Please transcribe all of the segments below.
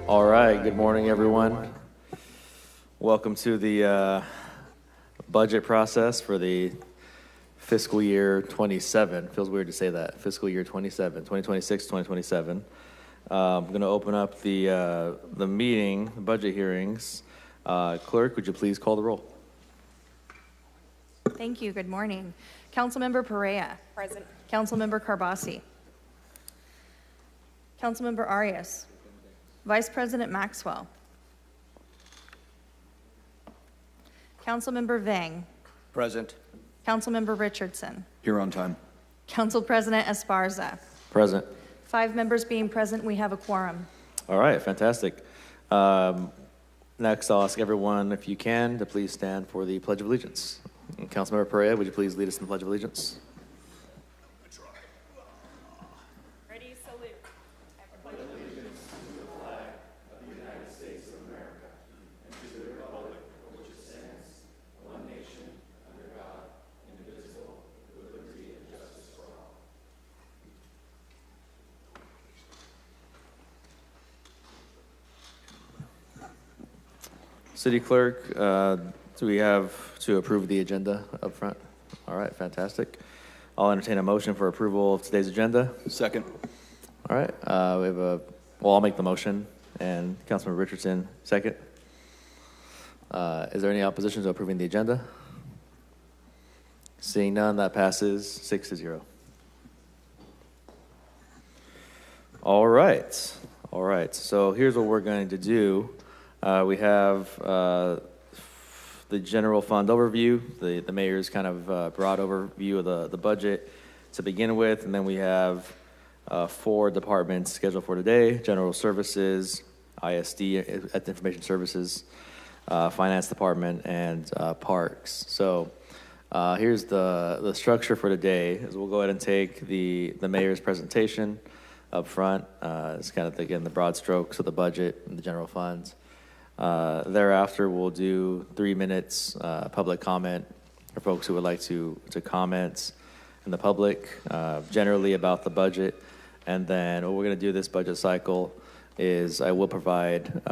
All right, good morning, everyone. Welcome to the budget process for the fiscal year 27. Feels weird to say that. Fiscal year 27, 2026, 2027. I'm going to open up the meeting, the budget hearings. Clerk, would you please call the roll? Thank you. Good morning. Councilmember Perea. Present. Councilmember Carbasi. Councilmember Arias. Vice President Maxwell. Councilmember Vang. Present. Councilmember Richardson. Here on time. Council President Esparza. Present. 5 members being present, we have a quorum. All right, fantastic. Next, I'll ask everyone, if you can, to please stand for the Pledge of Allegiance. And Councilmember Perea, would you please lead us in the Pledge of Allegiance? Ready, salute. City Clerk, do we have to approve the agenda up front? All right, fantastic. I'll entertain a motion for approval of today's agenda. Second. All right, I'll make the motion, and Councilmember Richardson, second. Is there any opposition to approving the agenda? Seeing none, that passes 6-0. All right, so here's what we're going to do. We have the general fund overview, the mayor's kind of broad overview of the budget to begin with, and then we have 4 departments scheduled for today: General Services, ISD, Information Services, Finance Department, and Parks. So here's the structure for today. Is we'll go ahead and take the mayor's presentation up front. It's kind of, again, the broad strokes of the budget and the general funds. Thereafter, we'll do 3 minutes public comment for folks who would like to comment in the public, generally about the budget. And then what we're going to do this budget cycle is I will provide,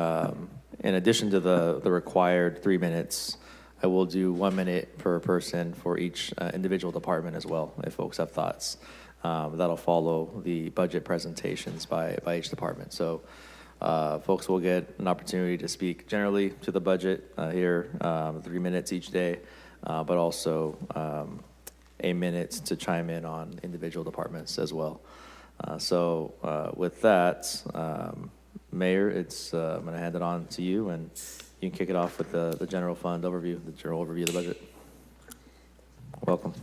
in addition to the required 3 minutes, I will do 1 minute per person for each individual department as well, if folks have thoughts. That'll follow the budget presentations by each department. So folks will get an opportunity to speak generally to the budget here, 3 minutes each day, but also a minute to chime in on individual departments as well. So with that, Mayor, I'm going to hand it on to you, and you can kick it off with the general fund overview, the general overview of the budget. Welcome.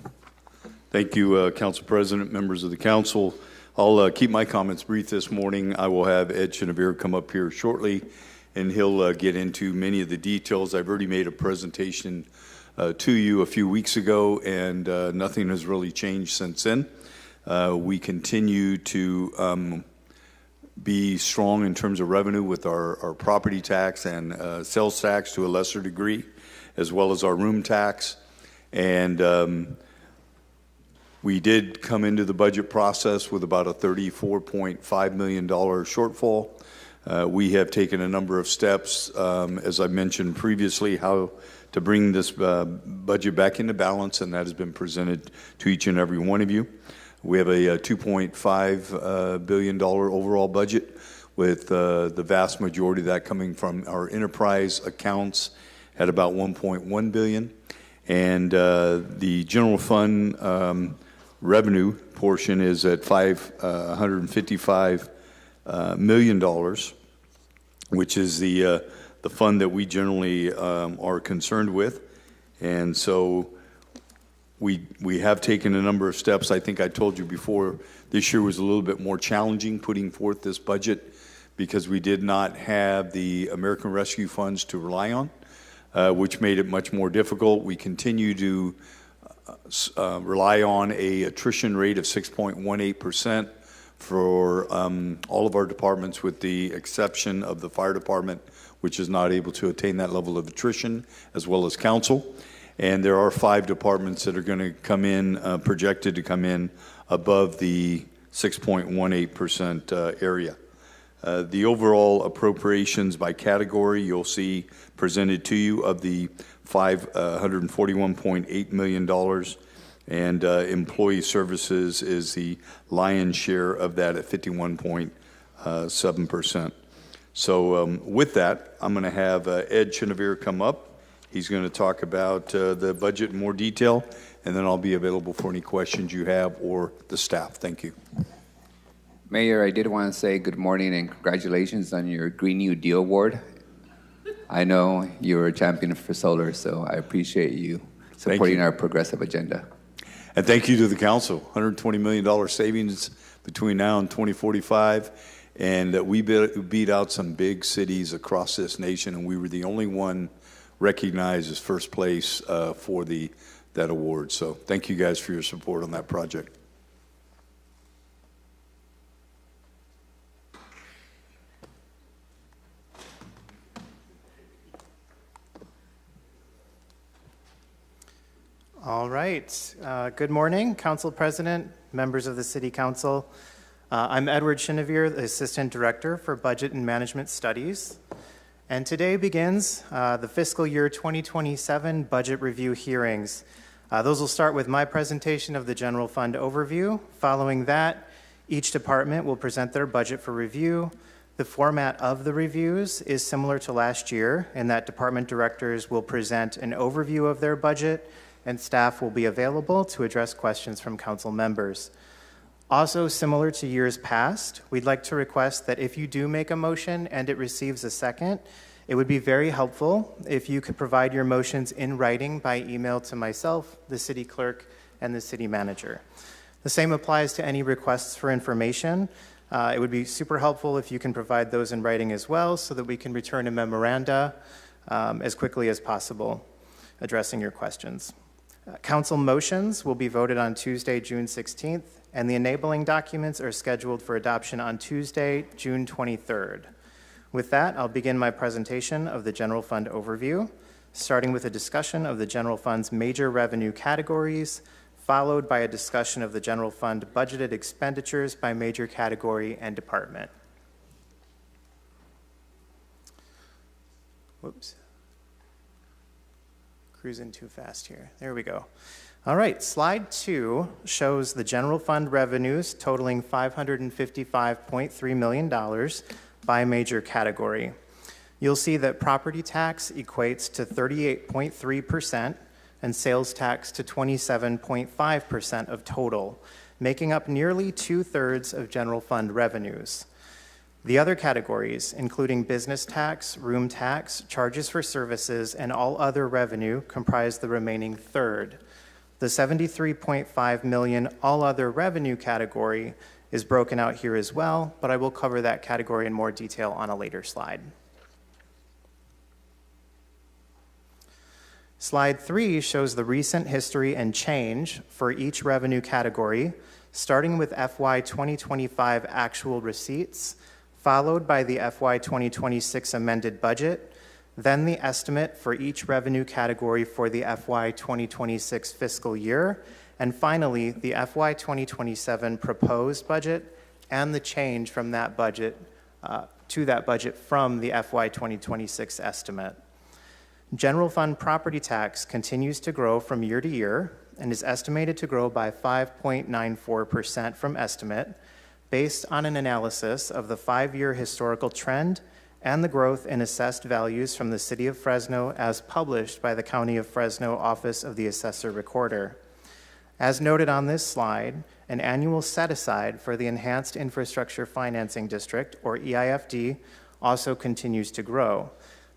Thank you, Council President, members of the council. I'll keep my comments brief this morning. I will have Ed Chenevert come up here shortly, and he'll get into many of the details. I've already made a presentation to you a few weeks ago, and nothing has really changed since then. We continue to be strong in terms of revenue with our property tax and sales tax to a lesser degree, as well as our room tax. And we did come into the budget process with about a $34.5 million shortfall. We have taken a number of steps, as I mentioned previously, how to bring this budget back into balance, and that has been presented to each and every one of you. We have a $2.5 billion overall budget, with the vast majority of that coming from our enterprise accounts at about $1.1 billion. And the general fund revenue portion is at $555 million, which is the fund that we generally are concerned with. And so we have taken a number of steps. I think I told you before, this year was a little bit more challenging putting forth this budget because we did not have the American Rescue Funds to rely on, which made it much more difficult. We continue to rely on a attrition rate of 6.18% for all of our departments, with the exception of the fire department, which is not able to attain that level of attrition, as well as council. And there are 5 departments that are going to come in, projected to come in above the 6.18% area. The overall appropriations by category, you'll see presented to you of the $541.8 million, and employee services is the lion's share of that at 51.7%. So with that, I'm going to have Ed Chenevert come up. He's going to talk about the budget in more detail, and then I'll be available for any questions you have or the staff. Thank you. Mayor, I did want to say good morning and congratulations on your Green New Deal Award. I know you're a champion for solar, so I appreciate you supporting our progressive agenda. And thank you to the council. $120 million savings between now and 2045. And we beat out some big cities across this nation, and we were the only one recognized as first place for that award. So thank you guys for your support on that project. All right. Good morning, Council President, members of the City Council. I'm Edward Chenevert, the Assistant Director for Budget and Management Studies. And today begins the fiscal year 2027 budget review hearings. Those will start with my presentation of the general fund overview. Following that, each department will present their budget for review. The format of the reviews is similar to last year, in that department directors will present an overview of their budget, and staff will be available to address questions from council members. Also, similar to years past, we'd like to request that if you do make a motion and it receives a second, it would be very helpful if you could provide your motions in writing by email to myself, the city clerk, and the city manager. The same applies to any requests for information. It would be super helpful if you can provide those in writing as well, so that we can return a memoranda as quickly as possible, addressing your questions. Council motions will be voted on Tuesday, June 16th, and the enabling documents are scheduled for adoption on Tuesday, June 23rd. With that, I'll begin my presentation of the general fund overview, starting with a discussion of the general fund's major revenue categories, followed by a discussion of the general fund budgeted expenditures by major category and department. Whoops. Cruising too fast here. There we go. All right, slide 2 shows the general fund revenues totaling $555.3 million by major category. You'll see that property tax equates to 38.3% and sales tax to 27.5% of total, making up nearly 2/3 of general fund revenues. The other categories, including business tax, room tax, charges for services, and all other revenue, comprise the remaining third. The $73.5 million all other revenue category is broken out here as well, but I will cover that category in more detail on a later slide. Slide 3 shows the recent history and change for each revenue category, starting with FY 2025 actual receipts, followed by the FY 2026 amended budget, then the estimate for each revenue category for the FY 2026 fiscal year, and finally, the FY 2027 proposed budget and the change from that budget to that budget from the FY 2026 estimate. General fund property tax continues to grow from year to year and is estimated to grow by 5.94% from estimate, based on an analysis of the 5-year historical trend and the growth in assessed values from the City of Fresno as published by the County of Fresno Office of the Assessor Recorder. As noted on this slide, an annual set-aside for the Enhanced Infrastructure Financing District, or EIFD, also continues to grow.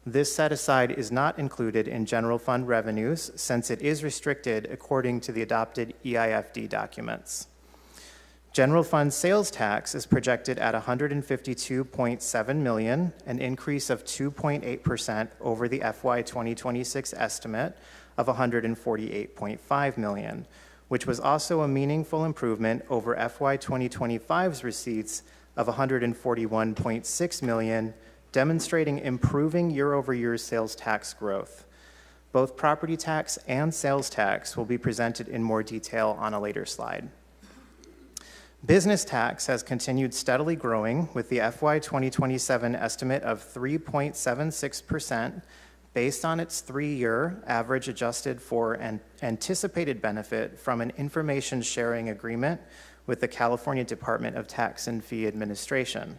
This set-aside is not included in general fund revenues since it is restricted according to the adopted EIFD documents. General fund sales tax is projected at $152.7 million, an increase of 2.8% over the FY 2026 estimate of $148.5 million, which was also a meaningful improvement over FY 2025's receipts of $141.6 million, demonstrating improving year-over-year sales tax growth. Both property tax and sales tax will be presented in more detail on a later slide. Business tax has continued steadily growing with the FY 2027 estimate of 3.76% based on its 3-year average adjusted for an anticipated benefit from an information sharing agreement with the California Department of Tax and Fee Administration.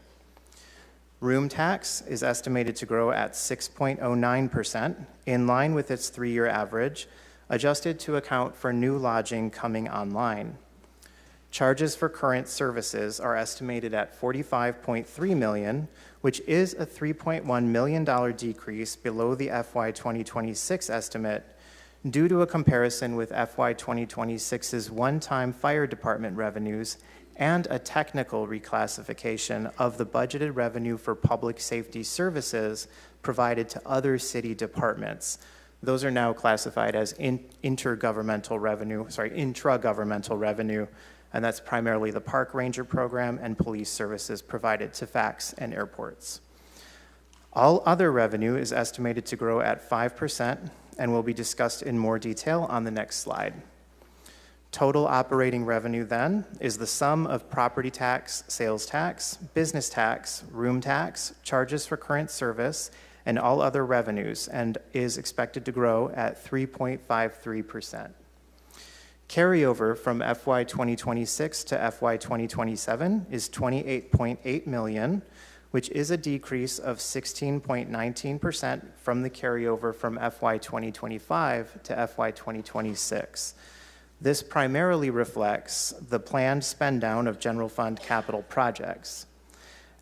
Room tax is estimated to grow at 6.09%, in line with its 3-year average, adjusted to account for new lodging coming online. Charges for current services are estimated at $45.3 million, which is a $3.1 million decrease below the FY 2026 estimate due to a comparison with FY 2026's one-time fire department revenues and a technical reclassification of the budgeted revenue for public safety services provided to other city departments. Those are now classified as intragovernmental revenue, and that's primarily the park ranger program and police services provided to FACTS and airports. All other revenue is estimated to grow at 5% and will be discussed in more detail on the next slide. Total operating revenue then is the sum of property tax, sales tax, business tax, room tax, charges for current service, and all other revenues, and is expected to grow at 3.53%. Carryover from FY 2026 to FY 2027 is $28.8 million, which is a decrease of 16.19% from the carryover from FY 2025 to FY 2026. This primarily reflects the planned spend down of general fund capital projects.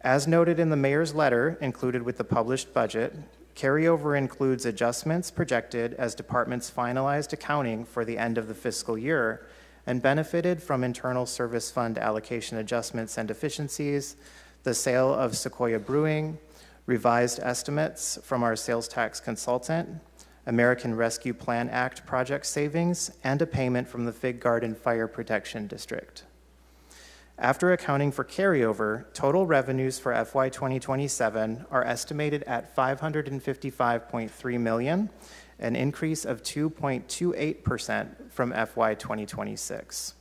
As noted in the mayor's letter included with the published budget, carryover includes adjustments projected as departments finalized accounting for the end of the fiscal year and benefited from internal service fund allocation adjustments and deficiencies, the sale of Sequoia Brewing, revised estimates from our sales tax consultant, American Rescue Plan Act project savings, and a payment from the Fig Garden Fire Protection District. After accounting for carryover, total revenues for FY 2027 are estimated at $555.3 million, an increase of 2.28% from FY 2026.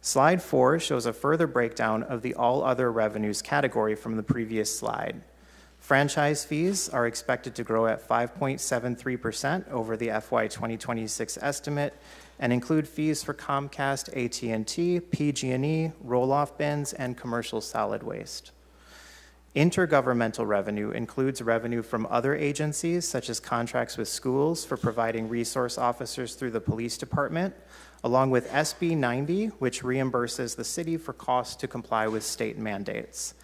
Slide 4 shows a further breakdown of the all other revenues category from the previous slide. Franchise fees are expected to grow at 5.73% over the FY 2026 estimate and include fees for Comcast, AT&T, PG&E, roll-off bins, and commercial solid waste. Intergovernmental revenue includes revenue from other agencies, such as contracts with schools for providing resource officers through the police department, along with SB 90, which reimburses the city for costs to comply with state mandates.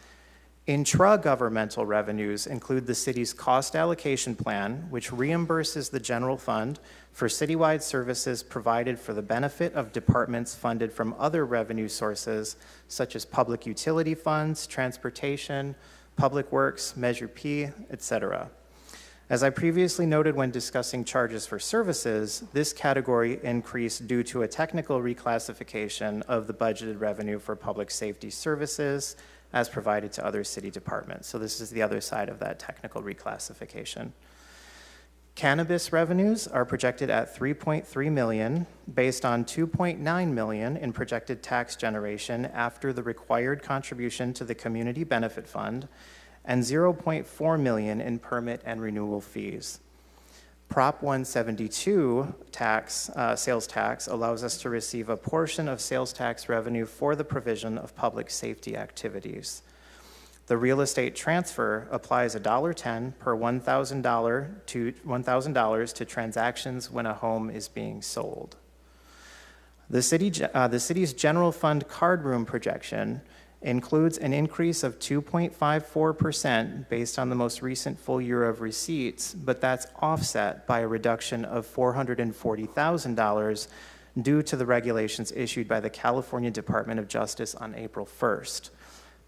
Intragovernmental revenues include the city's cost allocation plan, which reimburses the general fund for citywide services provided for the benefit of departments funded from other revenue sources, such as public utility funds, transportation, public works, Measure P, etc. As I previously noted when discussing charges for services, this category increased due to a technical reclassification of the budgeted revenue for public safety services as provided to other city departments. So this is the other side of that technical reclassification. Cannabis revenues are projected at $3.3 million based on $2.9 million in projected tax generation after the required contribution to the Community Benefit Fund and $0.4 million in permit and renewal fees. Prop 172 sales tax allows us to receive a portion of sales tax revenue for the provision of public safety activities. The real estate transfer applies $1.10 per $1,000 to transactions when a home is being sold. The city's general fund card room projection includes an increase of 2.54% based on the most recent full year of receipts, but that's offset by a reduction of $440,000 due to the regulations issued by the California Department of Justice on April 1st.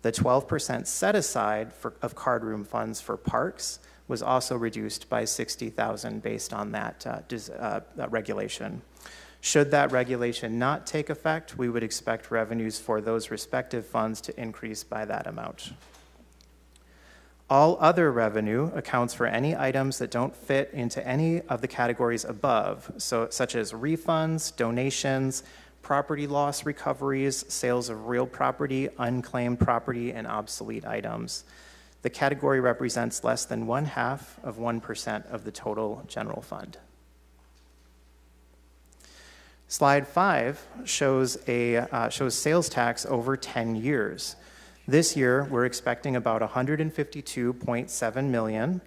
The 12% set aside of card room funds for parks was also reduced by $60,000 based on that regulation. Should that regulation not take effect, we would expect revenues for those respective funds to increase by that amount. All other revenue accounts for any items that don't fit into any of the categories above, such as refunds, donations, property loss recoveries, sales of real property, unclaimed property, and obsolete items. The category represents less than 0.5% of the total general fund. Slide 5 shows sales tax over 10 years. This year, we're expecting about $152.7 million,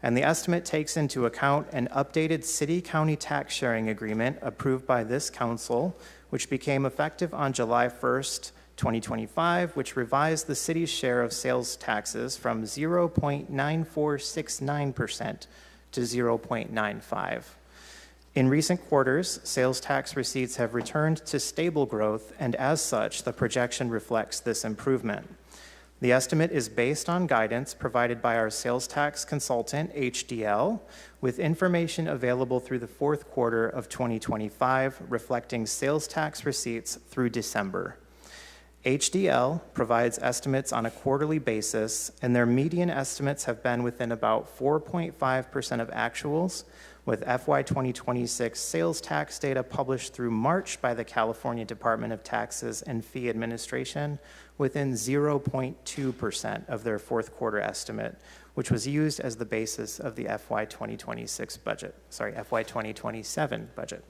and the estimate takes into account an updated city-county tax sharing agreement approved by this council, which became effective on July 1st, 2025, which revised the city's share of sales taxes from 0.9469% to 0.95. In recent quarters, sales tax receipts have returned to stable growth, and as such, the projection reflects this improvement. The estimate is based on guidance provided by our sales tax consultant, HDL, with information available through the fourth quarter of 2025, reflecting sales tax receipts through December. HDL provides estimates on a quarterly basis, and their median estimates have been within about 4.5% of actuals, with FY 2026 sales tax data published through March by the California Department of Taxes and Fee Administration within 0.2% of their fourth quarter estimate, which was used as the basis of the FY 2027 budget.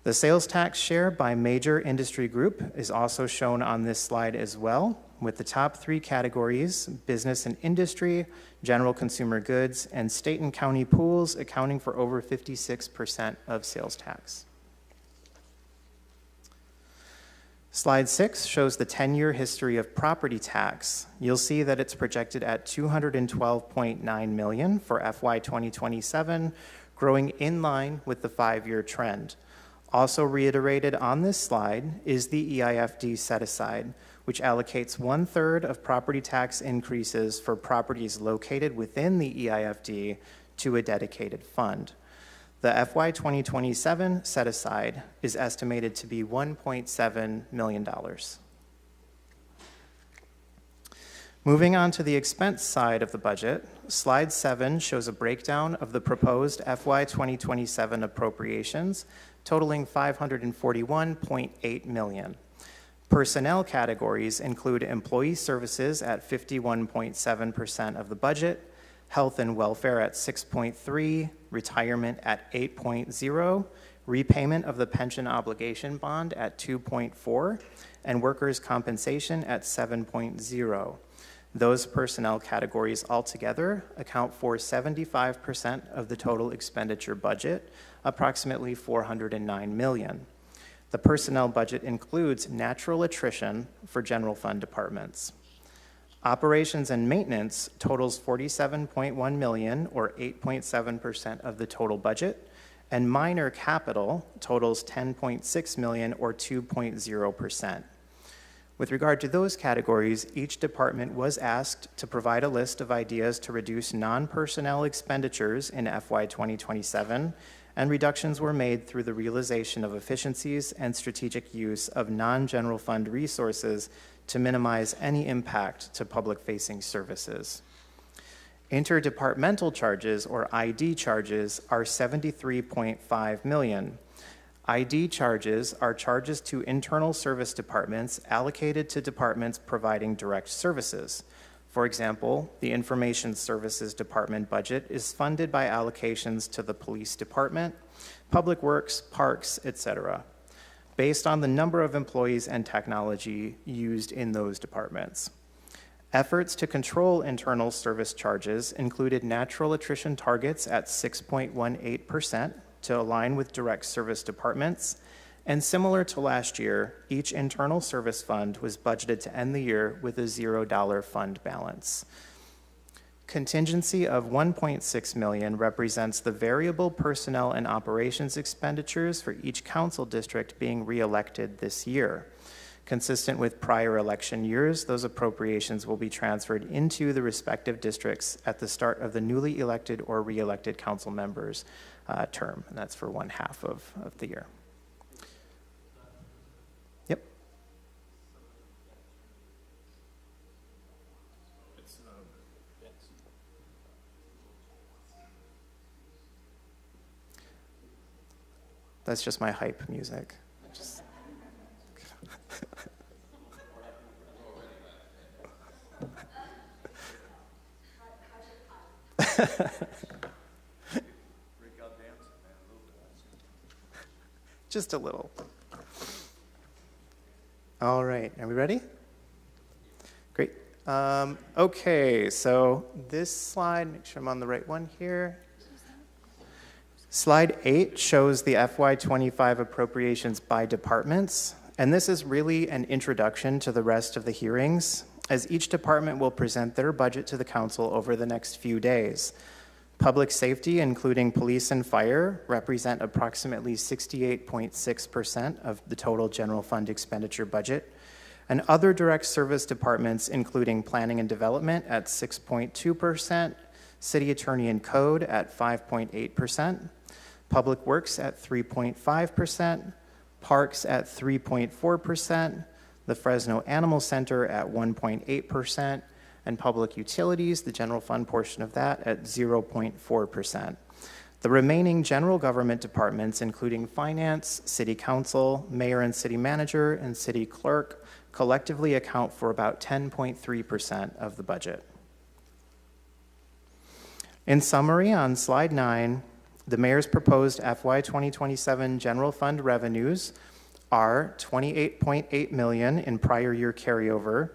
The sales tax share by major industry group is also shown on this slide as well, with the top 3 categories, business and industry, general consumer goods, and state and county pools accounting for over 56% of sales tax. Slide 6 shows the 10-year history of property tax. You'll see that it's projected at $212.9 million for FY 2027, growing in line with the 5-year trend. Also reiterated on this slide is the EIFD set-aside, which allocates 1/3 of property tax increases for properties located within the EIFD to a dedicated fund. The FY 2027 set-aside is estimated to be $1.7 million. Moving on to the expense side of the budget, slide 7 shows a breakdown of the proposed FY 2027 appropriations totaling $541.8 million. Personnel categories include employee services at 51.7% of the budget, health and welfare at 6.3%, retirement at 8.0%, repayment of the pension obligation bond at 2.4%, and workers' compensation at 7.0%. Those personnel categories altogether account for 75% of the total expenditure budget, approximately $409 million. The personnel budget includes natural attrition for general fund departments. Operations and maintenance totals $47.1 million, or 8.7% of the total budget, and minor capital totals $10.6 million, or 2.0%. With regard to those categories, each department was asked to provide a list of ideas to reduce non-personnel expenditures in FY 2027, and reductions were made through the realization of efficiencies and strategic use of non-general fund resources to minimize any impact to public-facing services. Interdepartmental charges, or ID charges, are $73.5 million. ID charges are charges to internal service departments allocated to departments providing direct services. For example, the Information Services Department budget is funded by allocations to the Police Department, Public Works, Parks, etc., based on the number of employees and technology used in those departments. Efforts to control internal service charges included natural attrition targets at 6.18% to align with direct service departments, and similar to last year, each internal service fund was budgeted to end the year with a $0 fund balance. Contingency of $1.6 million represents the variable personnel and operations expenditures for each council district being re-elected this year. Consistent with prior election years, those appropriations will be transferred into the respective districts at the start of the newly elected or re-elected council members' term, and that's for 1/2 of the year. Yep. That's just my hype music. Just- Just a little. All right, are we ready? Great. Okay, so this slide, make sure I'm on the right one here. Slide 8 shows the FY25 appropriations by departments, and this is really an introduction to the rest of the hearings, as each department will present their budget to the council over the next few days. Public safety, including police and fire, represent approximately 68.6% of the total general fund expenditure budget, and other direct service departments, including planning and development at 6.2%, city attorney and code at 5.8%, public works at 3.5%, parks at 3.4%, the Fresno Animal Center at 1.8%, and public utilities, the general fund portion of that, at 0.4%. The remaining general government departments, including finance, city council, mayor and city manager, and city clerk, collectively account for about 10.3% of the budget. In summary, on slide 9, the mayor's proposed FY 2027 general fund revenues are $28.8 million in prior year carryover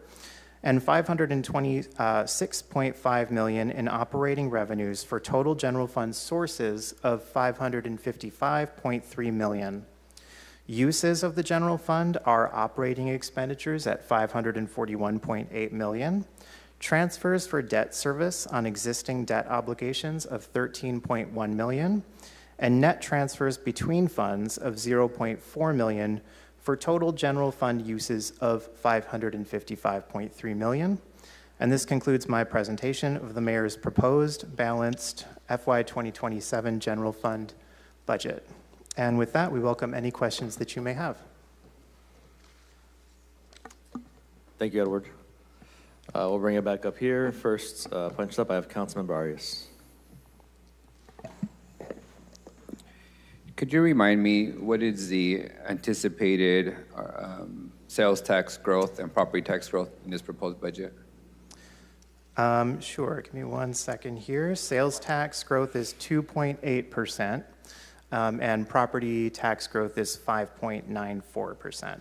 and $526.5 million in operating revenues for total general fund sources of $555.3 million. Uses of the general fund are operating expenditures at $541.8 million, transfers for debt service on existing debt obligations of $13.1 million, and net transfers between funds of $0.4 million for total general fund uses of $555.3 million. And this concludes my presentation of the mayor's proposed balanced FY 2027 general fund budget. And with that, we welcome any questions that you may have. Thank you, Edward. We'll bring it back up here. First, punched up, I have Councilman Barrios. Could you remind me, what is the anticipated sales tax growth and property tax growth in this proposed budget? Sure, give me 1 second here. Sales tax growth is 2.8%, and property tax growth is 5.94%.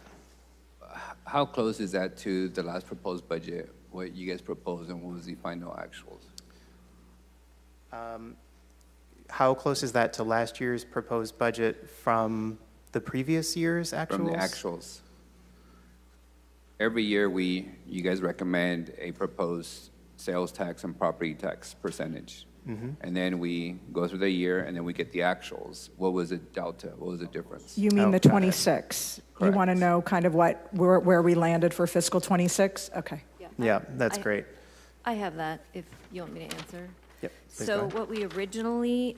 How close is that to the last proposed budget, what you guys proposed, and what was the final actuals? How close is that to last year's proposed budget from the previous year's actuals? From the actuals. Every year, you guys recommend a proposed sales tax and property tax percentage. Mm-hmm. And then we go through the year, and then we get the actuals. What was the delta? What was the difference? You mean the got it. 26? You Correct. want to know kind of where we landed for fiscal 26? Okay. Yeah, that's great. I have that, if you want me to answer. Yep. please go So ahead. what we originally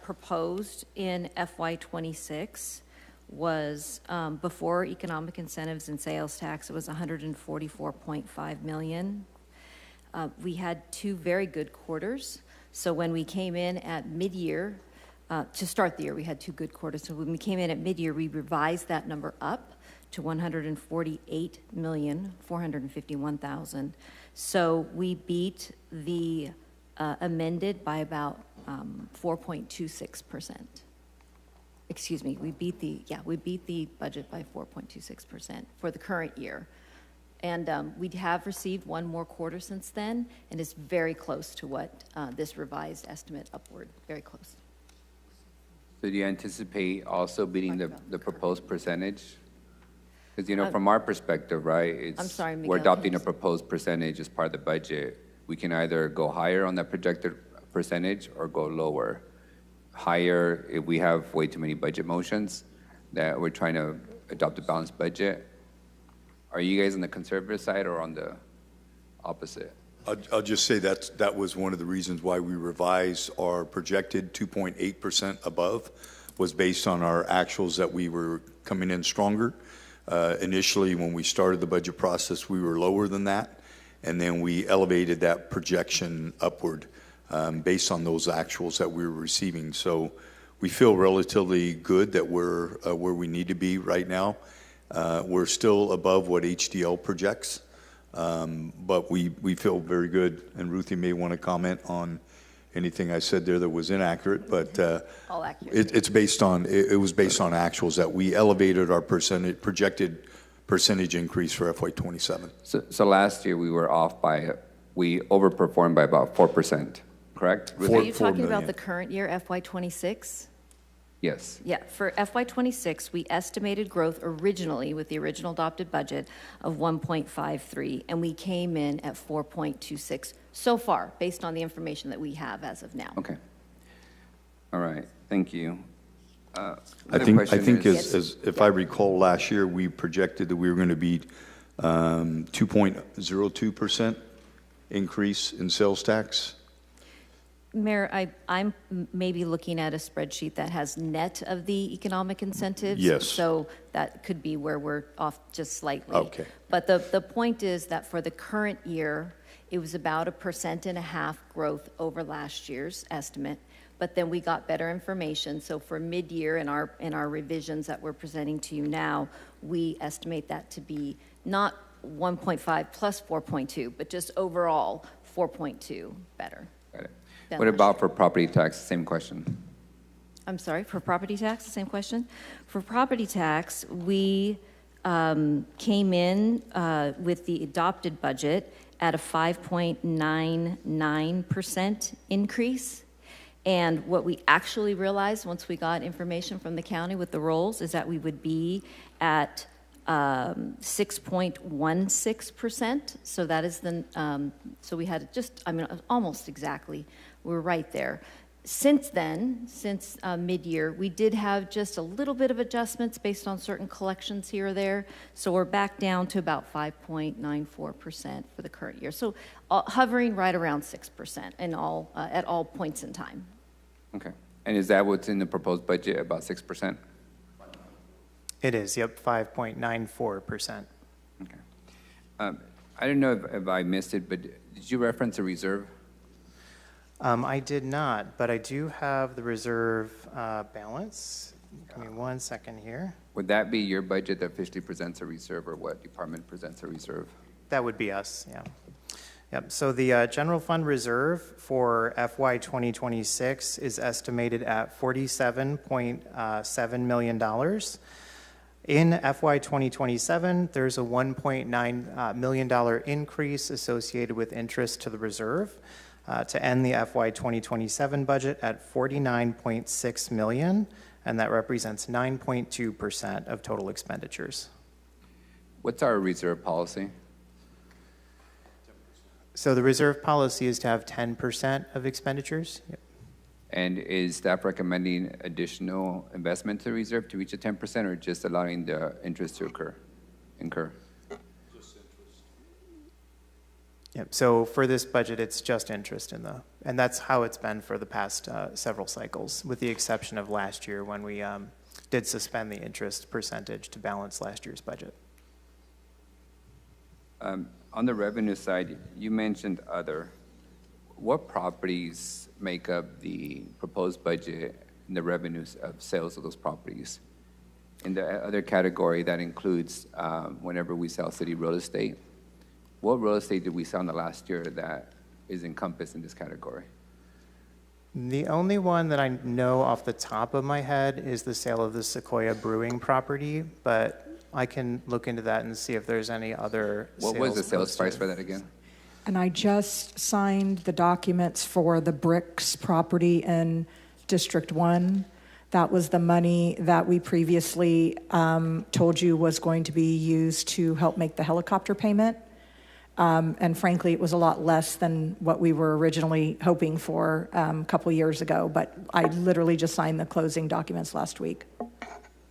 proposed in FY '26 was, before economic incentives and sales tax, it was $144.5 million. We had 2 very good quarters. So when we came in at mid-year, to start the year, we had 2 good quarters. So when we came in at mid-year, we revised that number up to $148,451,000. So we beat the amended by about 4.26%. Excuse me, we beat the budget by 4.26% for the current year. And we have received 1 more quarter since then, and it's very close to what this revised estimate upward, very close. So do you anticipate also beating the proposed percentage? Because, from our perspective, right, I'm sorry, we're Miguel, adopting a proposed percentage as part of the budget. We can either go higher on that projected percentage or go lower. Higher if we have way too many budget motions that we're trying to adopt a balanced budget. Are you guys on the conservative side or on the opposite? I'll just say that was one of the reasons why we revised our projected 2.8% above, was based on our actuals that we were coming in stronger. Initially, when we started the budget process, we were lower than that, and then we elevated that projection upward based on those actuals that we were receiving. So we feel relatively good that we're where we need to be right now. We're still above what HDL projects, but we feel very good. And Ruthie may want to comment on anything I said there that was inaccurate, but All accurate. it was based on actuals that we elevated our projected percentage increase for FY27. So last year we were off by, we overperformed by about 4%, correct? Are you 4 talking about million. the current year, FY26? Yes. Yeah, for FY26, we estimated growth originally with the original adopted budget of 1.53, and we came in at 4.26 so far, based on the information that we have as of now. Okay. All right, thank you. I Other think question is- as if I recall last year, we projected that we were going to be 2.02% increase in sales tax. Mayor, I'm maybe looking at a spreadsheet that has net of the economic incentives. Yes. So that could be where we're off just slightly. Okay. But the point is that for the current year, it was about 1.5% growth over last year's estimate. But then we got better information. So for mid-year in our revisions that we're presenting to you now, we estimate that to be not 1.5 plus 4.2, but just overall 4.2 better. Got it. than What last about year. for property tax? Same question. I'm sorry, for property tax, the same question? For property tax, we came in with the adopted budget at a 5.99% increase. And what we actually realized once we got information from the county with the rolls is that we would be at 6.16%. So that is so we had almost exactly, we're right there. Since then, since mid-year, we did have just a little bit of adjustments based on certain collections here or there. So we're back down to about 5.94% for the current year. So hovering right around 6% at all points in time. Okay. And is that what's in the proposed budget, about 6%? It is, yep, 5.94%. Okay. I don't know if I missed it, but did you reference a reserve? I did not, but I do have the reserve balance. Give me 1 second here. Would that be your budget that officially presents a reserve, or what department presents a reserve? That would be us, yeah. Yep, so the general fund reserve for FY 2026 is estimated at $47.7 million. In FY 2027, there's a $1.9 million increase associated with interest to the reserve to end the FY 2027 budget at $49.6 million, and that represents 9.2% of total expenditures. What's our reserve policy? So the reserve policy is to have 10% of expenditures. Yep. And is staff recommending additional investment to the reserve to reach a 10%, or just allowing the interest to incur? Yep. So for this budget, it's just interest and that's how it's been for the past several cycles, with the exception of last year when we did suspend the interest percentage to balance last year's budget. On the revenue side, you mentioned other. What properties make up the proposed budget and the revenues of sales of those properties? In the other category, that includes whenever we sell city real estate. What real estate did we sell in the last year that is encompassed in this category? The only one that I know off the top of my head is the sale of the Sequoia Brewing property, but I can look into that and see if there's any other sales. What was the sales price posted. for that again? And I just signed the documents for the Bricks property in District 1. That was the money that we previously told you was going to be used to help make the helicopter payment. And frankly, it was a lot less than what we were originally hoping for a couple years ago. But I literally just signed the closing documents last week.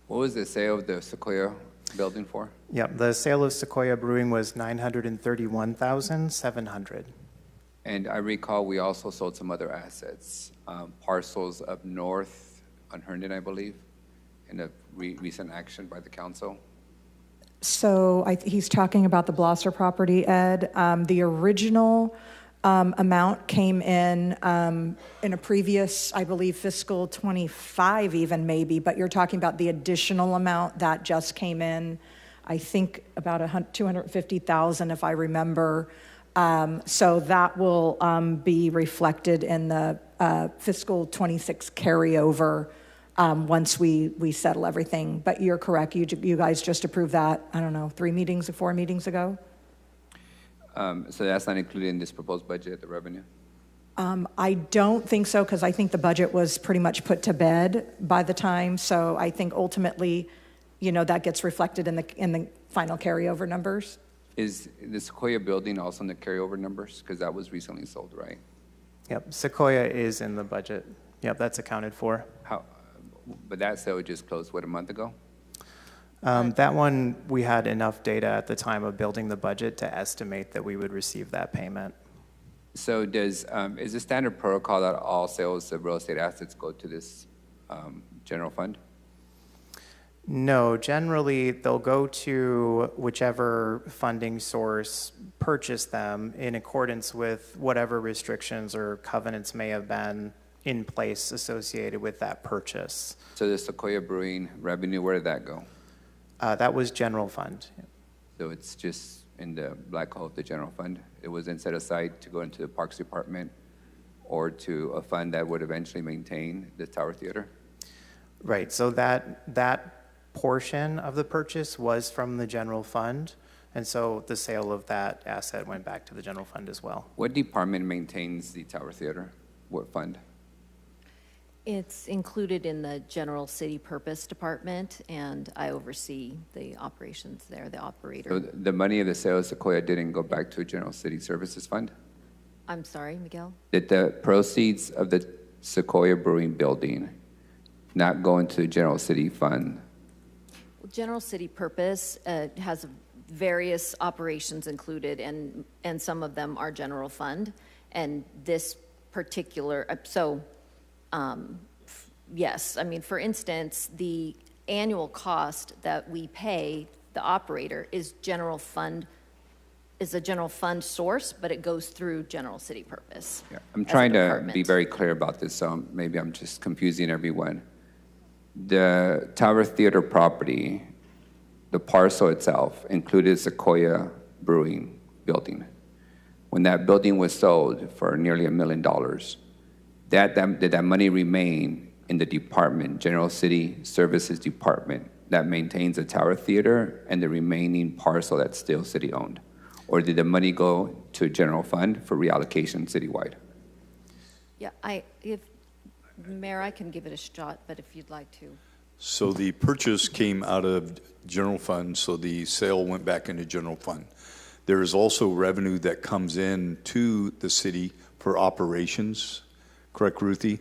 What was the sale of the Sequoia building for? Yep, the sale of Sequoia Brewing was $931,700. And I recall we also sold some other assets, parcels up north on Herndon, I believe, in a recent action by the council. So he's talking about the Blosser property, Ed. The original amount came in a previous, I believe, fiscal 25 even maybe, but you're talking about the additional amount that just came in, I think about 250,000 if I remember. So that will be reflected in the fiscal 26 carryover once we settle everything. But you're correct, you guys just approved that, I don't know, 4 meetings ago? So that's not included in this proposed budget, the revenue? I don't think so, because I think the budget was pretty much put to bed by the time. So I think ultimately, that gets reflected in the final carryover numbers. Is the Sequoia building also in the carryover numbers? Because that was recently sold, right? Yep, Sequoia is in the budget. Yep, that's accounted for. But that sale just closed, what, a month ago? That one, we had enough data at the time of building the budget to estimate that we would receive that payment. So is the standard protocol that all sales of real estate assets go to this general fund? No, generally, they'll go to whichever funding source purchased them in accordance with whatever restrictions or covenants may have been in place associated with that purchase. So the Sequoia Brewing revenue, where did that go? That was general fund. So it's just in the black hole of the general fund? It wasn't set aside to go into the Parks Department or to a fund that would eventually maintain the Tower Theater? Right, so that portion of the purchase was from the general fund, and so the sale of that asset went back to the general fund as well. What department maintains the Tower Theater? What fund? It's included in the General City Purpose Department, and I oversee the operations there, the operator. So the money of the sale of Sequoia didn't go back to a General City Services Fund? I'm sorry, Miguel? Did the proceeds of the Sequoia Brewing building not go into the General City Fund? Well, General City Purpose has various operations included, and some of them are general fund. And this particular, yes, I mean, for instance, the annual cost that we pay the operator is a general fund source, but it goes through General City Purpose. Yeah, I'm as a trying to department. be very clear about this, so maybe I'm just confusing everyone. The Tower Theater property, the parcel itself, included Sequoia Brewing building. When that building was sold for nearly $1 million, did that money remain in the department, General City Services Department, that maintains the Tower Theater and the remaining parcel that's still city-owned? Or did the money go to a general fund for reallocation citywide? Yeah, Mayor, I can give it a shot, but if you'd like to. So the purchase came out of general fund, so the sale went back into general fund. There is also revenue that comes in to the city for operations, correct, Ruthie?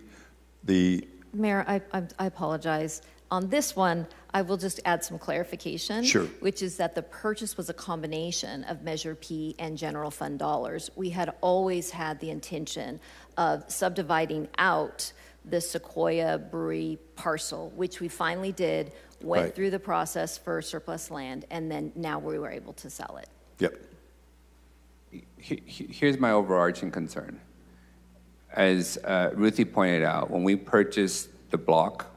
Mayor, I apologize. On this one, I will just add some clarification. Sure. Which is that the purchase was a combination of Measure P and general fund dollars. We had always had the intention of subdividing out the Sequoia Brewery parcel, which we finally did, went Right. through the process for surplus land, and then now we were able to sell it. Yep. Here's my overarching concern. As Ruthie pointed out, when we purchased the block,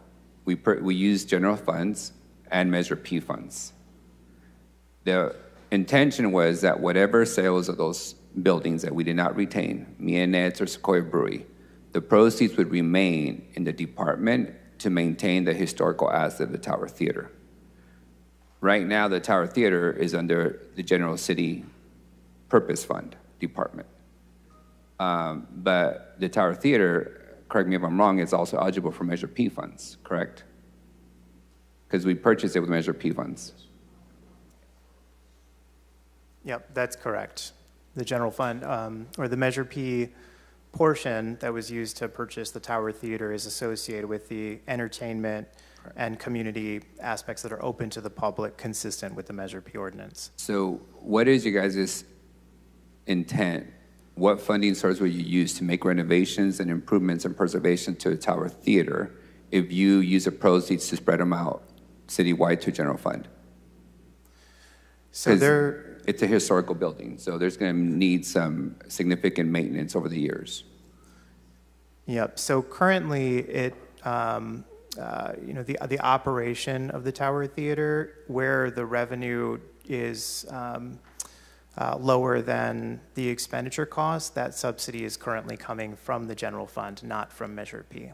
we used general funds and Measure P funds. The intention was that whatever sales of those buildings that we did not retain, Mia Ned's or Sequoia Brewery, the proceeds would remain in the department to maintain the historical asset of the Tower Theater. Right now, the Tower Theater is under the General City Purpose Fund Department. But the Tower Theater, correct me if I'm wrong, is also eligible for Measure P funds, correct? Because we purchased it with Measure P funds. Yep, that's correct. The general fund, or the Measure P portion that was used to purchase the Tower Theater is associated with the entertainment and community aspects that are open to the public, consistent with the Measure P ordinance. So what is your guys' intent? What funding source will you use to make renovations and improvements and preservation to the Tower Theater if you use the proceeds to spread them out citywide to general fund? So there, it's a historical building, so there's going to need some significant maintenance over the years. Yep. So currently, the operation of the Tower Theater, where the revenue is lower than the expenditure cost, that subsidy is currently coming from the general fund, not from Measure P.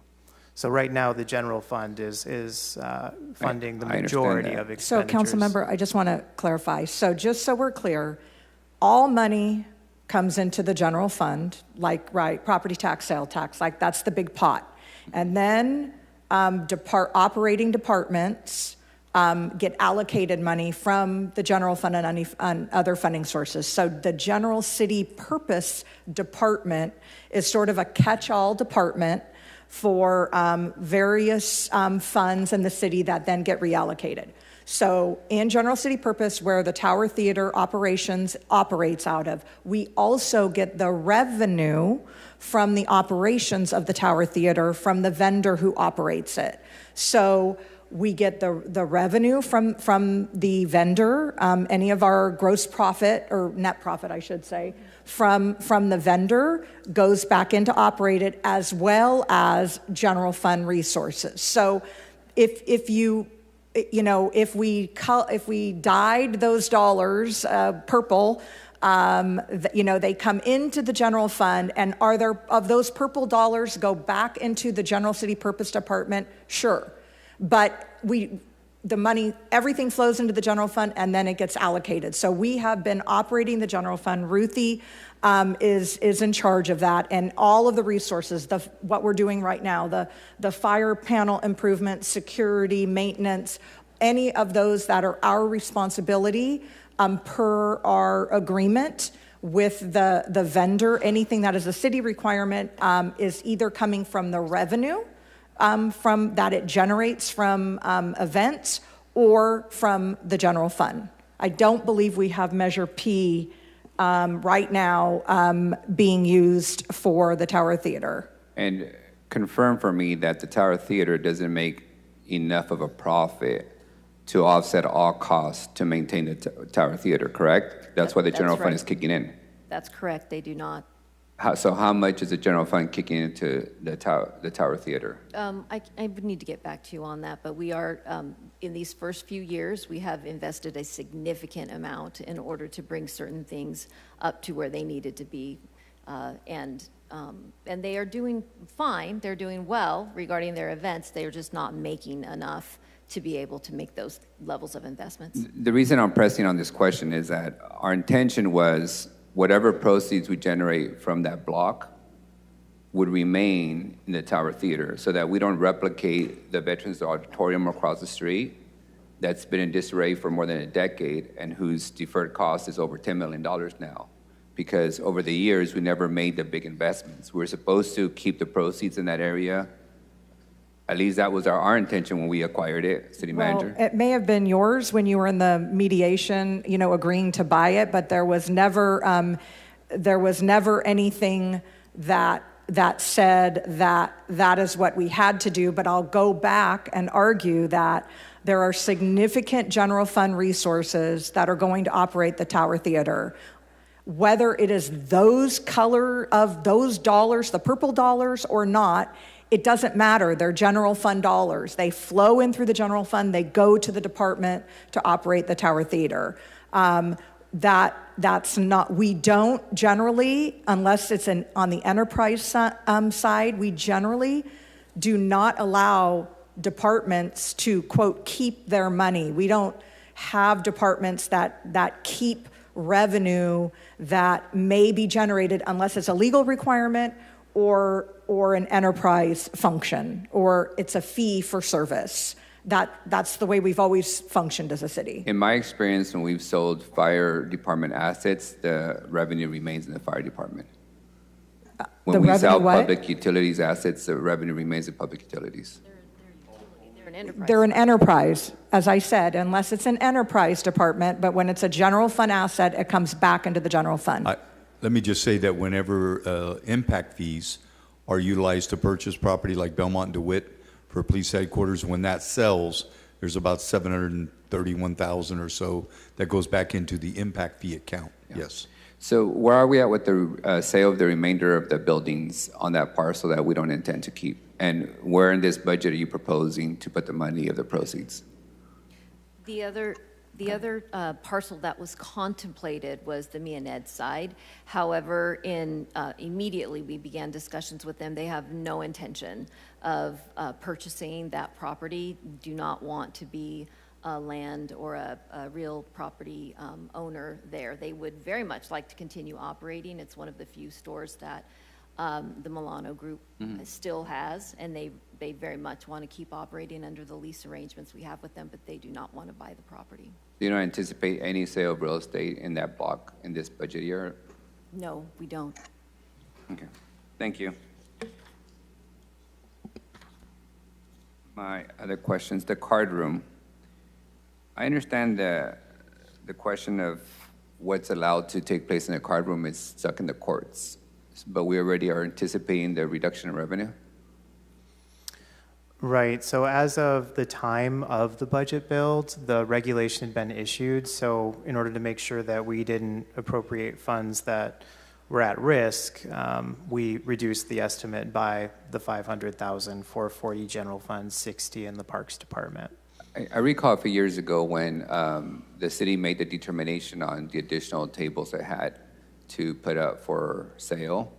So right now, the general fund is funding the I understand majority that. of So, expenditures. Councilmember, I just want to clarify. So just so we're clear, all money comes into the general fund, like, right, property tax, sale tax, like that's the big pot. And then operating departments get allocated money from the general fund and other funding sources. So the general city purpose department is sort of a catch-all department for various funds in the city that then get reallocated. So in general city purpose, where the Tower Theater operations operates out of, we also get the revenue from the operations of the Tower Theater from the vendor who operates it. So we get the revenue from the vendor, any of our gross profit, or net profit, I should say, from the vendor goes back into operated, as well as general fund resources. So if we dyed those dollars purple, they come into the general fund, and are there, of those purple dollars, go back into the general city purpose department? Sure. But the money, everything flows into the general fund, and then it gets allocated. So we have been operating the general fund. Ruthie is in charge of that, and all of the resources, what we're doing right now, the fire panel improvement, security, maintenance, any of those that are our responsibility per our agreement with the vendor. Anything that is a city requirement is either coming from the revenue from that it generates from events, or from the general fund. I don't believe we have Measure P right now being used for the Tower Theater. And confirm for me that the Tower Theater doesn't make enough of a profit to offset all costs to maintain the Tower Theater, correct? That's why the general That's fund right. is kicking in. That's correct, they do not. So how much is the general fund kicking into the Tower Theater? I would need to get back to you on that, but we are, in these first few years, we have invested a significant amount in order to bring certain things up to where they needed to be. And they are doing fine, they're doing well regarding their events, they are just not making enough to be able to make those levels of investments. The reason I'm pressing on this question is that our intention was whatever proceeds we generate from that block would remain in the Tower Theater, so that we don't replicate the Veterans Auditorium across the street that's been in disarray for more than a decade and whose deferred cost is over $10 million now. Because over the years, we never made the big investments. We were supposed to keep the proceeds in that area. At least that was our intention when we acquired it, City Manager. Well, it may have been yours when you were in the mediation, agreeing to buy it, but there was never anything that said that is what we had to do. But I'll go back and argue that there are significant general fund resources that are going to operate the Tower Theater. Whether it is those color of those dollars, the purple dollars, or not, it doesn't matter. They're general fund dollars. They flow in through the general fund. They go to the department to operate the Tower Theater. That's not, we don't generally, unless it's on the enterprise side, we generally do not allow departments to, quote, keep their money. We don't have departments that keep revenue that may be generated unless it's a legal requirement or an enterprise function, or it's a fee for service. That's the way we've always functioned as a city. In my experience, when we've sold fire department assets, the revenue remains in the fire department. When we sell public utilities assets, the revenue remains in public utilities. They're an enterprise. They're an enterprise, as I said, unless it's an enterprise department, but when it's a general fund asset, it comes back into the general fund. Let me just say that whenever impact fees are utilized to purchase property like Belmont and DeWitt for police headquarters, when that sells, there's about 731,000 or so that goes back into the impact fee account. Yeah. Yes. So where are we at with the sale of the remainder of the buildings on that parcel that we don't intend to keep? And where in this budget are you proposing to put the money of the proceeds? The other parcel that was contemplated was the Me and Ed side. However, immediately we began discussions with them. They have no intention of purchasing that property, do not want to be a land or a real property owner there. They would very much like to continue operating. It's one of the few stores that the Milano Group still has, and they very much want to keep operating under the lease arrangements we have with them, but they do not want to buy the property. Do you not anticipate any sale of real estate in that block in this budget year? No, we don't. Okay, thank you. My other questions, the card room. I understand the question of what's allowed to take place in the card room is stuck in the courts, but we already are anticipating the reduction in revenue? Right, so as of the time of the budget build, the regulation had been issued, so in order to make sure that we didn't appropriate funds that were at risk, we reduced the estimate by the 500,000 for 40 general funds, 60 in the Parks Department. I recall a few years ago when the city made the determination on the additional tables it had to put up for sale.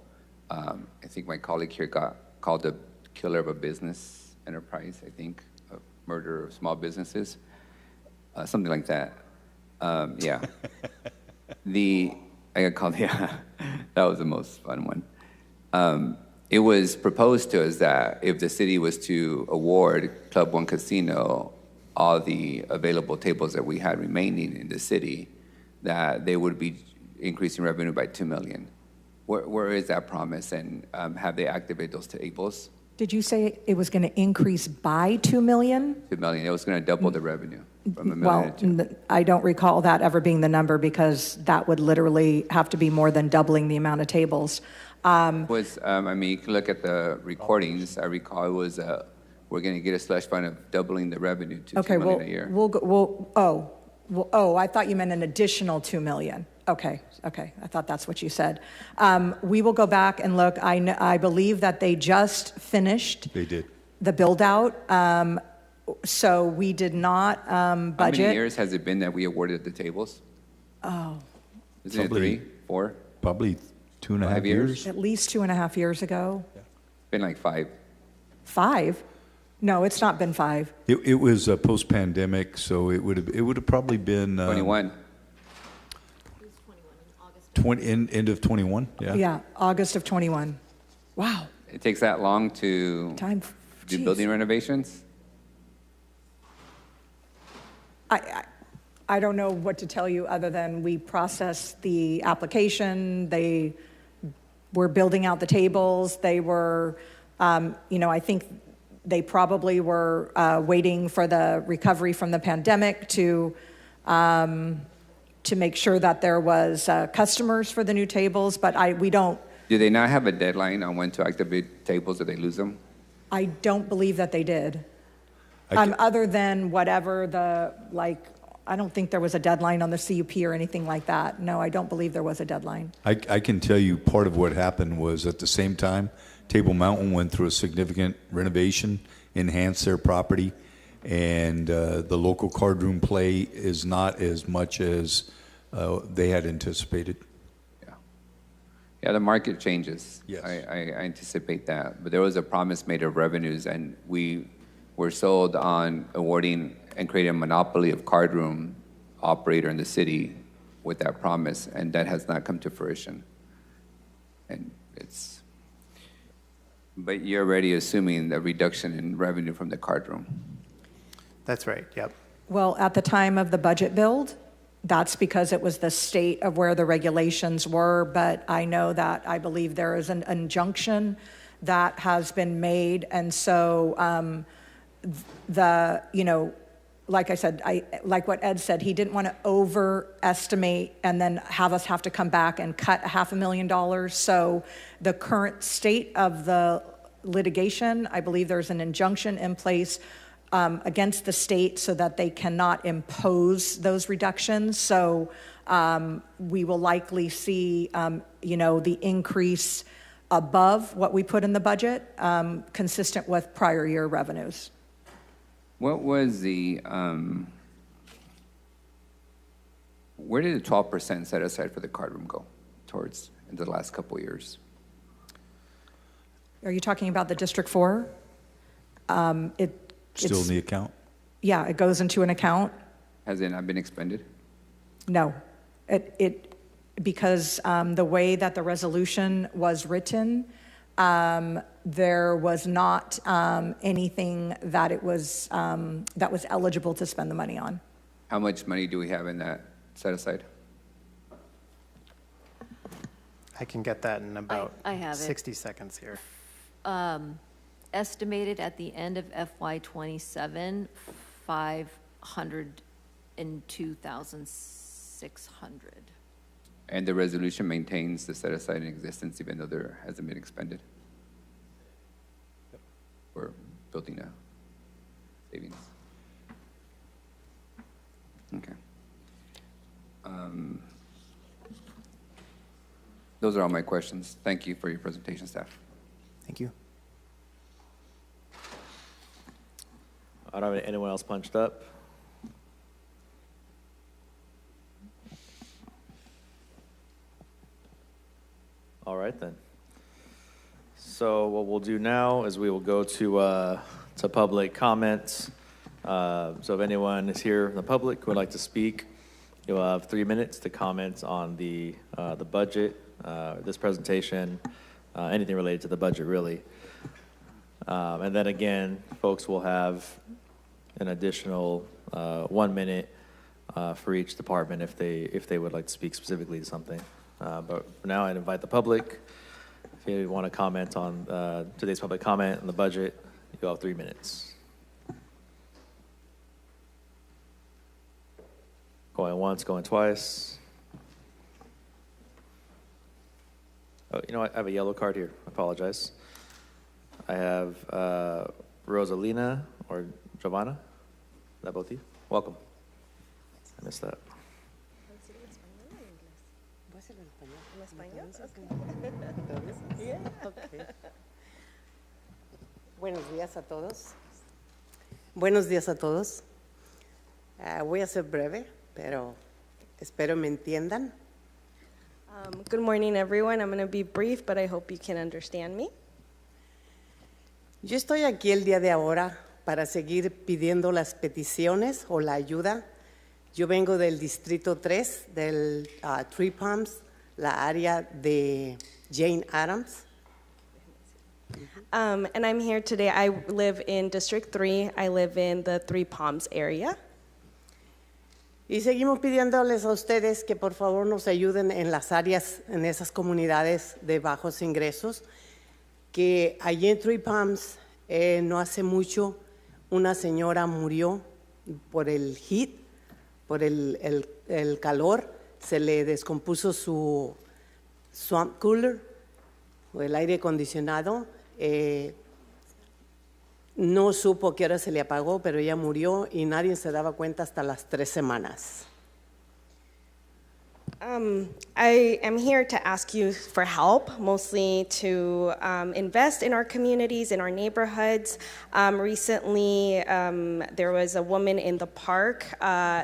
I think my colleague here got called the killer of a business enterprise, I think, of murder of small businesses, something like that. Yeah. I got called, yeah, that was the most fun one. It was proposed to us that if the city was to award Club One Casino all the available tables that we had remaining in the city, that they would be increasing revenue by $2 million. Where is that promise, and have they activated those tables? Did you say it was going to increase by 2 million? $2 million. It was going to double the revenue from $1 million to $2 million. I don't recall that ever being the number, because that would literally have to be more than doubling the amount of tables. I mean, you can look at the recordings. I recall it was, we're going to get a slush fund of doubling the revenue to $2 million a year. I thought you meant an additional 2 million. Okay, I thought that's what you said. We will go back and look. I believe that they just finished. They did. The build out. So we did not budget. How many years has it been that we awarded the tables? Oh. Isn't it 3, 4? Probably 2.5 5 years. At least 2.5 years ago. It's been like 5. 5? No, it's not been 5. It was post-pandemic, so it would have probably been 21. End of 21. Yeah. Yeah, August of 21. Wow. It takes that long to do building renovations? I don't know what to tell you other than we processed the application. They were building out the tables. They were, I think they probably were waiting for the recovery from the pandemic to make sure that there was customers for the new tables, but we don't. Do they not have a deadline on when to activate tables, or they lose them? I don't believe that they did. Other than whatever I don't think there was a deadline on the CUP or anything like that. No, I don't believe there was a deadline. I can tell you part of what happened was at the same time, Table Mountain went through a significant renovation, enhanced their property, and the local card room play is not as much as they had anticipated. Yeah, the market changes. Yes. I anticipate that. But there was a promise made of revenues, and we were sold on awarding and creating a monopoly of card room operator in the city with that promise, and that has not come to fruition. But you're already assuming a reduction in revenue from the card room. That's right, yep. Well, at the time of the budget build, that's because it was the state of where the regulations were, but I know that I believe there is an injunction that has been made, and so like I said, like what Ed said, he didn't want to overestimate and then have us have to come back and cut $500,000. So the current state of the litigation, I believe there's an injunction in place against the state so that they cannot impose those reductions. So we will likely see, the increase above what we put in the budget, consistent with prior year revenues. What was where did the 12% set aside for the card room go towards in the last couple of years? Are you talking about the District 4? Still It's- in the account? Yeah, it goes into an account. Has it not been expended? No, because the way that the resolution was written, there was not anything that was eligible to spend the money on. How much money do we have in that set aside? I can get that in about I have it. 60 seconds here. Estimated at the end of FY '27, 502,600. And the resolution maintains the set aside in existence even though there hasn't been expended? We're building a savings. Okay. Those are all my questions. Thank you for your presentation, staff. Thank you. I don't have anyone else punched up. All right, then. So what we'll do now is we will go to public comments. So if anyone is here in the public who would like to speak, you'll have 3 minutes to comment on the budget, this presentation, anything related to the budget, really. And then again, folks will have an additional 1 minute for each department if they would like to speak specifically to something. But for now, I'd invite the public. If you want to comment on today's public comment on the budget, you'll have 3 minutes. Going once, going twice. Oh, you know what? I have a yellow card here. I apologize. I have Rosalina or Giovanna. Is that both of you? Welcome. I missed that. Buenos días a todos. Buenos días a todos. Voy a ser breve, pero espero me entiendan. Good morning, everyone. I'm going to be brief, but I hope you can understand me. Yo estoy aquí el día de ahora para seguir pidiendo las peticiones o la ayuda. Yo vengo del Distrito 3, del Three Palms, la área de Jane Addams. And I'm here today. I live in District 3. I live in the Three Palms area. Y seguimos pidiéndoles a ustedes que por favor nos ayuden en las áreas, en esas comunidades de bajos ingresos, que allí en Three Palms no hace mucho una señora murió por el heat, por el calor, se le descompuso su swamp cooler, o el aire acondicionado, no supo qué hora se le apagó, pero ella murió y nadie se daba cuenta hasta las 3 semanas. I am here to ask you for help, mostly to invest in our communities, in our neighborhoods. Recently, there was a woman in the park,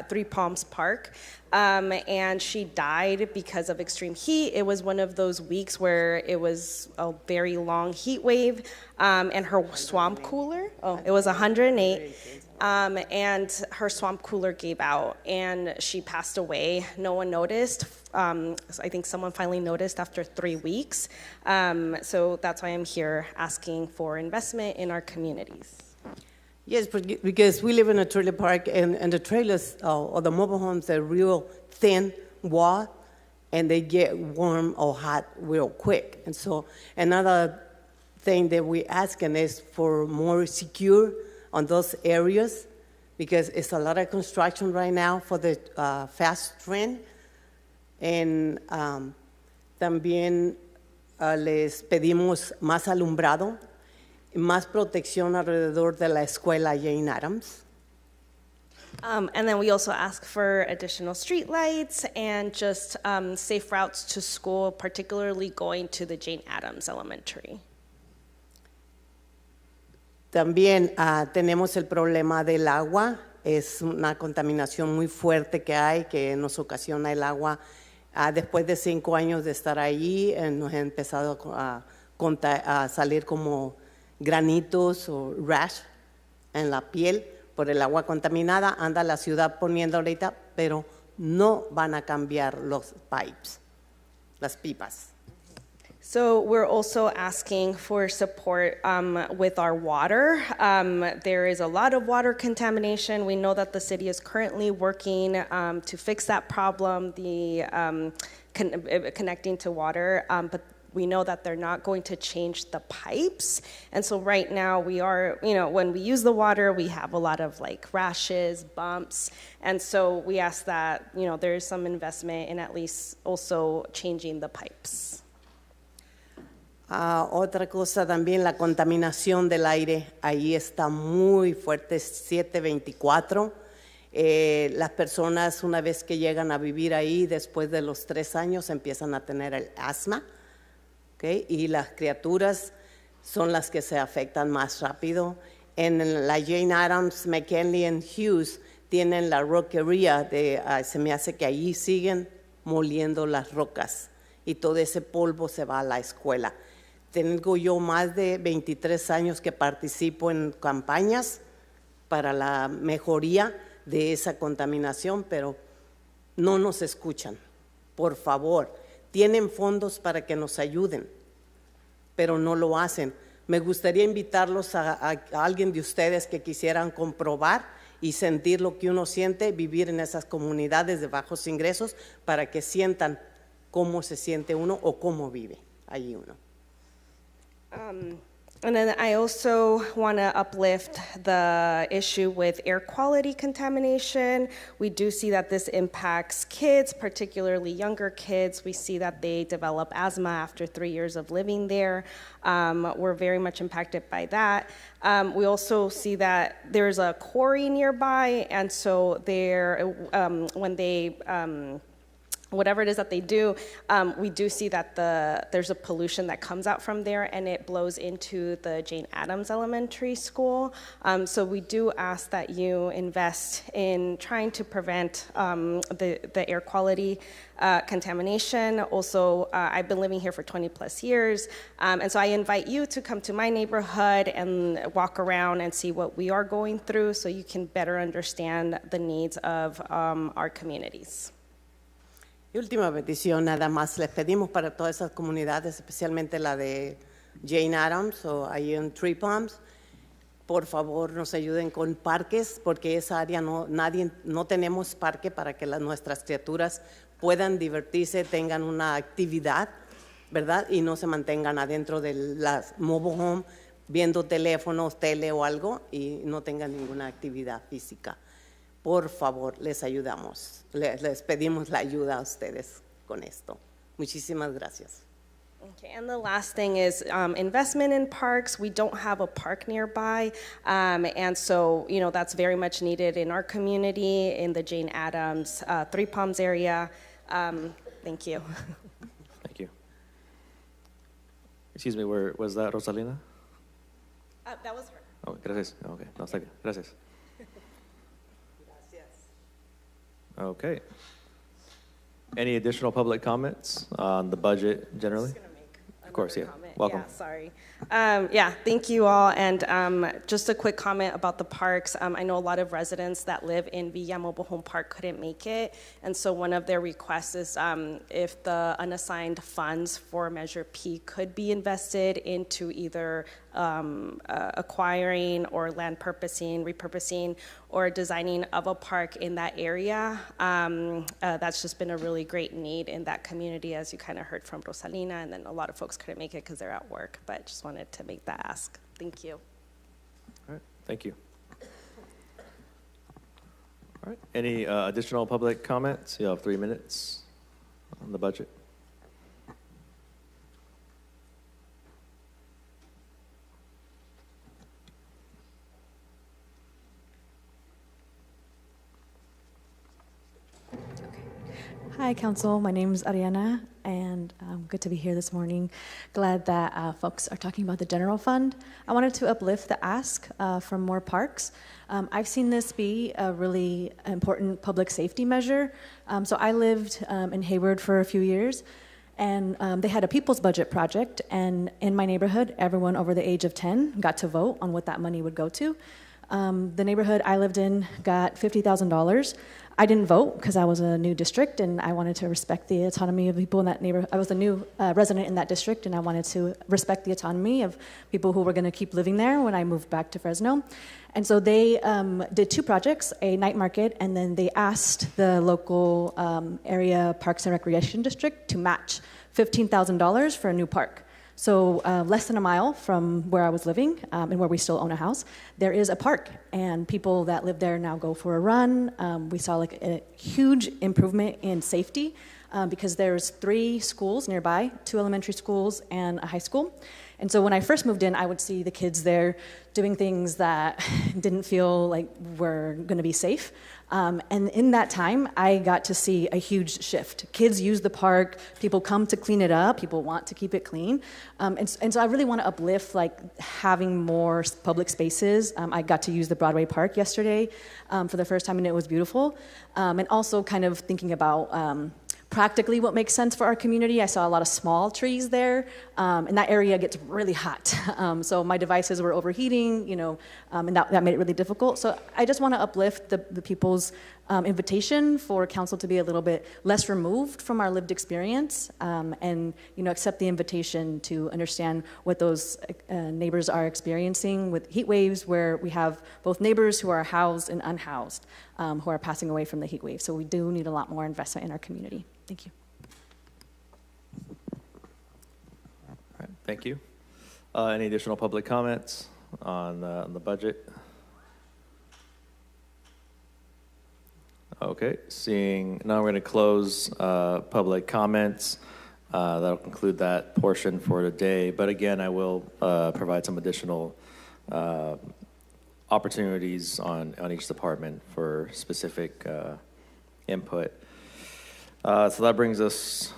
Three Palms Park, and she died because of extreme heat. It was one of those weeks where it was a very long heat wave, and her swamp cooler, it was 108. And her swamp cooler gave out, and she passed away. No one noticed. I think someone finally noticed after 3 weeks. So that's why I'm here asking for investment in our communities. Yes, because we live in a trailer park, and the trailers or the mobile homes are real thin wall, and they get warm or hot real quick. And so another thing that we're asking is for more secure on those areas, because it's a lot of construction right now for the fast train. And también les pedimos más alumbrado más protección alrededor de la escuela Jane Addams. And then we also ask for additional streetlights and just safe routes to school, particularly going to the Jane Addams Elementary. También tenemos el problema del agua. Es una contaminación muy fuerte que hay, que nos ocasiona el agua. Después de 5 años de estar allí, nos ha empezado a salir como granitos o rash en la piel por el agua contaminada. Anda la ciudad poniendo ahorita, pero no van a cambiar los pipes, las pipas. So we're also asking for support with our water. There is a lot of water contamination. We know that the city is currently working to fix that problem, the connecting to water, but we know that they're not going to change the pipes. And so right now we are, when we use the water, we have a lot of like rashes, bumps. And so we ask that, there is some investment in at least also changing the pipes. Otra cosa también, la contaminación del aire, ahí está muy fuerte, 724. Las personas una vez que llegan a vivir ahí, después de los 3 años, empiezan a tener el asma, ¿okay? Y las criaturas son las que se afectan más rápido. En la Jane Addams, McKinley y Hughes tienen la roquería, se me hace que allí siguen moliendo las rocas y todo ese polvo se va a la escuela. Tengo yo más de 23 años que participo en campañas para la mejoría de esa contaminación, pero no nos escuchan. Por favor, tienen fondos para que nos ayuden, pero no lo hacen. Me gustaría invitarlos a alguien de ustedes que quisieran comprobar y sentir lo que uno siente, vivir en esas comunidades de bajos ingresos, para que sientan cómo se siente uno o cómo vive allí uno. And then I also want to uplift the issue with air quality contamination. We do see that this impacts kids, particularly younger kids. We see that they develop asthma after 3 years of living there. We're very much impacted by that. We also see that there's a quarry nearby, and so when they whatever it is that they do, we do see that there's a pollution that comes out from there, and it blows into the Jane Addams Elementary School. So we do ask that you invest in trying to prevent the air quality contamination. Also, I've been living here for 20 plus years, and so I invite you to come to my neighborhood and walk around and see what we are going through, so you can better understand the needs of our communities. Y última petición, nada más, les pedimos para todas esas comunidades, especialmente la de Jane Addams o ahí en Tree Palms, por favor nos ayuden con parques, porque esa área no tenemos parque para que nuestras criaturas puedan divertirse, tengan una actividad, ¿verdad? Y no se mantengan adentro de las mobile home viendo teléfonos, tele o algo y no tengan ninguna actividad física. Por favor, les ayudamos. Les pedimos la ayuda a ustedes con esto. Muchísimas gracias. Okay, and the last thing is investment in parks. We don't have a park nearby, and so that's very much needed in our community, in the Jane Addams, Three Palms area. Thank you. Thank you. Excuse me, where was that, Rosalina? That was her. Oh, gracias. Okay, no, está bien. Gracias. Okay. Any additional public comments on the budget generally? Of course, yeah. Comment. Welcome. Yeah, sorry. Thank you all. And just a quick comment about the parks. I know a lot of residents that live in Villa Mobile Home Park couldn't make it. And so one of their requests is if the unassigned funds for Measure P could be invested into either acquiring or land repurposing, or designing of a park in that area. That's just been a really great need in that community, as you kind of heard from Rosalina, and then a lot of folks couldn't make it because they're at work, but just wanted to make that ask. Thank you. All right, thank you. All right, any additional public comments? You have 3 minutes on the budget. Hi, Council. My name is Ariana, and good to be here this morning. Glad that folks are talking about the general fund. I wanted to uplift the ask for more parks. I've seen this be a really important public safety measure. So I lived in Hayward for a few years, and they had a people's budget project, and in my neighborhood, everyone over the age of 10 got to vote on what that money would go to. The neighborhood I lived in got $50,000. I didn't vote because I was a new district and I wanted to respect the autonomy of people in that neighborhood. I was a new resident in that district and I wanted to respect the autonomy of people who were going to keep living there when I moved back to Fresno. And so they did two projects, a night market, and then they asked the local area Parks and Recreation District to match $15,000 for a new park. So less than a mile from where I was living and where we still own a house, there is a park, and people that live there now go for a run. We saw like a huge improvement in safety because there's 3 schools nearby, 2 elementary schools and a high school. And so when I first moved in, I would see the kids there doing things that didn't feel like were going to be safe. And in that time, I got to see a huge shift. Kids use the park, people come to clean it up, people want to keep it clean. And so I really want to uplift like having more public spaces. I got to use the Broadway Park yesterday for the first time, and it was beautiful. And also kind of thinking about practically what makes sense for our community. I saw a lot of small trees there, and that area gets really hot. So my devices were overheating, and that made it really difficult. So I just want to uplift the people's invitation for council to be a little bit less removed from our lived experience, and accept the invitation to understand what those neighbors are experiencing with heat waves, where we have both neighbors who are housed and unhoused, who are passing away from the heat wave. So we do need a lot more investment in our community. Thank you. All right, thank you. Any additional public comments on the budget? Okay, now we're going to close public comments. That'll conclude that portion for today. But again, I will provide some additional opportunities on each department for specific input. So that brings us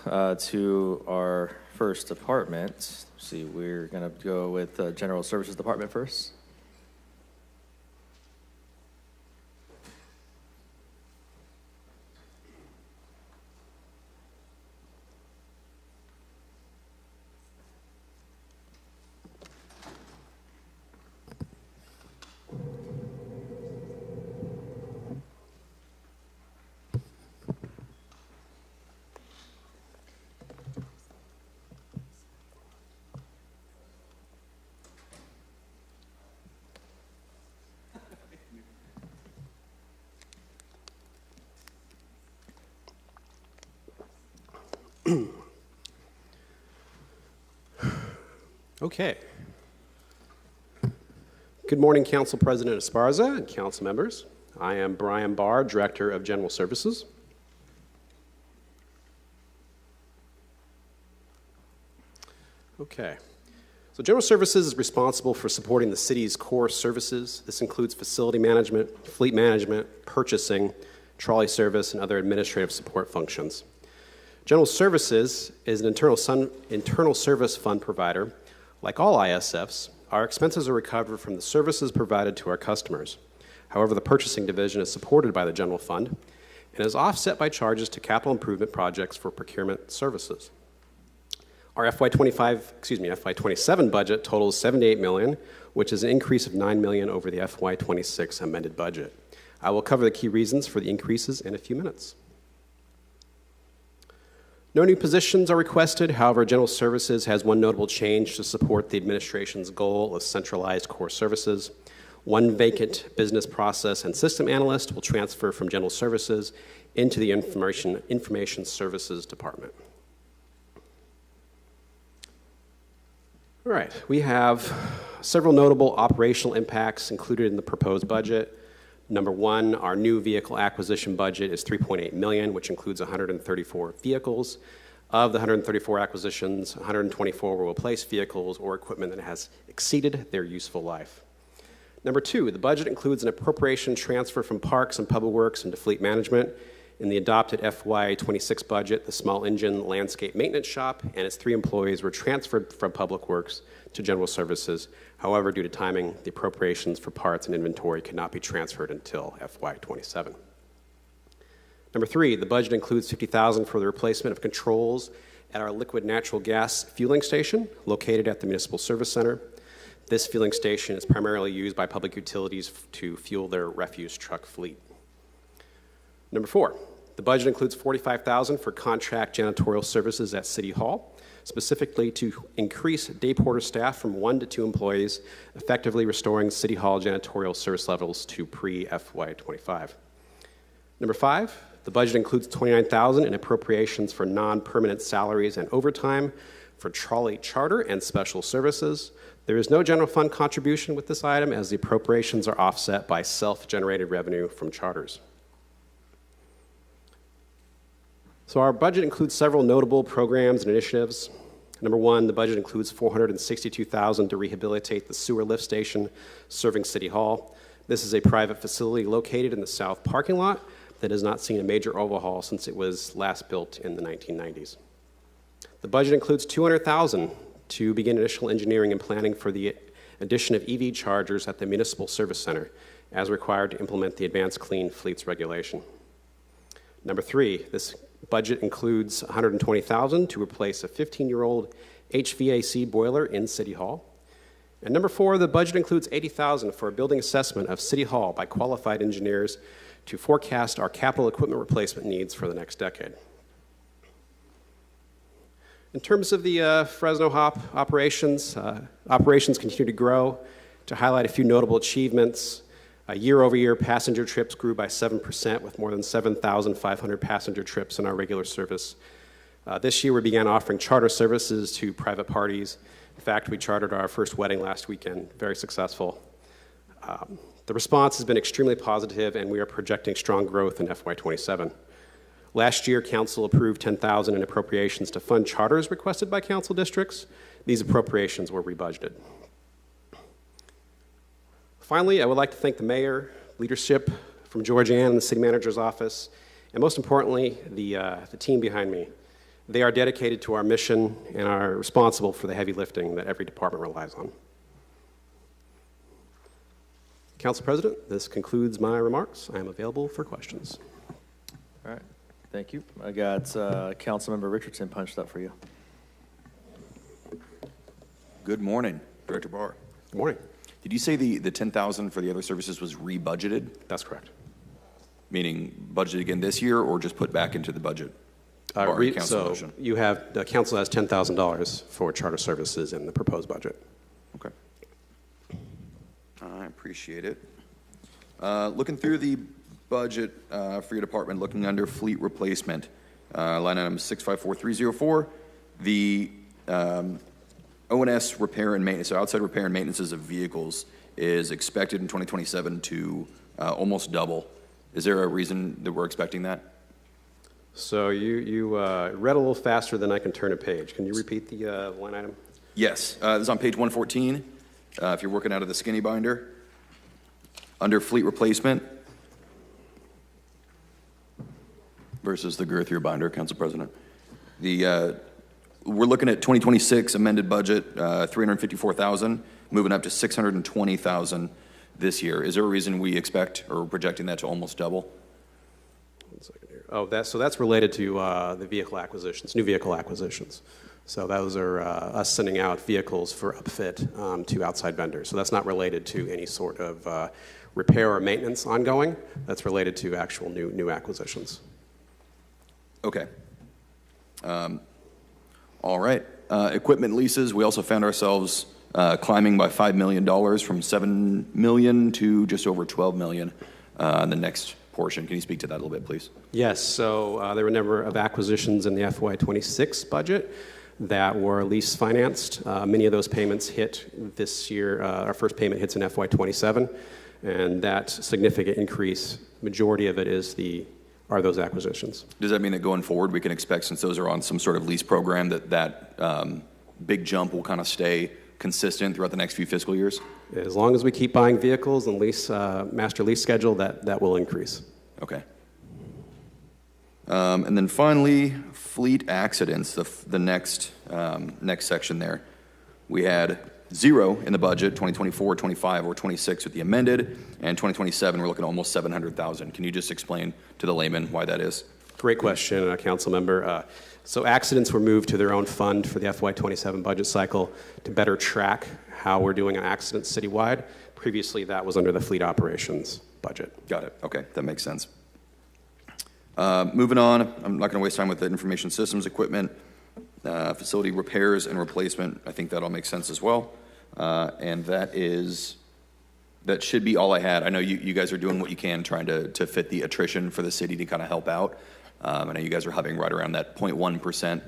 to our first department. Let's see, we're going to go with the General Services Department first. Okay. Good morning, Council President Esparza and council members. I am Brian Barr, Director of General Services. Okay. So General Services is responsible for supporting the city's core services. This includes facility management, fleet management, purchasing, trolley service, and other administrative support functions. General Services is an internal service fund provider. Like all ISFs, our expenses are recovered from the services provided to our customers. However, the purchasing division is supported by the general fund and is offset by charges to capital improvement projects for procurement services. Our FY27 budget totals $78 million, which is an increase of $9 million over the FY26 amended budget. I will cover the key reasons for the increases in a few minutes. No new positions are requested. However, General Services has one notable change to support the administration's goal of centralized core services. One vacant business process and system analyst will transfer from General Services into the Information Services Department. All right, we have several notable operational impacts included in the proposed budget. Number one, our new vehicle acquisition budget is $3.8 million, which includes 134 vehicles. Of the 134 acquisitions, 124 will replace vehicles or equipment that has exceeded their useful life. Number two, the budget includes an appropriation transfer from Parks and Public Works into Fleet Management. In the adopted FY26 budget, the small engine landscape maintenance shop and its 3 employees were transferred from Public Works to General Services. However, due to timing, the appropriations for parts and inventory could not be transferred until FY27. Number 3, the budget includes $50,000 for the replacement of controls at our liquid natural gas fueling station located at the Municipal Service Center. This fueling station is primarily used by public utilities to fuel their refuse truck fleet. Number 4, the budget includes $45,000 for contract janitorial services at City Hall, specifically to increase day porter staff from 1 to 2 employees, effectively restoring City Hall janitorial service levels to pre-FY25. Number 5, the budget includes $29,000 in appropriations for non-permanent salaries and overtime for trolley charter and special services. There is no general fund contribution with this item as the appropriations are offset by self-generated revenue from charters. So our budget includes several notable programs and initiatives. Number 1, the budget includes $462,000 to rehabilitate the sewer lift station serving City Hall. This is a private facility located in the south parking lot that has not seen a major overhaul since it was last built in the 1990s. The budget includes $200,000 to begin initial engineering and planning for the addition of EV chargers at the Municipal Service Center, as required to implement the Advanced Clean Fleets regulation. Number 3, this budget includes $120,000 to replace a 15-year-old HVAC boiler in City Hall. And number 4, the budget includes $80,000 for a building assessment of City Hall by qualified engineers to forecast our capital equipment replacement needs for the next decade. In terms of the Fresno Hop operations, operations continue to grow. To highlight a few notable achievements, year-over-year passenger trips grew by 7%, with more than 7,500 passenger trips in our regular service. This year, we began offering charter services to private parties. In fact, we chartered our first wedding last weekend, very successful. The response has been extremely positive, and we are projecting strong growth in FY27. Last year, Council approved $10,000 in appropriations to fund charters requested by Council districts. These appropriations were rebudgeted. Finally, I would like to thank the Mayor, leadership from Georgianne and the City Manager's Office, and most importantly, the team behind me. They are dedicated to our mission and are responsible for the heavy lifting that every department relies on. Council President, this concludes my remarks. I am available for questions. All right. Thank you. I got Councilmember Richardson punched up for you. Good morning, Director Barr. Good morning. Did you say the $10,000 for the other services was rebudgeted? That's correct. Meaning budgeted again this year, or just put back into the budget? So you have, the council has $10,000 for charter services in the proposed budget. Okay. I appreciate it. Looking through the budget for your department, looking under fleet replacement, line item 654304, the O&S repair and maintenance, so outside repair and maintenance of vehicles, is expected in 2027 to almost double. Is there a reason that we're expecting that? So you read a little faster than I can turn a page. Can you repeat the line item? Yes. This is on page 114. If you're working out of the skinny binder, under fleet replacement versus the girthier binder, Council President. We're looking at 2026 amended budget, $354,000, moving up to $620,000 this year. Is there a reason we expect or projecting that to almost double? 1 second here. Oh, that's related to the vehicle acquisitions, new vehicle acquisitions. So those are us sending out vehicles for upfit to outside vendors. So that's not related to any sort of repair or maintenance ongoing. That's related to actual new acquisitions. Okay. All right. Equipment leases, we also found ourselves climbing by $5 million from $7 million to just over $12 million in the next portion. Can you speak to that a little bit, please? Yes. So there were a number of acquisitions in the FY26 budget that were lease financed. Many of those payments hit this year. Our first payment hits in FY27, and that significant increase, majority of it are those acquisitions. Does that mean that going forward we can expect, since those are on some sort of lease program, that big jump will kind of stay consistent throughout the next few fiscal years? As long as we keep buying vehicles and master lease schedule, that will increase. Okay. And then finally, fleet accidents, the next section there. We had 0 in the budget, 2024, 25, or 26 with the amended, and 2027, we're looking at almost 700,000. Can you just explain to the layman why that is? Great question, council member. So accidents were moved to their own fund for the FY27 budget cycle to better track how we're doing on accidents citywide. Previously, that was under the fleet operations budget. Got it. Okay, that makes sense. Moving on, I'm not going to waste time with the information systems equipment, facility repairs and replacement. I think that all makes sense as well. And that should be all I had. I know you guys are doing what you can trying to fit the attrition for the city to kind of help out. I know you guys are hovering right around that 0.1%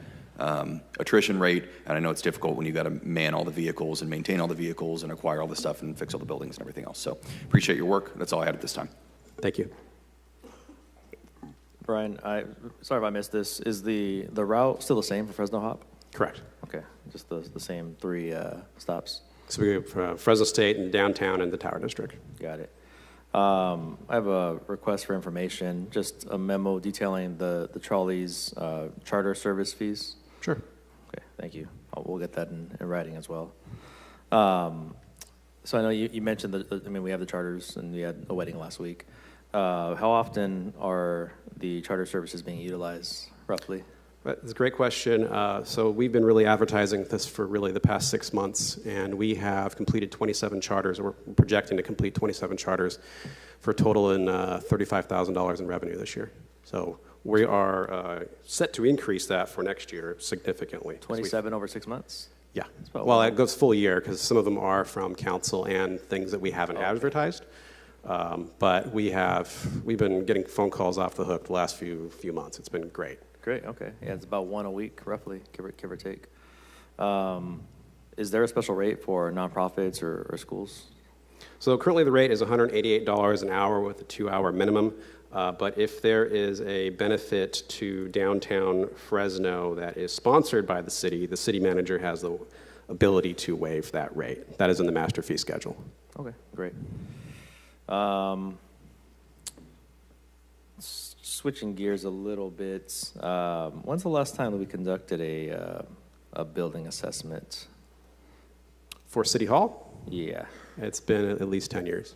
attrition rate, and I know it's difficult when you got to man all the vehicles and maintain all the vehicles and acquire all the stuff and fix all the buildings and everything else. So appreciate your work. That's all I had at this time. Thank you. Brian, sorry if I missed this. Is the route still the same for Fresno Hop? Correct. Okay, just the same 3 stops. So we go from Fresno State and downtown and the Tower District. Got it. I have a request for information, just a memo detailing the trolley's charter service fees. Sure. Okay, thank you. We'll get that in writing as well. So I know you mentioned we have the charters and we had a wedding last week. How often are the charter services being utilized, roughly? That's a great question. So we've been really advertising this for really the past 6 months, and we have completed 27 charters, or we're projecting to complete 27 charters for a total in $35,000 in revenue this year. So we are set to increase that for next year significantly. 27 over 6 months? Yeah. Well, it goes full year because some of them are from council and things that we haven't advertised. But we've been getting phone calls off the hook the last few months. It's been great. Great, okay. Yeah, it's about 1 a week, roughly, give or take. Is there a special rate for nonprofits or schools? So currently the rate is $188 an hour with a 2-hour minimum. But if there is a benefit to downtown Fresno that is sponsored by the city manager has the ability to waive that rate. That is in the master fee schedule. Okay, great. Switching gears a little bit, when's the last time that we conducted a building assessment? For City Hall? Yeah. It's been at least 10 years.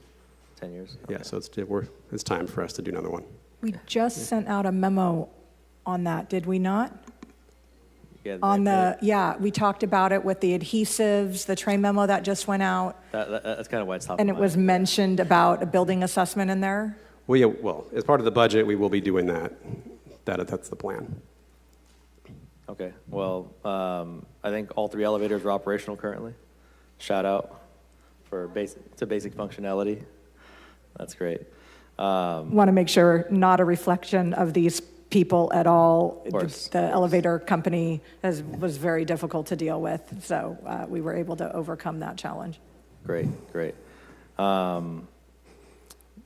10 years? Okay. Yeah, so it's time for us to do another one. We just sent out a memo on that, did we not? Yeah, we talked about it with the adhesives, the tray memo that just went out. That's kind of why it's top of And it mind. was mentioned about a building assessment in there? Well, as part of the budget, we will be doing that. That's the plan. Okay, well, I think all 3 elevators are operational currently. Shout out to basic functionality. That's great. Want to make sure not a reflection of these people at all. Of course. The elevator company was very difficult to deal with, so we were able to overcome that challenge. Great.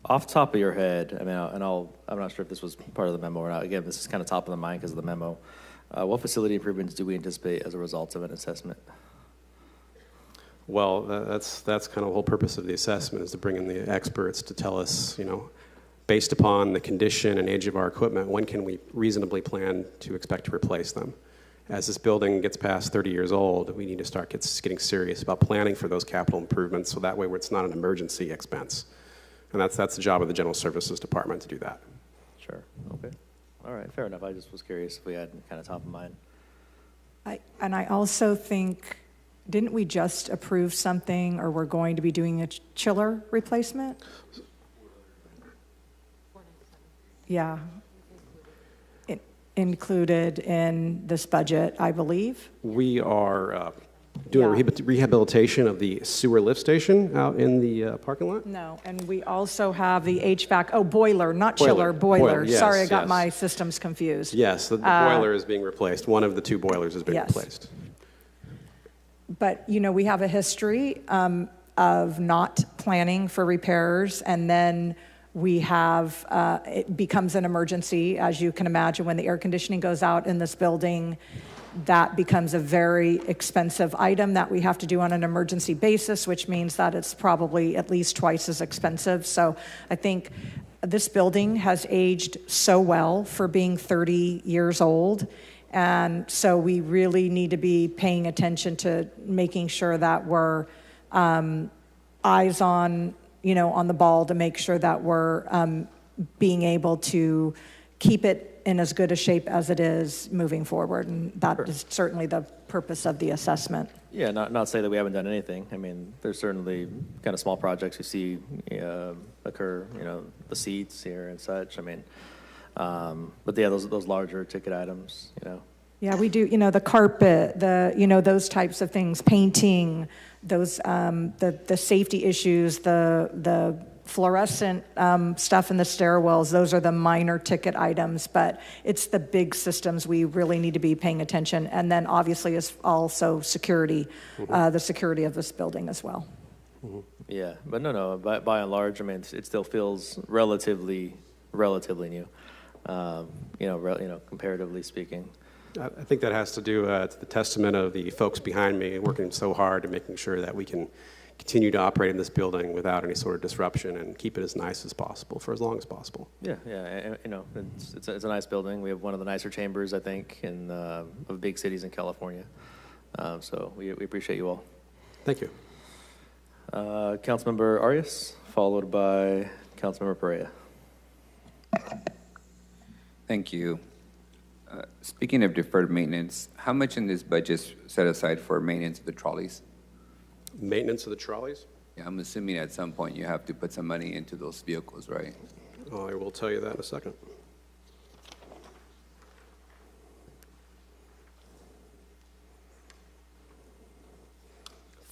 Off the top of your head, I'm not sure if this was part of the memo or not. Again, this is kind of top of the mind because of the memo. What facility improvements do we anticipate as a result of an assessment? Well, that's kind of the whole purpose of the assessment is to bring in the experts to tell us, based upon the condition and age of our equipment, when can we reasonably plan to expect to replace them? As this building gets past 30 years old, we need to start getting serious about planning for those capital improvements so that way it's not an emergency expense. And that's the job of the General Services Department to do that. Sure, okay. All right, fair enough. I just was curious if we had kind of top of mind. I also think, didn't we just approve something, or we're going to be doing a chiller replacement? Yeah. Included in this budget, I believe. We are doing rehabilitation of the sewer lift station out in the parking lot. No, and we also have the HVAC, boiler, not chiller, boiler. Yes, Sorry, I got yes. my systems confused. Yes, the boiler is being replaced. One of the 2 boilers is being replaced. But, we have a history of not planning for repairs, and then we have, it becomes an emergency, as you can imagine, when the air conditioning goes out in this building. That becomes a very expensive item that we have to do on an emergency basis, which means that it's probably at least twice as expensive. So I think this building has aged so well for being 30 years old. And so we really need to be paying attention to making sure that we're eyes on, on the ball to make sure that we're being able to keep it in as good a shape as it is moving forward. And that is certainly the purpose of the assessment. Yeah, not say that we haven't done anything. I mean, there's certainly kind of small projects you see occur, the seats here and such. I mean, but yeah, those larger ticket items, Yeah, we do, the carpet, those types of things, painting, those, the safety issues, the fluorescent stuff in the stairwells, those are the minor ticket items, but it's the big systems we really need to be paying attention. And then obviously is also security, the security of this building as well. Yeah, but no, by and large, I mean, it still feels relatively new, comparatively speaking. I think that has to do to the testament of the folks behind me working so hard and making sure that we can continue to operate in this building without any sort of disruption and keep it as nice as possible for as long as possible. Yeah, it's a nice building. We have one of the nicer chambers, I think, of big cities in California. So we appreciate you all. Thank you. Councilmember Arias, followed by Councilmember Perea. Thank you. Speaking of deferred maintenance, how much in this budget is set aside for maintenance of the trolleys? Maintenance of the trolleys? Yeah, I'm assuming at some point you have to put some money into those vehicles, right? I will tell you that in a second.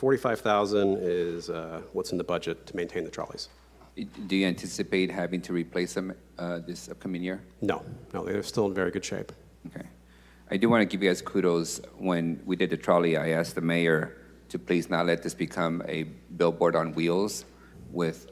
$45,000 is what's in the budget to maintain the trolleys. Do you anticipate having to replace them this upcoming year? No, they're still in very good shape. Okay. I do want to give you guys kudos. When we did the trolley, I asked the mayor to please not let this become a billboard on wheels with,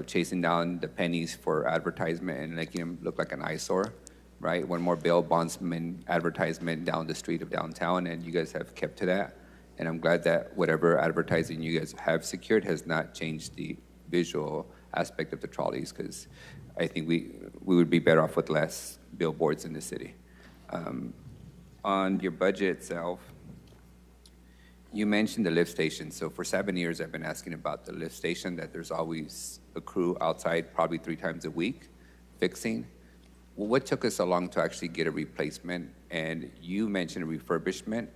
chasing down the pennies for advertisement and making them look like an eyesore, right? One more bail bondsman advertisement down the street of downtown, and you guys have kept to that. And I'm glad that whatever advertising you guys have secured has not changed the visual aspect of the trolleys, because I think we would be better off with less billboards in the city. On your budget itself, you mentioned the lift station. So for 7 years, I've been asking about the lift station, that there's always a crew outside probably 3 times a week fixing. Well, what took us so long to actually get a replacement? And you mentioned a refurbishment.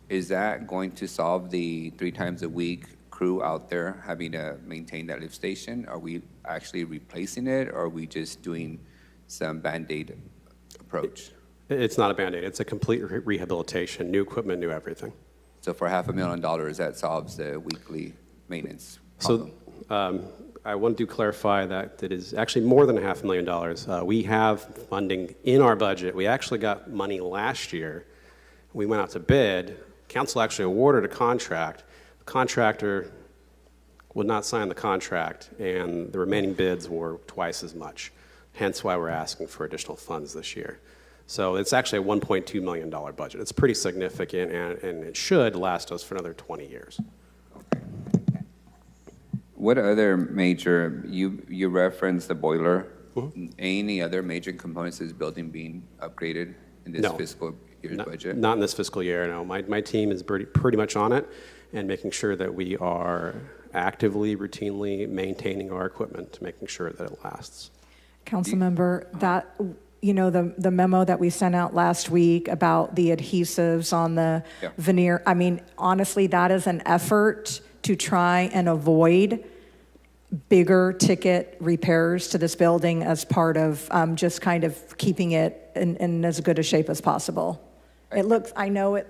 Is that going to solve the 3 times a week crew out there having to maintain that lift station? Are we actually replacing it, or are we just doing some Band-Aid approach? It's not a Band-Aid. It's a complete rehabilitation, new equipment, new everything. So for $500,000, that solves the weekly maintenance problem. So I want to clarify that it is actually more than $500,000. We have funding in our budget. We actually got money last year. We went out to bid. Council actually awarded a contract. The contractor would not sign the contract, and the remaining bids were twice as much, hence why we're asking for additional funds this year. So it's actually a $1.2 million budget. It's pretty significant, and it should last us for another 20 years. What other major, you referenced the boiler, any other major components of this building being upgraded in this fiscal year's budget? Not in this fiscal year, no. My team is pretty much on it and making sure that we are actively, routinely maintaining our equipment, making sure that it lasts. Councilmember, that, the memo that we sent out last week about the adhesives on the veneer, I mean, honestly, that is an effort to try and avoid bigger ticket repairs to this building as part of just kind of keeping it in as good a shape as possible. It looks, I know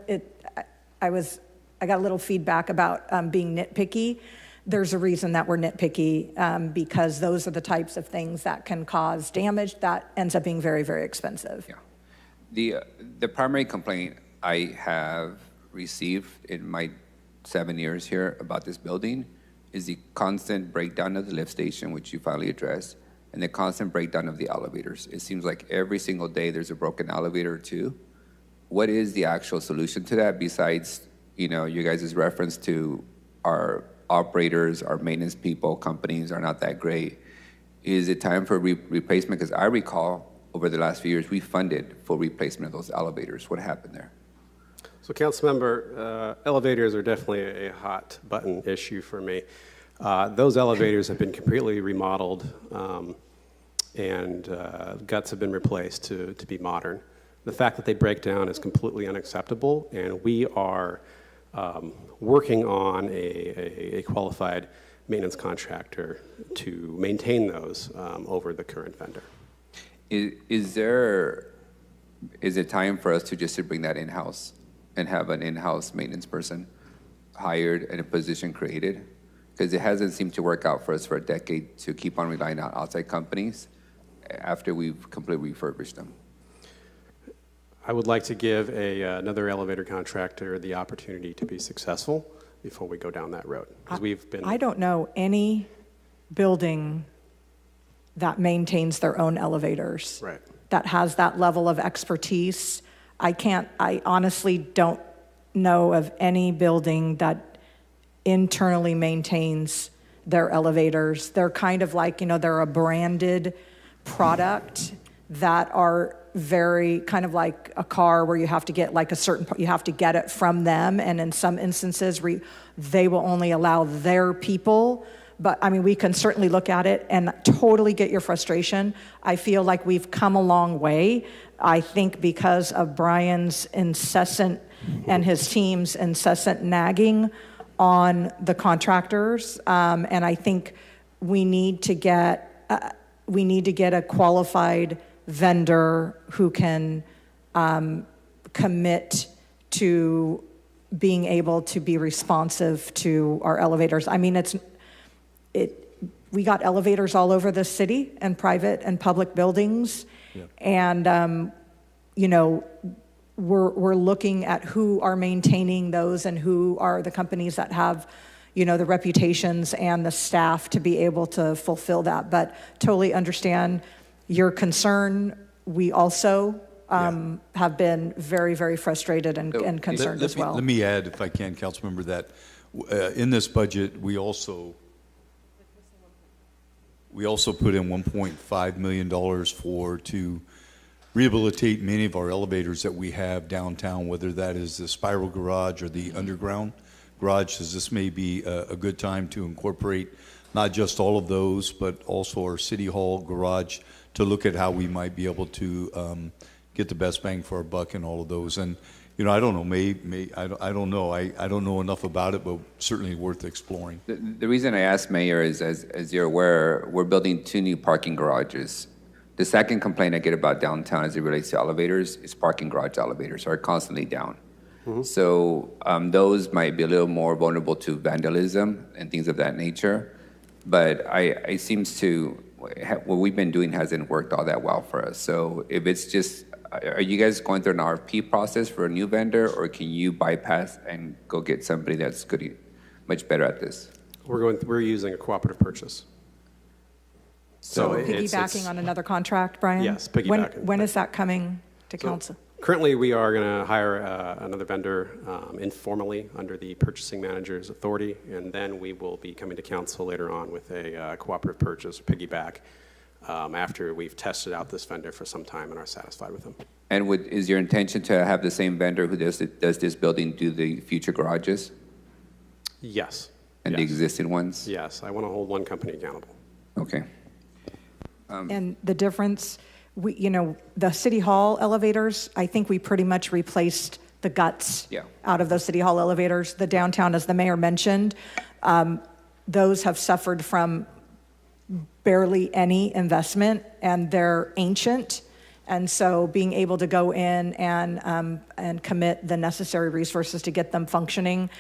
I got a little feedback about being nitpicky. There's a reason that we're nitpicky because those are the types of things that can cause damage that ends up being very, very expensive. Yeah. The primary complaint I have received in my 7 years here about this building is the constant breakdown of the lift station, which you finally addressed, and the constant breakdown of the elevators. It seems like every single day there's a broken elevator or two. What is the actual solution to that besides, you guys' reference to our operators, our maintenance people, companies are not that great? Is it time for replacement? Because I recall over the last few years, we funded for replacement of those elevators. What happened there? So, Councilmember, elevators are definitely a hot button issue for me. Those elevators have been completely remodeled, and guts have been replaced to be modern. The fact that they break down is completely unacceptable, and we are working on a qualified maintenance contractor to maintain those over the current vendor. Is it time for us to bring that in-house and have an in-house maintenance person hired and a position created? Because it hasn't seemed to work out for us for a decade to keep on relying on outside companies after we've completely refurbished them. I would like to give another elevator contractor the opportunity to be successful before we go down that road. Because I don't know any building that maintains their own elevators. Right. That has that level of expertise. I honestly don't know of any building that internally maintains their elevators. They're kind of like, they're a branded product that are very kind of like a car where you have to get like you have to get it from them. And in some instances, they will only allow their people. But I mean, we can certainly look at it and totally get your frustration. I feel like we've come a long way. I think because of Brian's incessant and his team's incessant nagging on the contractors. And I think we need to get a qualified vendor who can commit to being able to be responsive to our elevators. I mean, we got elevators all over the city and private and public buildings. Yeah. And, we're looking at who are maintaining those and who are the companies that have, the reputations and the staff to be able to fulfill that. But totally understand your concern. We also have been very, very frustrated and concerned as well. Let me add, if I can, Councilmember, that in this budget, we also put in $1.5 million to rehabilitate many of our elevators that we have downtown, whether that is the spiral garage or the underground garage, as this may be a good time to incorporate not just all of those, but also our City Hall garage to look at how we might be able to get the best bang for our buck in all of those. And, I don't know, I don't know. I don't know enough about it, but certainly worth exploring. The reason I asked, Mayor, is as you're aware, we're building 2 new parking garages. The second complaint I get about downtown as it relates to elevators is parking garage elevators are constantly down. Mm-hmm. So those might be a little more vulnerable to vandalism and things of that nature. But it seems to, what we've been doing hasn't worked all that well for us. So if it's just, are you guys going through an RFP process for a new vendor, or can you bypass and go get somebody that's good, much better at this? We're using a cooperative purchase. So piggybacking on another contract, Brian? Yes, piggybacking. When is that coming to council? Currently, we are going to hire another vendor informally under the purchasing manager's authority, and then we will be coming to council later on with a cooperative purchase, piggyback, after we've tested out this vendor for some time and are satisfied with them. And is your intention to have the same vendor who does this building do the future garages? Yes. And the existing ones? Yes, I want to hold one company accountable. Okay. And the difference, the City Hall elevators, I think we pretty much replaced the guts out of those City Hall elevators. The downtown, as the mayor mentioned, those have suffered from barely any investment, and they're ancient. And so being able to go in and commit the necessary resources to get them functioning,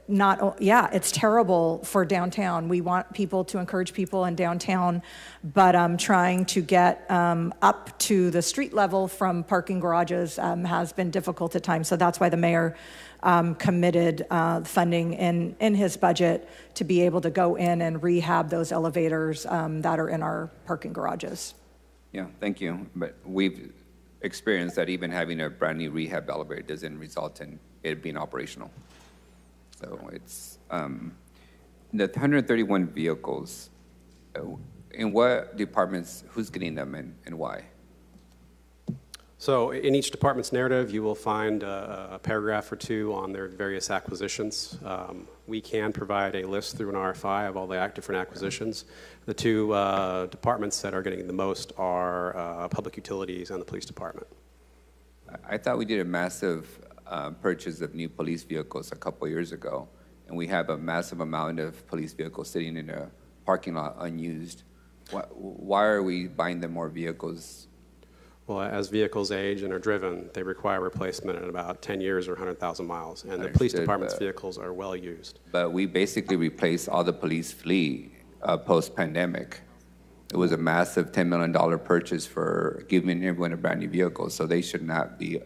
it's terrible for downtown. We want to encourage people in downtown, but trying to get up to the street level from parking garages has been difficult at times. So that's why the mayor committed funding in his budget to be able to go in and rehab those elevators that are in our parking garages. Yeah, thank you. But we've experienced that even having a brand new rehab elevator doesn't result in it being operational. So it's the 131 vehicles. In what departments, who's getting them and why? So in each department's narrative, you will find a paragraph or two on their various acquisitions. We can provide a list through an RFI of all the different acquisitions. The two departments that are getting the most are public utilities and the police department. I thought we did a massive purchase of new police vehicles a couple years ago, and we have a massive amount of police vehicles sitting in a parking lot unused. Why are we buying them more vehicles? Well, as vehicles age and are driven, they require replacement in about 10 years or 100,000 miles, and the police department's vehicles are well used. But we basically replaced all the police fleet post-pandemic. It was a massive $10 million purchase for giving everyone a brand new vehicle, so they should not be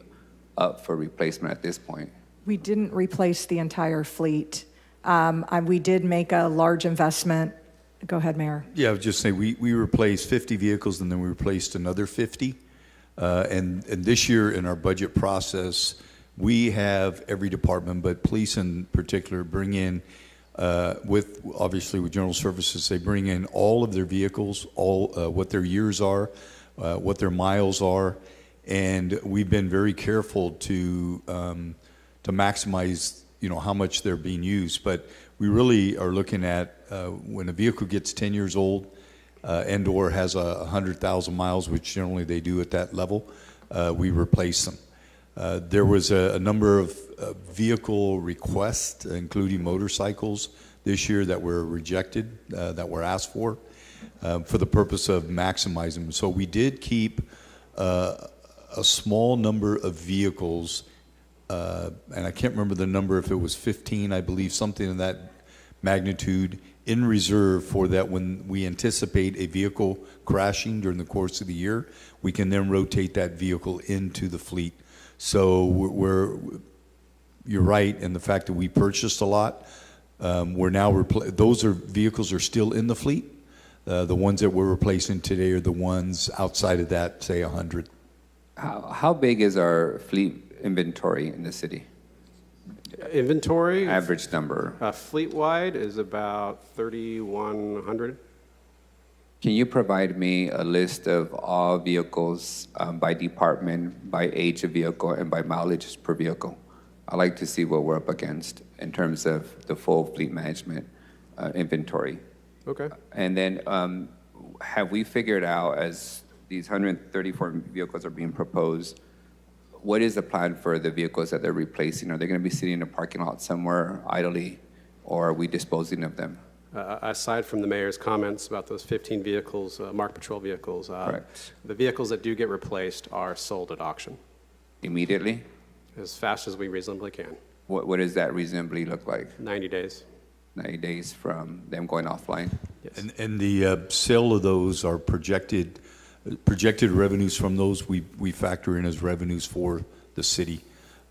up for replacement at this point. We didn't replace the entire fleet. We did make a large investment. Go ahead, Mayor. Yeah, I was just saying, we replaced 50 vehicles and then we replaced another 50. And this year in our budget process, we have every department, but police in particular, bring in, obviously with general services, they bring in all of their vehicles, what their years are, what their miles are. And we've been very careful to maximize, how much they're being used. But we really are looking at when a vehicle gets 10 years old, and/or has 100,000 miles, which generally they do at that level, we replace them. There was a number of vehicle requests, including motorcycles, this year that were rejected, that were asked for the purpose of maximizing them. So we did keep a small number of vehicles, and I can't remember the number, if it was 15, I believe, something of that magnitude, in reserve for that when we anticipate a vehicle crashing during the course of the year, we can then rotate that vehicle into the fleet. So you're right in the fact that we purchased a lot. We're now vehicles are still in the fleet. The ones that we're replacing today are the ones outside of that, say 100. How big is our fleet inventory in the city? Inventory? Average number. Fleet-wide is about 3,100. Can you provide me a list of all vehicles by department, by age of vehicle, and by mileage per vehicle? I'd like to see what we're up against in terms of the full fleet management inventory. Okay. And then have we figured out, as these 134 vehicles are being proposed, what is the plan for the vehicles that they're replacing? Are they going to be sitting in a parking lot somewhere idly, or are we disposing of them? Aside from the mayor's comments about those 15 vehicles, marked patrol vehicles, the vehicles that do get replaced are sold at auction. Immediately? As fast as we reasonably can. What does that reasonably look like? 90 days. 90 days from them going offline? Yes. And the sale of those are projected revenues from those we factor in as revenues for the city.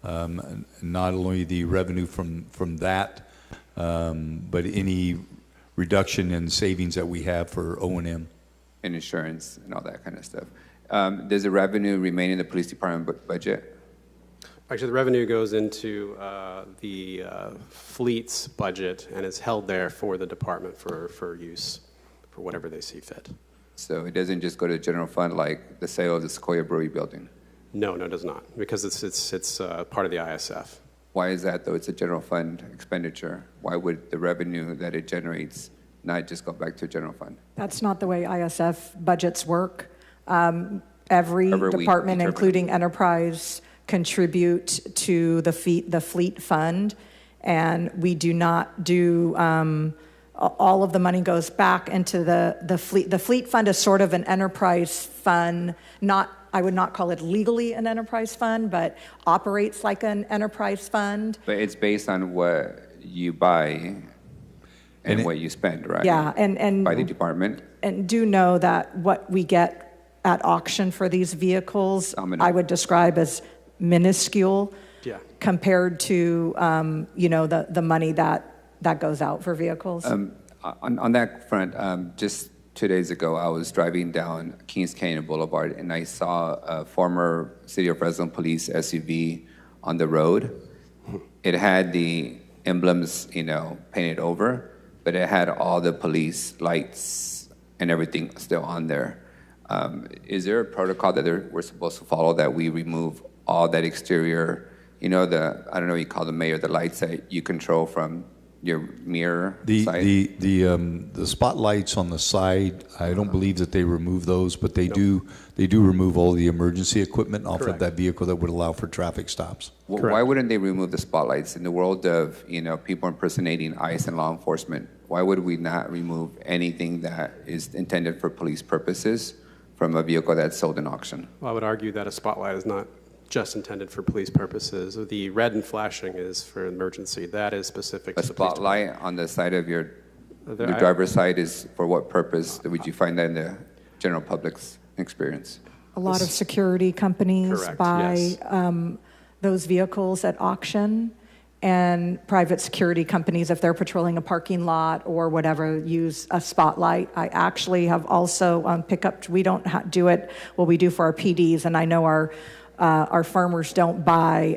Not only the revenue from that, but any reduction in savings that we have for O&M. And insurance and all that kind of stuff. Does the revenue remain in the police department budget? Actually, the revenue goes into the fleet's budget and is held there for the department for use, for whatever they see fit. So it doesn't just go to the general fund like the sale of the Sequoia Brewery building? No, it does not, because it's part of the ISF. Why is that, though? It's a general fund expenditure. Why would the revenue that it generates not just go back to the general fund? That's not the way ISF budgets work. Every department, including enterprise, contribute to the fleet fund, and we do not do all of the money goes back into the fleet. The fleet fund is sort of an enterprise fund, I would not call it legally an enterprise fund, but operates like an enterprise fund. But it's based on what you buy and what you spend, right? Yeah, and by the department. And do know that what we get at auction for these vehicles, I would describe as minuscule, compared to the money that goes out for vehicles. On that front, just 2 days ago, I was driving down Kings Canyon Boulevard, and I saw a former City of Fresno police SUV on the road. It had the emblems, painted over, but it had all the police lights and everything still on there. Is there a protocol that we're supposed to follow that we remove all that exterior, I don't know what you call them, Mayor, the lights that you control from your mirror side? The spotlights on the side, I don't believe that they remove those, but they do remove all the emergency equipment off of that vehicle that would allow for traffic stops. Why wouldn't they remove the spotlights? In the world of people impersonating ICE and law enforcement, why would we not remove anything that is intended for police purposes from a vehicle that's sold in auction? Well, I would argue that a spotlight is not just intended for police purposes. The red and flashing is for emergency. That is specific to the police department. A spotlight on the side of your driver's side is for what purpose? Would you find that in the general public's experience? A lot of security companies buy those vehicles at auction, and private security companies, if they're patrolling a parking lot or whatever, use a spotlight. I actually have also pickup. We don't do it. Well, we do for our PDs, and I know our farmers don't buy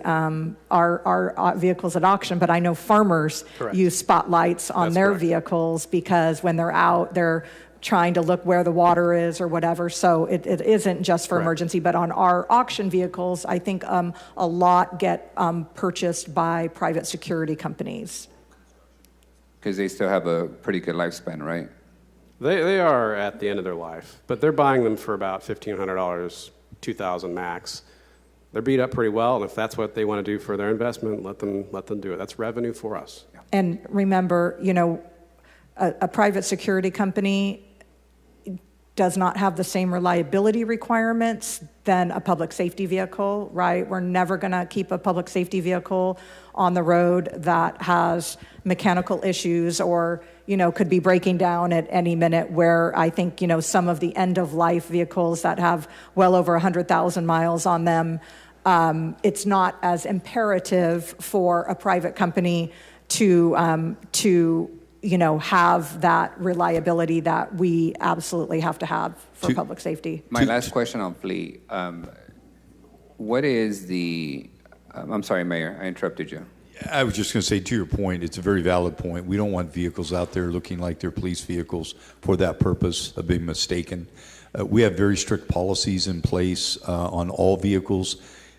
our vehicles at auction, but I know farmers use spotlights on their vehicles because when they're out, they're trying to look where the water is or whatever. So it isn't just for emergency, but on our auction vehicles, I think a lot get purchased by private security companies. Because they still have a pretty good lifespan, right? They are at the end of their life, but they're buying them for about $1,500, $2,000 max. They're beat up pretty well, and if that's what they want to do for their investment, let them do it. That's revenue for us. And remember, a private security company does not have the same reliability requirements than a public safety vehicle, right? We're never going to keep a public safety vehicle on the road that has mechanical issues or, could be breaking down at any minute, where I think, some of the end-of-life vehicles that have well over 100,000 miles on them, it's not as imperative for a private company to have that reliability that we absolutely have to have for public safety. My last question on fleet. What is I'm sorry, Mayor, I interrupted you. I was just going to say, to your point, it's a very valid point. We don't want vehicles out there looking like they're police vehicles for that purpose of being mistaken. We have very strict policies in place on all vehicles.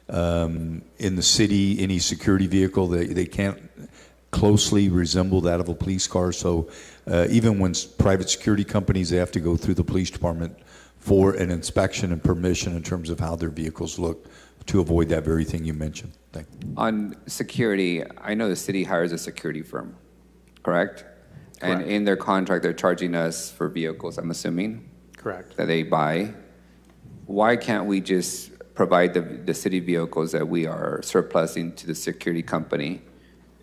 In the city, any security vehicle, they can't closely resemble that of a police car. So even when private security companies, they have to go through the police department for an inspection and permission in terms of how their vehicles look to avoid that very thing you mentioned. Thank you. On security, I know the city hires a security firm, correct? And in their contract, they're charging us for vehicles, I'm assuming? Correct. That they buy. Why can't we just provide the city vehicles that we are surplusing to the security company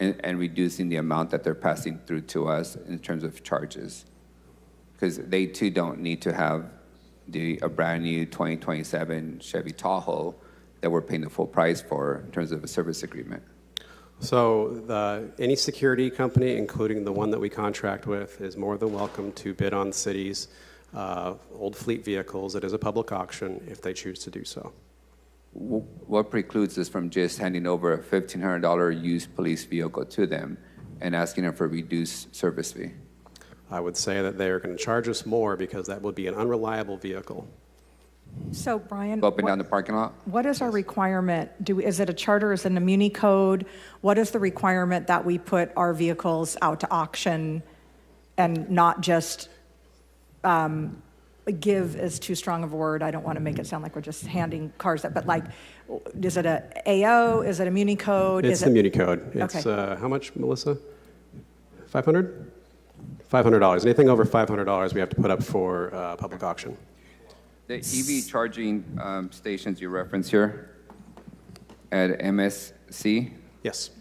and reducing the amount that they're passing through to us in terms of charges? Because they too don't need to have a brand new 2027 Chevy Tahoe that we're paying the full price for in terms of a service agreement. So any security company, including the one that we contract with, is more than welcome to bid on cities' old fleet vehicles. It is a public auction if they choose to do so. What precludes us from just handing over a $1,500 used police vehicle to them and asking them for a reduced service fee? I would say that they are going to charge us more because that would be an unreliable vehicle. So, Brian, Up and down the parking lot? What is our requirement? Is it a charter? Is it a muni code? What is the requirement that we put our vehicles out to auction and not just give is too strong of a word. I don't want to make it sound like we're just handing cars up, but like, is it a AO? Is it a muni code? It's the muni code. It's how much, Melissa? $500? $500. Anything over $500 we have to put up for public auction. The EV charging stations you reference here at MSC? Yes.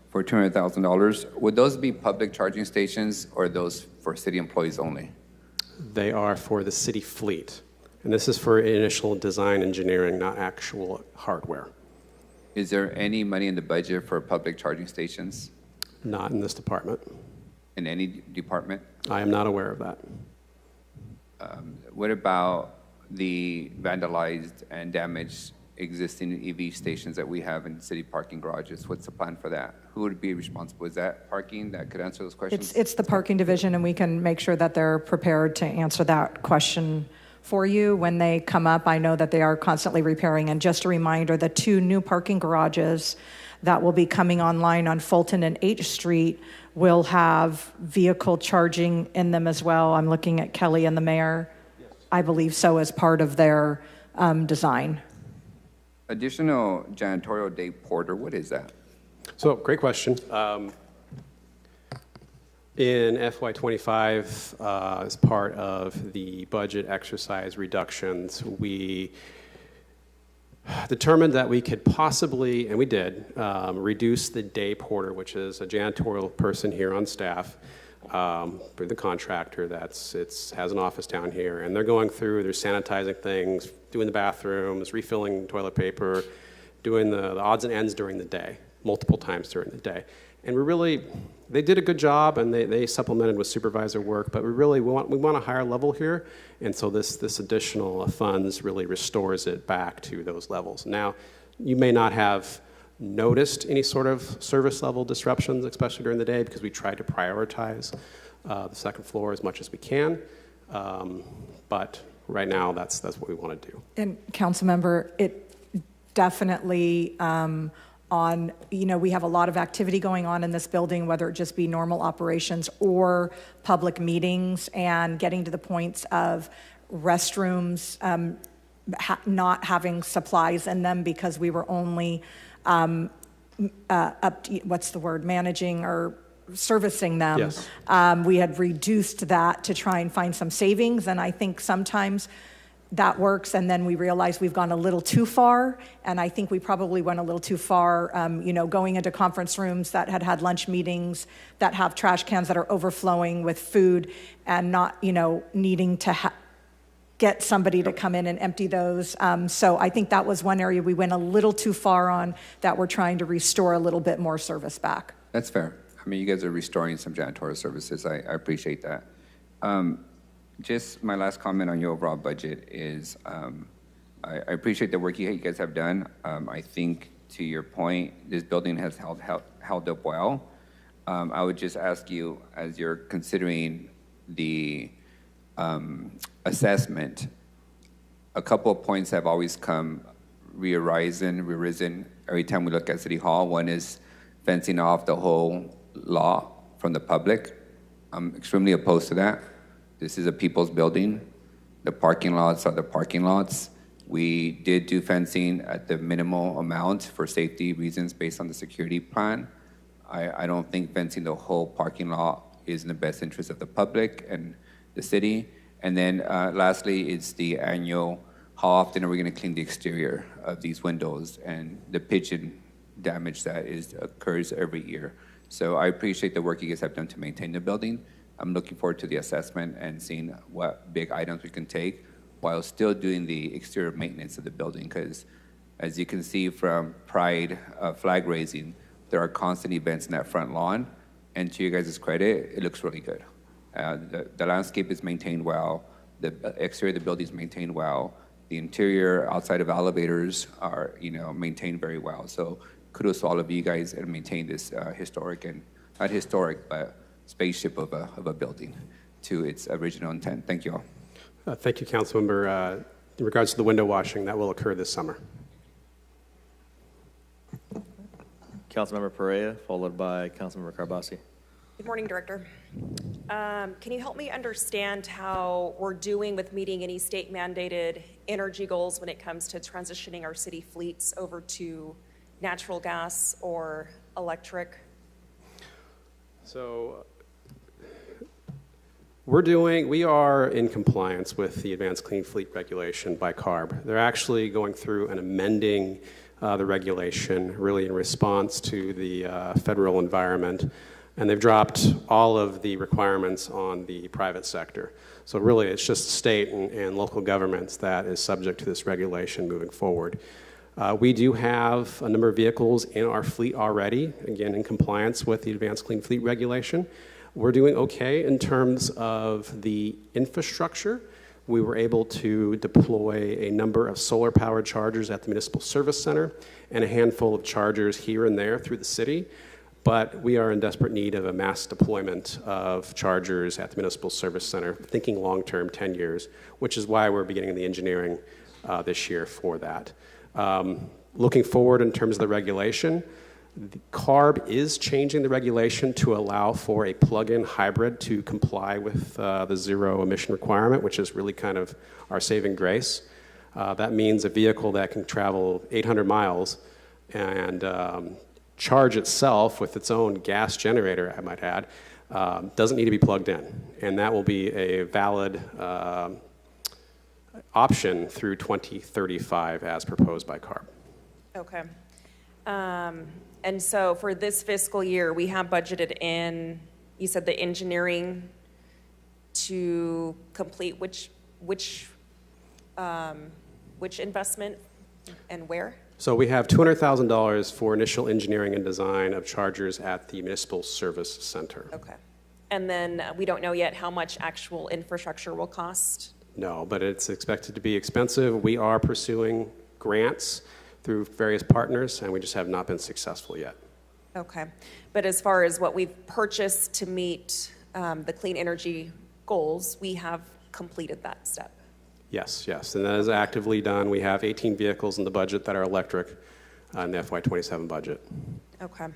For $200,000. Would those be public charging stations or those for city employees only? They are for the city fleet. And this is for initial design engineering, not actual hardware. Is there any money in the budget for public charging stations? Not in this department. In any department? I am not aware of that. What about the vandalized and damaged existing EV stations that we have in city parking garages? What's the plan for that? Who would be responsible? Is that parking that could answer those questions? It's the parking division, and we can make sure that they're prepared to answer that question for you when they come up. I know that they are constantly repairing. And just a reminder, the 2 new parking garages that will be coming online on Fulton and H Street will have vehicle charging in them as well. I'm looking at Kelly and the mayor. Yes. I believe so, as part of their design. Additional janitorial day porter, what is that? So, great question. In FY25, as part of the budget exercise reductions, we determined that we could possibly, and we did, reduce the day porter, which is a janitorial person here on staff, for the contractor has an office down here, and they're going through, they're sanitizing things, doing the bathrooms, refilling toilet paper, doing the odds and ends during the day, multiple times during the day. And they did a good job, and they supplemented with supervisor work, but we want a higher level here, and so this additional funds really restores it back to those levels. Now, you may not have noticed any sort of service level disruptions, especially during the day, because we tried to prioritize the second floor as much as we can, but right now that's what we want to do. And council member, it definitely we have a lot of activity going on in this building, whether it just be normal operations or public meetings, and getting to the points of restrooms not having supplies in them because we were only managing or servicing them. Yes. We had reduced that to try and find some savings, and I think sometimes that works, and then we realize we've gone a little too far, and I think we probably went a little too far, going into conference rooms that had lunch meetings that have trash cans that are overflowing with food, and not, needing to get somebody to come in and empty those. So I think that was one area we went a little too far on, that we're trying to restore a little bit more service back. That's fair. I mean, you guys are restoring some janitorial services. I appreciate that. Just my last comment on your overall budget is I appreciate the work you guys have done. I think, to your point, this building has held up well. I would just ask you, as you're considering the assessment, a couple of points have always risen every time we look at City Hall. One is fencing off the whole lot from the public. I'm extremely opposed to that. This is a people's building. The parking lots are the parking lots. We did do fencing at the minimal amount for safety reasons based on the security plan. I don't think fencing the whole parking lot is in the best interest of the public and the city. And then lastly, it's the annual, how often are we going to clean the exterior of these windows and the pigeon damage that occurs every year. So I appreciate the work you guys have done to maintain the building. I'm looking forward to the assessment and seeing what big items we can take while still doing the exterior maintenance of the building, because as you can see from Pride flag raising, there are constant events in that front lawn, and to you guys' credit, it looks really good. The landscape is maintained well, the exterior of the building is maintained well, the interior outside of elevators are maintained very well. So kudos to all of you guys and maintain this historic, and not historic, but spaceship of a building to its original intent. Thank you all. Thank you, Councilmember. In regards to the window washing, that will occur this summer. Councilmember Perea, followed by Councilmember Carbasi. Good morning, Director. Can you help me understand how we're doing with meeting any state-mandated energy goals when it comes to transitioning our city fleets over to natural gas or electric? So we are in compliance with the Advanced Clean Fleet Regulation by CARB. They're actually going through and amending the regulation really in response to the federal environment, and they've dropped all of the requirements on the private sector. So really it's just state and local governments that is subject to this regulation moving forward. We do have a number of vehicles in our fleet already, again in compliance with the Advanced Clean Fleet Regulation. We're doing okay in terms of the infrastructure. we were able to deploy a number of solar-powered chargers at the Municipal Service Center and a handful of chargers here and there through the city. But we are in desperate need of a mass deployment of chargers at the Municipal Service Center, thinking long-term, 10 years, which is why we're beginning the engineering this year for that. Looking forward in terms of the regulation, the CARB is changing the regulation to allow for a plug-in hybrid to comply with the zero emission requirement, which is really kind of our saving grace. That means a vehicle that can travel 800 miles and charge itself with its own gas generator, I might add, doesn't need to be plugged in. And that will be a valid option through 2035 as proposed by CARB. Okay. And so for this fiscal year, we have budgeted in, you said the engineering to complete which investment and where? So we have $200,000 for initial engineering and design of chargers at the Municipal Service Center. Okay. And then we don't know yet how much actual infrastructure will cost? No, but it's expected to be expensive. We are pursuing grants through various partners, and we just have not been successful yet. Okay. But as far as what we've purchased to meet the clean energy goals, we have completed that step. Yes, yes, and that is actively done. We have 18 vehicles in the budget that are electric in the FY27 budget. Okay.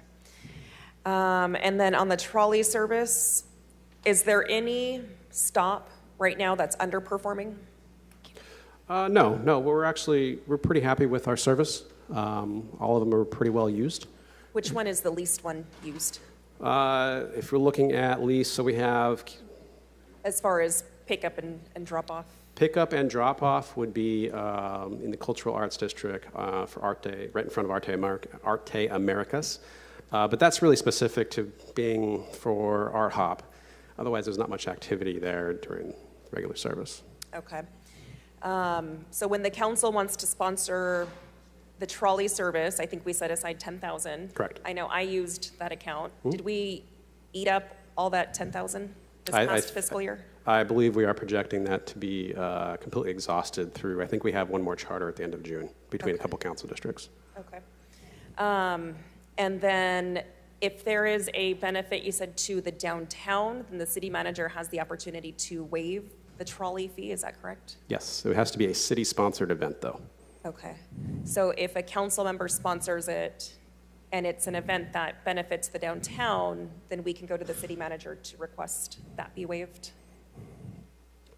And then on the trolley service, is there any stop right now that's underperforming? No, we're pretty happy with our service. All of them are pretty well used. Which one is the least one used? If we're looking at least, so we have... As far as pickup and drop off? Pickup and drop off would be in the Cultural Arts District for Arte, right in front of Arte Americas. But that's really specific to being for Art Hop. Otherwise, there's not much activity there during regular service. Okay. So when the council wants to sponsor the trolley service, I think we set aside $10,000. Correct. I know I used that account. Did we eat up all that $10,000 this past fiscal year? I believe we are projecting that to be completely exhausted through, I think we have one more charter at the end of June between a couple council districts. Okay. And then if there is a benefit, you said, to the downtown, then the city manager has the opportunity to waive the trolley fee, is that correct? Yes, it has to be a city-sponsored event, though. Okay. So if a council member sponsors it and it's an event that benefits the downtown, then we can go to the city manager to request that be waived?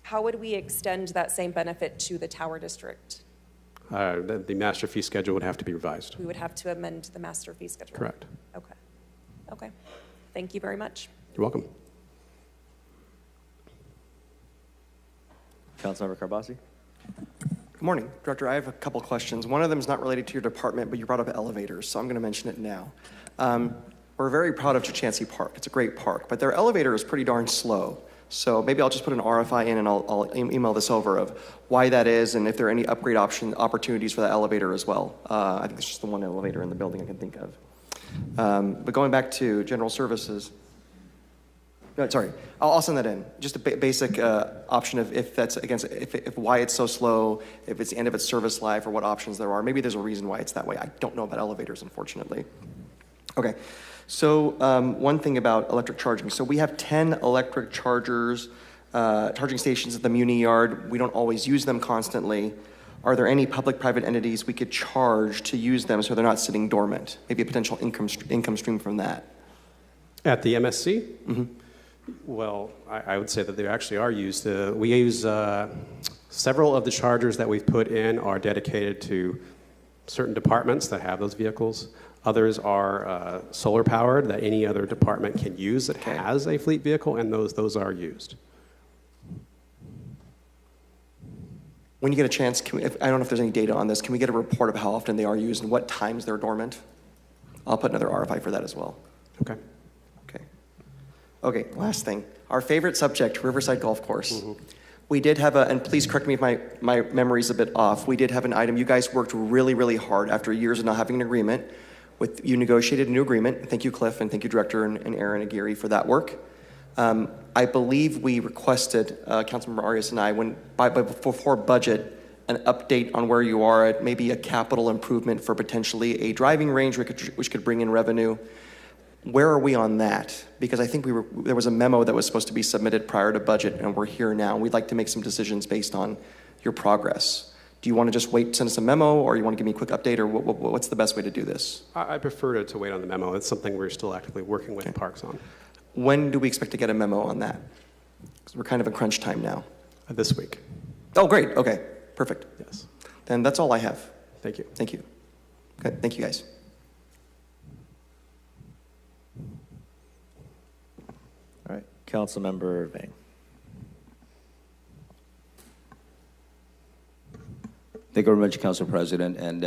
How would we extend that same benefit to the Tower District? The master fee schedule would have to be revised. We would have to amend the master fee schedule? Correct. Okay. Okay. Thank you very much. You're welcome. Councilmember Carbasi. Good morning, Director. I have a couple questions. One of them is not related to your department, but you brought up elevators, so I'm going to mention it now. We're very proud of Chachansey Park. It's a great park, but their elevator is pretty darn slow. So maybe I'll just put an RFI in and I'll email this over of why that is and if there are any upgrade opportunities for that elevator as well. I think it's just the one elevator in the building I can think of. But going back to general services, no, sorry, I'll send that in. Just a basic option of if that's against, if why it's so slow, if it's the end of its service life, or what options there are. Maybe there's a reason why it's that way. I don't know about elevators, unfortunately. Okay, so one thing about electric charging. So we have 10 electric chargers, charging stations at the Muni Yard. We don't always use them constantly. Are there any public-private entities we could charge to use them so they're not sitting dormant? Maybe a potential income stream from that. At the MSC? Mm-hmm. Well, I would say that they actually are used. We use several of the chargers that we've put in are dedicated to certain departments that have those vehicles. Others are solar powered that any other department can use that has a fleet vehicle, and those are used. When you get a chance, I don't know if there's any data on this, can we get a report of how often they are used and what times they're dormant? I'll put another RFI for that as well. Okay. Okay, last thing. Our favorite subject, Riverside Golf Course. Mm-hmm. We did have and please correct me if my memory's a bit off, we did have an item. You guys worked really, really hard after years of not having an agreement. You negotiated a new agreement. Thank you, Cliff, and thank you, Director and Aaron Aguirre, for that work. I believe we requested, Councilmember Arias and I, before budget, an update on where you are at maybe a capital improvement for potentially a driving range which could bring in revenue. Where are we on that? Because I think there was a memo that was supposed to be submitted prior to budget, and we're here now. We'd like to make some decisions based on your progress. Do you want to just wait, send us a memo, or you want to give me a quick update, or what's the best way to do this? I prefer to wait on the memo. It's something we're still actively working with Parks on. When do we expect to get a memo on that? Because we're kind of in crunch time now. This week. Oh, great. Okay. Perfect. Yes. Then that's all I have. Thank you. Thank you. Okay. Thank you, guys. All right, Councilmember Vang. Thank you very much, Council President and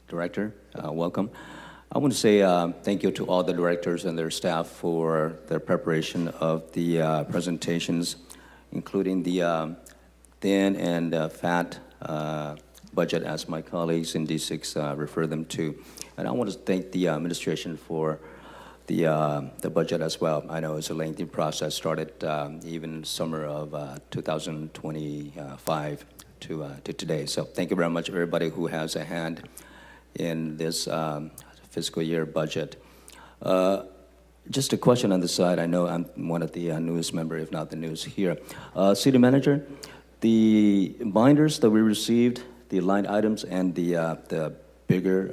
Director. Welcome. I want to say thank you to all the directors and their staff for their preparation of the presentations, including the thin and fat budget, as my colleagues in D6 refer them to. And I want to thank the administration for the budget as well. I know it's a lengthy process, started even summer of 2025 to today. So thank you very much, everybody who has a hand in this fiscal year budget. Just a question on the side. I know I'm one of the newest member, if not the newest here. City Manager, the binders that we received, the line items and the bigger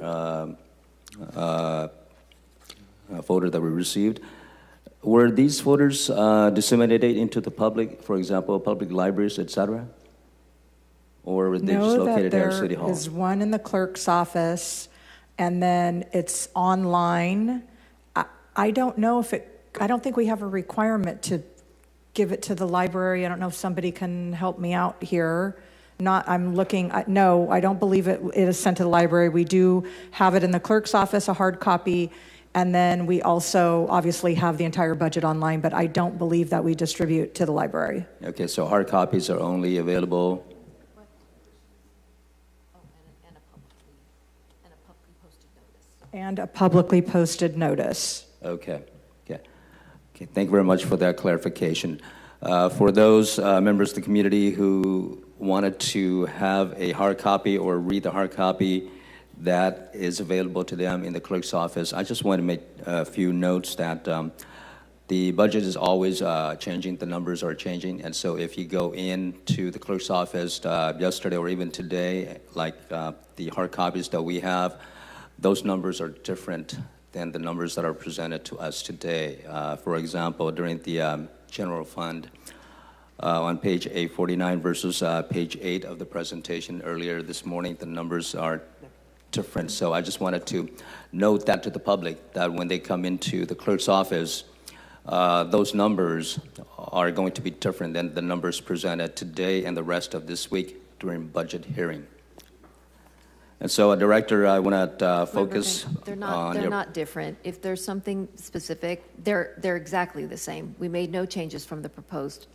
folder that we received, were these folders disseminated into the public, for example, public libraries, etc.? Or were they just located here at City Hall? There is one in the clerk's office, and then it's online. I don't know if I don't think we have a requirement to give it to the library. I don't know if somebody can help me out here. I'm looking, no, I don't believe it is sent to the library. We do have it in the clerk's office, a hard copy, and then we also obviously have the entire budget online, but I don't believe that we distribute to the library. Okay, so hard copies are only available. And a publicly posted notice. Okay. Thank you very much for that clarification. For those members of the community who wanted to have a hard copy or read the hard copy that is available to them in the clerk's office, I just want to make a few notes that the budget is always changing, the numbers are changing, and so if you go into the clerk's office yesterday or even today, like the hard copies that we have, those numbers are different than the numbers that are presented to us today. For example, during the general fund, on page 849 versus page 8 of the presentation earlier this morning, the numbers are different. So I just wanted to note that to the public, that when they come into the clerk's office, those numbers are going to be different than the numbers presented today and the rest of this week during budget hearing. And so, Director, I want to focus on They're not different. If there's something specific, they're exactly the same. We made no changes from the proposed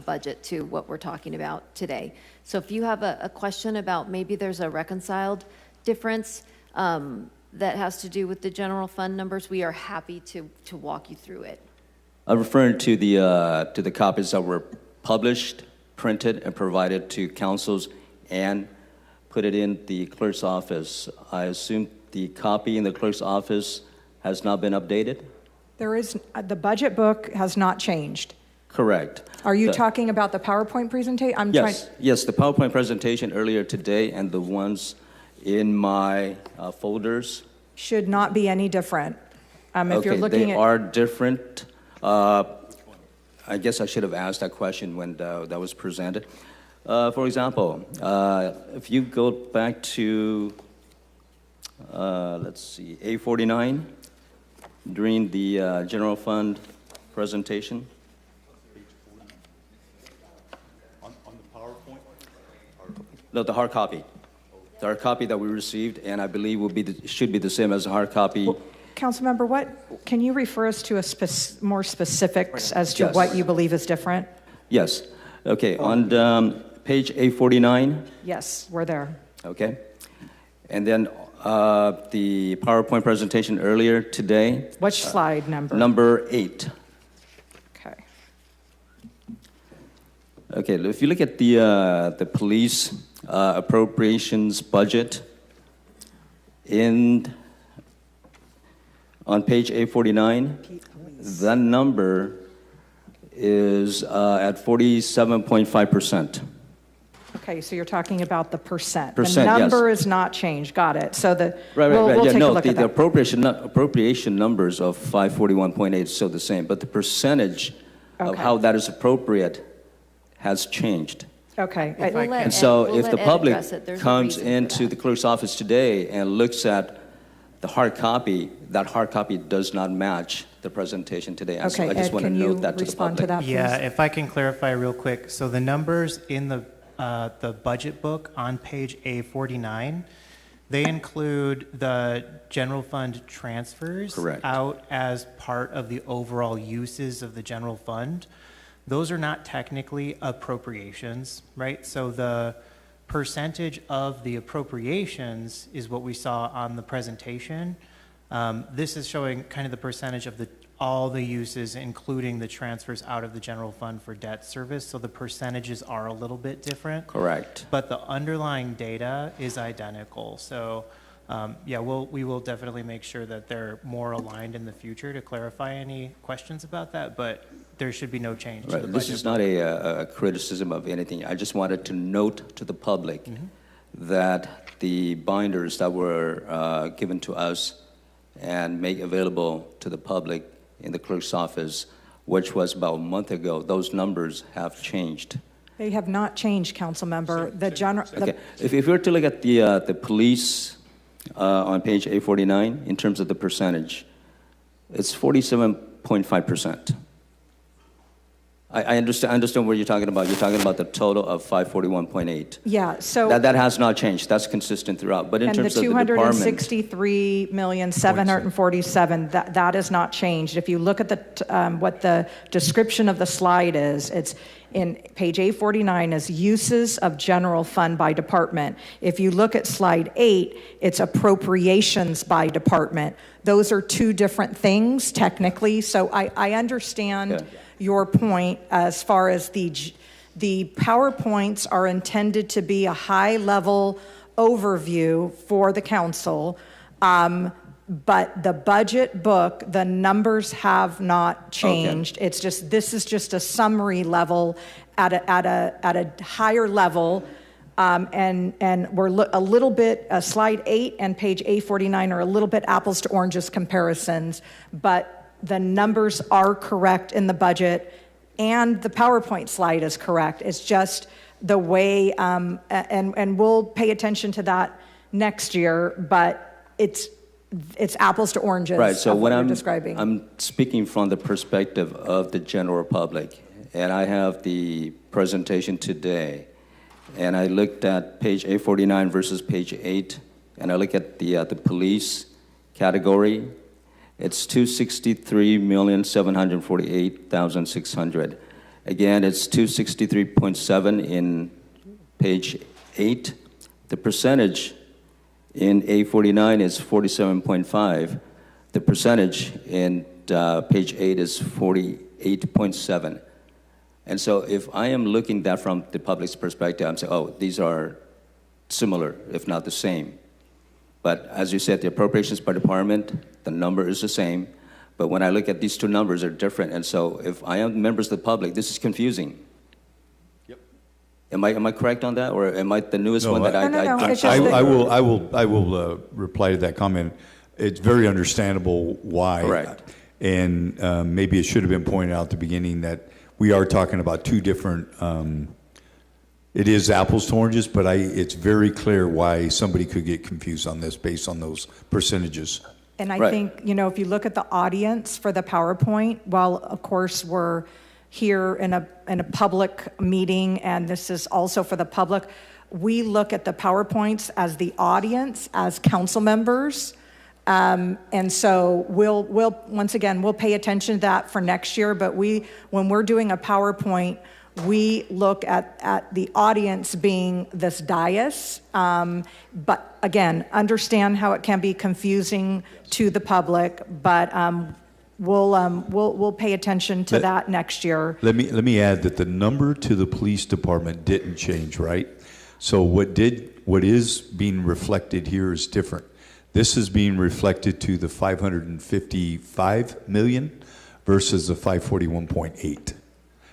budget to what we're talking about today. So if you have a question about maybe there's a reconciled difference that has to do with the general fund numbers, we are happy to walk you through it. I'm referring to the copies that were published, printed, and provided to councils and put it in the clerk's office. I assume the copy in the clerk's office has not been updated? The budget book has not changed. Correct. Are you talking about the PowerPoint presentation? Yes, the PowerPoint presentation earlier today and the ones in my folders. Should not be any different. If you're looking they are different. I guess I should have asked that question when that was presented. For example, if you go back to, let's see, A49 during the general fund presentation. On the PowerPoint? No, the hard copy. The hard copy that we received, and I believe should be the same as the hard copy. Well, Councilmember, can you refer us to more specifics as to what you believe is different? Yes. Okay, on page A49. Yes, we're there. Okay. And then the PowerPoint presentation earlier today. Which slide number? Number 8. Okay. Okay, if you look at the police appropriations budget on page A49, that number is at 47.5%. Okay, so you're talking about the percent. Percent, the number yes. is not changed. Got it. So the Right. we'll Yeah, take no, a look the at that. appropriation numbers of 541.8 is still the same, but the percentage of Okay. how that is appropriate has changed. Okay. And so if the public comes into the clerk's office today and looks at the hard copy, that hard copy does not match the presentation today. And so Okay, I just Ed, want to can you note that to the respond to public. that, please? Yeah, if I can clarify real quick. So the numbers in the budget book on page A49, they include the general fund transfers Correct. out as part of the overall uses of the general fund. Those are not technically appropriations, right? So the percentage of the appropriations is what we saw on the presentation. This is showing kind of the percentage of all the uses, including the transfers out of the general fund for debt service. So the percentages are a little bit different. Correct. But the underlying data is identical. So yeah, we will definitely make sure that they're more aligned in the future to clarify any questions about that, but there should be no change to Right. the This budget. is not a criticism of anything. I just wanted to note to the public that the binders that were given to us and made available to the public in the clerk's office, which was about a month ago, those numbers have changed. They have not changed, council member. The general. Okay. If you were to look at the police on page A49 in terms of the percentage, it's 47.5%. I understand what you're talking about. You're talking about the total of 541.8. Yeah, so. That has not changed. That's consistent throughout. But in And the terms of the department, 263,747, that has not changed. If you look at what the description of the slide is, it's in page A49 is uses of general fund by department. If you look at slide 8, it's appropriations by department. Those are two different things technically. So I understand your point as far as the PowerPoints are intended to be a high-level overview for the council, but the budget book, the numbers have not changed. It's just, this is just a summary level at a higher level, and we're a little bit, slide 8 and page A49 are a little bit apples to oranges comparisons, but the numbers are correct in the budget, and the PowerPoint slide is correct. It's just the way, and we'll pay attention to that next year, but it's apples to oranges. right. So of when what I'm you're describing. I'm speaking from the perspective of the general public, and I have the presentation today, and I looked at page A49 versus page 8, and I look at the police category. It's 263,748,600. Again, it's 263.7 in page 8. The percentage in A49 is 47.5. The percentage in page 8 is 48.7. And so if I am looking at that from the public's perspective, I'm saying, oh, these are similar, if not the same. But as you said, the appropriations per department, the number is the same. But when I look at these two numbers, they're different. And so if I am members of the public, this is confusing. Yep. Am I correct on that? Or am I the newest one that No, it's just I will reply to that comment. It's very understandable why. Correct. And maybe it should have been pointed out at the beginning that we are talking about two different, it is apples to oranges, but it's very clear why somebody could get confused on this based on those percentages. And I think, if you look at the audience for the PowerPoint, while of course we're here in a public meeting, and this is also for the public, we look at the PowerPoints as the audience, as council members. And so we'll once again, we'll pay attention to that for next year, but when we're doing a PowerPoint, we look at the audience being this dais, but again, understand how it can be confusing to the public, but we'll pay attention to that next year. Let me add that the number to the police department didn't change, right? So what is being reflected here is different. This is being reflected to the 555 million versus the 541.8.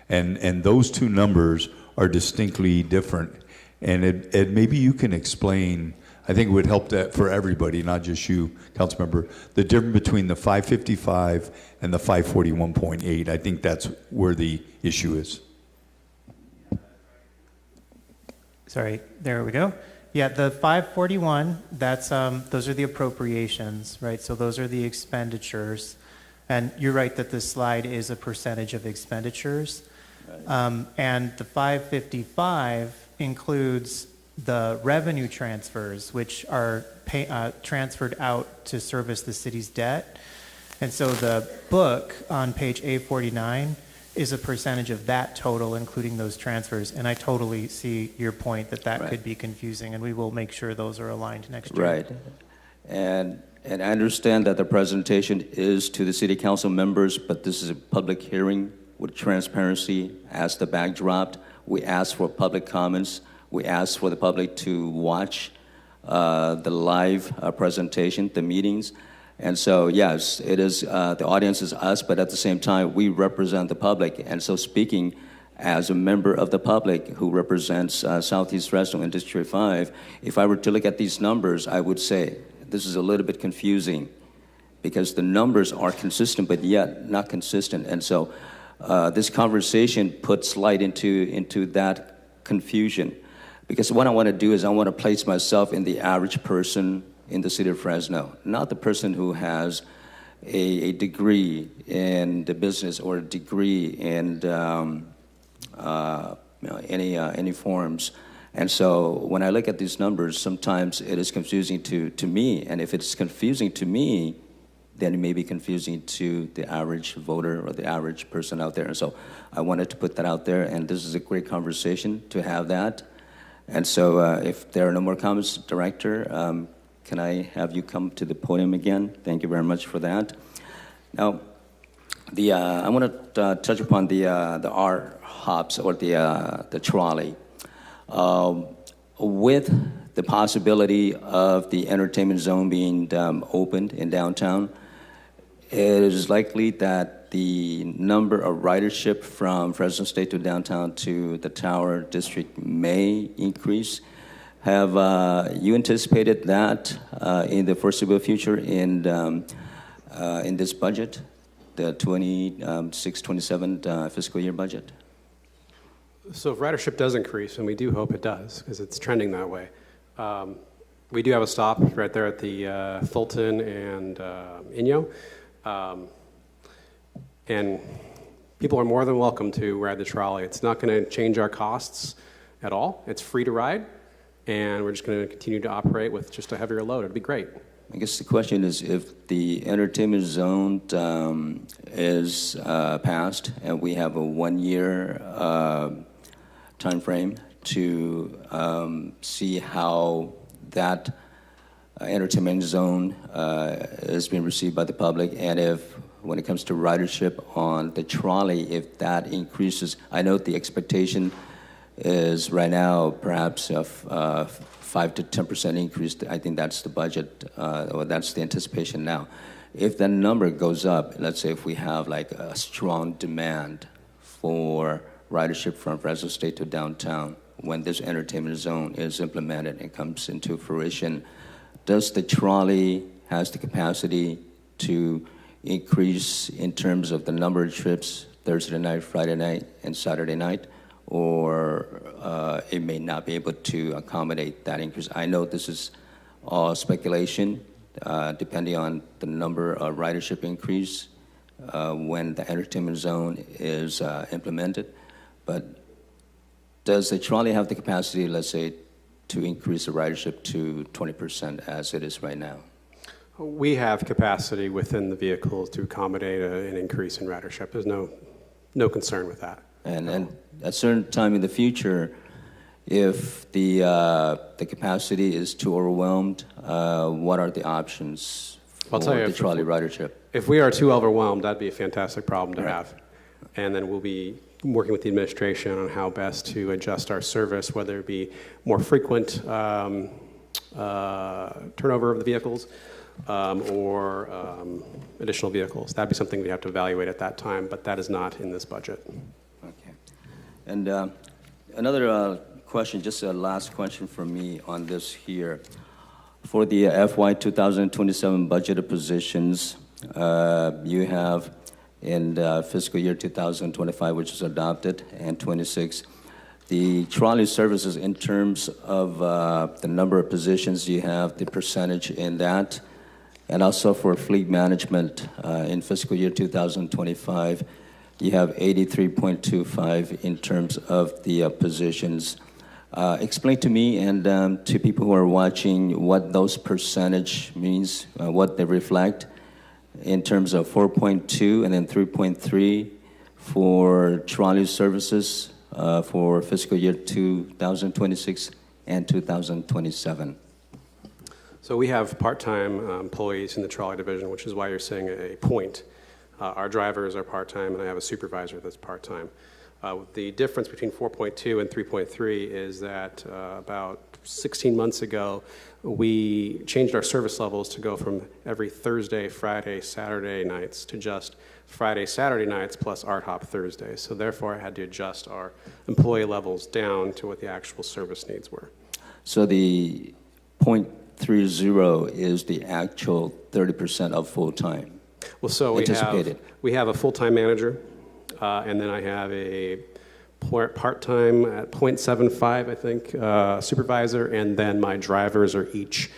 And those two numbers are distinctly different. And maybe you can explain, I think it would help that for everybody, not just you, Councilmember, the difference between the 555 and the 541.8. I think that's where the issue is. Sorry, there we go. Yeah, the 541, that's those are the appropriations, right? So those are the expenditures. And you're right that this slide is a percentage of expenditures. Right. And the 555 includes the revenue transfers, which are transferred out to service the city's debt. And so the book on page A49 is a percentage of that total, including those transfers. And I totally see your point that Right. could be confusing, and we will make sure those are aligned next year. Right. And I understand that the presentation is to the city council members, but this is a public hearing with transparency as the backdrop. We ask for public comments. We ask for the public to watch the live presentation, the meetings. And so, yes, it is, the audience is us, but at the same time, we represent the public. And so speaking as a member of the public who represents Southeast Fresno and District 5, if I were to look at these numbers, I would say this is a little bit confusing because the numbers are consistent, but yet not consistent. And so this conversation puts light into that confusion. Because what I want to do is I want to place myself in the average person in the city of Fresno, not the person who has a degree in the business or a degree in any forms. And so when I look at these numbers, sometimes it is confusing to me. And if it's confusing to me, then it may be confusing to the average voter or the average person out there. And so I wanted to put that out there, and this is a great conversation to have that. And so if there are no more comments, Director, can I have you come to the podium again? Thank you very much for that. Now, I want to touch upon the R-hops or the trolley. With the possibility of the entertainment zone being opened in downtown, it is likely that the number of ridership from Fresno State to downtown to the Tower District may increase. Have you anticipated that in the foreseeable future in this budget, the 26-27 fiscal year budget? So if ridership does increase, and we do hope it does, because it's trending that way, we do have a stop right there at the Fulton and Inyo. And people are more than welcome to ride the trolley. It's not going to change our costs at all. It's free to ride, and we're just going to continue to operate with just a heavier load. It'd be great. I guess the question is if the entertainment zone is passed and we have a 1-year time frame to see how that entertainment zone is being received by the public, and if when it comes to ridership on the trolley, if that increases. I know the expectation is right now perhaps a 5 to 10% increase. I think that's the budget, or that's the anticipation now. If that number goes up, let's say if we have like a strong demand for ridership from Fresno State to downtown, when this entertainment zone is implemented and comes into fruition, does the trolley has the capacity to increase in terms of the number of trips Thursday night, Friday night, and Saturday night, or it may not be able to accommodate that increase? I know this is all speculation, depending on the number of ridership increase when the entertainment zone is implemented. But does the trolley have the capacity, let's say, to increase the ridership to 20% as it is right now? We have capacity within the vehicles to accommodate an increase in ridership. There's no concern with that. And at a certain time in the future, if the capacity is too overwhelmed, what are the options I'll tell you, the trolley ridership? If we are too overwhelmed, that'd be a fantastic problem to have. And then we'll be working with the administration on how best to adjust our service, whether it be more frequent turnover of the vehicles or additional vehicles. That'd be something we have to evaluate at that time, but that is not in this budget. Okay. And another question, just a last question from me on this here. For the FY 2027 budgeted positions, you have in fiscal year 2025, which is adopted, and 26, the trolley services in terms of the number of positions you have, the percentage in that, and also for fleet management in fiscal year 2025, you have 83.25 in terms of the positions. Explain to me and to people who are watching what those percentage means, what they reflect in terms of 4.2 and then 3.3 for trolley services for fiscal year 2026 and 2027. So we have part-time employees in the trolley division, which is why you're seeing a point. Our drivers are part-time, and I have a supervisor that's part-time. The difference between 4.2 and 3.3 is that about 16 months ago, we changed our service levels to go from every Thursday, Friday, Saturday nights to just Friday, Saturday nights plus RTOP Thursdays. So therefore, I had to adjust our employee levels down to what the actual service needs were. So the 0.30 is the actual 30% of full-time. Well, so we have a full-time manager, and then I have a part-time at 0.75, I think, supervisor, and then my drivers are each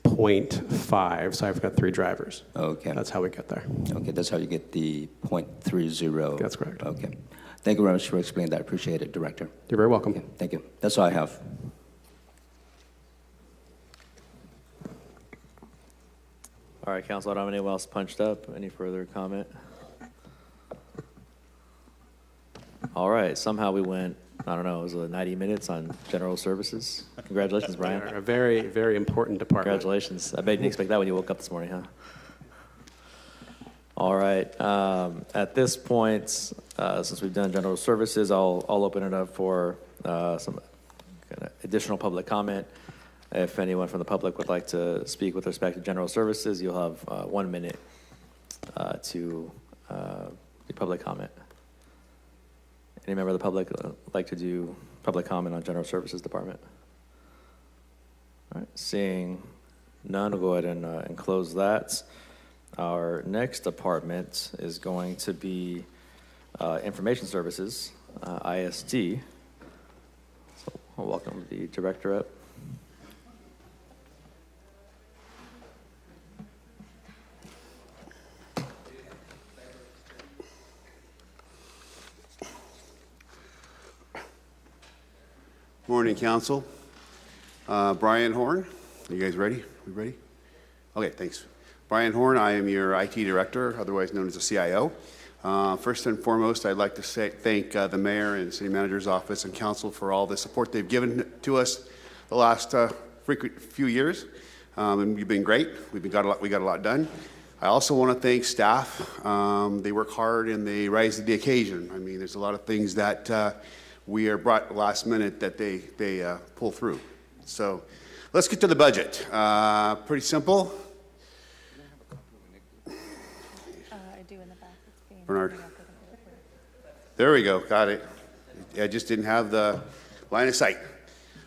0.5, so I've got 3 drivers. Okay. That's how we get there. Okay, that's how you get the 0.30. That's correct. Okay. Thank you very much for explaining that. I appreciate it, Director. You're very welcome. Okay, thank you. That's all I have. All right, Council, I don't have anyone else punched up. Any further comment? All right, somehow we went, I don't know, it was 90 minutes on general services. Congratulations, Brian. A very, very important department. Congratulations. I bet you didn't expect that when you woke up this morning, huh? All right, at this point, since we've done general services, I'll open it up for some kind of additional public comment. If anyone from the public would like to speak with respect to general services, you'll have 1 minute to do public comment. Any member of the public like to do public comment on general services department? All right, seeing none, we'll go ahead and close that. Our next department is going to be information services, IST. So I'll welcome the director up. Morning, Council. Brian Horn. Are you guys ready? We ready? Okay, thanks. Brian Horn, I am your IT Director, otherwise known as the CIO. First and foremost, I'd like to thank the Mayor and City Manager's Office and Council for all the support they've given to us the last few years. And you've been great. We got a lot done. I also want to thank staff. They work hard and they rise to the occasion. I mean, there's a lot of things that we are brought last minute that they pull through. So let's get to the budget. Pretty simple. I do in the back. It's being Bernard. There we go. Got it. I just didn't have the line of sight.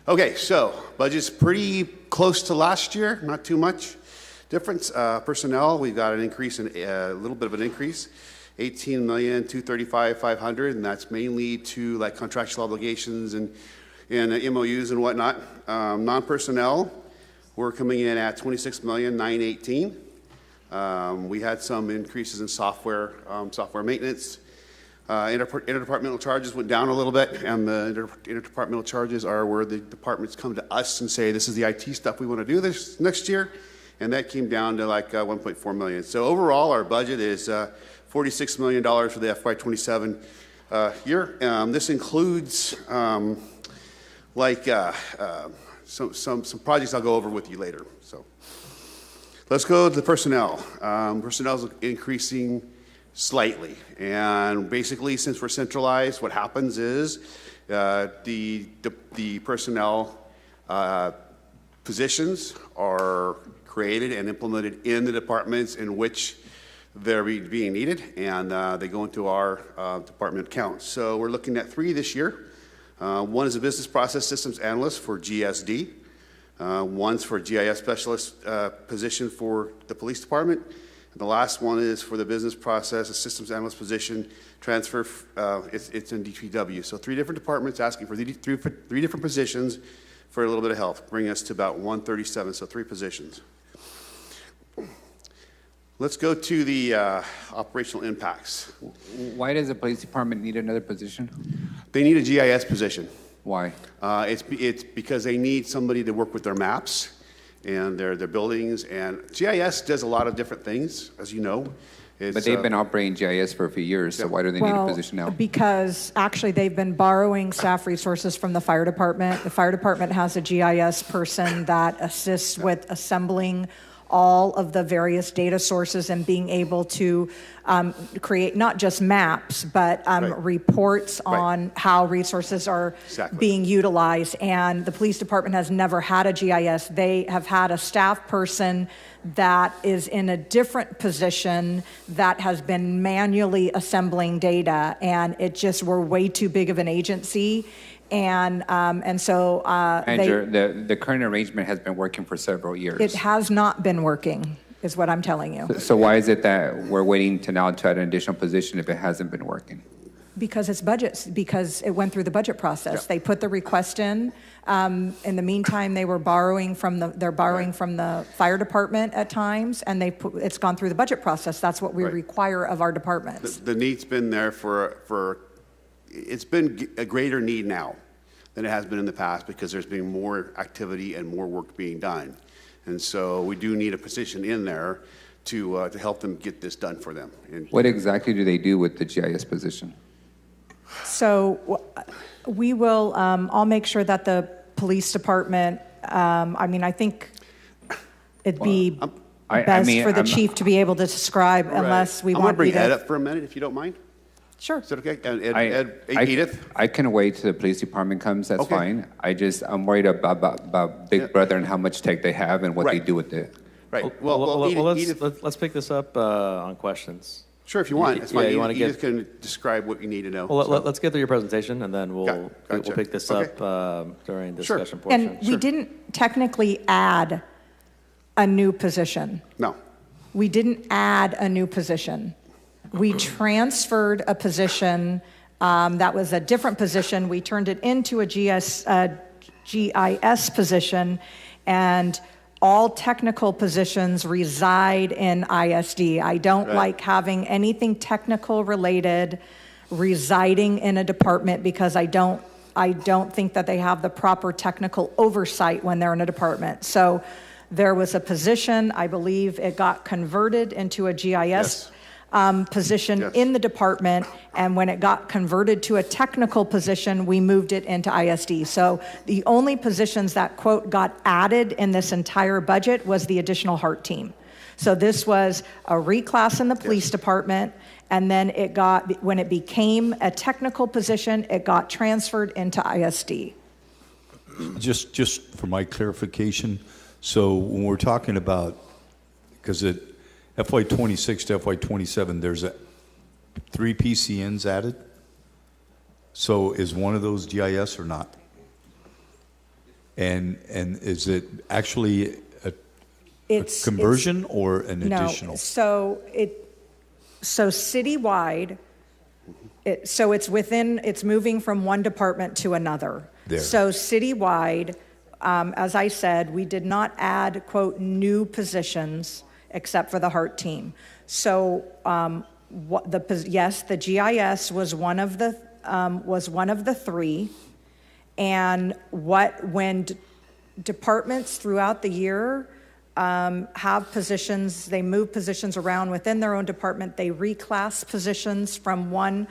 Okay, so budget's pretty close to last year. Not too much difference. Personnel, we've got an increase, a little bit of an increase. $18,235,500, and that's mainly to like contractual obligations and MOUs and whatnot. Non-personnel, we're coming in at $26,918,000. We had some increases in software maintenance. Interdepartmental charges went down a little bit, and the interdepartmental charges are where the departments come to us and say, this is the IT stuff we want to do this next year, and that came down to like $1.4 million. So overall, our budget is $46 million for the FY27 year. This includes some projects I'll go over with you later. So Let's go to the personnel. Personnel is increasing slightly. And basically, since we're centralized, what happens is the personnel positions are created and implemented in the departments in which they're being needed, and they go into our department accounts. So we're looking at 3 this year. One is a business process systems analyst for GSD. One's for GIS specialist position for the police department. And the last one is for the business process systems analyst position transfer. It's in DPW. So 3 different departments asking for three different positions for a little bit of help, bringing us to about 137, so 3 positions. Let's go to the operational impacts. Why does the police department need another position? They need a GIS position. Why? It's because they need somebody to work with their maps and their buildings. And GIS does a lot of different things, as you know. But they've been operating GIS for a few years, so why do they need a position now? Because actually they've been borrowing staff resources from the fire department. The fire department has a GIS person that assists with assembling all of the various data sources and being able to create not just maps, but reports on how resources are being utilized. And the police department has never had a GIS. They have had a staff person that is in a different position that has been manually assembling data, and it just, we're way too big of an agency. And so Manager, the current arrangement has been working for several years. It has not been working, is what I'm telling you. So why is it that we're waiting to now to add an additional position if it hasn't been working? Because it's budgets, because it went through the budget process. They put the request in. In the meantime, they were borrowing from the fire department at times, and it's gone through the budget process. That's what we require of our departments. The need's been there for it's been a greater need now than it has been in the past because there's been more activity and more work being done. And so we do need a position in there to help them get this done for them. And what exactly do they do with the GIS position? So we will, I'll make sure that the police department, I think it'd be best for the chief to be able to describe unless we want you to. I'm going to bring Ed up for a minute, if you don't mind. Sure. Is that okay? Edith? I can wait till the police department comes, that's fine. I'm worried about Big Brother and how much tech they have and what they do with it. Right. Well, let's pick this up on questions. Sure, if you want. It's fine. You want to Edith can describe what you need to know. Well, let's get through your presentation, and then we'll pick this up during the discussion portion. And we didn't technically add a new position. No. We didn't add a new position. We transferred a position that was a different position. We turned it into a GIS position, and all technical positions reside in ISD. I don't like having anything technical related residing in a department because I don't think that they have the proper technical oversight when they're in a department. So there was a position, I believe it got converted into a GIS position in the department, and when it got converted to a technical position, we moved it into ISD. So the only positions that, quote, got added in this entire budget was the additional HART team. So this was a reclass in the police department, and then when it became a technical position, it got transferred into ISD. Just for my clarification, so when we're talking about, because it FY26 to FY27, there's 3 PCNs added. So is one of those GIS or not? And is it actually a conversion or an additional? No. So citywide. It's moving from one department to another. There. So citywide, as I said, we did not add, quote, new positions except for the HART team. So the GIS was one of the 3, and when departments throughout the year have positions, they move positions around within their own department, they reclass positions from one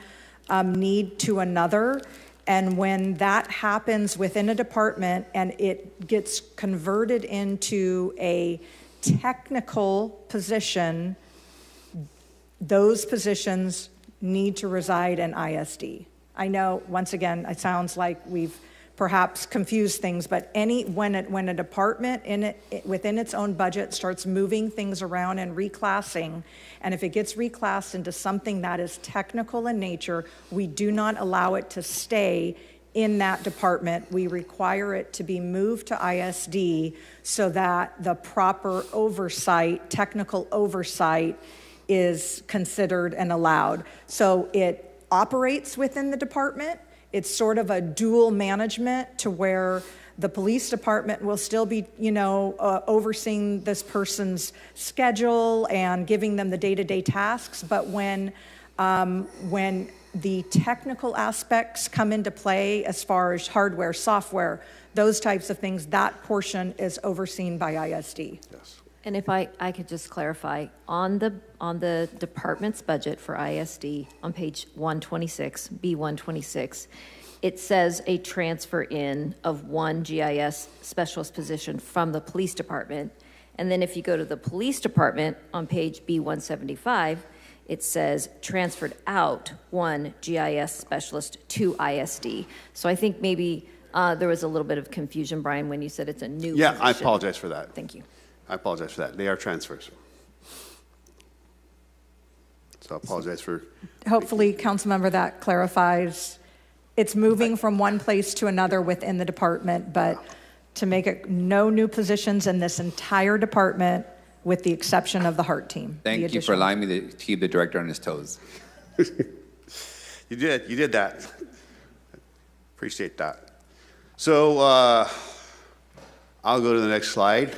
need to another. And when that happens within a department and it gets converted into a technical position, those positions need to reside in ISD. I know, once again, it sounds like we've perhaps confused things, but when a department within its own budget starts moving things around and reclassing, and if it gets reclassed into something that is technical in nature, we do not allow it to stay in that department. We require it to be moved to ISD so that the proper oversight, technical oversight, is considered and allowed. So it operates within the department. It's sort of a dual management to where the police department will still be, overseeing this person's schedule and giving them the day-to-day tasks. But when the technical aspects come into play as far as hardware, software, those types of things, that portion is overseen by ISD. Yes. And if I could just clarify, on the department's budget for ISD, on page 126, B126, it says a transfer in of one GIS specialist position from the police department. And then if you go to the police department on page B175, it says transferred out one GIS specialist to ISD. So I think maybe there was a little bit of confusion, Brian, when you said it's a new position. I apologize for that. Thank you. I apologize for that. They are transfers. So I apologize for... Hopefully, Councilmember, that clarifies. It's moving from one place to another within the department, but to make it no new positions in this entire department with the exception of the HART team. Thank you for allowing me to keep the director on his toes. You did that. Appreciate that. So I'll go to the next slide.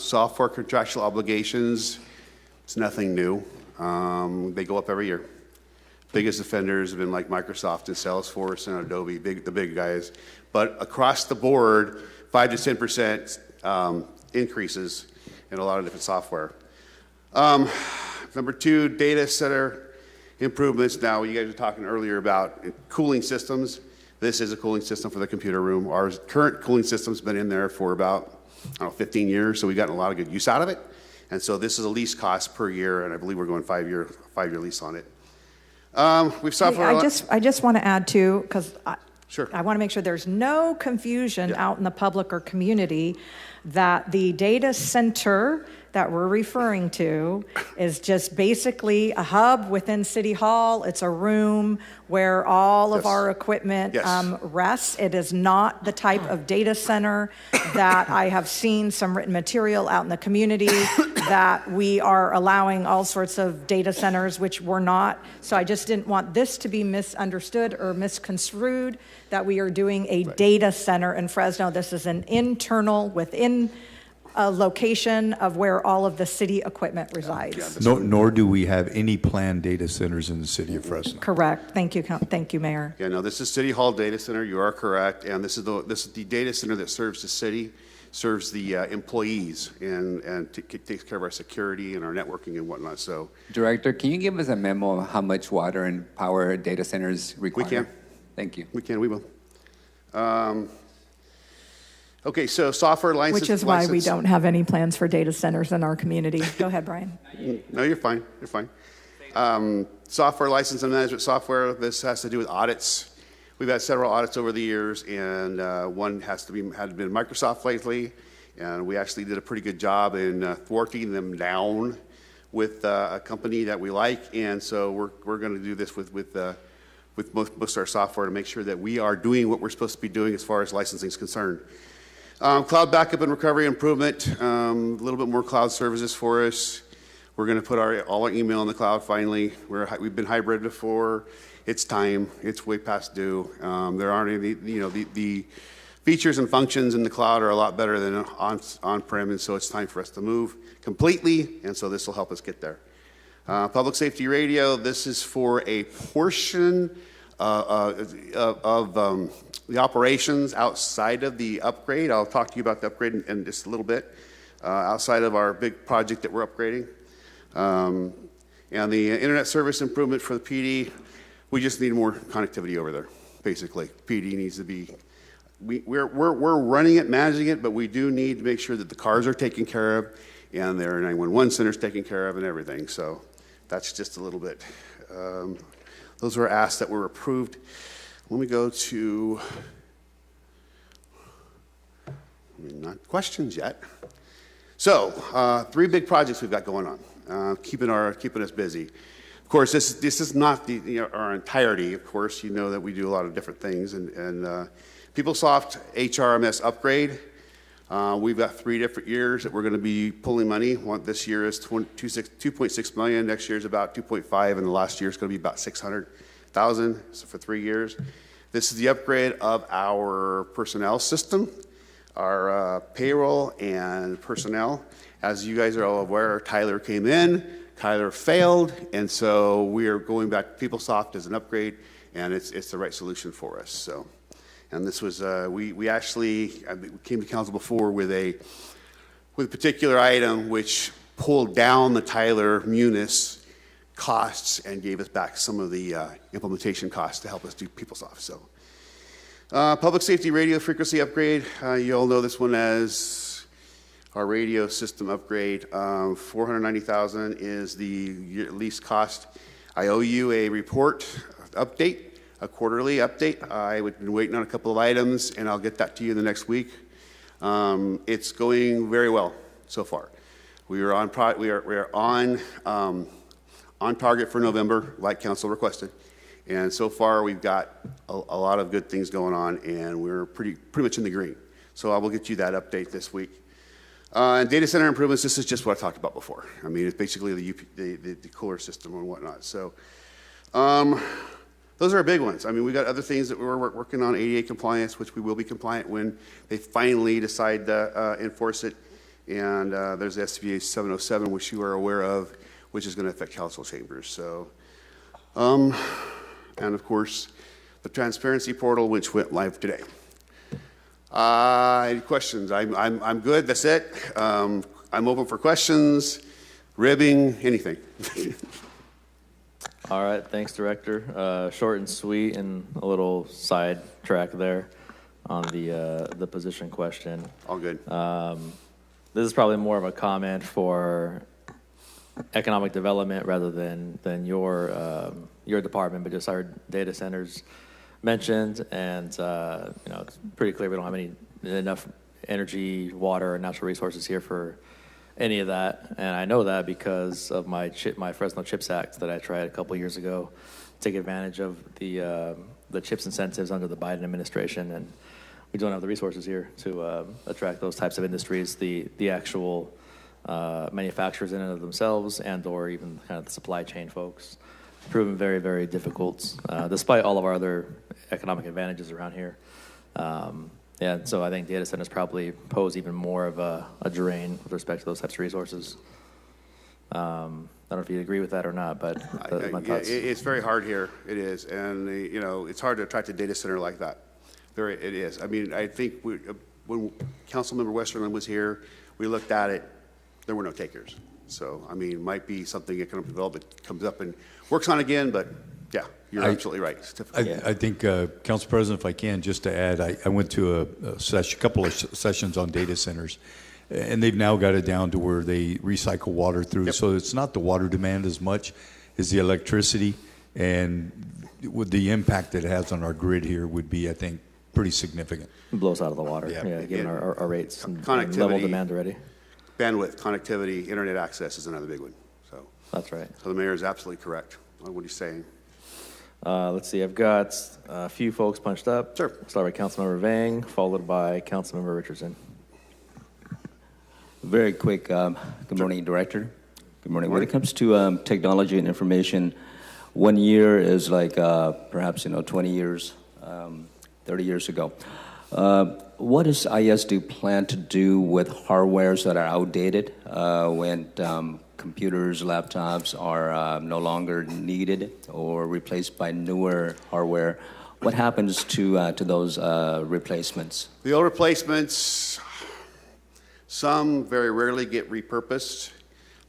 Software contractual obligations, it's nothing new. They go up every year. Biggest offenders have been like Microsoft and Salesforce and Adobe, the big guys. But across the board, 5 to 10% increases in a lot of different software. Number 2, data center improvements. Now, you guys were talking earlier about cooling systems. This is a cooling system for the computer room. Our current cooling system's been in there for about, 15 years, so we've gotten a lot of good use out of it. And so this is a lease cost per year, and I believe we're going 5-year lease on it. We've software. I just want to add too, because Sure. I want to make sure there's no confusion out in the public or community that the data center that we're referring to is just basically a hub within City Hall. It's a room where all of our equipment rests. It is not the type of data center that I have seen some written material out in the community that we are allowing all sorts of data centers, which we're not. So I just didn't want this to be misunderstood or misconstrued that we are doing a data center in Fresno. This is an internal within a location of where all of the city equipment resides. Nor do we have any planned data centers in the city of Fresno. Correct. Thank you, Mayor. Yeah, no, this is City Hall Data Center. You are correct, and this is the data center that serves the city, serves the employees, and takes care of our security and our networking and whatnot. So, Director, can you give us a memo of how much water and power data centers require? We can. Thank you. We can. We will. Okay, so software license. Which is why we don't have any plans for data centers in our community. Go ahead, Brian. No, you're fine. You're fine. Software license and management software. This has to do with audits. We've had several audits over the years, and one had been Microsoft lately, and we actually did a pretty good job in thwarting them down with a company that we like, and so we're going to do this with most of our software to make sure that we are doing what we're supposed to be doing as far as licensing is concerned. Cloud backup and recovery improvement, a little bit more cloud services for us. We're going to put all our email in the cloud finally. We've been hybrid before. It's time. It's way past due. There aren't any, the features and functions in the cloud are a lot better than on-prem, and so it's time for us to move completely, and so this will help us get there. Public safety radio, this is for a portion of the operations outside of the upgrade. I'll talk to you about the upgrade in just a little bit. Outside of our big project that we're upgrading. And the internet service improvement for the PD, we just need more connectivity over there, basically. PD needs to be, we're running it, managing it, but we do need to make sure that the cars are taken care of and their 911 center's taken care of and everything. So that's just a little bit. Those were asks that were approved. Let me go to, not questions yet. So 3 big projects we've got going on, keeping us busy. Of course, this is not our entirety. Of course, you know that we do a lot of different things. And PeopleSoft HRMS upgrade, we've got 3 different years that we're going to be pulling money. This year is $2.6 million. Next year is about 2.5, and the last year is going to be about 600,000. So for 3 years, this is the upgrade of our personnel system, our payroll and personnel. As you guys are all aware, Tyler came in. Tyler failed, and so we are going back to PeopleSoft as an upgrade, and it's the right solution for us. So, and this was we actually came to council before with a particular item which pulled down the Tyler Munis costs and gave us back some of the implementation costs to help us do PeopleSoft. So, public safety radio frequency upgrade. You all know this one as our radio system upgrade. $490,000 is the lease cost. I owe you a report update, a quarterly update. I've been waiting on a couple of items, and I'll get that to you in the next week. It's going very well so far. We are on target for November, like council requested, and so far we've got a lot of good things going on, and we're pretty much in the green. So I will get you that update this week. And data center improvements, this is just what I talked about before. I mean, it's basically the cooler system and whatnot. So those are big ones. I mean, we got other things that we're working on, ADA compliance, which we will be compliant when they finally decide to enforce it. And there's SBA 707, which you are aware of, which is going to affect council chambers. So, and of course, the transparency portal, which went live today. Any questions? I'm good. That's it. I'm open for questions, ribbing, anything. All right, thanks, Director. Short and sweet, and a little side track there on the position question. All good. This is probably more of a comment for economic development rather than your department, but just our data centers mentioned, and it's pretty clear we don't have enough energy, water, or natural resources here for any of that. And I know that because of my Fresno CHIPS Act that I tried a couple years ago to take advantage of the CHIPS incentives under the Biden administration, and we don't have the resources here to attract those types of industries, the actual manufacturers in and of themselves, and or even kind of the supply chain folks. Proven very, very difficult, despite all of our other economic advantages around here. And so I think data centers probably pose even more of a drain with respect to those types of resources. I don't know if you agree with that or not, but my thoughts. It's very hard here. It is, and it's hard to attract a data center like that. It is. I mean, I think when Councilmember Westerland was here, we looked at it. There were no takers. So, I mean, it might be something economic development comes up and works on again, but yeah, you're absolutely right. I think, Council President, if I can, just to add, I went to a couple of sessions on data centers, and they've now got it down to where they recycle water through. Yep. So it's not the water demand as much as the electricity, and with the impact that it has on our grid here would be, I think, pretty significant. It blows out of the water, given our rates and level demand already. Bandwidth, connectivity, internet access is another big one. So that's right. So the mayor is absolutely correct on what he's saying. Let's see. I've got a few folks punched up. Sure. Start by Councilmember Vang, followed by Councilmember Richardson. Very quick. Good morning, Director. Good morning. When it comes to technology and information, 1 year is like perhaps 20 years, 30 years ago. What does ISD plan to do with hardwares that are outdated when computers, laptops are no longer needed or replaced by newer hardware? What happens to those replacements? The old replacements, some very rarely get repurposed,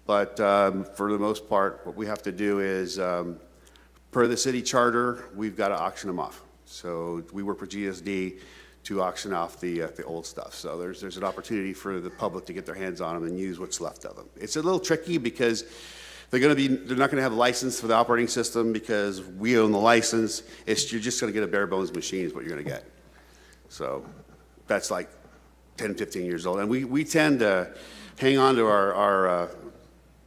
but for the most part, what we have to do is, per the city charter, we've got to auction them off. So we work with GSD to auction off the old stuff. So there's an opportunity for the public to get their hands on them and use what's left of them. It's a little tricky because they're not going to have a license for the operating system because we own the license. You're just going to get a bare bones machine is what you're going to get. So that's like 10, 15 years old. And we tend to hang on to our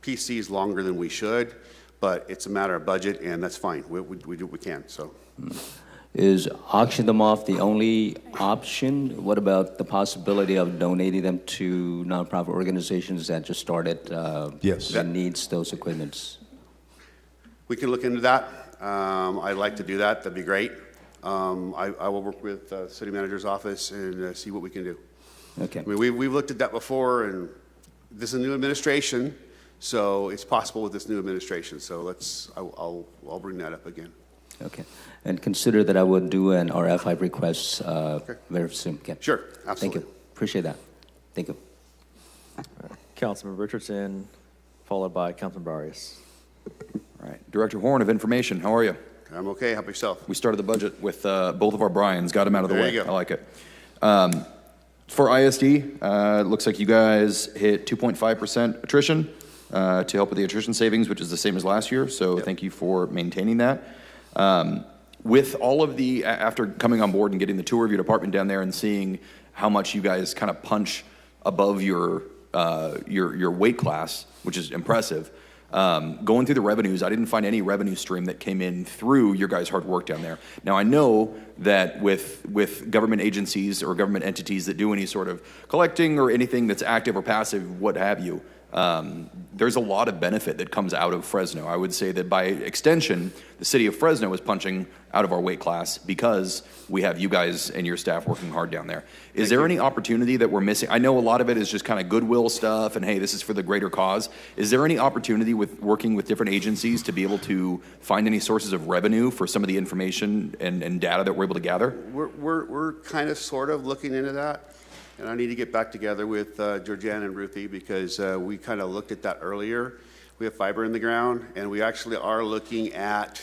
PCs longer than we should, but it's a matter of budget, and that's fine. We do what we can. So. Is auction them off the only option? What about the possibility of donating them to nonprofit organizations that just started? Yes. That needs those equipments? We can look into that. I'd like to do that. That'd be great. I will work with the city manager's office and see what we can do. Okay. I mean, we've looked at that before, and this is a new administration, so it's possible with this new administration. So I'll bring that up again. Okay. And consider that I would do an RFI request very soon. Okay. Sure, absolutely. Thank you. Appreciate that. Thank you. Councilman Richardson, followed by Councilman Barrios. All right. Director Horn of Information, how are you? I'm okay. How about yourself? We started the budget with both of our Bryans, got them out of the There way. you go. I like it. For ISD, it looks like you guys hit 2.5% attrition to help with the attrition savings, which is the same as last year. So thank you for maintaining that. With all of after coming on board and getting the tour of your department down there and seeing how much you guys kind of punch above your weight class, which is impressive, going through the revenues, I didn't find any revenue stream that came in through your guys' hard work down there. Now, I know that with government agencies or government entities that do any sort of collecting or anything that's active or passive, what have you, there's a lot of benefit that comes out of Fresno. I would say that by extension, the city of Fresno is punching out of our weight class because we have you guys and your staff working hard down there. Is there any opportunity that we're missing? I know a lot of it is just kind of goodwill stuff and, hey, this is for the greater cause. Is there any opportunity with working with different agencies to be able to find any sources of revenue for some of the information and data that we're able to gather? We're kind of sort of looking into that. And I need to get back together with Georgiana and Ruthie because we kind of looked at that earlier. We have fiber in the ground, and we actually are looking at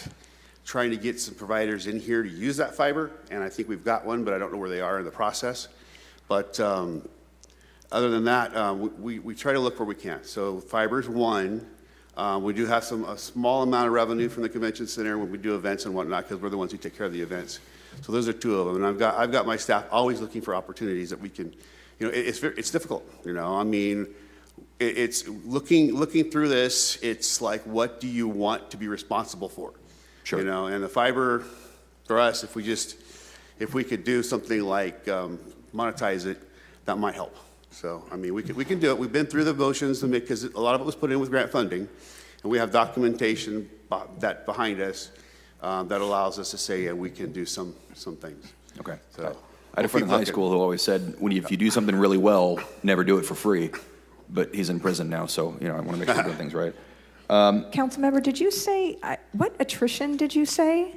trying to get some providers in here to use that fiber. And I think we've got one, but I don't know where they are in the process. But other than that, we try to look where we can. So fiber's one. We do have a small amount of revenue from the convention center when we do events and whatnot because we're the ones who take care of the events. So those are two of them, and I've got my staff always looking for opportunities that we can, it's difficult, I mean, it's looking through this. It's like, what do you want to be responsible for? Sure. And the fiber for us, if we could do something like monetize it, that might help. So I mean, we can do it. We've been through the motions because a lot of it was put in with grant funding, and we have documentation that behind us. That allows us to say, yeah, we can do some things. Okay. So I had a friend in high school who always said, if you do something really well, never do it for free. But he's in prison now, so I want to make sure we're doing things right. Councilmember, did you say, what attrition did you say?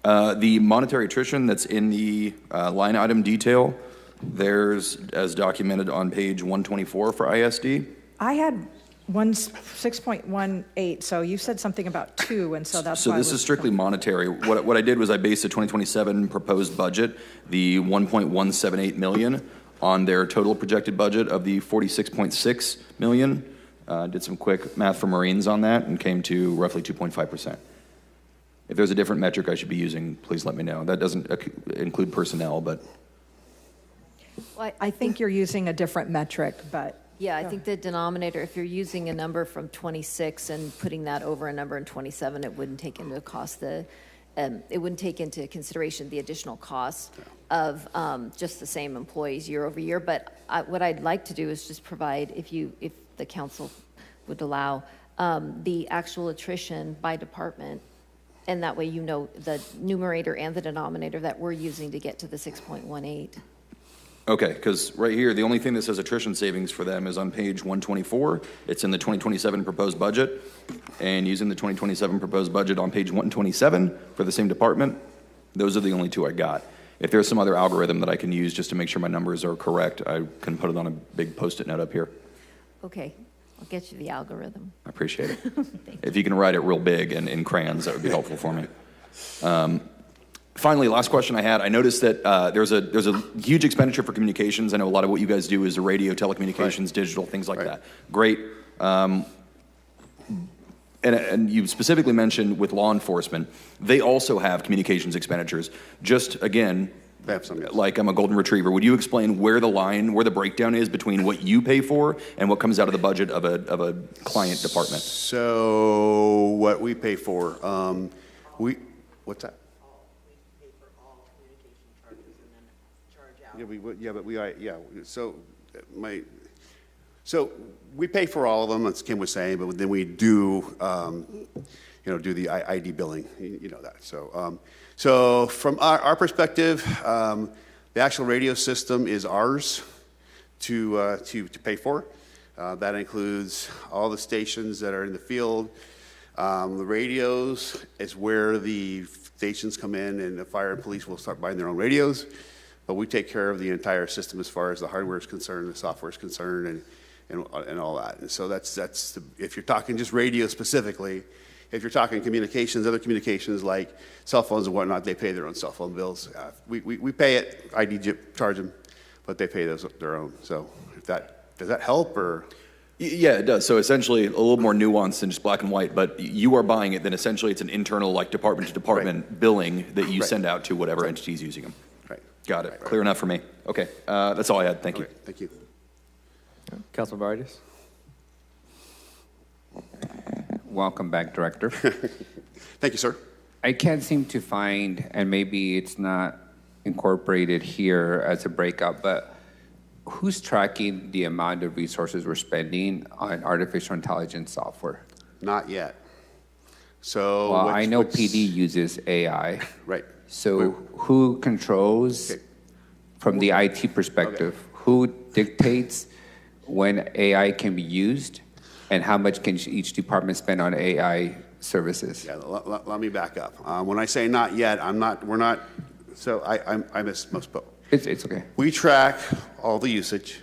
The monetary attrition that's in the line item detail, there's, as documented on page 124 for ISD. I had 6.18, so you said something about 2, and so that's So why this is strictly monetary. What I did was I based the 2027 proposed budget, the 1.178 million, on their total projected budget of the 46.6 million. Did some quick math for Marines on that and came to roughly 2.5%. If there's a different metric I should be using, please let me know. That doesn't include personnel, but. Well, I think you're using a different metric, but. Yeah, I think the denominator, if you're using a number from 26 and putting that over a number in 27, it wouldn't take into consideration the additional cost of just the same employees year over year. But what I'd like to do is just provide, if the council would allow, the actual attrition by department, and that way the numerator and the denominator that we're using to get to the 6.18. Okay, because right here, the only thing that says attrition savings for them is on page 124. It's in the 2027 proposed budget. And using the 2027 proposed budget on page 127 for the same department, those are the only two I got. If there's some other algorithm that I can use just to make sure my numbers are correct, I can put it on a big Post-it note up here. Okay, I'll get you the algorithm. I appreciate it. If you can write it real big and in crayons, that would be helpful for me. Finally, last question I had. I noticed that there's a huge expenditure for communications. I know a lot of what you guys do is the radio, telecommunications, digital, things like that. Great. And you specifically mentioned with law enforcement, they also have communications expenditures. Just again, they have some, yes. Like I'm a golden retriever. Would you explain where the breakdown is between what you pay for and what comes out of the budget of a client department? So what we pay for, what's that? So we pay for all of them, as Kim was saying, but then we do, do the ID billing, that. So from our perspective, the actual radio system is ours to pay for. That includes all the stations that are in the field. The radios is where the stations come in, and the fire and police will start buying their own radios. But we take care of the entire system as far as the hardware is concerned, the software is concerned, and all that. And so that's if you're talking just radio specifically. If you're talking communications, other communications like cell phones and whatnot, they pay their own cell phone bills. We pay it, ID charge them, but they pay those their own. So does that help or? Yeah, it does. So essentially a little more nuanced than just black and white, but you are buying it, then essentially it's an internal, like department to department billing that you send out to whatever entity is using them. Right. Got it. Clear enough for me. Okay. That's all I had. Thank you. Thank you. Councilman Vargas. Welcome back, Director. Thank you, sir. I can't seem to find, and maybe it's not incorporated here as a breakout, but who's tracking the amount of resources we're spending on artificial intelligence software? Not yet. So well, I know PD uses AI. Right. So who controls, from the IT perspective, who dictates when AI can be used, and how much can each department spend on AI services? Yeah, let me back up. When I say not yet, we're not, so I misspoke. It's okay. We track all the usage.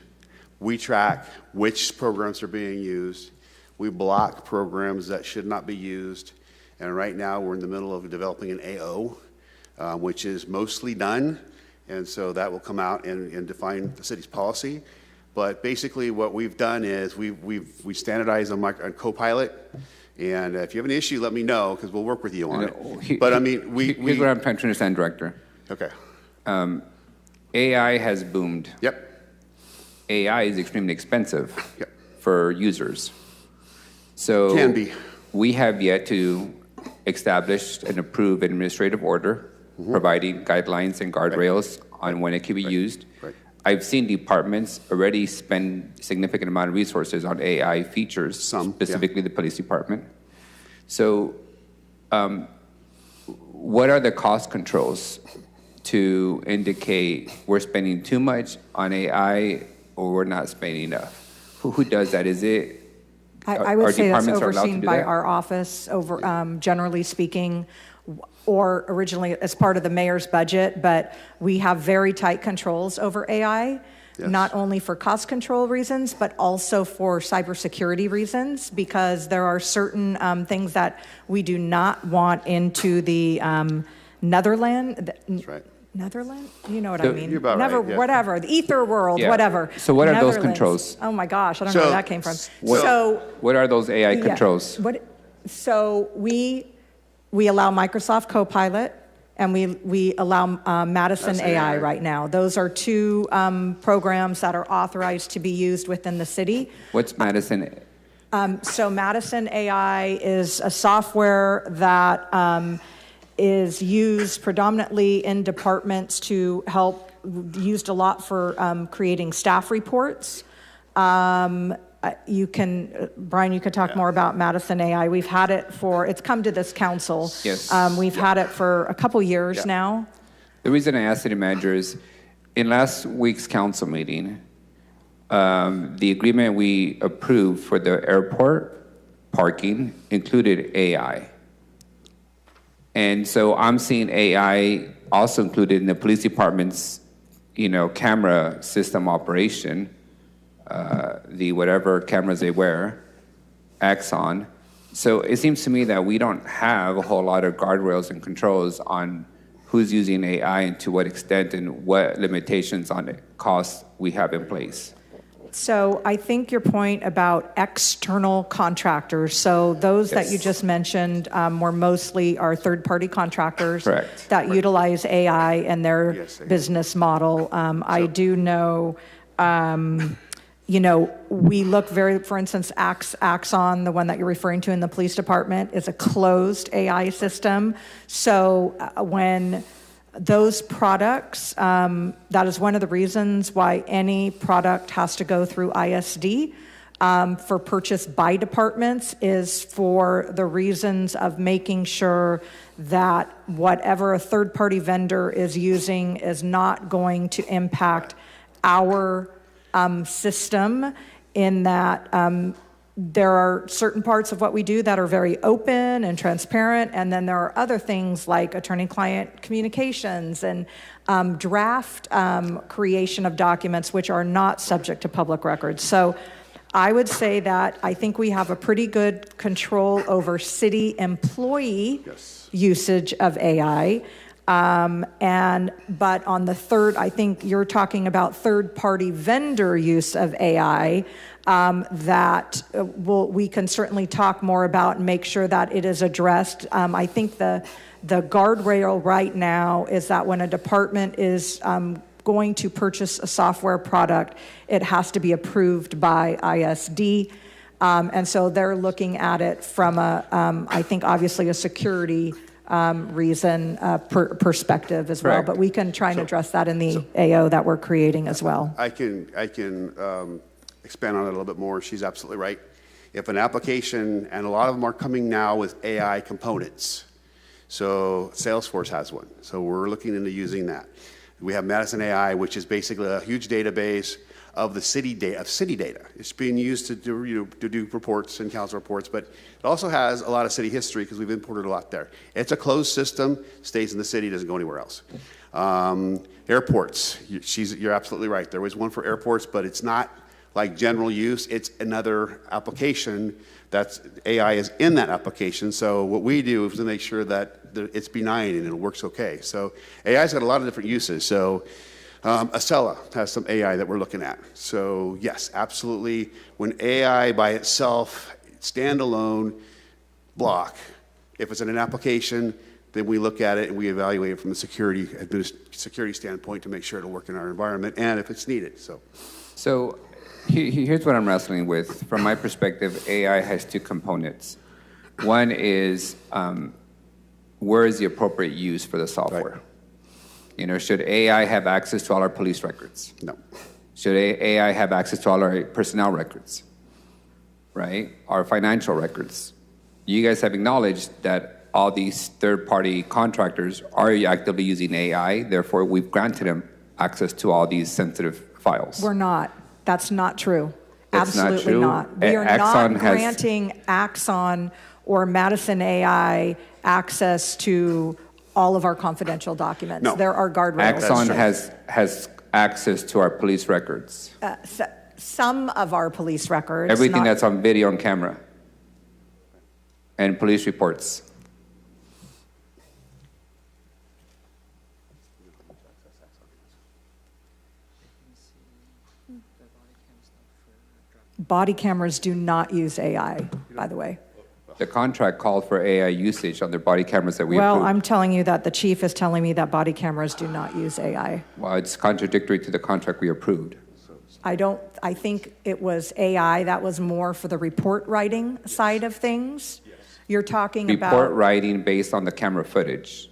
We track which programs are being used. We block programs that should not be used. And right now we're in the middle of developing an AO, which is mostly done. And so that will come out and define the city's policy. But basically what we've done is we standardized on Copilot. And if you have an issue, let me know, because we'll work with you on it. But I mean, here's what I'm trying to understand, Director. Okay. AI has boomed. Yep. AI is extremely expensive Yep. for users. So Can be. We have yet to establish and approve an administrative order providing guidelines and guardrails on when it can be used. Right. I've seen departments already spend significant amount of resources on AI features, specifically the police department. So what are the cost controls to indicate we're spending too much on AI or we're not spending enough? Who does that? Is it I would say that's departments are allowed to overseen do by that? our office, generally speaking, or originally as part of the mayor's budget, but we have very tight controls over AI, not only for cost control reasons, but also for cybersecurity reasons, because there are certain things that we do not want into the Netherland. That's right. Netherland? You know what So- I mean. You're about right, yeah. Whatever, the ether world, Yeah. whatever. So what are those Netherlands. controls? Oh my gosh, I don't know where that came from. What are those AI Yeah. controls? So we allow Microsoft Copilot, and we allow Madison AI right now. Those are two programs that are authorized to be used within the city. What's Madison? So Madison AI is a software that is used predominantly in departments to help, used a lot for creating staff reports. You can, Brian, you can talk more about Madison AI. We've had it it's come to this council. Yes. We've had it for a couple years now. The reason I asked city manager is, in last week's council meeting, the agreement we approved for the airport parking included AI. And so I'm seeing AI also included in the police department's, camera system operation, the whatever cameras they wear, Axon. So it seems to me that we don't have a whole lot of guardrails and controls on who's using AI and to what extent and what limitations on it costs we have in place. So I think your point about external contractors, so those that you just mentioned were mostly our third-party contractors Correct. that utilize AI in their business model. I do know, we look very, for instance, Axon, the one that you're referring to in the police department, is a closed AI system. So when those products, that is one of the reasons why any product has to go through ISD for purchase by departments, is for the reasons of making sure that whatever a third-party vendor is using is not going to impact our system, in that there are certain parts of what we do that are very open and transparent, and then there are other things like attorney-client communications and draft creation of documents which are not subject to public records. So I would say that I think we have a pretty good control over city employee usage of AI. But on the third, I think you're talking about third-party vendor use of AI, that we can certainly talk more about and make sure that it is addressed. I think the guardrail right now is that when a department is going to purchase a software product, it has to be approved by ISD. And so they're looking at it from I think obviously a security reason perspective as well. Correct. But we can try and address that in the AO that we're creating as well. I can expand on it a little bit more. She's absolutely right. If an application, and a lot of them are coming now with AI components. So Salesforce has one. So we're looking into using that. We have Madison AI, which is basically a huge database of the city data. It's being used to do reports and council reports, but it also has a lot of city history because we've imported a lot there. It's a closed system, stays in the city, doesn't go anywhere else. Airports, you're absolutely right. There was one for airports, but it's not like general use. It's another application that's AI is in that application. So what we do is to make sure that it's benign and it works okay. So AI's got a lot of different uses. So Acela has some AI that we're looking at. So yes, absolutely. When AI by itself, standalone block, if it's in an application, then we look at it and we evaluate it from a security standpoint to make sure it'll work in our environment and if it's needed. So here's what I'm wrestling with. From my perspective, AI has two components. One is where is the appropriate use for the software? Right. Should AI have access to all our police records? No. Should AI have access to all our personnel records? Right? Our financial records? You guys have acknowledged that all these third-party contractors are actively using AI, therefore we've granted them access to all these sensitive files. We're not. That's not true. That's Absolutely not true. not. We are Axon not granting Axon or Madison AI access to all of our confidential documents. No. There are guardrails. Axon has access to our police records. Some of our police records. Everything that's on video and camera. And police reports. Body cameras do not use AI, by the way. The contract called for AI usage on their body cameras that we Well, approved. I'm telling you that the chief is telling me that body cameras do not use AI. Well, it's contradictory to the contract we approved. I think it was AI that was more for the report writing side of things. You're talking about Report writing based on the camera footage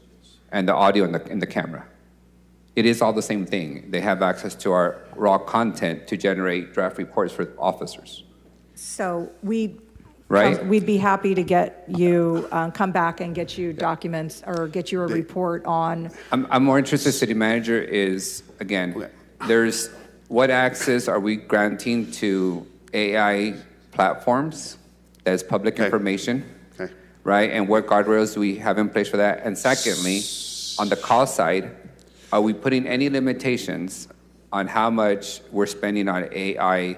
and the audio in the camera. It is all the same thing. They have access to our raw content to generate draft reports for officers. So we'd be happy to get you, come back and get you documents or get you a report on. I'm more interested, City Manager, is, again, there's what access are we granting to AI platforms that is public information, right? And what guardrails do we have in place for that? And secondly, on the cost side, are we putting any limitations on how much we're spending on AI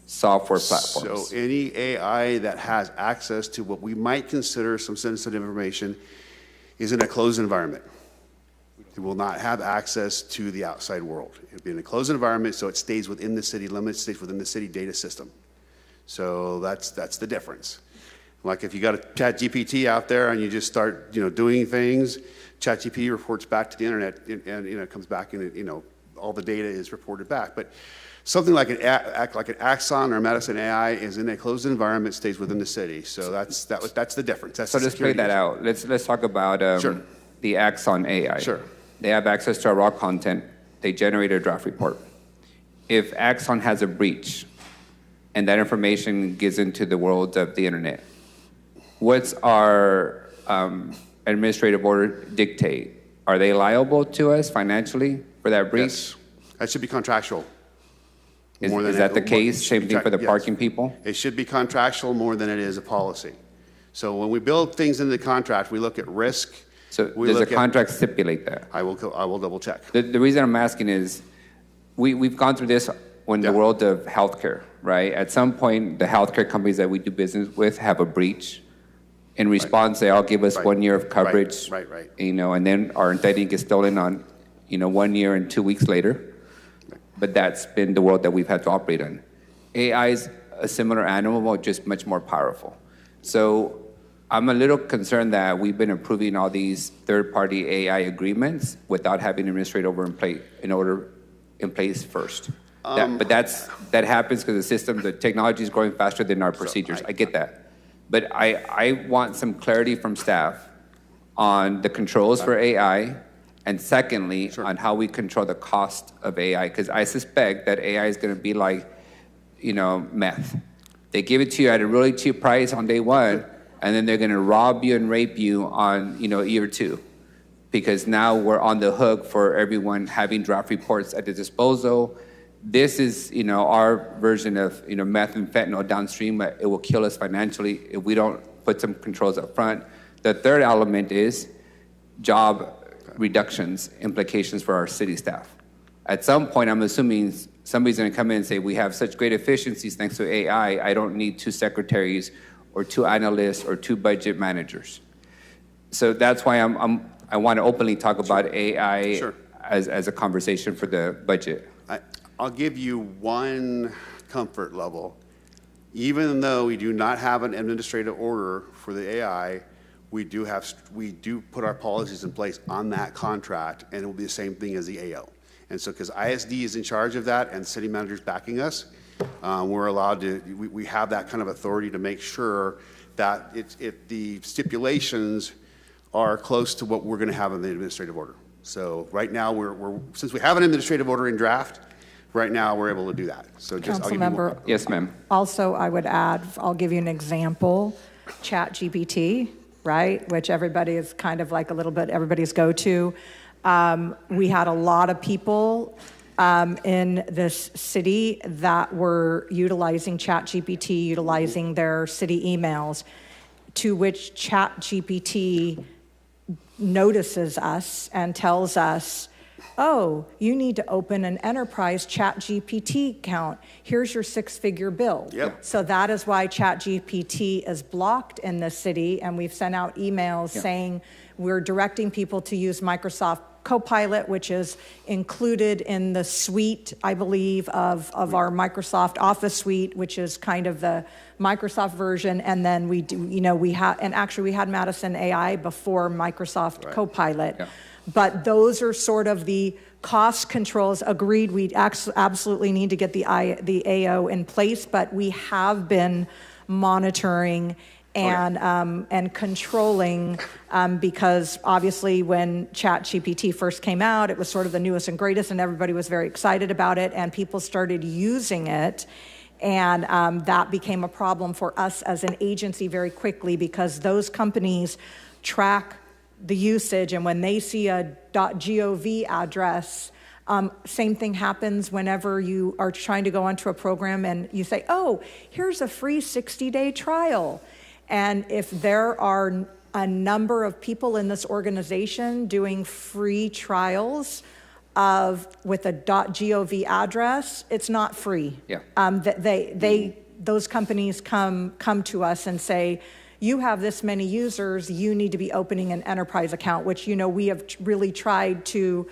software platforms? So any AI that has access to what we might consider some sensitive information is in a closed environment. It will not have access to the outside world. It'll be in a closed environment, so it stays within the city limits, stays within the city data system. So that's the difference. Like if you got a ChatGPT out there and you just start, doing things, ChatGPT reports back to the internet and it comes back and all the data is reported back. But something like an Axon or Madison AI is in a closed environment, stays within the city. So that's the difference. That's So the let's play security that issue. out. Let's talk about the Axon AI. Sure. They have access to our raw content. They generate a draft report. If Axon has a breach and that information gets into the world of the internet, what's our administrative order dictate? Are they liable to us financially for that breach? Yes. That should be contractual. Is that the case? Same thing for the yes. parking people? It should be contractual more than it is a policy. So when we build things into the contract, we look at risk. So does the contract stipulate that? I will double check. The reason I'm asking is we've gone through this in the world of healthcare, right? At some point, the healthcare companies that we do business with have a breach. In response, they'll give us 1 year of coverage. Right. And then our identity gets stolen on, 1 year and 2 weeks later. But that's been the world that we've had to operate in. AI is a similar animal, just much more powerful. So I'm a little concerned that we've been approving all these third-party AI agreements without having administrative order in place first. But that happens because the technology is growing faster than our procedures. I get that. But I want some clarity from staff on the controls for AI, and secondly, on how we control the cost of AI, because I suspect that AI is going to be like, meth. They give it to you at a really cheap price on day one, and then they're going to rob you and rape you on, year two, because now we're on the hook for everyone having draft reports at the disposal. This is, our version of, meth and fentanyl downstream. It will kill us financially if we don't put some controls up front. The third element is job reductions, implications for our city staff. At some point, I'm assuming somebody's going to come in and say, we have such great efficiencies thanks to AI, I don't need 2 secretaries or 2 analysts or 2 budget managers. So that's why I want to openly talk about AI as a conversation for the budget. I'll give you one comfort level. Even though we do not have an administrative order for the AI, we do put our policies in place on that contract, and it will be the same thing as the AO. And so, because ISD is in charge of that and city managers backing us, we're allowed to, we have that kind of authority to make sure that the stipulations are close to what we're going to have in the administrative order. So right now, since we have an administrative order in draft, right now we're able to do that. So just, I'll give you more. Yes, ma'am. Also, I would add, I'll give you an example, ChatGPT, right, which everybody is kind of like a little bit everybody's go-to. We had a lot of people in this city that were utilizing ChatGPT, utilizing their city emails, to which ChatGPT notices us and tells us, oh, you need to open an enterprise ChatGPT account. Here's your 6-figure bill. Yep. So that is why ChatGPT is blocked in the city, and we've sent out emails saying we're directing people to use Microsoft Copilot, which is included in the suite, I believe, of our Microsoft Office suite, which is kind of the Microsoft version. And then we do, we had Madison AI before Microsoft Copilot. Yeah. But those are sort of the cost controls. Agreed, we absolutely need to get the AO in place, but we have been monitoring and controlling, because obviously when ChatGPT first came out, it was sort of the newest and greatest, and everybody was very excited about it, and people started using it. And that became a problem for us as an agency very quickly, because those companies track the usage, and when they see a .gov address, same thing happens whenever you are trying to go onto a program and you say, oh, here's a free 60-day trial. And if there are a number of people in this organization doing free trials with a .gov address, it's not free. Yeah. Those companies come to us and say, you have this many users, you need to be opening an enterprise account, which, you know, we have really tried to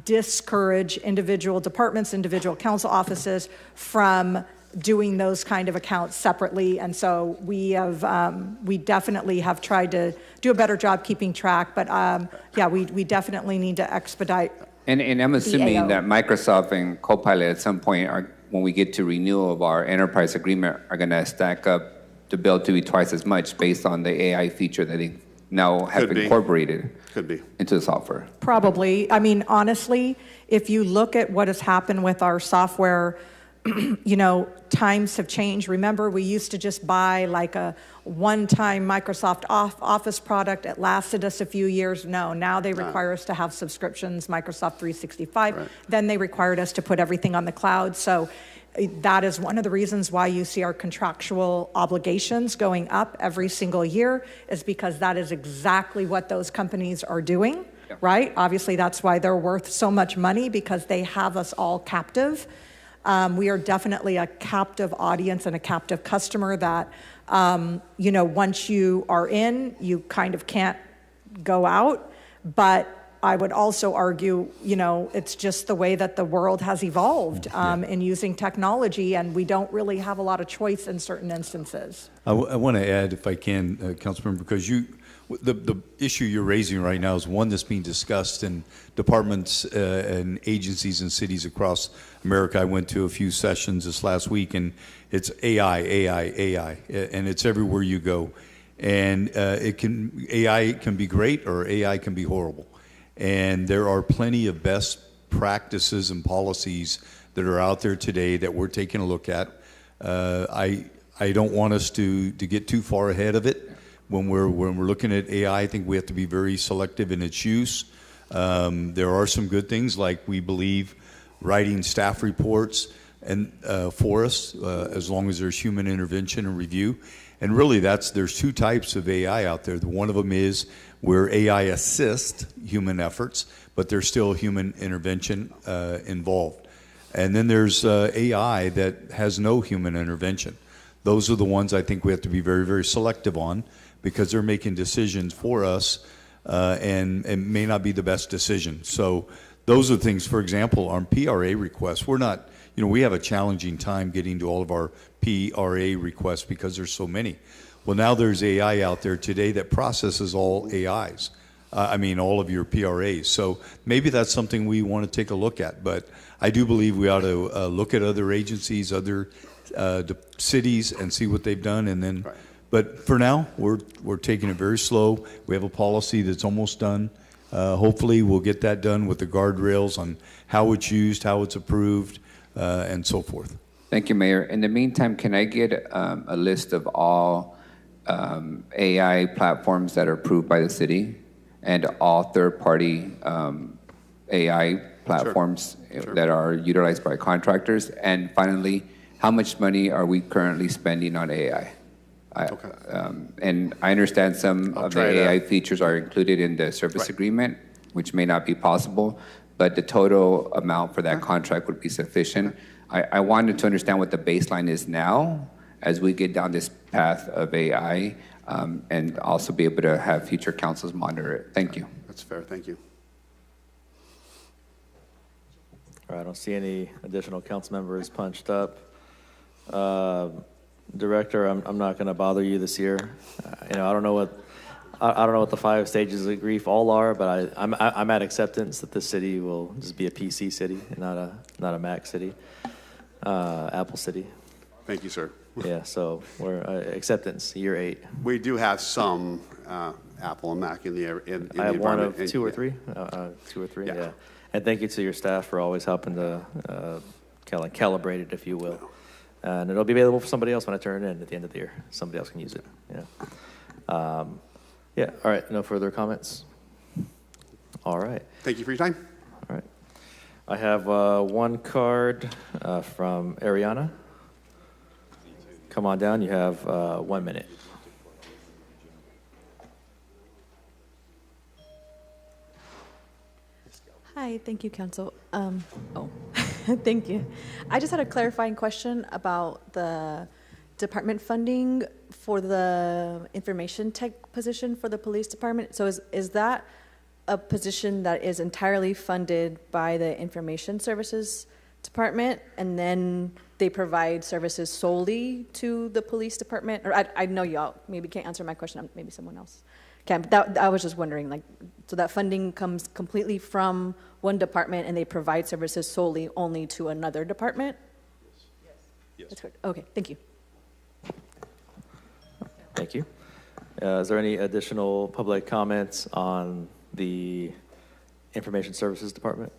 discourage individual departments, individual council offices from doing those kind of accounts separately. And so we definitely have tried to do a better job keeping track, but yeah, we definitely need to expedite. And I'm assuming that Microsoft and Copilot at some point when we get to renewal of our enterprise agreement, are going to stack up the bill to be twice as much based on the AI feature that they now have incorporated into the software. Probably. I mean, honestly, if you look at what has happened with our software, you know, times have changed. Remember, we used to just buy like a one-time Microsoft Office product. It lasted us a few years. No, now they require us to have subscriptions, Microsoft 365. Right. Then they required us to put everything on the cloud. So that is one of the reasons why you see our contractual obligations going up every single year, is because that is exactly what those companies are doing, right? Obviously, that's why they're worth so much money, because they have us all captive. We are definitely a captive audience and a captive customer that, you know, once you are in, you kind of can't go out. But I would also argue, you know, it's just the way that the world has evolved in using technology, and we don't really have a lot of choice in certain instances. I want to add, if I can, Councilmember, because the issue you're raising right now is one that's being discussed in departments and agencies and cities across America. I went to a few sessions this last week, and it's AI, and it's everywhere you go. And AI can be great, or AI can be horrible. And there are plenty of best practices and policies that are out there today that we're taking a look at. I don't want us to get too far ahead of it. When we're looking at AI, I think we have to be very selective in its use. There are some good things, like we believe writing staff reports and for us, as long as there's human intervention and review. And really, there's two types of AI out there. One of them is where AI assists human efforts, but there's still human intervention involved. And then there's AI that has no human intervention. Those are the ones I think we have to be very, very selective on, because they're making decisions for us and may not be the best decision. So those are things, for example, on PRA requests. We're not, you know, we have a challenging time getting to all of our PRA requests because there's so many. Well, now there's AI out there today that processes all AIs. All of your PRAs. So maybe that's something we want to take a look at. But I do believe we ought to look at other agencies, other cities, and see what they've done. And then, but for now, we're taking it very slow. We have a policy that's almost done. Hopefully, we'll get that done with the guardrails on how it's used, how it's approved, and so forth. Thank you, Mayor. In the meantime, can I get a list of all AI platforms that are approved by the city and all third-party AI platforms that are utilized by contractors? And finally, how much money are we currently spending on AI? And I understand some of the AI features are included in the service agreement, which may not be possible, but the total amount for that contract would be sufficient. I wanted to understand what the baseline is now as we get down this path of AI, and also be able to have future councils monitor it. Thank you. That's fair. Thank you. All right, I don't see any additional council members punched up. Director, I'm not going to bother you this year. I don't know what the 5 stages of grief all are, but I'm at acceptance that this city will just be a PC city and not a Mac city, Apple city. Thank you, sir. Yeah, so we're acceptance year 8. We do have some Apple and Mac in the I have one environment. of 2 or 3, 2 or 3. Yeah. And thank you to your staff for always helping to kind of calibrate it, if you will. And it'll be available for somebody else when I turn it in at the end of the year. Somebody else can use it. Yeah. Yeah. All right. No further comments. All right. Thank you for your time. All right. I have one card from Ariana. Come on down. You have 1 minute. Hi, thank you, Council. Thank you. I just had a clarifying question about the department funding for the information tech position for the police department. So is that a position that is entirely funded by the information services department, and then they provide services solely to the police department? Or I know y'all maybe can't answer my question, maybe someone else can, but I was just wondering, like, so that funding comes completely from one department and they provide services solely only to another department? Yes. That's correct. Okay, thank you. Thank you. Is there any additional public comments on the Information Services Department?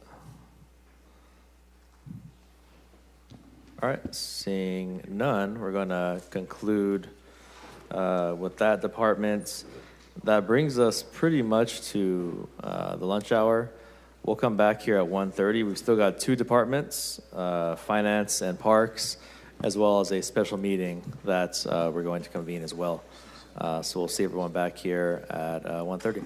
All right, seeing none, we're going to conclude with that department. That brings us pretty much to the lunch hour. We'll come back here at 1:30. We've still got two departments, Finance and Parks, as well as a special meeting that we're going to convene as well. So we'll see everyone back here at 1:30.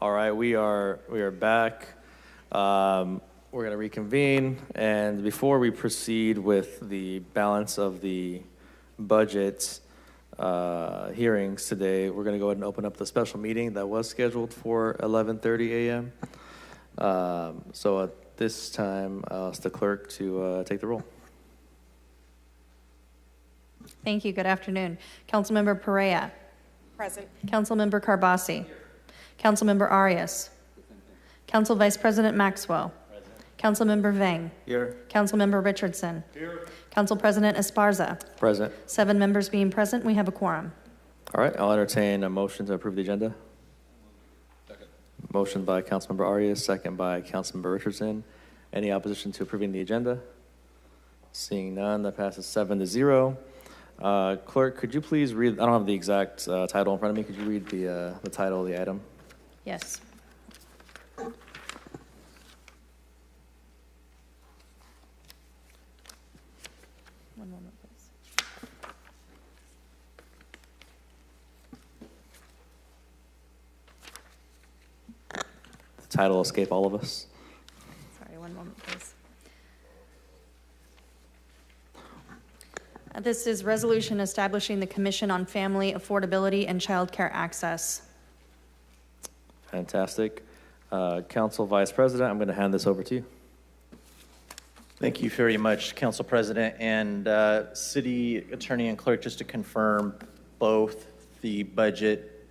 All right, we are back. We're going to reconvene, and before we proceed with the balance of the budget hearings today, we're going to go ahead and open up the special meeting that was scheduled for 11:30 a.m. So at this time, I'll ask the clerk to take the roll. Thank you. Good afternoon. Councilmember Perea. Present. Councilmember Carbasi. Councilmember Arias. Council Vice President Maxwell. Councilmember Vang. Here. Councilmember Richardson. Here. Council President Esparza. Present. 7 members being present, we have a quorum. All right, I'll entertain a motion to approve the agenda. Second. Motion by Councilmember Arias, second by Councilmember Richardson. Any opposition to approving the agenda? Seeing none, that passes 7-0. Clerk, could you please read, I don't have the exact title in front of me, could you read the title of the item? Yes. One moment, please. The title will escape all of us. Sorry, one moment, please. This is resolution establishing the Commission on Family Affordability and Child Care Access. Fantastic. Council Vice President, I'm going to hand this over to you. Thank you very much, Council President and City Attorney and Clerk. Just to confirm, both the budget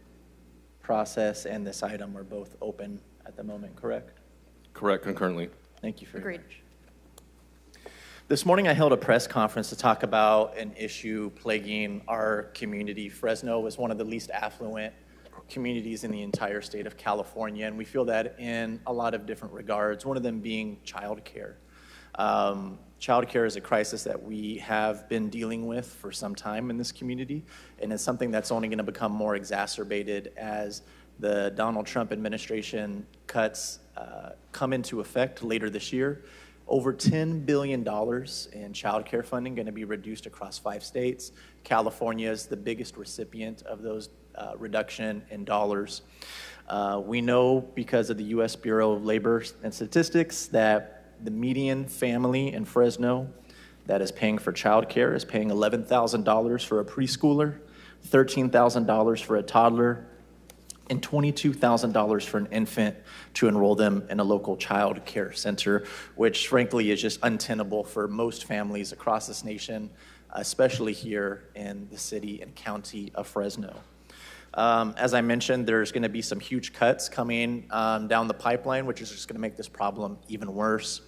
process and this item are both open at the moment, correct? Correct, concurrently. Thank you very Agreed. much. This morning I held a press conference to talk about an issue plaguing our community. Fresno is one of the least affluent communities in the entire state of California, and we feel that in a lot of different regards, one of them being childcare. Childcare is a crisis that we have been dealing with for some time in this community, and it's something that's only going to become more exacerbated as the Donald Trump administration cuts come into effect later this year. Over $10 billion in child care funding going to be reduced across 5 states. California is the biggest recipient of those reduction in dollars. We know because of the U.S. Bureau of Labor and Statistics that the median family in Fresno that is paying for child care is paying $11,000 for a preschooler, $13,000 for a toddler, and $22,000 for an infant to enroll them in a local child care center, which frankly is just untenable for most families across this nation, especially here in the city and county of Fresno. As I mentioned, there's going to be some huge cuts coming down the pipeline, which is just going to make this problem even worse.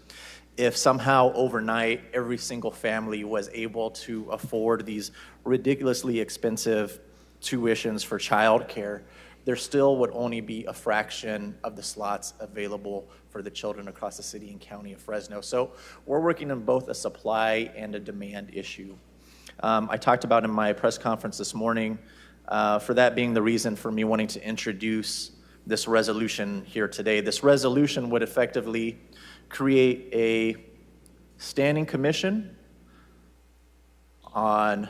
If somehow overnight every single family was able to afford these ridiculously expensive tuitions for child care, there still would only be a fraction of the slots available for the children across the city and county of Fresno. So we're working on both a supply and a demand issue. I talked about in my press conference this morning, for that being the reason for me wanting to introduce this resolution here today. This resolution would effectively create a standing commission on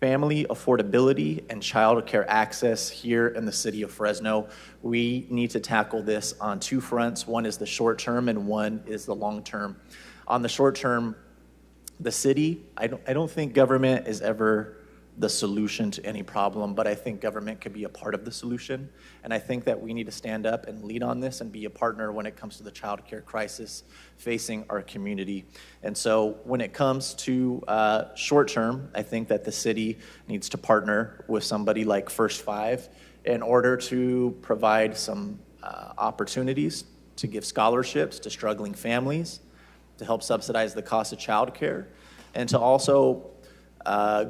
family affordability and child care access here in the city of Fresno. We need to tackle this on 2 fronts. One is the short term and one is the long term. On the short term, the city, I don't think government is ever the solution to any problem, but I think government could be a part of the solution. And I think that we need to stand up and lead on this and be a partner when it comes to the child care crisis facing our community. And so when it comes to short term, I think that the city needs to partner with somebody like First 5 in order to provide some opportunities to give scholarships to struggling families, to help subsidize the cost of child care, and to also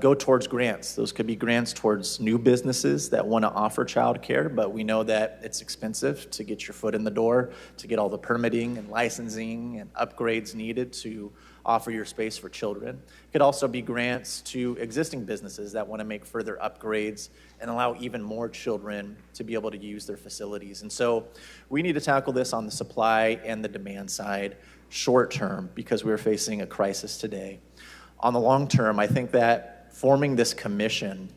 go towards grants. Those could be grants towards new businesses that want to offer childcare, but we know that it's expensive to get your foot in the door, to get all the permitting and licensing and upgrades needed to offer your space for children. It could also be grants to existing businesses that want to make further upgrades and allow even more children to be able to use their facilities. And so we need to tackle this on the supply and the demand side short term because we're facing a crisis today. On the long term, I think that forming this commission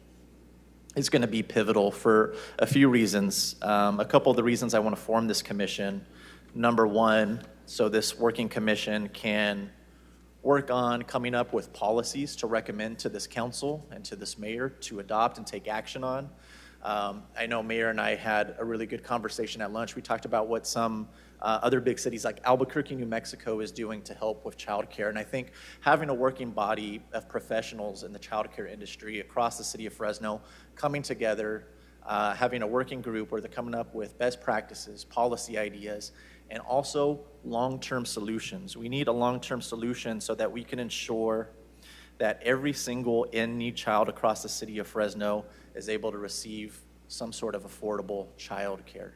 is going to be pivotal for a few reasons. A couple of the reasons I want to form this commission. Number one, so this working commission can work on coming up with policies to recommend to this council and to this mayor to adopt and take action on. I know Mayor and I had a really good conversation at lunch. We talked about what some other big cities like Albuquerque, New Mexico is doing to help with childcare. And I think having a working body of professionals in the childcare industry across the city of Fresno coming together, having a working group where they're coming up with best practices, policy ideas, and also long-term solutions. We need a long-term solution so that we can ensure that every single in-need child across the city of Fresno is able to receive some sort of affordable child care.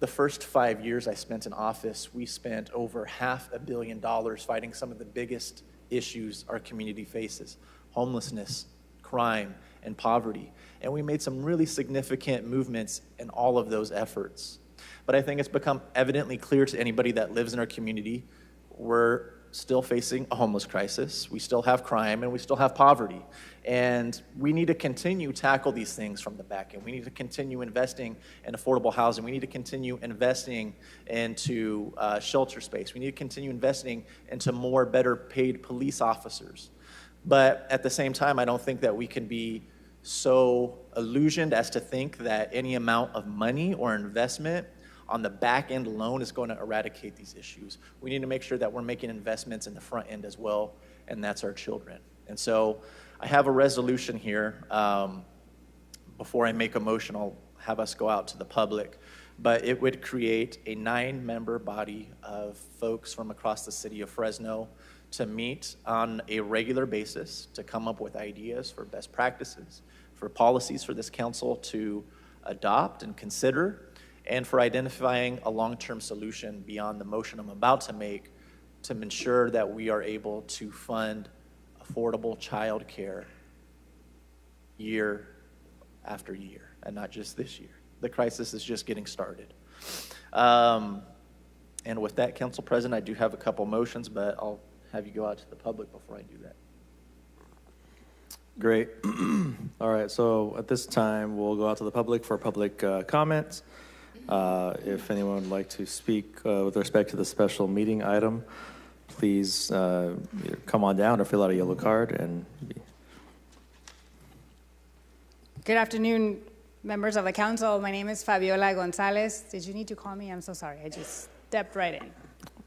The first 5 years I spent in office, we spent over $500 million fighting some of the biggest issues our community faces: homelessness, crime, and poverty. And we made some really significant movements in all of those efforts. But I think it's become evidently clear to anybody that lives in our community, we're still facing a homeless crisis, we still have crime, and we still have poverty. And we need to continue to tackle these things from the back end. We need to continue investing in affordable housing. We need to continue investing into shelter space. We need to continue investing into more better paid police officers. But at the same time, I don't think that we can be so illusioned as to think that any amount of money or investment on the back end alone is going to eradicate these issues. We need to make sure that we're making investments in the front end as well, and that's our children. And so I have a resolution here. Before I make a motion, I'll have us go out to the public, but it would create a 9-member body of folks from across the city of Fresno to meet on a regular basis to come up with ideas for best practices, for policies for this council to adopt and consider, and for identifying a long-term solution beyond the motion I'm about to make to ensure that we are able to fund affordable child care year after year, and not just this year. The crisis is just getting started. And with that, Council President, I do have a couple motions, but I'll have you go out to the public before I do that. Great. All right, so at this time, we'll go out to the public for public comments. If anyone would like to speak with respect to the special meeting item, please either come on down or fill out a yellow card. And Good afternoon, members of the council. My name is Fabiola Gonzalez. Did you need to call me? I'm so sorry. I just stepped right in.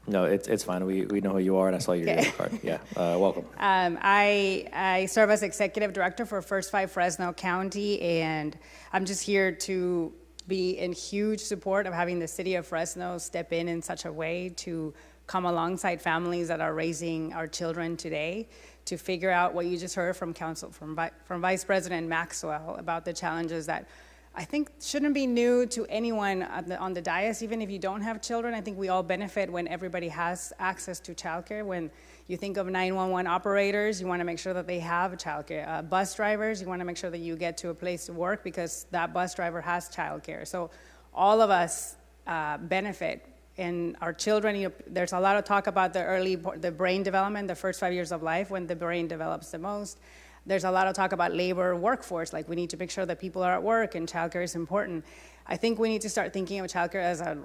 no, it's fine. We know who you are, and I saw your yellow card. Yeah, welcome. I serve as executive director for First Five Fresno County, and I'm just here to be in huge support of having the city of Fresno step in such a way to come alongside families that are raising our children today, to figure out what you just heard from Vice President Maxwell about the challenges that I think shouldn't be new to anyone on the dais. Even if you don't have children, I think we all benefit when everybody has access to childcare. When you think of 911 operators, you want to make sure that they have childcare. Bus drivers, you want to make sure that you get to a place to work because that bus driver has childcare. So all of us benefit. And our children, there's a lot of talk about the brain development, the first 5 years of life when the brain develops the most. There's a lot of talk about labor workforce, like we need to make sure that people are at work and childcare is important. I think we need to start thinking of childcare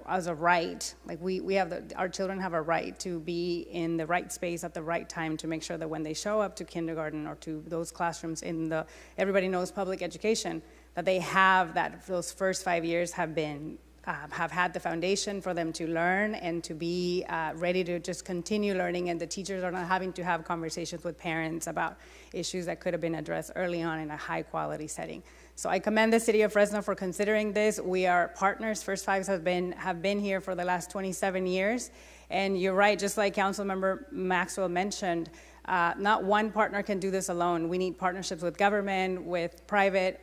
as a right. Like our children have a right to be in the right space at the right time to make sure that when they show up to kindergarten or to those classrooms everybody knows public education, that they have those first 5 years have had the foundation for them to learn and to be ready to just continue learning, and the teachers are not having to have conversations with parents about issues that could have been addressed early on in a high quality setting. So I commend the city of Fresno for considering this. We are partners. First Fives have been here for the last 27 years. And you're right, just like Councilmember Maxwell mentioned, not one partner can do this alone. We need partnerships with government, with private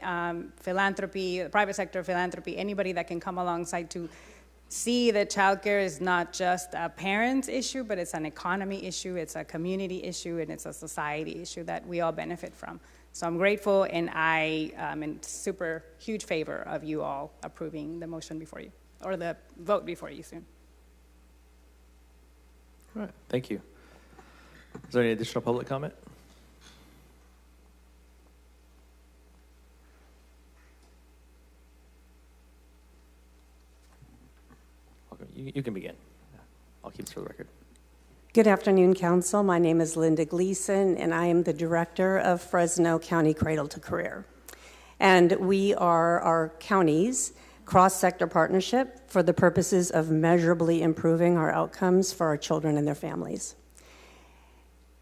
philanthropy, private sector philanthropy, anybody that can come alongside to see that childcare is not just a parent's issue, but it's an economy issue, it's a community issue, and it's a society issue that we all benefit from. So I'm grateful, and I am in super huge favor of you all approving the motion before you, or the vote before you soon. All right, thank you. Is there any additional public comment? You can begin. I'll keep this for the record. Good afternoon, Council. My name is Linda Gleason, and I am the Director of Fresno County Cradle to Career. And we are our county's cross-sector partnership for the purposes of measurably improving our outcomes for our children and their families.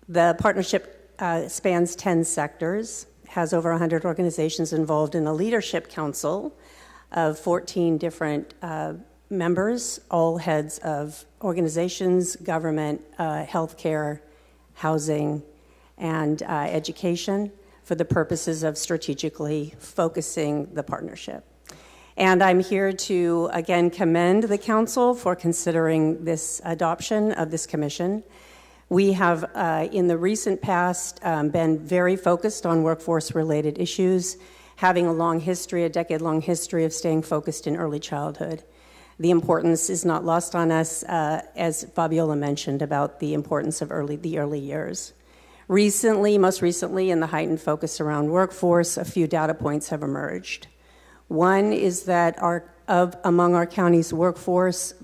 The partnership spans 10 sectors, has over 100 organizations involved in a leadership council of 14 different members, all heads of organizations, government, healthcare, housing, and education for the purposes of strategically focusing the partnership. And I'm here to, again, commend the council for considering this adoption of this commission. We have, in the recent past, been very focused on workforce-related issues, having a long history, a decade-long history of staying focused in early childhood. The importance is not lost on us, as Fabiola mentioned, about the importance of the early years. Most recently, in the heightened focus around workforce, a few data points have emerged. One is that among our county's workforce,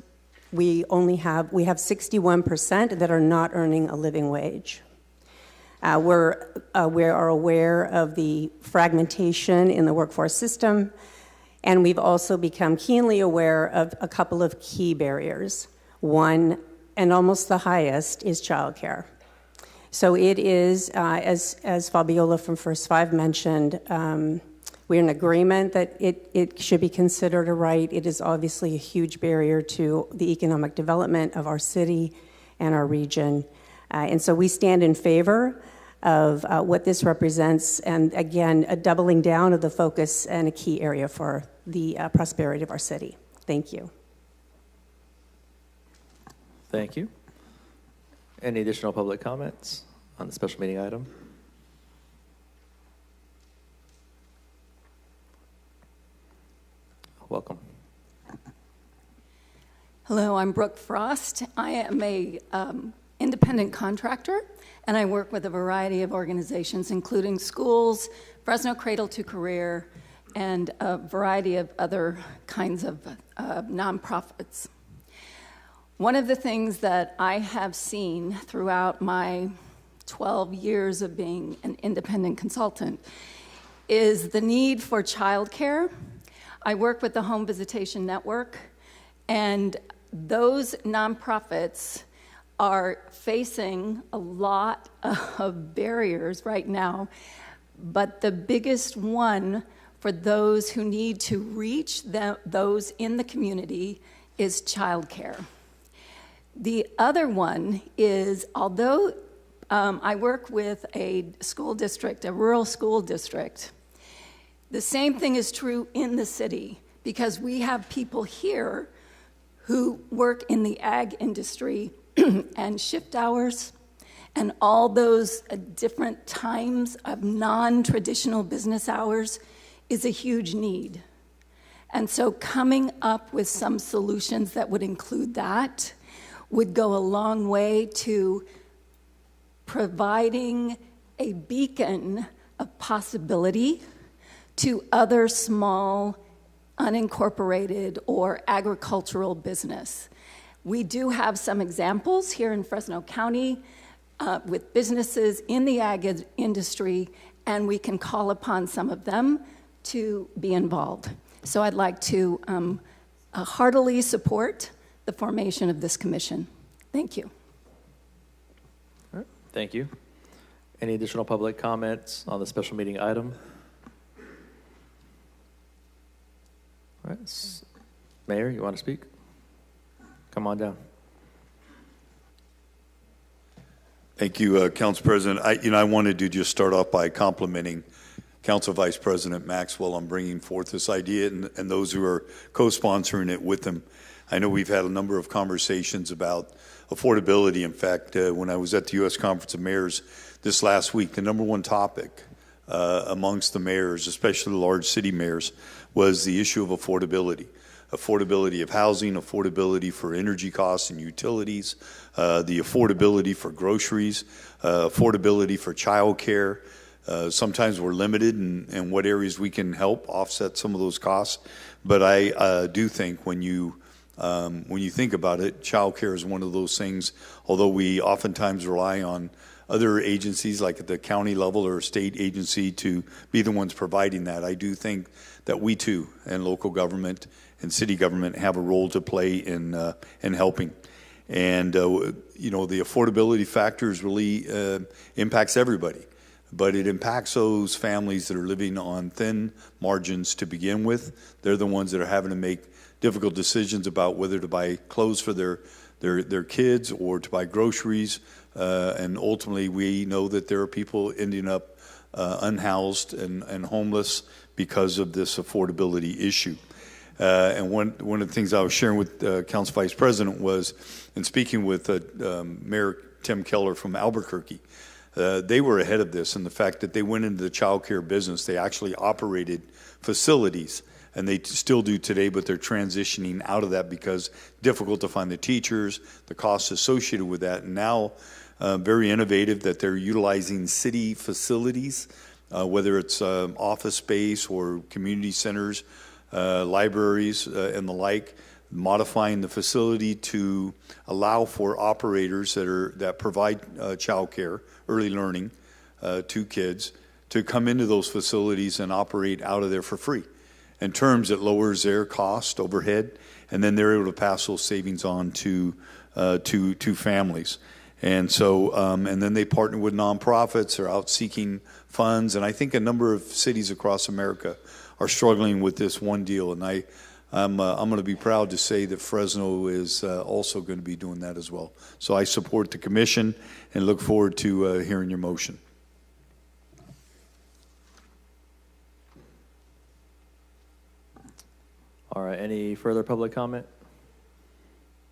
we have 61% that are not earning a living wage. We are aware of the fragmentation in the workforce system, and we've also become keenly aware of a couple of key barriers. One, and almost the highest, is childcare. So it is, as Fabiola from First Five mentioned, we're in agreement that it should be considered a right. It is obviously a huge barrier to the economic development of our city and our region. And so we stand in favor of what this represents, and again, a doubling down of the focus and a key area for the prosperity of our city. Thank you. Thank you. Any additional public comments on the special meeting item? Welcome. Hello, I'm Brooke Frost. I am a independent contractor, and I work with a variety of organizations, including schools, Fresno Cradle to Career, and a variety of other kinds of nonprofits. One of the things that I have seen throughout my 12 years of being an independent consultant is the need for childcare. I work with the Home Visitation Network, and those nonprofits are facing a lot of barriers right now, but the biggest one for those who need to reach those in the community is childcare. The other one is, although I work with a school district, a rural school district, the same thing is true in the city, because we have people here who work in the ag industry and shift hours and all those different times of non-traditional business hours is a huge need. And so coming up with some solutions that would include that would go a long way to providing a beacon of possibility to other small, unincorporated, or agricultural business. We do have some examples here in Fresno County with businesses in the ag industry, and we can call upon some of them to be involved. So I'd like to heartily support the formation of this commission. Thank you. All right, thank you. Any additional public comments on the special meeting item? All right, Mayor, you want to speak? Come on down. Thank you, Council President. I wanted to just start off by complimenting Council Vice President Maxwell on bringing forth this idea and those who are co-sponsoring it with him. I know we've had a number of conversations about affordability. In fact, when I was at the U.S. Conference of Mayors this last week, the number one topic amongst the mayors, especially the large city mayors, was the issue of affordability. Affordability of housing, affordability for energy costs and utilities, the affordability for groceries, affordability for childcare. Sometimes we're limited in what areas we can help offset some of those costs. But I do think when you When you think about it, childcare is one of those things, although we oftentimes rely on other agencies like at the county level or state agency to be the ones providing that. I do think that we too, and local government and city government, have a role to play in helping. And you know, the affordability factors really impacts everybody, but it impacts those families that are living on thin margins to begin with. They're the ones that are having to make difficult decisions about whether to buy clothes for their kids or to buy groceries. And ultimately, we know that there are people ending up unhoused and homeless because of this affordability issue. And one of the things I was sharing with Council Vice President was, in speaking with Mayor Tim Keller from Albuquerque, they were ahead of this in the fact that they went into the child care business. They actually operated facilities, and they still do today, but they're transitioning out of that because difficult to find the teachers, the costs associated with that. And now, very innovative that they're utilizing city facilities, whether it's office space or community centers, libraries, and the like, modifying the facility to allow for operators that provide child care, early learning to kids, to come into those facilities and operate out of there for free. In terms, it lowers their cost overhead, and then they're able to pass those savings on to families. And so, and then they partner with nonprofits. They're out seeking funds, and I think a number of cities across America are struggling with this one deal. And I'm going to be proud to say that Fresno is also going to be doing that as well. So I support the commission and look forward to hearing your motion. All right, any further public comment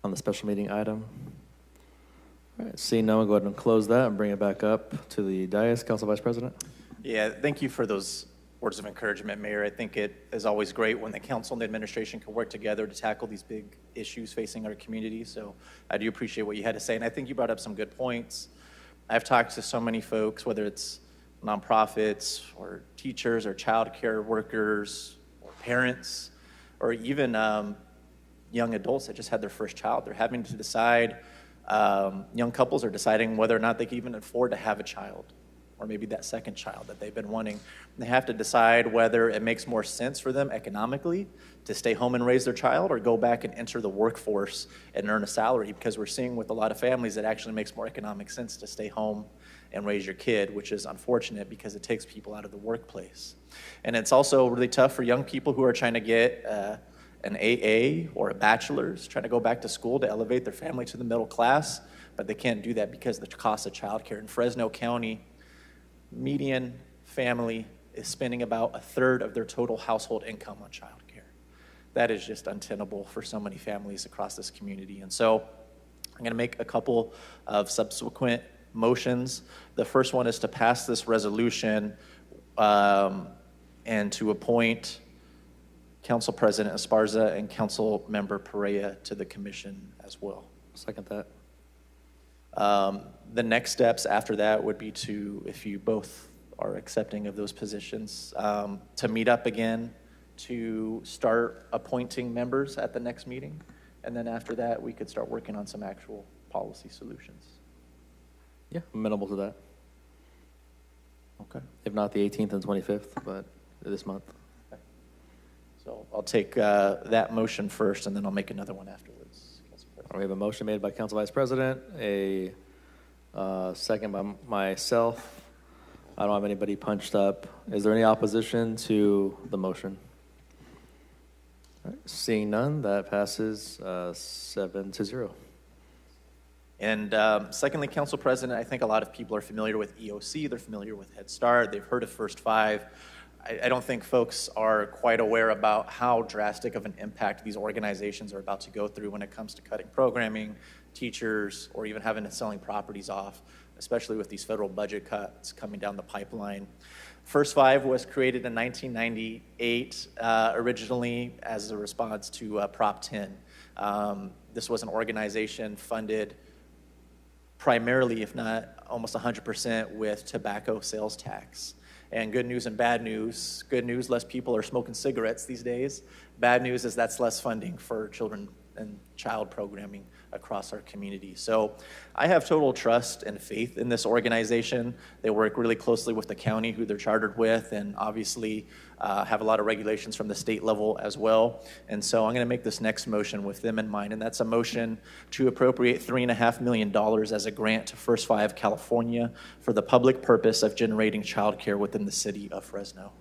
on the special meeting item? All right, seeing no one, go ahead and close that and bring it back up to the dais. Council Vice President. Yeah, thank you for those words of encouragement, Mayor. I think it is always great when the council and the administration can work together to tackle these big issues facing our community. So I do appreciate what you had to say, and I think you brought up some good points. I've talked to so many folks, whether it's nonprofits or teachers or child care workers or parents, or even young adults that just had their first child. They're having to decide, young couples are deciding whether or not they can even afford to have a child, or maybe that second child that they've been wanting. And they have to decide whether it makes more sense for them economically to stay home and raise their child or go back and enter the workforce and earn a salary, because we're seeing with a lot of families it actually makes more economic sense to stay home and raise your kid, which is unfortunate because it takes people out of the workplace. And it's also really tough for young people who are trying to get an AA or a bachelor's, trying to go back to school to elevate their family to the middle class, but they can't do that because of the cost of childcare. In Fresno County, median family is spending about a third of their total household income on childcare. That is just untenable for so many families across this community. And so I'm going to make a couple of subsequent motions. The first one is to pass this resolution and to appoint Council President Esparza and Council Member Perea to the commission as well. Second that. The next steps after that would be to, if you both are accepting of those positions, to meet up again to start appointing members at the next meeting. And then after that, we could start working on some actual policy solutions. Yeah, amenable to that. Okay. If not the 18th and 25th, but this month. Okay. So I'll take that motion first, and then I'll make another one afterwards. We have a motion made by Council Vice President, a second by myself. I don't have anybody punched up. Is there any opposition to the motion? All right. Seeing none, that passes 7-0. And secondly, Council President, I think a lot of people are familiar with EOC. They're familiar with Head Start. They've heard of First Five. I don't think folks are quite aware about how drastic of an impact these organizations are about to go through when it comes to cutting programming, teachers, or even having to selling properties off, especially with these federal budget cuts coming down the pipeline. First Five was created in 1998, originally as a response to Prop 10. This was an organization funded primarily, if not almost 100%, with tobacco sales tax. And good news and bad news. Good news, less people are smoking cigarettes these days. Bad news is that's less funding for children and child programming across our community. So I have total trust and faith in this organization. They work really closely with the county, who they're chartered with, and obviously have a lot of regulations from the state level as well. And so I'm going to make this next motion with them in mind, and that's a motion to appropriate $3.5 million as a grant to First Five California for the public purpose of generating childcare within the city of Fresno.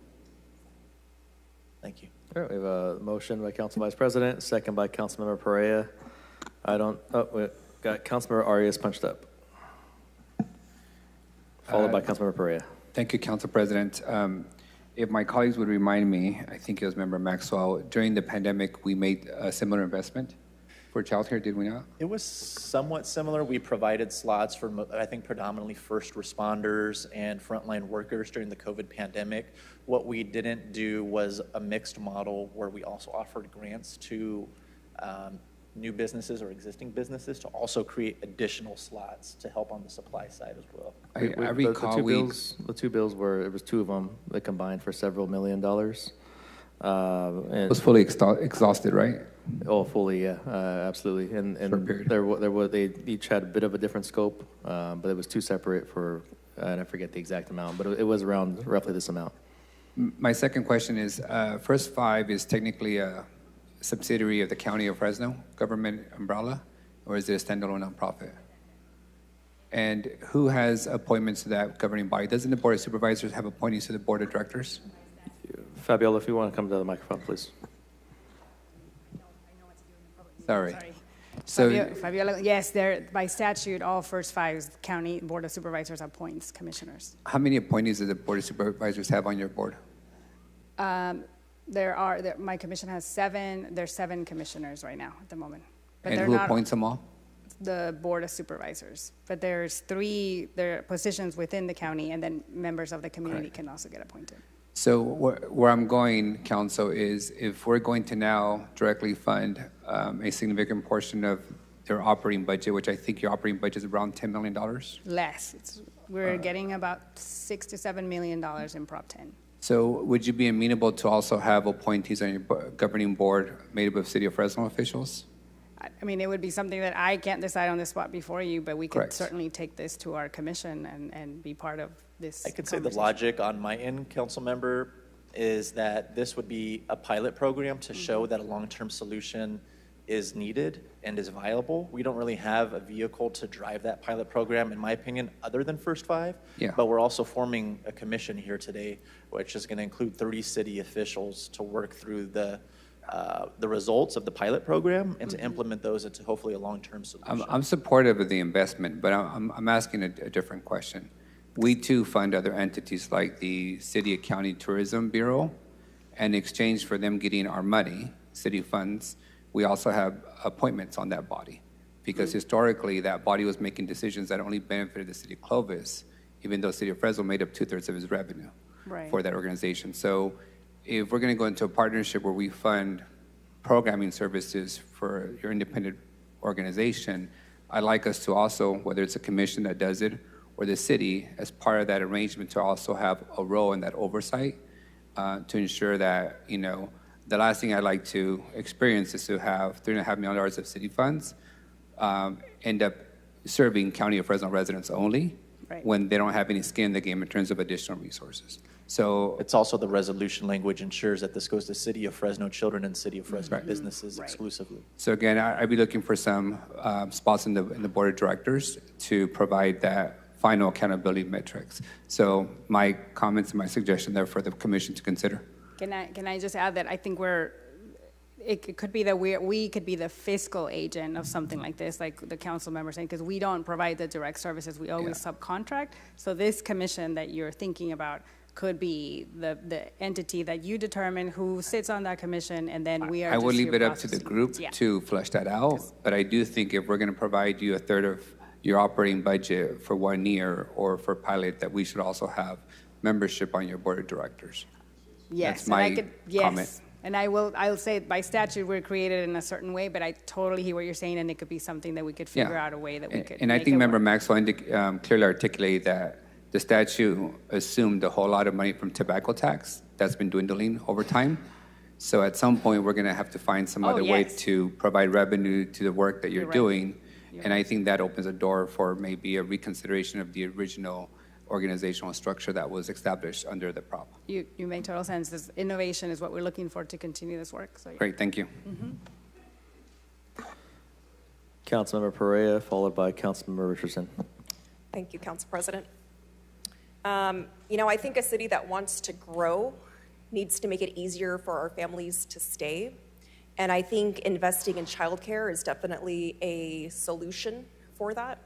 Thank you. All right, we have a motion by Council Vice President, second by Councilmember Perea. We got Councilmember Arias punched up, followed by Councilmember Perea. Thank you, Council President. If my colleagues would remind me, I think it was Member Maxwell, during the pandemic, we made a similar investment for childcare, did we not? It was somewhat similar. We provided slots for, I think, predominantly first responders and frontline workers during the COVID pandemic. What we didn't do was a mixed model where we also offered grants to new businesses or existing businesses to also create additional slots to help on the supply side as well. I recall the two bills were, it was two of them that combined for several $1 million. It was fully exhausted, right? Oh, fully, yeah, absolutely. And they each had a bit of a different scope, but it was two separate for, and I forget the exact amount, but it was around roughly this amount. My second question is, First Five is technically a subsidiary of the County of Fresno government umbrella, or is it a standalone nonprofit? And who has appointments to that governing body? Doesn't the Board of Supervisors have appointees to the Board of Directors? Fabiola, if you want to come to the microphone, please. Sorry. So, Fabiola, yes, by statute, all First Five County Board of Supervisors appoints commissioners. How many appointees does the Board of Supervisors have on your board? My commission has 7. There's 7 commissioners right now at the moment. But And who appoints them all? The Board of Supervisors. But there's 3 positions within the county, and then members of the community can also get appointed. So where I'm going, Council, is if we're going to now directly fund a significant portion of their operating budget, which I think your operating budget is around $10 million? Less. We're getting about $6 to $7 million in Prop 10. So would you be amenable to also have appointees on your governing board made up of City of Fresno officials? I mean, it would be something that I can't decide on the spot before you, but we could Correct. certainly take this to our commission and be part of this. I could say the logic on my end, council member, is that this would be a pilot program to show that a long-term solution is needed and is viable. We don't really have a vehicle to drive that pilot program, in my opinion, other than First Five. Yeah. But we're also forming a commission here today, which is going to include 30 city officials to work through the results of the pilot program and to implement those into hopefully a long-term solution. I'm supportive of the investment, but I'm asking a different question. We too fund other entities like the City and County Tourism Bureau, and in exchange for them getting our money, city funds, we also have appointments on that body. Because historically, that body was making decisions that only benefited the city of Clovis, even though City of Fresno made up 2/3 of its revenue for that organization. So if we're going to go into a partnership where we fund programming services for your independent organization, I'd like us to also, whether it's a commission that does it or the city, as part of that arrangement, to also have a role in that oversight to ensure that, the last thing I'd like to experience is to have $3.5 million of city funds end up serving County of Fresno residents only when they don't have any skin in the game in terms of additional resources. So it's also the resolution language ensures that this goes to City of Fresno children and City of Fresno businesses exclusively. So again, I'd be looking for some spots in the board of directors to provide that final accountability metrics. So my comments and my suggestion there for the commission to consider. Can I just add that I think it could be that we could be the fiscal agent of something like this, like the council member saying, because we don't provide the direct services, we always subcontract. So this commission that you're thinking about could be the entity that you determine who sits on that commission, and then we are. I will leave it up to the group to flesh that out, but I do think if we're going to provide you 1/3 of your operating budget for 1 year or for pilot, that we should also have membership on your board of directors. Yes, that's my comment. And I'll say by statute we're created in a certain way, but I totally hear what you're saying, and it could be something that we could figure out a way that we could. And I think Member Maxwell clearly articulated that the statute assumed a whole lot of money from tobacco tax that's been dwindling over time. So at some point, we're going to have to find some other way yes. to provide revenue to the work that you're right. doing. And I think that opens a door for maybe a reconsideration of the original organizational structure that was established under the prop. You make total sense. This innovation is what we're looking for to continue this work. So, yeah. Great, thank you. Councilmember Perea, followed by Councilmember Richardson. Thank you, Council President. I think a city that wants to grow needs to make it easier for our families to stay. And I think investing in childcare is definitely a solution for that.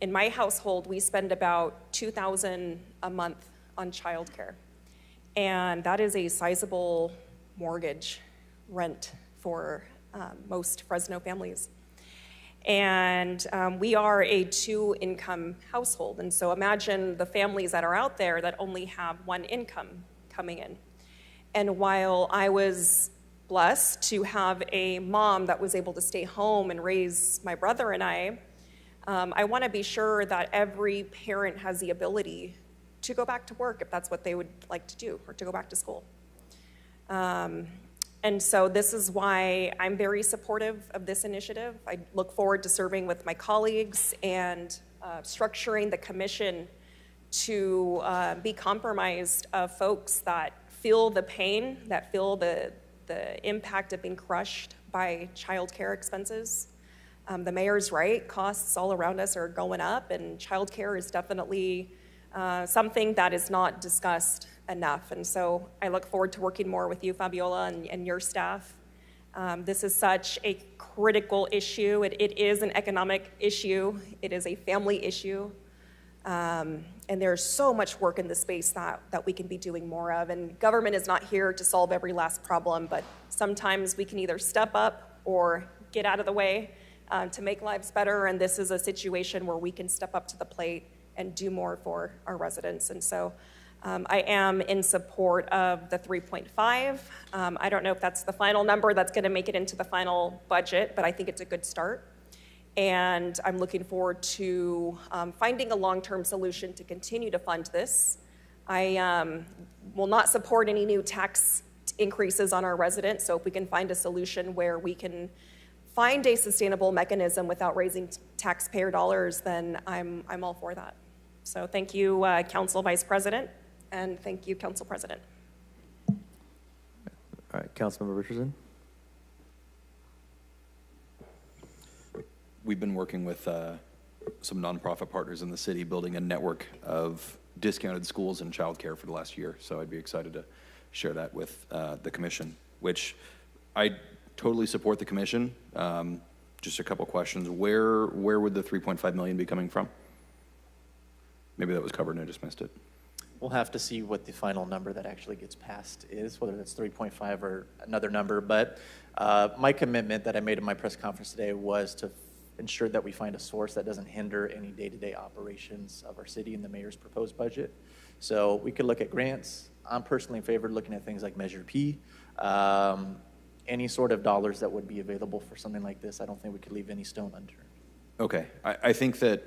In my household, we spend about $2,000 a month on childcare. And that is a sizable mortgage rent for most Fresno families. And we are a 2-income household. And so imagine the families that are out there that only have one income coming in. And while I was blessed to have a mom that was able to stay home and raise my brother and I want to be sure that every parent has the ability to go back to work if that's what they would like to do, or to go back to school. And so this is why I'm very supportive of this initiative. I look forward to serving with my colleagues and structuring the commission to be comprised of folks that feel the pain, that feel the impact of being crushed by childcare expenses. The mayor's right, costs all around us are going up, and childcare is definitely something that is not discussed enough. And so I look forward to working more with you, Fabiola, and your staff. This is such a critical issue. It is an economic issue. It is a family issue. And there's so much work in this space that we can be doing more of. And government is not here to solve every last problem, but sometimes we can either step up or get out of the way to make lives better. And this is a situation where we can step up to the plate and do more for our residents. And so I am in support of the 3.5. I don't know if that's the final number that's going to make it into the final budget, but I think it's a good start. And I'm looking forward to finding a long-term solution to continue to fund this. I will not support any new tax increases on our residents, so if we can find a solution where we can find a sustainable mechanism without raising taxpayer dollars, then I'm all for that. So thank you, Council Vice President, and thank you, Council President. All right, Councilmember Richardson. We've been working with some nonprofit partners in the city, building a network of discounted schools and childcare for the last year. So I'd be excited to share that with the commission, which I totally support the commission. Just a couple questions. Where would the 3.5 million be coming from? Maybe that was covered and I just missed it. We'll have to see what the final number that actually gets passed is, whether that's 3.5 or another number. But my commitment that I made in my press conference today was to ensure that we find a source that doesn't hinder any day-to-day operations of our city and the mayor's proposed budget. So we could look at grants. I'm personally in favor of looking at things like Measure P. Any sort of dollars that would be available for something like this, I don't think we could leave any stone unturned. Okay, I think that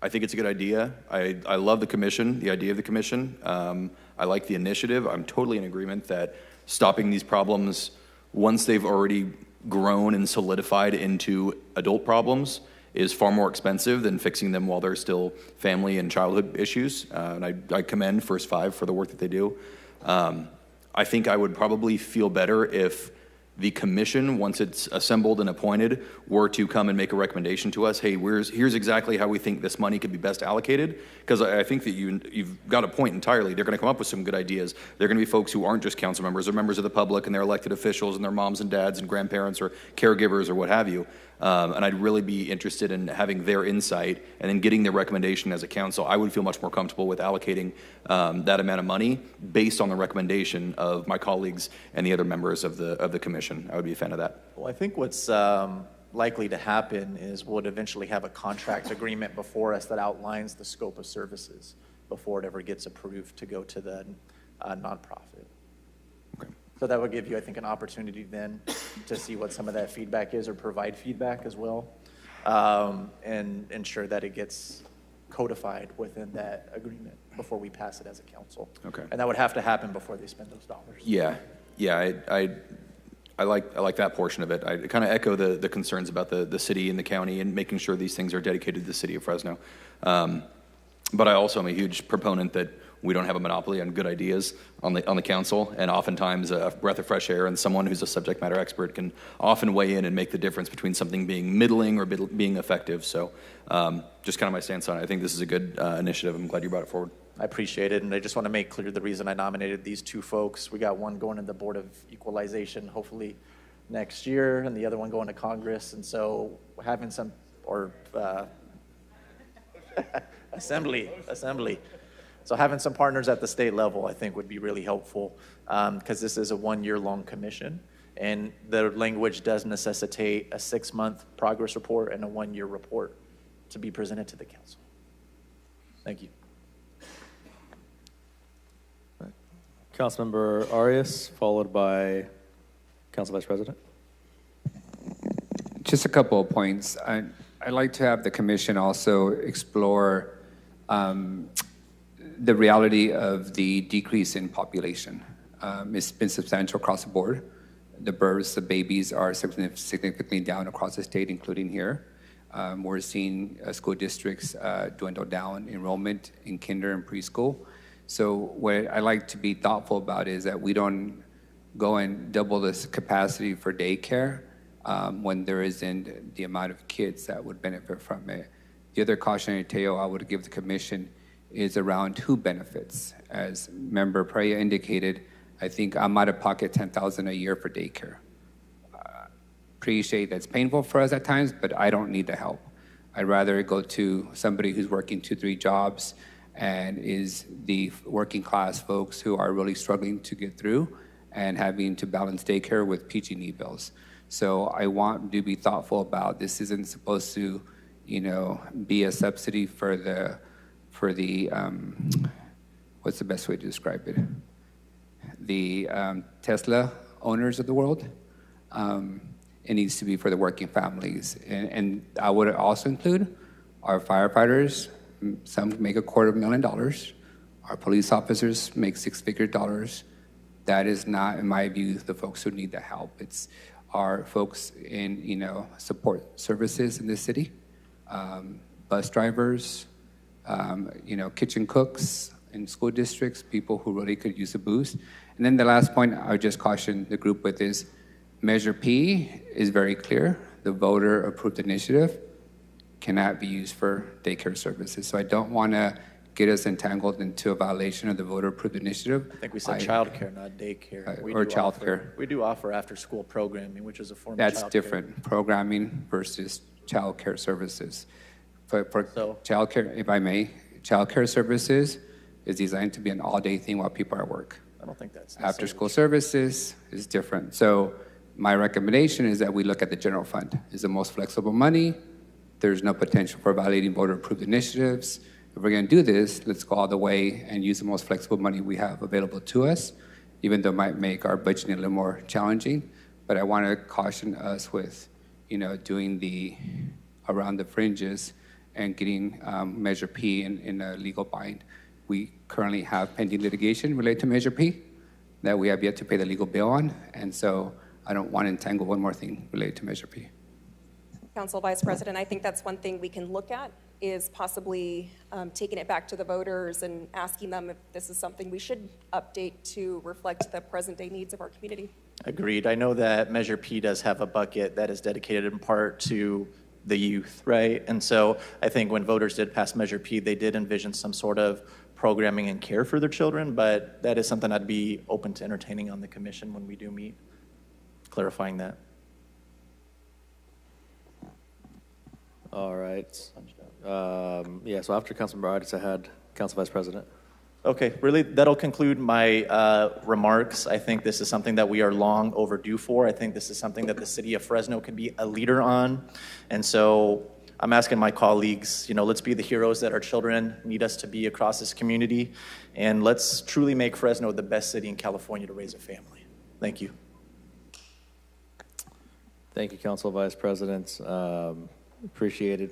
I think it's a good idea. I love the commission, the idea of the commission. I like the initiative. I'm totally in agreement that stopping these problems once they've already grown and solidified into adult problems is far more expensive than fixing them while they're still family and childhood issues. And I commend First Five for the work that they do. I think I would probably feel better if the commission, once it's assembled and appointed, were to come and make a recommendation to us. Hey, here's exactly how we think this money could be best allocated. Because I think that you've got a point entirely. They're going to come up with some good ideas. They're going to be folks who aren't just council members. They're members of the public, and they're elected officials, and their moms and dads and grandparents or caregivers or what have you. And I'd really be interested in having their insight and then getting their recommendation as a council. I would feel much more comfortable with allocating that amount of money based on the recommendation of my colleagues and the other members of the commission. I would be a fan of that. Well, I think what's likely to happen is we'll eventually have a contract agreement before us that outlines the scope of services before it ever gets approved to go to the nonprofit. So that would give you, I think, an opportunity then to see what some of that feedback is or provide feedback as well, and ensure that it gets codified within that agreement before we pass it as a council. Okay. And that would have to happen before they spend those dollars. Yeah, I like that portion of it. I kind of echo the concerns about the city and the county and making sure these things are dedicated to the city of Fresno. But I also am a huge proponent that we don't have a monopoly on good ideas on the council, and oftentimes a breath of fresh air and someone who's a subject matter expert can often weigh in and make the difference between something being middling or being effective. So just kind of my stance on it. I think this is a good initiative. I'm glad you brought it forward. I appreciate it, and I just want to make clear the reason I nominated these two folks. We got one going to the Board of Equalization hopefully next year, and the other one going to Congress, and so having some, or Assembly. So having some partners at the state level, I think, would be really helpful, because this is a one-year-long commission, and the language does necessitate a 6-month progress report and a 1-year report to be presented to the council. Thank you. Councilmember Arias, followed by Council Vice President. Just a couple of points. I'd like to have the commission also explore the reality of the decrease in population. It's been substantial across the board. The births, the babies are significantly down across the state, including here. We're seeing school districts dwindle down enrollment in kinder and preschool. So what I like to be thoughtful about is that we don't go and double this capacity for daycare when there isn't the amount of kids that would benefit from it. The other cautionary tale I would give the commission is around who benefits. As Member Perea indicated, I think I'm out of pocket $10,000 a year for daycare. Appreciate that's painful for us at times, but I don't need the help. I'd rather go to somebody who's working 2-3 jobs and is the working class folks who are really struggling to get through and having to balance daycare with PG&E bills. So I want to be thoughtful about this. Isn't supposed to, be a subsidy for the what's the best way to describe it? The Tesla owners of the world. It needs to be for the working families. And I would also include our firefighters. Some make $250,000. Our police officers make $6-figure dollars. That is not, in my view, the folks who need the help. It's our folks in, support services in the city, bus drivers, kitchen cooks in school districts, people who really could use a boost. And then the last point I would just caution the group with is Measure P is very clear. The voter-approved initiative cannot be used for daycare services. So I don't want to get us entangled into a violation of the voter-approved initiative. I think we said childcare, not daycare. Or childcare. We do offer after-school programming, which is a form of That's childcare. different, programming versus childcare services. For childcare, if I may, childcare services is designed to be an all-day thing while people are at work. I don't think that's After-school services is different. So my recommendation is that we look at the general fund. It's the most flexible money. There's no potential for violating voter-approved initiatives. If we're going to do this, let's go all the way and use the most flexible money we have available to us, even though it might make our budgeting a little more challenging. But I want to caution us with, doing the around the fringes and getting Measure P in a legal bind. We currently have pending litigation related to Measure P that we have yet to pay the legal bill on, and so I don't want to entangle one more thing related to Measure P. Council Vice President, I think that's one thing we can look at is possibly taking it back to the voters and asking them if this is something we should update to reflect the present-day needs of our community. Agreed. I know that Measure P does have a bucket that is dedicated in part to the youth, right? And so I think when voters did pass Measure P, they did envision some sort of programming and care for their children, but that is something I'd be open to entertaining on the commission when we do meet, clarifying that. All right. So after Councilmember Arias, I had Council Vice President. Okay, really, that'll conclude my remarks. I think this is something that we are long overdue for. I think this is something that the city of Fresno can be a leader on. And so I'm asking my colleagues, let's be the heroes that our children need us to be across this community. And let's truly make Fresno the best city in California to raise a family. Thank you. Thank you, Council Vice President. appreciated.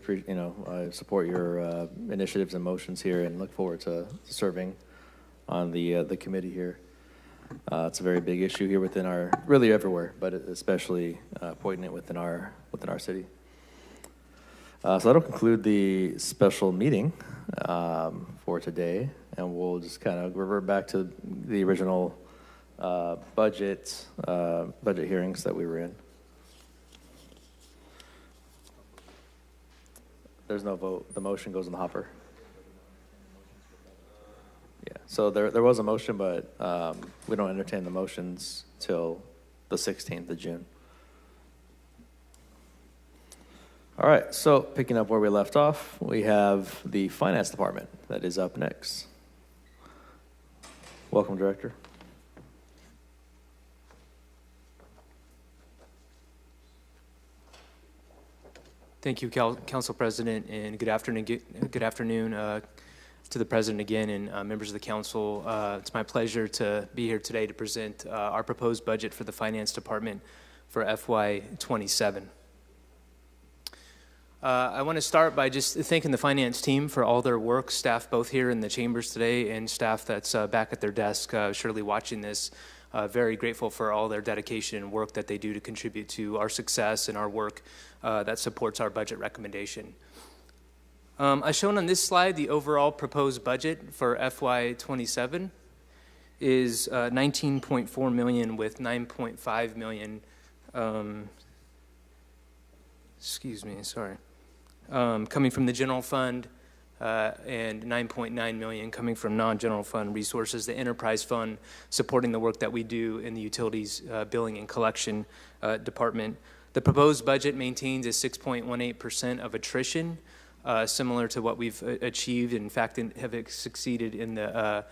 I support your initiatives and motions here, and look forward to serving on the committee here. It's a very big issue here within really everywhere, but especially poignant within our city. So that'll conclude the special meeting for today, and we'll just kind of revert back to the original budget hearings that we were in. There's no vote. The motion goes in the hopper. Yeah. So there was a motion, but we don't entertain the motions till the 16th of June. All right. So picking up where we left off, we have the Finance Department that is up next. Welcome, Director. Thank you, Council President, and good afternoon to the President again and members of the Council. It's my pleasure to be here today to present our proposed budget for the Finance Department for FY27. I want to start by just thanking the finance team for all their work, staff both here in the chambers today and staff that's back at their desk, surely watching this. Very grateful for all their dedication and work that they do to contribute to our success and our work that supports our budget recommendation. As shown on this slide, the overall proposed budget for FY27 is $19.4 million with $9.5 million. Coming from the general fund and $9.9 million coming from non-general fund resources, the enterprise fund supporting the work that we do in the utilities billing and collection department. The proposed budget maintains a 6.18% of attrition, similar to what we've achieved. In fact, have succeeded in the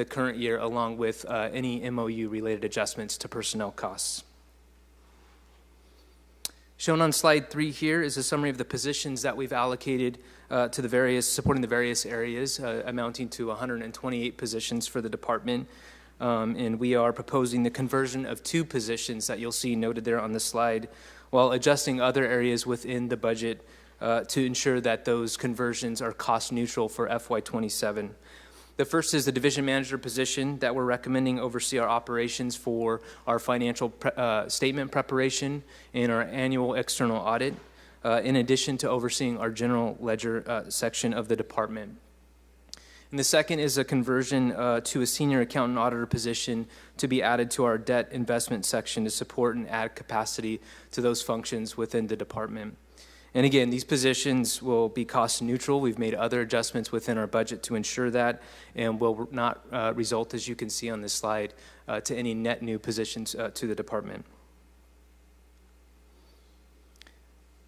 current year, along with any MOU-related adjustments to personnel costs. Shown on slide 3 here is a summary of the positions that we've allocated to supporting the various areas, amounting to 128 positions for the department. And we are proposing the conversion of 2 positions that you'll see noted there on the slide, while adjusting other areas within the budget to ensure that those conversions are cost neutral for FY27. The first is the division manager position that we're recommending oversee our operations for our financial statement preparation and our annual external audit, in addition to overseeing our general ledger section of the department. And the second is a conversion to a senior accountant auditor position to be added to our debt investment section to support and add capacity to those functions within the department. And again, these positions will be cost neutral. We've made other adjustments within our budget to ensure that, and will not result, as you can see on this slide, to any net new positions to the department.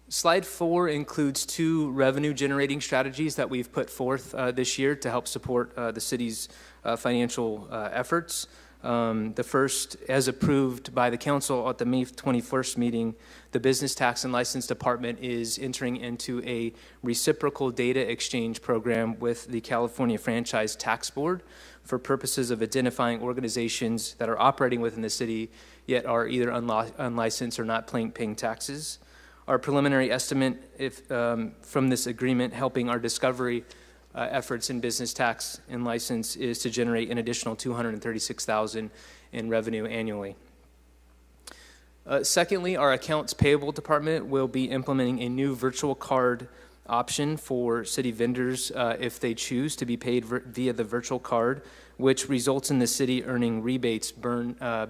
Slide 4 includes 2 revenue-generating strategies that we've put forth this year to help support the city's financial efforts. The first, as approved by the council at the May 21st meeting, the Business Tax and License Department is entering into a reciprocal data exchange program with the California Franchise Tax Board for purposes of identifying organizations that are operating within the city yet are either unlicensed or not paying taxes. Our preliminary estimate from this agreement helping our discovery efforts in business tax and license is to generate an additional $236,000 in revenue annually. Secondly, our accounts payable department will be implementing a new virtual card option for city vendors if they choose to be paid via the virtual card, which results in the city earning rebates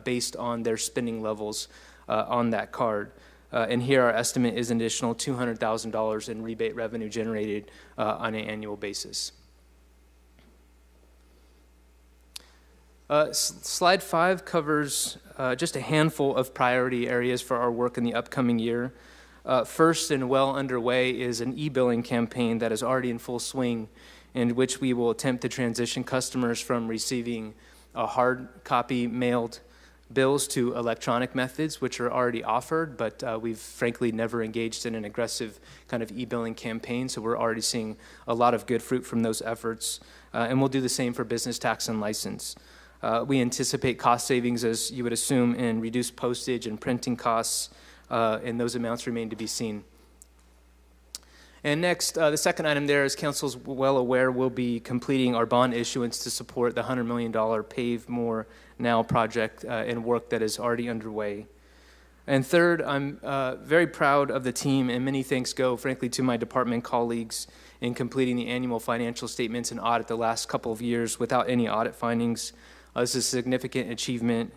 based on their spending levels on that card. And here our estimate is an additional $200,000 in rebate revenue generated on an annual basis. Slide 5 covers just a handful of priority areas for our work in the upcoming year. First and well underway is an e-billing campaign that is already in full swing, in which we will attempt to transition customers from receiving a hard copy mailed bills to electronic methods, which are already offered, but we've frankly never engaged in an aggressive kind of e-billing campaign, so we're already seeing a lot of good fruit from those efforts, and we'll do the same for business tax and license. We anticipate cost savings, as you would assume, in reduced postage and printing costs, and those amounts remain to be seen. And next, the second item there, as council's well aware, we'll be completing our bond issuance to support the $100 million Pave More Now project and work that is already underway. And third, I'm very proud of the team, and many thanks go, frankly, to my department colleagues in completing the annual financial statements and audit the last couple of years without any audit findings. This is a significant achievement,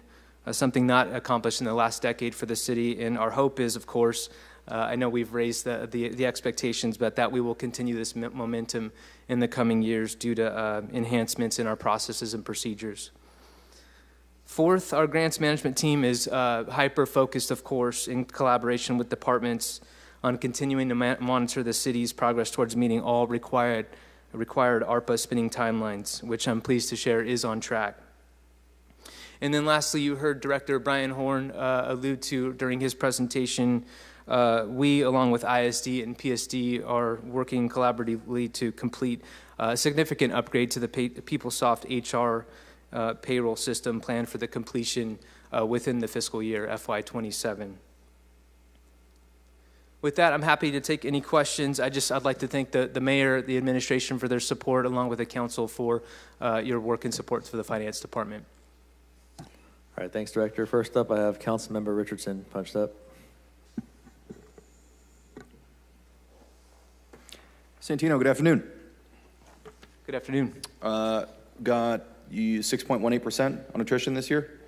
something not accomplished in the last decade for the city, and our hope is, of course, I know we've raised the expectations, but that we will continue this momentum in the coming years due to enhancements in our processes and procedures. Fourth, our grants management team is hyper-focused, of course, in collaboration with departments on continuing to monitor the city's progress towards meeting all required ARPA spending timelines, which I'm pleased to share is on track. And then lastly, you heard Director Brian Horn allude to during his presentation, we, along with ISD and PSD, are working collaboratively to complete a significant upgrade to the PeopleSoft HR payroll system planned for the completion within the fiscal year FY27. With that, I'm happy to take any questions. I'd like to thank the mayor, the administration for their support, along with the council for your work and support for the finance department. All right, thanks, Director. First up, I have Councilmember Richardson punched up. Santino, good afternoon. Good afternoon. Got you 6.18% on attrition this year?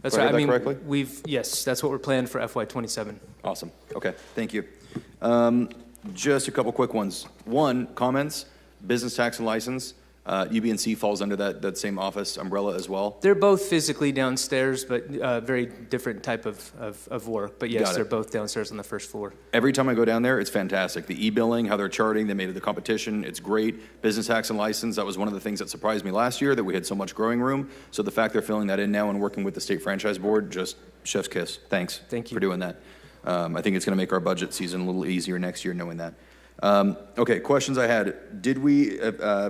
That's right. I mean, yes, that's what we're planning for FY27. Awesome. Okay, thank you. Just a couple quick ones. One, comments, business tax and license. UB&C falls under that same office umbrella as well. They're both physically downstairs, but very different type of work. But yes, they're both downstairs on the first floor. Every time I go down there, it's fantastic. The e-billing, how they're charting, they made it the competition. It's great. Business tax and license, that was one of the things that surprised me last year, that we had so much growing room. So the fact they're filling that in now and working with the state franchise board, just chef's kiss. Thanks. Thank you for doing that. I think it's going to make our budget season a little easier next year knowing that. Okay, questions I had. Did we,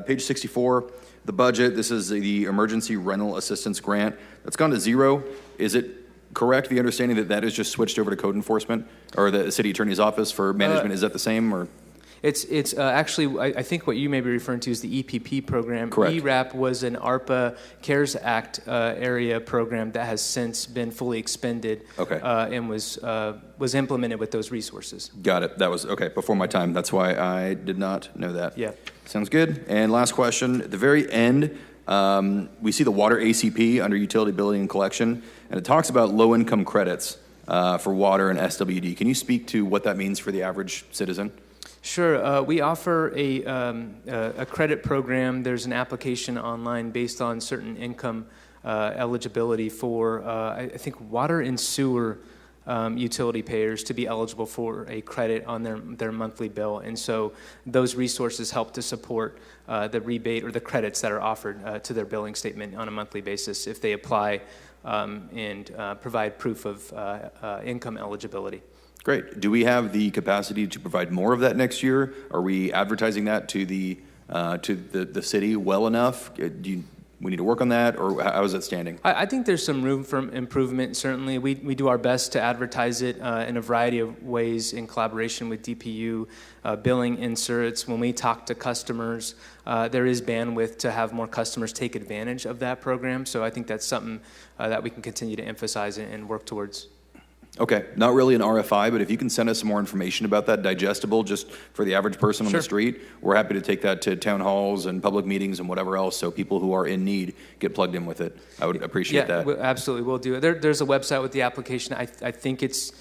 page 64, the budget, this is the emergency rental assistance grant, that's gone to zero. Is it correct, the understanding that that is just switched over to code enforcement or the city attorney's office for management? Is that the same or? It's actually, I think what you may be referring to is the EPP program. Correct. ERAP was an ARPA CARES Act area program that has since been fully expended and was implemented with those resources. Got it. That was, okay, before my time. That's why I did not know that. Yeah. Sounds good. And last question. At the very end, we see the water ACP under utility billing and collection, and it talks about low-income credits for water and SWD. Can you speak to what that means for the average citizen? Sure. We offer a credit program. There's an application online based on certain income eligibility for, I think, water and sewer utility payers to be eligible for a credit on their monthly bill. And so those resources help to support the rebate or the credits that are offered to their billing statement on a monthly basis if they apply and provide proof of income eligibility. Great. Do we have the capacity to provide more of that next year? Are we advertising that to the city well enough? We need to work on that, or how is it standing? I think there's some room for improvement, certainly. We do our best to advertise it in a variety of ways in collaboration with DPU, billing inserts. When we talk to customers, there is bandwidth to have more customers take advantage of that program. So I think that's something that we can continue to emphasize and work towards. Okay, not really an RFI, but if you can send us some more information about that, digestible, just for the average person on the street, we're happy to take that to town halls and public meetings and whatever else, so people who are in need get plugged in with it. I would appreciate that. Yeah, absolutely, we'll do it. There's a website with the application. I think it's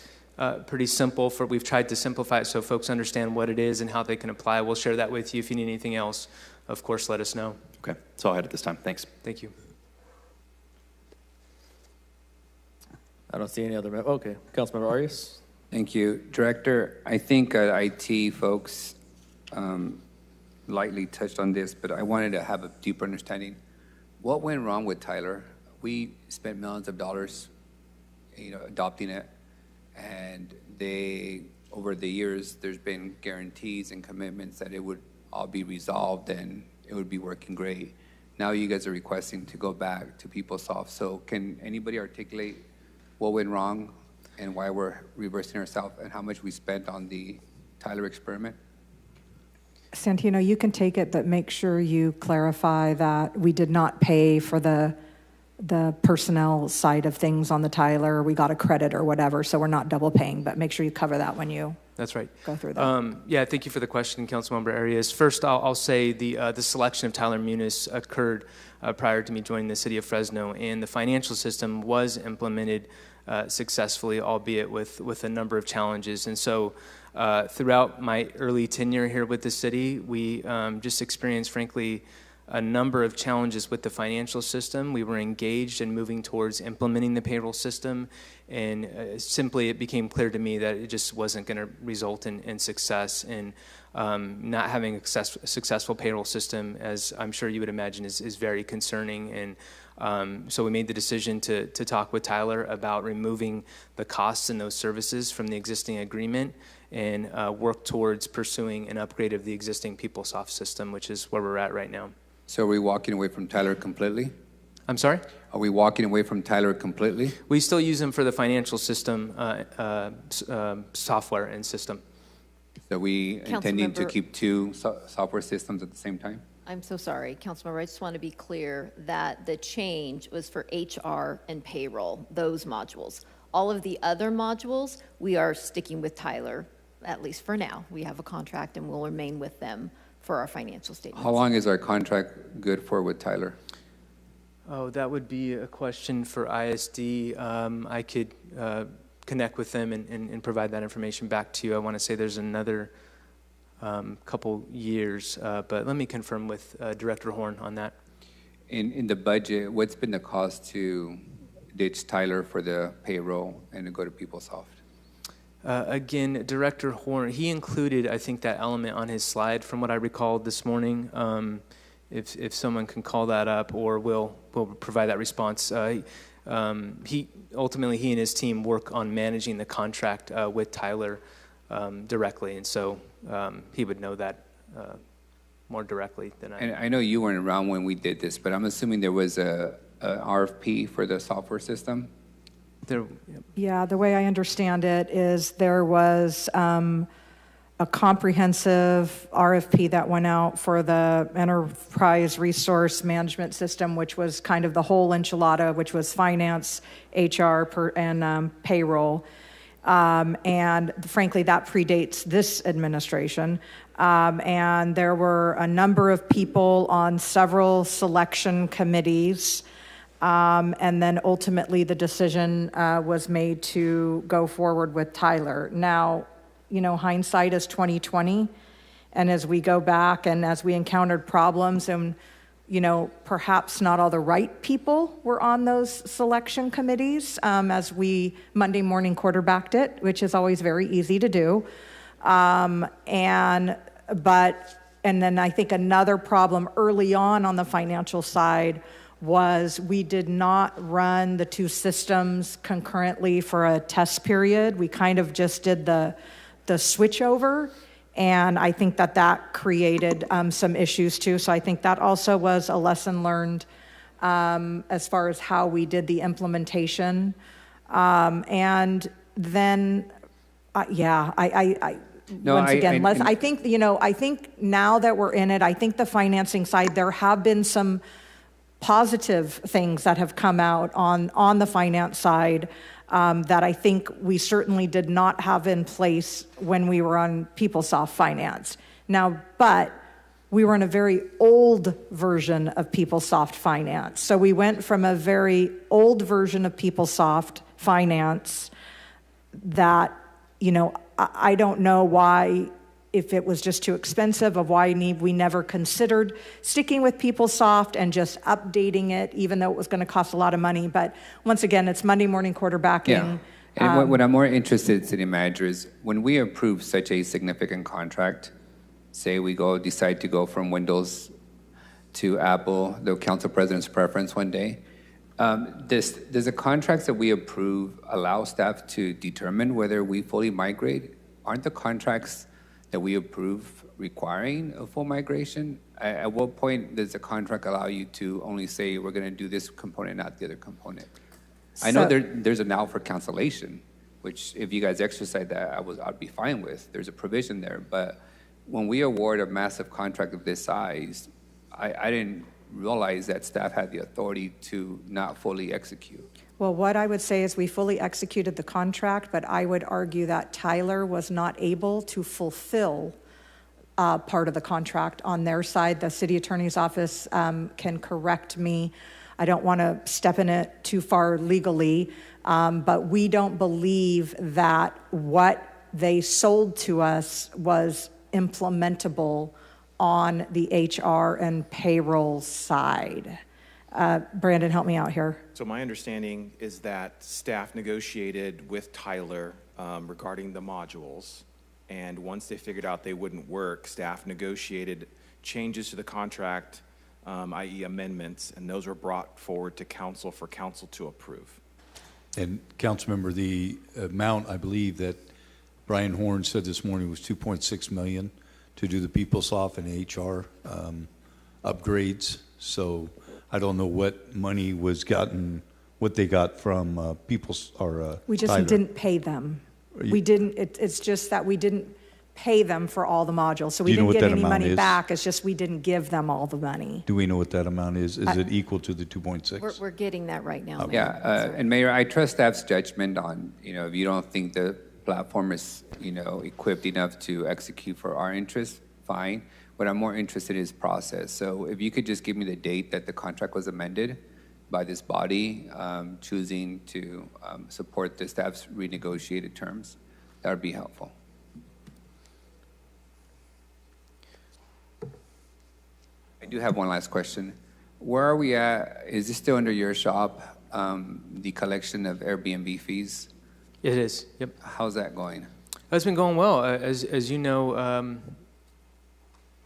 pretty simple. We've tried to simplify it so folks understand what it is and how they can apply. We'll share that with you. If you need anything else, of course, let us know. Okay, that's all I had at this time. Thanks. Thank you. I don't see any other. Okay, Councilmember Arias. Thank you, Director. I think IT folks lightly touched on this, but I wanted to have a deeper understanding. What went wrong with Tyler? We spent millions of dollars, adopting it, and over the years, there's been guarantees and commitments that it would all be resolved and it would be working great. Now you guys are requesting to go back to PeopleSoft. So can anybody articulate what went wrong and why we're reversing ourselves and how much we spent on the Tyler experiment? Santino, you can take it, but make sure you clarify that we did not pay for the personnel side of things on the Tyler. We got a credit or whatever, so we're not double paying, but make sure you cover that when you That's right. go through that. Yeah, thank you for the question, Councilmember Arias. First, I'll say the selection of Tyler Muniz occurred prior to me joining the city of Fresno, and the financial system was implemented successfully, albeit with a number of challenges. And so throughout my early tenure here with the city, we just experienced, frankly, a number of challenges with the financial system. We were engaged in moving towards implementing the payroll system, and simply it became clear to me that it just wasn't going to result in success. And not having a successful payroll system, as I'm sure you would imagine, is very concerning. And so we made the decision to talk with Tyler about removing the costs and those services from the existing agreement and work towards pursuing an upgrade of the existing PeopleSoft system, which is where we're at right now. So are we walking away from Tyler completely? I'm sorry? Are we walking away from Tyler completely? We still use them for the financial system software and system. So we intending to keep two software systems at the same time? I'm so sorry, Councilmember. I just want to be clear that the change was for HR and payroll, those modules. All of the other modules, we are sticking with Tyler, at least for now. We have a contract and we'll remain with them for our financial statements. How long is our contract good for with Tyler? Oh, that would be a question for ISD. I could connect with them and provide that information back to you. I want to say there's another couple years, but let me confirm with Director Horn on that. In the budget, what's been the cost to ditch Tyler for the payroll and to go to PeopleSoft? Again, Director Horn, he included, I think, that element on his slide from what I recalled this morning. If someone can call that up, or will provide that response. He ultimately, he and his team work on managing the contract with Tyler directly, and so he would know that more directly than I. And I know you weren't around when we did this, but I'm assuming there was a RFP for the software system. Yeah, the way I understand it is there was a comprehensive RFP that went out for the enterprise resource management system, which was kind of the whole enchilada, which was finance, HR, and payroll. And frankly, that predates this administration. And there were a number of people on several selection committees. And then ultimately the decision was made to go forward with Tyler. Now, you know, hindsight is 2020. And as we go back and as we encountered problems and, you know, perhaps not all the right people were on those selection committees as we Monday morning quarterbacked it, which is always very easy to do. And then I think another problem early on the financial side was we did not run the two systems concurrently for a test period. We kind of just did the switch over, and I think that created some issues too. So I think that also was a lesson learned as far as how we did the implementation. And then, I think now that we're in it, I think the financing side, there have been some positive things that have come out on the finance side that I think we certainly did not have in place when we were on PeopleSoft Finance. Now, but we were in a very old version of PeopleSoft Finance. So we went from a very old version of PeopleSoft Finance that, you know, I don't know why, if it was just too expensive, of why we never considered sticking with PeopleSoft and just updating it, even though it was going to cost a lot of money. But once again, it's Monday morning quarterbacking. Yeah. And what I'm more interested in, City Manager, is when we approve such a significant contract, say we decide to go from Windows to Apple, the council president's preference one day, does the contracts that we approve allow staff to determine whether we fully migrate? Aren't the contracts that we approve requiring a full migration? At what point does the contract allow you to only say we're going to do this component, not the other component? I know there's an out for cancellation, which if you guys exercise that, I'd be fine with. There's a provision there, but when we award a massive contract of this size, I didn't realize that staff had the authority to not fully execute. Well, what I would say is we fully executed the contract, but I would argue that Tyler was not able to fulfill part of the contract on their side. The city attorney's office can correct me. I don't want to step in it too far legally, but we don't believe that what they sold to us was implementable on the HR and payroll side. Brandon, help me out here. So my understanding is that staff negotiated with Tyler regarding the modules, and once they figured out they wouldn't work, staff negotiated changes to the contract, i.e. amendments, and those were brought forward to council for council to approve. And Councilmember, the amount I believe that Brian Horn said this morning was $2.6 million to do the PeopleSoft and HR upgrades. So I don't know what money was gotten, what they got from People's or We just Tyler. didn't pay them. We didn't. It's just that we didn't pay them for all the modules, so we didn't get any money back. It's just we didn't give them all the money. Do we know what that amount is? Is it equal to the 2.6? We're getting that right now. Yeah, and Mayor, I trust staff's judgment on, if you don't think the platform is, equipped enough to execute for our interests, fine. What I'm more interested in is process. So if you could just give me the date that the contract was amended by this body, choosing to support the staff's renegotiated terms, that would be helpful. I do have one last question. Where are we at? Is this still under your shop, the collection of Airbnb fees? It is, yep. How's that going? It's been going well. As you know,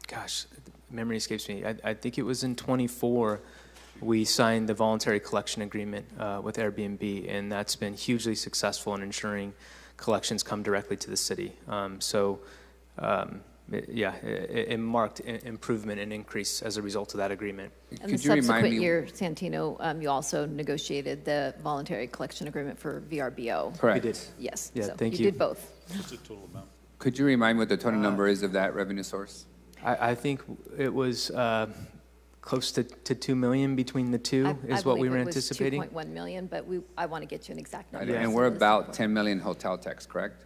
gosh, memory escapes me. I think it was in 24 we signed the voluntary collection agreement with Airbnb, and that's been hugely successful in ensuring collections come directly to the city. It marked improvement and increase as a result of that agreement. And the subsequent year, Santino, you also negotiated the voluntary collection agreement for VRBO. Correct. We did. Yes. Yeah, so thank you you. did both. What's the total amount? Could you remind me what the total number is of that revenue source? I think it was close to 2 million between the two is what we were anticipating. I believe it was 2.1 million, but I want to get you an exact number. And we're about 10 million hotel tax, correct?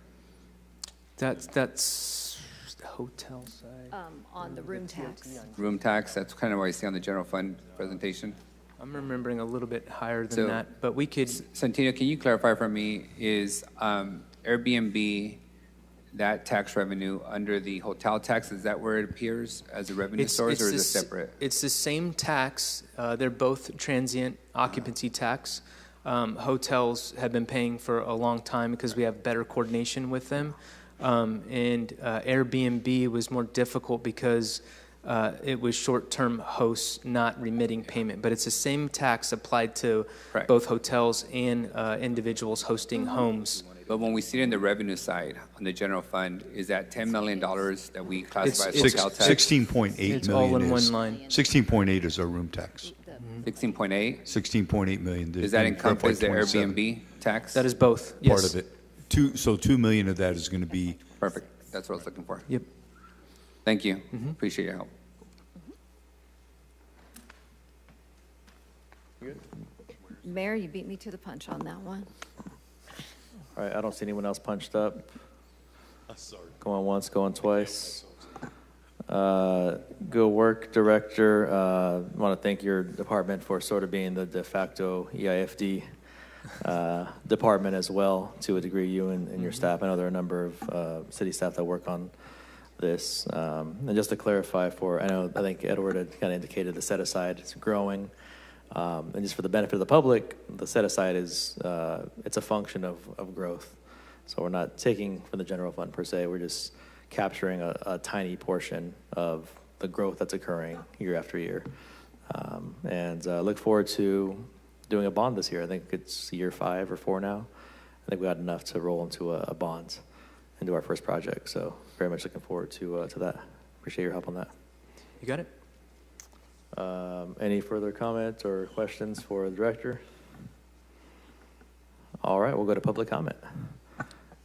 That's hotel side. On the room tax. Room tax, that's kind of what I see on the general fund presentation. I'm remembering a little bit higher than that, but we could. Santino, can you clarify for me, is Airbnb, that tax revenue under the hotel tax, is that where it appears as a revenue source, or is it separate? It's the same tax. They're both transient occupancy tax. Hotels have been paying for a long time because we have better coordination with them. And Airbnb was more difficult because it was short-term hosts not remitting payment. But it's the same tax applied to both hotels and individuals hosting homes. But when we see it in the revenue side, on the general fund, is that $10 million that we classify as hotel tax? 16.8 million. It's all in one line. 16.8 is our room tax. 16.8? 16.8 million. Does that encompass the Airbnb tax? That is both, yes. Part of it. So 2 million of that is going to be. Perfect. That's what I was looking for. Yep. Thank you. Appreciate your help. Mayor, you beat me to the punch on that one. All right, I don't see anyone else punched up. Sorry. Going once, going twice. Good work, Director. I want to thank your department for sort of being the de facto EIFD department as well, to a degree, you and your staff. I know there are a number of city staff that work on this. And just to clarify I think Edward had kind of indicated the set-aside is growing. And just for the benefit of the public, the set-aside is, it's a function of growth. So we're not taking from the general fund per se, we're just capturing a tiny portion of the growth that's occurring year after year. And look forward to doing a bond this year. I think it's year 5 or 4 now. I think we got enough to roll into a bond into our first project. So very much looking forward to that. Appreciate your help on that. You got it. Any further comments or questions for the director? All right, we'll go to public comment.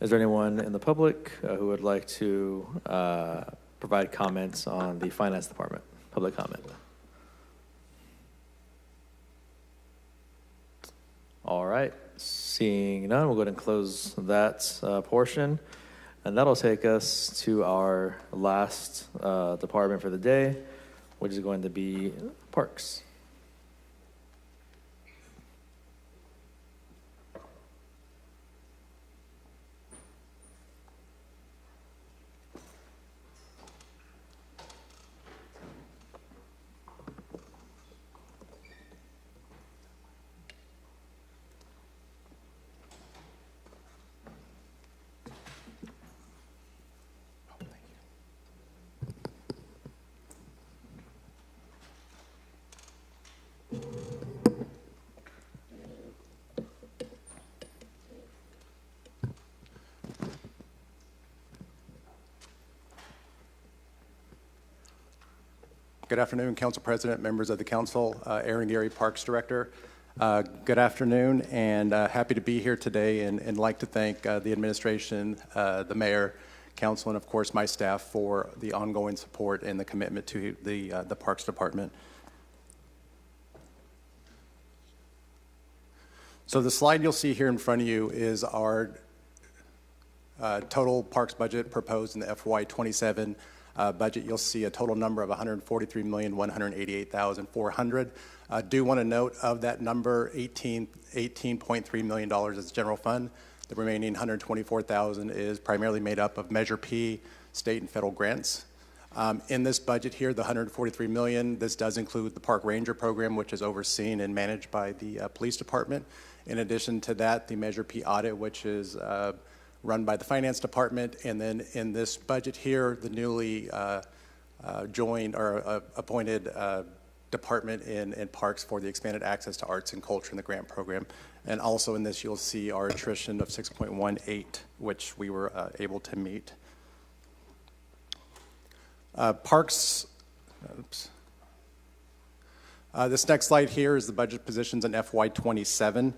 Is there anyone in the public who would like to provide comments on the finance department? Public comment. All right, seeing none, we'll go ahead and close that portion. And that'll take us to our last department for the day, which is going to be Parks. Good afternoon, Council President, members of the council, Aaron Gary, Parks Director. Good afternoon, and happy to be here today, and like to thank the administration, the mayor, council, and of course my staff for the ongoing support and the commitment to the Parks Department. So the slide you'll see here in front of you is our total Parks budget proposed in the FY27 budget. You'll see a total number of $143,188,400. Do want to note of that number, $18.3 million is general fund. The remaining $124,000 is primarily made up of Measure P, state and federal grants. In this budget here, the $143 million, this does include the Park Ranger program, which is overseen and managed by the police department. In addition to that, the Measure P audit, which is run by the finance department, and then in this budget here, the newly joined or appointed department in Parks for the expanded access to arts and culture in the grant program. And also in this, you'll see our attrition of 6.18, which we were able to meet. Parks, oops. This next slide here is the budget positions in FY27.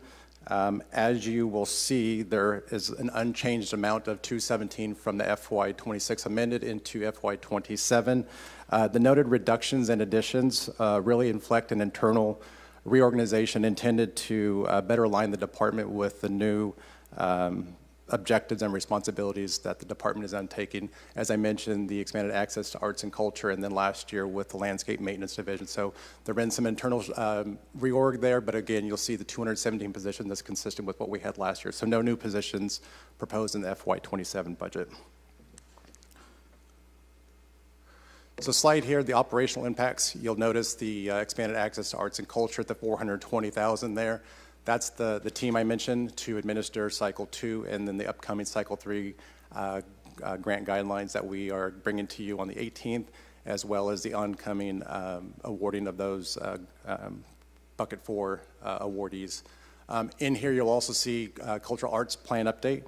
As you will see, there is an unchanged amount of 217 from the FY26 amended into FY27. The noted reductions and additions really reflect an internal reorganization intended to better align the department with the new objectives and responsibilities that the department is undertaking. As I mentioned, the expanded access to arts and culture, and then last year with the landscape maintenance division. So there have been some internal reorg there, but again, you'll see the 217 position that's consistent with what we had last year. So no new positions proposed in the FY27 budget. So slide here, the operational impacts. You'll notice the expanded access to arts and culture at the $420,000 there. That's the team I mentioned to administer Cycle 2 and then the upcoming Cycle 3 grant guidelines that we are bringing to you on the 18th, as well as the oncoming awarding of those Bucket 4 awardees. In here, you'll also see Cultural Arts Plan Update.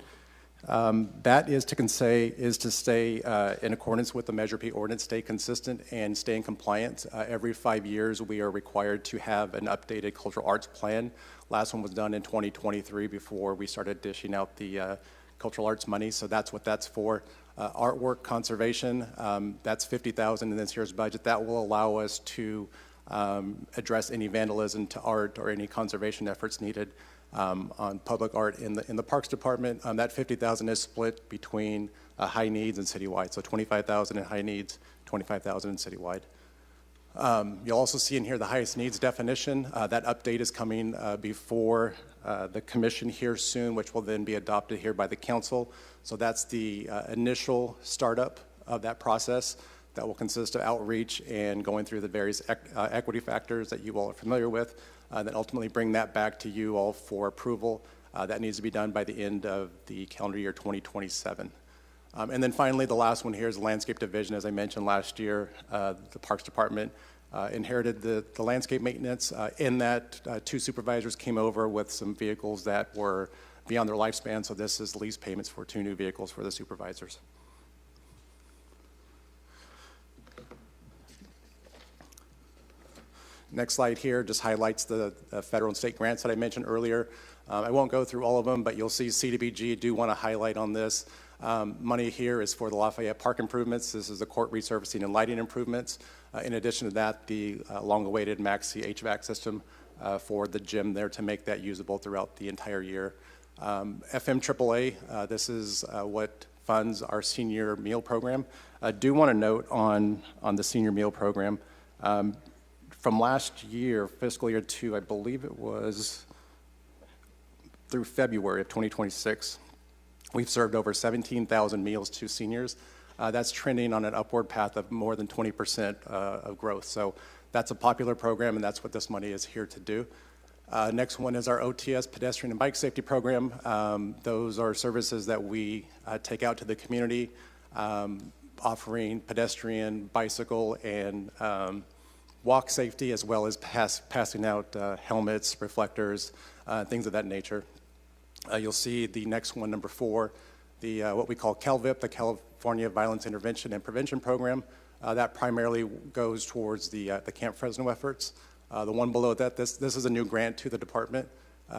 That is to stay in accordance with the Measure P ordinance, stay consistent and stay in compliance. Every 5 years, we are required to have an updated cultural arts plan. Last one was done in 2023 before we started dishing out the cultural arts money, so that's what that's for. Artwork conservation, that's $50,000 in this year's budget. That will allow us to address any vandalism to art or any conservation efforts needed on public art in the Parks Department. That $50,000 is split between high needs and citywide, so $25,000 in high needs, $25,000 in citywide. You'll also see in here the highest needs definition. That update is coming before the commission here soon, which will then be adopted here by the council. So that's the initial startup of that process that will consist of outreach and going through the various equity factors that you all are familiar with, then ultimately bring that back to you all for approval. That needs to be done by the end of the calendar year 2027. And then finally, the last one here is the landscape division. As I mentioned last year, the Parks Department inherited the landscape maintenance. In that, 2 supervisors came over with some vehicles that were beyond their lifespan, so this is lease payments for 2 new vehicles for the supervisors. Next slide here just highlights the federal and state grants that I mentioned earlier. I won't go through all of them, but you'll see CDBG do want to highlight on this. Money here is for the Lafayette Park improvements. This is the court resurfacing and lighting improvements. In addition to that, the long-awaited Maxi HVAC system for the gym there to make that usable throughout the entire year. FM AAA, this is what funds our senior meal program. I do want to note on the senior meal program, from last year, fiscal year 2, I believe it was through February of 2026, we've served over 17,000 meals to seniors. That's trending on an upward path of more than 20% of growth. So that's a popular program, and that's what this money is here to do. Next one is our OTS, pedestrian and bike safety program. Those are services that we take out to the community, offering pedestrian, bicycle, and walk safety, as well as passing out helmets, reflectors, things of that nature. You'll see the next one, number 4, the what we call CalVIP, the California Violence Intervention and Prevention Program. That primarily goes towards the Camp Fresno efforts. The one below that, this is a new grant to the department,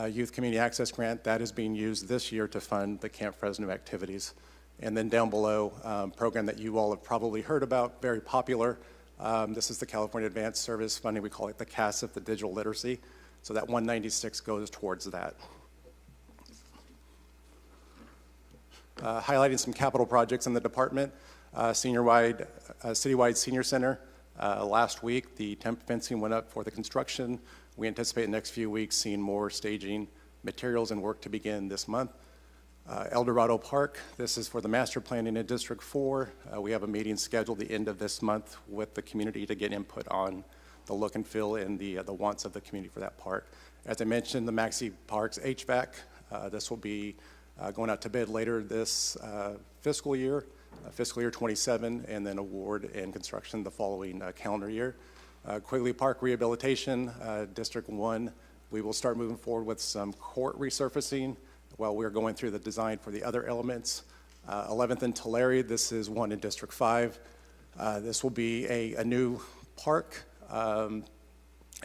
Youth Community Access Grant. That is being used this year to fund the Camp Fresno activities. And then down below, program that you all have probably heard about, very popular. This is the California Advanced Service Funding. We call it the CASF, the digital literacy. So that 196 goes towards that. Highlighting some capital projects in the department, citywide senior center. Last week, the temp fencing went up for the construction. We anticipate the next few weeks seeing more staging materials and work to begin this month. El Dorado Park, this is for the master planning in District 4. We have a meeting scheduled the end of this month with the community to get input on the look and feel and the wants of the community for that park. As I mentioned, the Maxi Parks HVAC, this will be going out to bid later this fiscal year 27, and then award and construction the following calendar year. Quigley Park Rehabilitation, District 1, we will start moving forward with some court resurfacing while we're going through the design for the other elements. 11th and Tulare, this is one in District 5. This will be a new park, and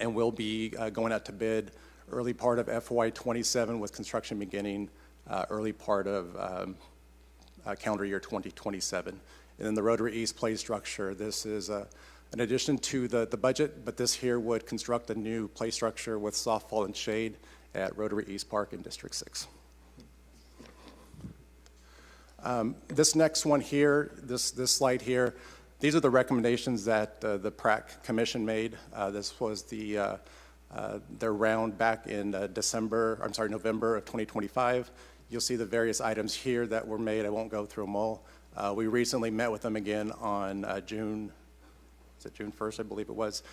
will be going out to bid early part of FY27 with construction beginning early part of calendar year 2027. And then the Rotary East play structure, this is an addition to the budget, but this here would construct a new play structure with softball and shade at Rotary East Park in District 6. This next one here, this slide here, these are the recommendations that the PRAC Commission made. This was their round back in November of 2025. You'll see the various items here that were made. I won't go through them all. We recently met with them again on June 1st, I believe it was.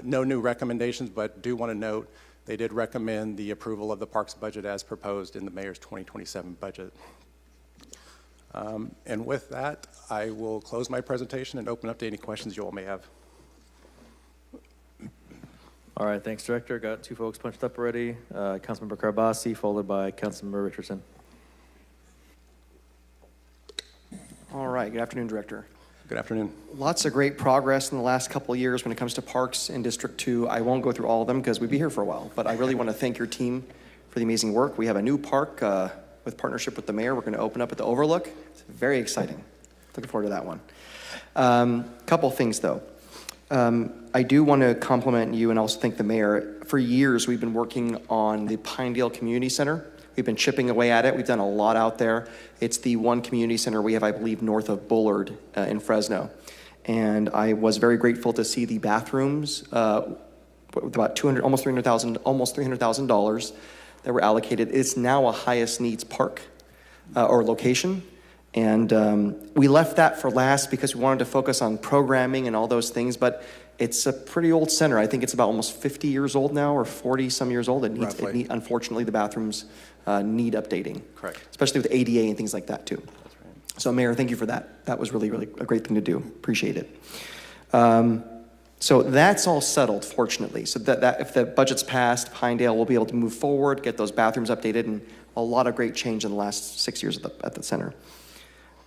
No new recommendations, but do want to note they did recommend the approval of the parks budget as proposed in the mayor's 2027 budget. And with that, I will close my presentation and open up to any questions you all may have. All right, thanks, Director. Got 2 folks punched up already. Councilmember Carbasi, followed by Councilmember Richardson. All right, good afternoon, Director. Good afternoon. Lots of great progress in the last couple of years when it comes to parks in District 2. I won't go through all of them because we'd be here for a while, but I really want to thank your team for the amazing work. We have a new park with partnership with the mayor. We're going to open up at the Overlook. It's very exciting. Looking forward to that one. Couple things, though. I do want to compliment you and also thank the mayor. For years, we've been working on the Pinedale Community Center. We've been chipping away at it. We've done a lot out there. It's the one community center we have, I believe, north of Bullard in Fresno. And I was very grateful to see the bathrooms with about almost $300,000 that were allocated. It's now a highest needs park or location. And we left that for last because we wanted to focus on programming and all those things, but it's a pretty old center. I think it's about almost 50 years old now, or 40 some years old. Unfortunately, the bathrooms need updating. Correct. Especially with ADA and things like that too. That's right. So Mayor, thank you for that. That was really, really a great thing to do. Appreciate it. So that's all settled, fortunately. So that if the budget's passed, Pinedale will be able to move forward, get those bathrooms updated, and a lot of great change in the last 6 years at the center.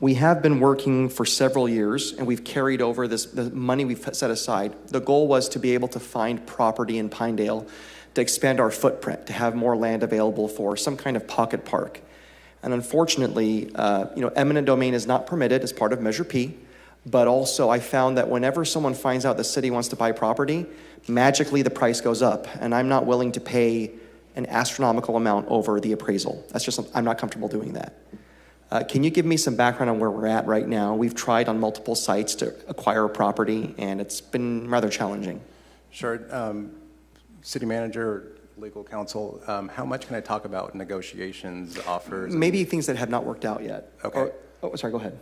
We have been working for several years, and we've carried over the money we've set aside. The goal was to be able to find property in Pinedale to expand our footprint, to have more land available for some kind of pocket park. And unfortunately, eminent domain is not permitted as part of Measure P. But also, I found that whenever someone finds out the city wants to buy property, magically the price goes up. And I'm not willing to pay an astronomical amount over the appraisal. I'm not comfortable doing that. Can you give me some background on where we're at right now? We've tried on multiple sites to acquire a property, and it's been rather challenging. Sure. City manager, legal counsel, how much can I talk about negotiations, offers? Maybe things that have not worked out yet. Okay. Sorry, go ahead.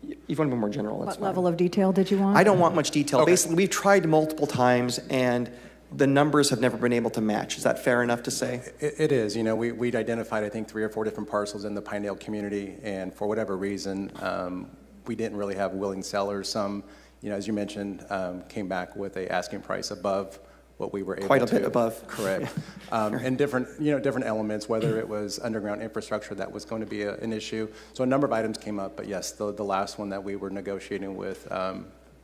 If you want to be more general, that's What fine. level of detail did you want? I don't want much detail. Okay. Basically, we've tried multiple times, and the numbers have never been able to match. Is that fair enough to say? It is. We'd identified, I think, 3 or 4 different parcels in the Pinedale community, and for whatever reason, we didn't really have willing sellers. Some, as you mentioned, came back with a asking price above what we were able to. Quite a bit above. Correct. And different elements, whether it was underground infrastructure that was going to be an issue. So a number of items came up, but yes, the last one that we were negotiating with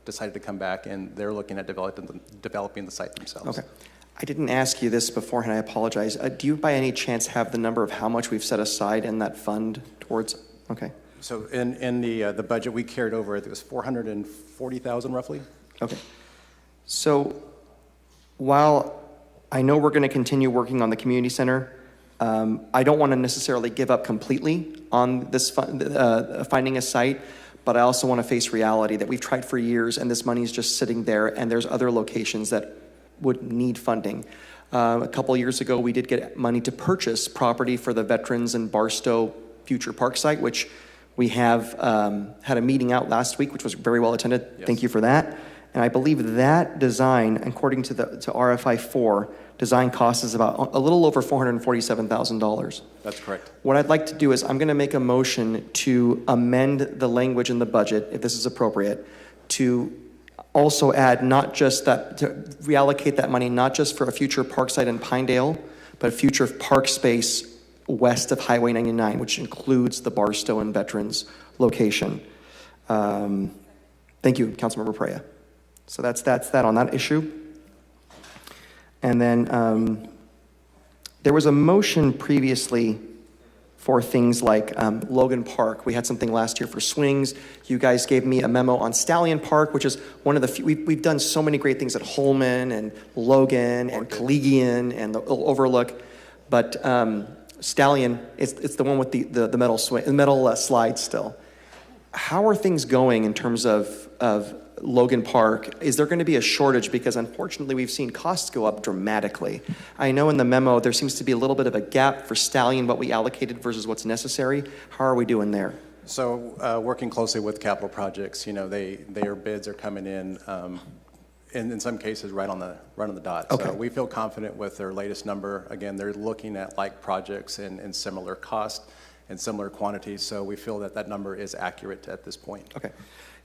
decided to come back, and they're looking at developing the site themselves. Okay. I didn't ask you this beforehand. I apologize. Do you, by any chance, have the number of how much we've set aside in that fund towards? Okay. So in the budget we carried over, I think it was $440,000 roughly. Okay. So while I know we're going to continue working on the community center, I don't want to necessarily give up completely on this finding a site. But I also want to face reality that we've tried for years, and this money is just sitting there, and there's other locations that would need funding. A couple of years ago, we did get money to purchase property for the Veterans and Barstow Future Park site, which we have had a meeting out last week, which was very well attended. Yes. Thank you for that. And I believe that design, according to RFI 4, design cost is about a little over $447,000. That's correct. What I'd like to do is I'm going to make a motion to amend the language in the budget, if this is appropriate, to also add not just that, to reallocate that money not just for a future park site in Pinedale, but a future park space west of Highway 99, which includes the Barstow and Veterans location. Thank you, Councilmember Perea. So that's that on that issue. And then there was a motion previously for things like Logan Park. We had something last year for swings. You guys gave me a memo on Stallion Park, which is one of the few. We've done so many great things at Holman and Logan and Collegian and the Overlook. But Stallion, it's the one with the metal swing, the metal slide still. How are things going in terms of Logan Park? Is there going to be a shortage? Because unfortunately, we've seen costs go up dramatically. I know in the memo there seems to be a little bit of a gap for Stallion, what we allocated versus what's necessary. How are we doing there? So working closely with capital projects, their bids are coming in some cases right on the dot. Okay. So we feel confident with their latest number. Again, they're looking at like projects in similar cost and similar quantities. So we feel that number is accurate at this point. Okay.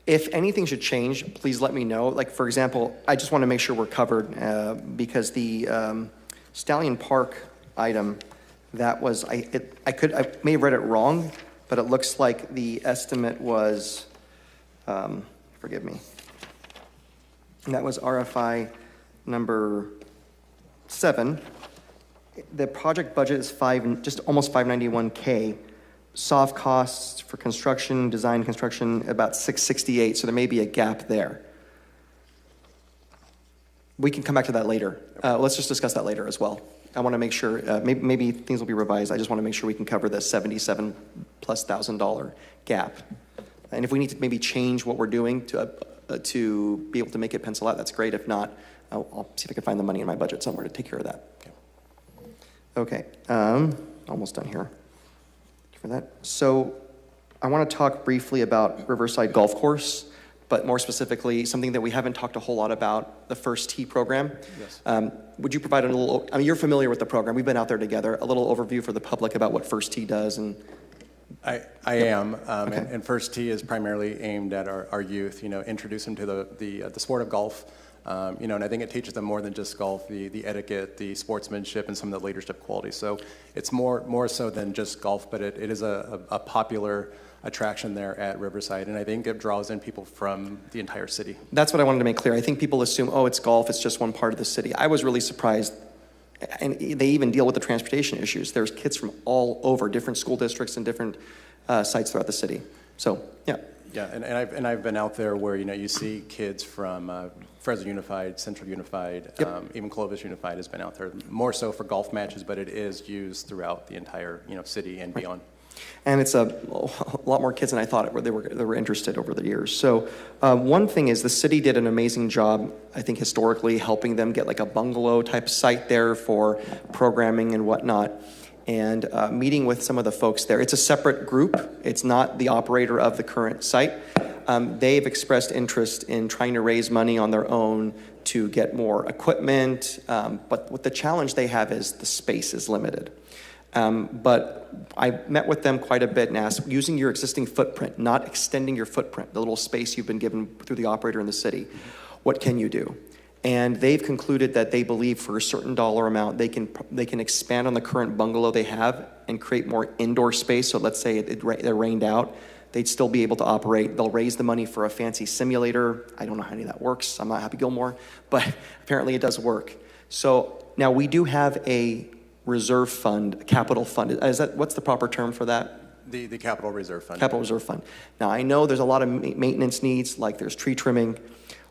If anything should change, please let me know. Like, for example, I just want to make sure we're covered because the Stallion Park item, that was, I may have read it wrong, but it looks like the estimate was, forgive me, and that was RFI number 7. The project budget is just almost $591K. Soft costs for construction, design construction, about $668, so there may be a gap there. We can come back to that later. Let's just discuss that later as well. I want to make sure, maybe things will be revised. I just want to make sure we can cover the $77,000+ gap. And if we need to maybe change what we're doing to be able to make it pencil out, that's great. If not, I'll see if I can find the money in my budget somewhere to take care of that. Okay, almost done here. For that. So I want to talk briefly about Riverside Golf Course, but more specifically, something that we haven't talked a whole lot about, the First Tee program. Yes. Would you provide a little, you're familiar with the program. We've been out there together. A little overview for the public about what First Tee does. And I am, okay. and First Tee is primarily aimed at our youth, introduce them to the sport of golf. And I think it teaches them more than just golf, the etiquette, the sportsmanship, and some of the leadership qualities. So it's more so than just golf, but it is a popular attraction there at Riverside, and I think it draws in people from the entire city. That's what I wanted to make clear. I think people assume, it's golf, it's just one part of the city. I was really surprised And they even deal with the transportation issues. There's kids from all over, different school districts and different sites throughout the city. So, yeah. Yeah, and I've been out there where, you see kids from Fresno Unified, Central Unified, even Clovis Unified has been out there, more so for golf matches, but it is used throughout the entire, city and beyond. And it's a lot more kids than I thought they were interested over the years. So one thing is the city did an amazing job, I think, historically, helping them get like a bungalow type site there for programming and whatnot. And meeting with some of the folks there. It's a separate group. It's not the operator of the current site. They've expressed interest in trying to raise money on their own to get more equipment. But what the challenge they have is the space is limited. But I met with them quite a bit and asked, using your existing footprint, not extending your footprint, the little space you've been given through the operator in the city, what can you do? And they've concluded that they believe for a certain dollar amount, they can expand on the current bungalow they have and create more indoor space. So let's say they're rained out, they'd still be able to operate. They'll raise the money for a fancy simulator. I don't know how any of that works. I'm not Happy Gilmore, but apparently it does work. So now we do have a reserve fund, a capital fund. What's the proper term for that? The Capital Reserve Fund. Capital Reserve Fund. Now I know there's a lot of maintenance needs, like there's tree trimming.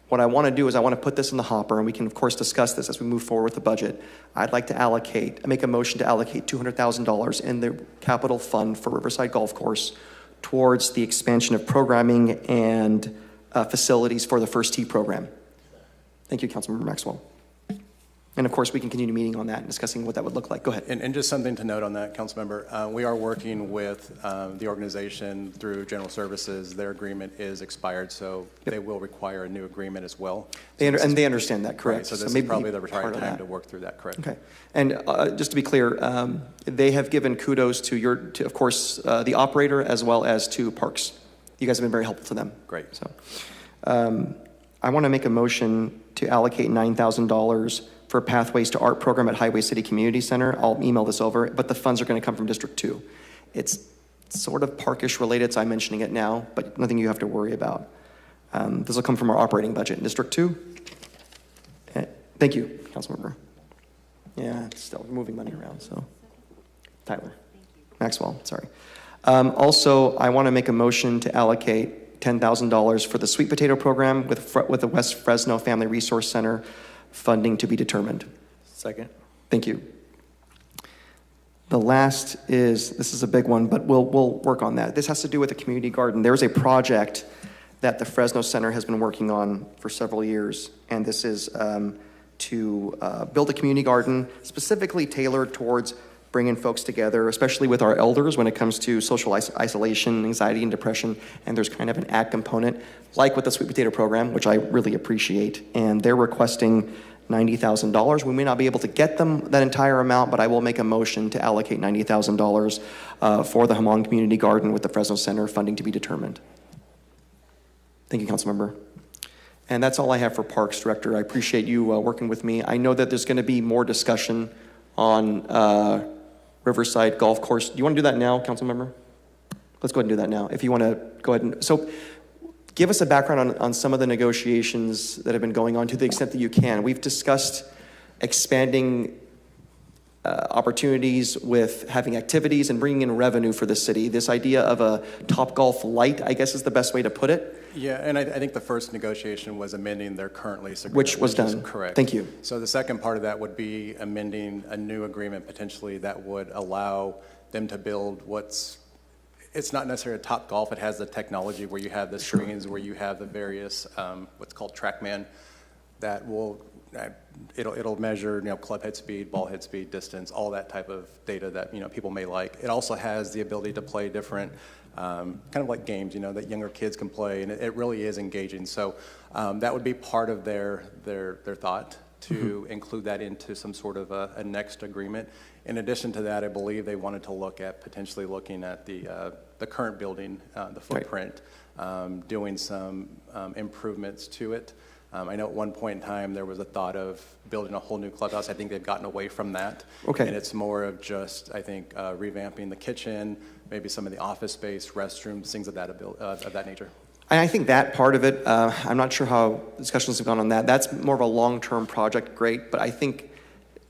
What I want to do is I want to put this in the hopper, and we can, of course, discuss this as we move forward with the budget. I'd like to make a motion to allocate $200,000 in the capital fund for Riverside Golf Course towards the expansion of programming and facilities for the First Tee program. Thank you, Councilmember Maxwell. And of course, we can continue meeting on that and discussing what that would look like. Go ahead. And just something to note on that, Councilmember, we are working with the organization through General Services. Their agreement is expired, so they will require a new agreement as well. They understand that, correct? Right, so this is probably the right time to work through that, correct? Okay. And just to be clear, they have given kudos to of course, the operator as well as to Parks. You guys have been very helpful to them. Great. So I want to make a motion to allocate $9,000 for Pathways to Art program at Highway City Community Center. I'll email this over, but the funds are going to come from District 2. It's sort of parkish related, so I'm mentioning it now, but nothing you have to worry about. This will come from our operating budget in District 2. Thank you, Councilmember. Yeah, it's still moving money around, so. Tyler. Maxwell, sorry. Also, I want to make a motion to allocate $10,000 for the sweet potato program with the West Fresno Family Resource Center, funding to be determined. Second. Thank you. The last this is a big one, but we'll work on that. This has to do with the community garden. There's a project that the Fresno Center has been working on for several years, and this is to build a community garden specifically tailored towards bringing folks together, especially with our elders when it comes to social isolation, anxiety, and depression. And there's kind of an ACT component, like with the Sweet Potato Program, which I really appreciate. And they're requesting $90,000. We may not be able to get them that entire amount, but I will make a motion to allocate $90,000 for the Hamon Community Garden with the Fresno Center, funding to be determined. Thank you, Councilmember. And that's all I have for Parks, Director. I appreciate you working with me. I know that there's going to be more discussion on Riverside Golf Course. Do you want to do that now, Councilmember? Let's go ahead and do that now. If you want to go ahead and... So give us a background on some of the negotiations that have been going on to the extent that you can. We've discussed expanding opportunities with having activities and bringing in revenue for the city. This idea of a Topgolf Lite, I guess, is the best way to put it. Yeah, and I think the first negotiation was amending their current lease agreement. Which was done. Correct. Thank you. So the second part of that would be amending a new agreement potentially that would allow them to build it's not necessarily a Topgolf. It has the technology where you have the screens, where you have the various, what's called TrackMan, that will, it'll measure, club head speed, ball head speed, distance, all that type of data that, people may like. It also has the ability to play different, kind of like games, that younger kids can play, and it really is engaging. So that would be part of their thought to include that into some sort of a next agreement. In addition to that, I believe they wanted to look at potentially looking at the current building, the footprint, doing some improvements to it. I know at one point in time there was a thought of building a whole new clubhouse. I think they've gotten away from that. Okay. And it's more of just, I think, revamping the kitchen, maybe some of the office space, restrooms, things of that nature. And I think that part of it, I'm not sure how discussions have gone on that. That's more of a long-term project, great, but I think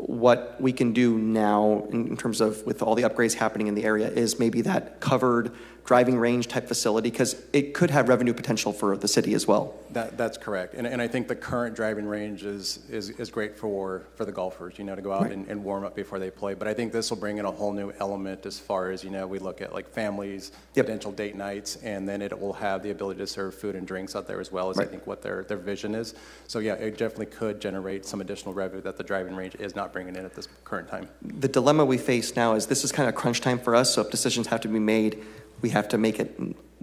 what we can do now in terms of with all the upgrades happening in the area is maybe that covered driving range type facility, because it could have revenue potential for the city as well. That's correct. And I think the current driving range is great for the golfers, to go out and warm up before they play. But I think this will bring in a whole new element as far as, we look at like families, potential date nights, and then it will have the ability to serve food and drinks out there as well as I think what their vision is. So yeah, it definitely could generate some additional revenue that the driving range is not bringing in at this current time. The dilemma we face now is this is kind of crunch time for us, so if decisions have to be made, we have to make it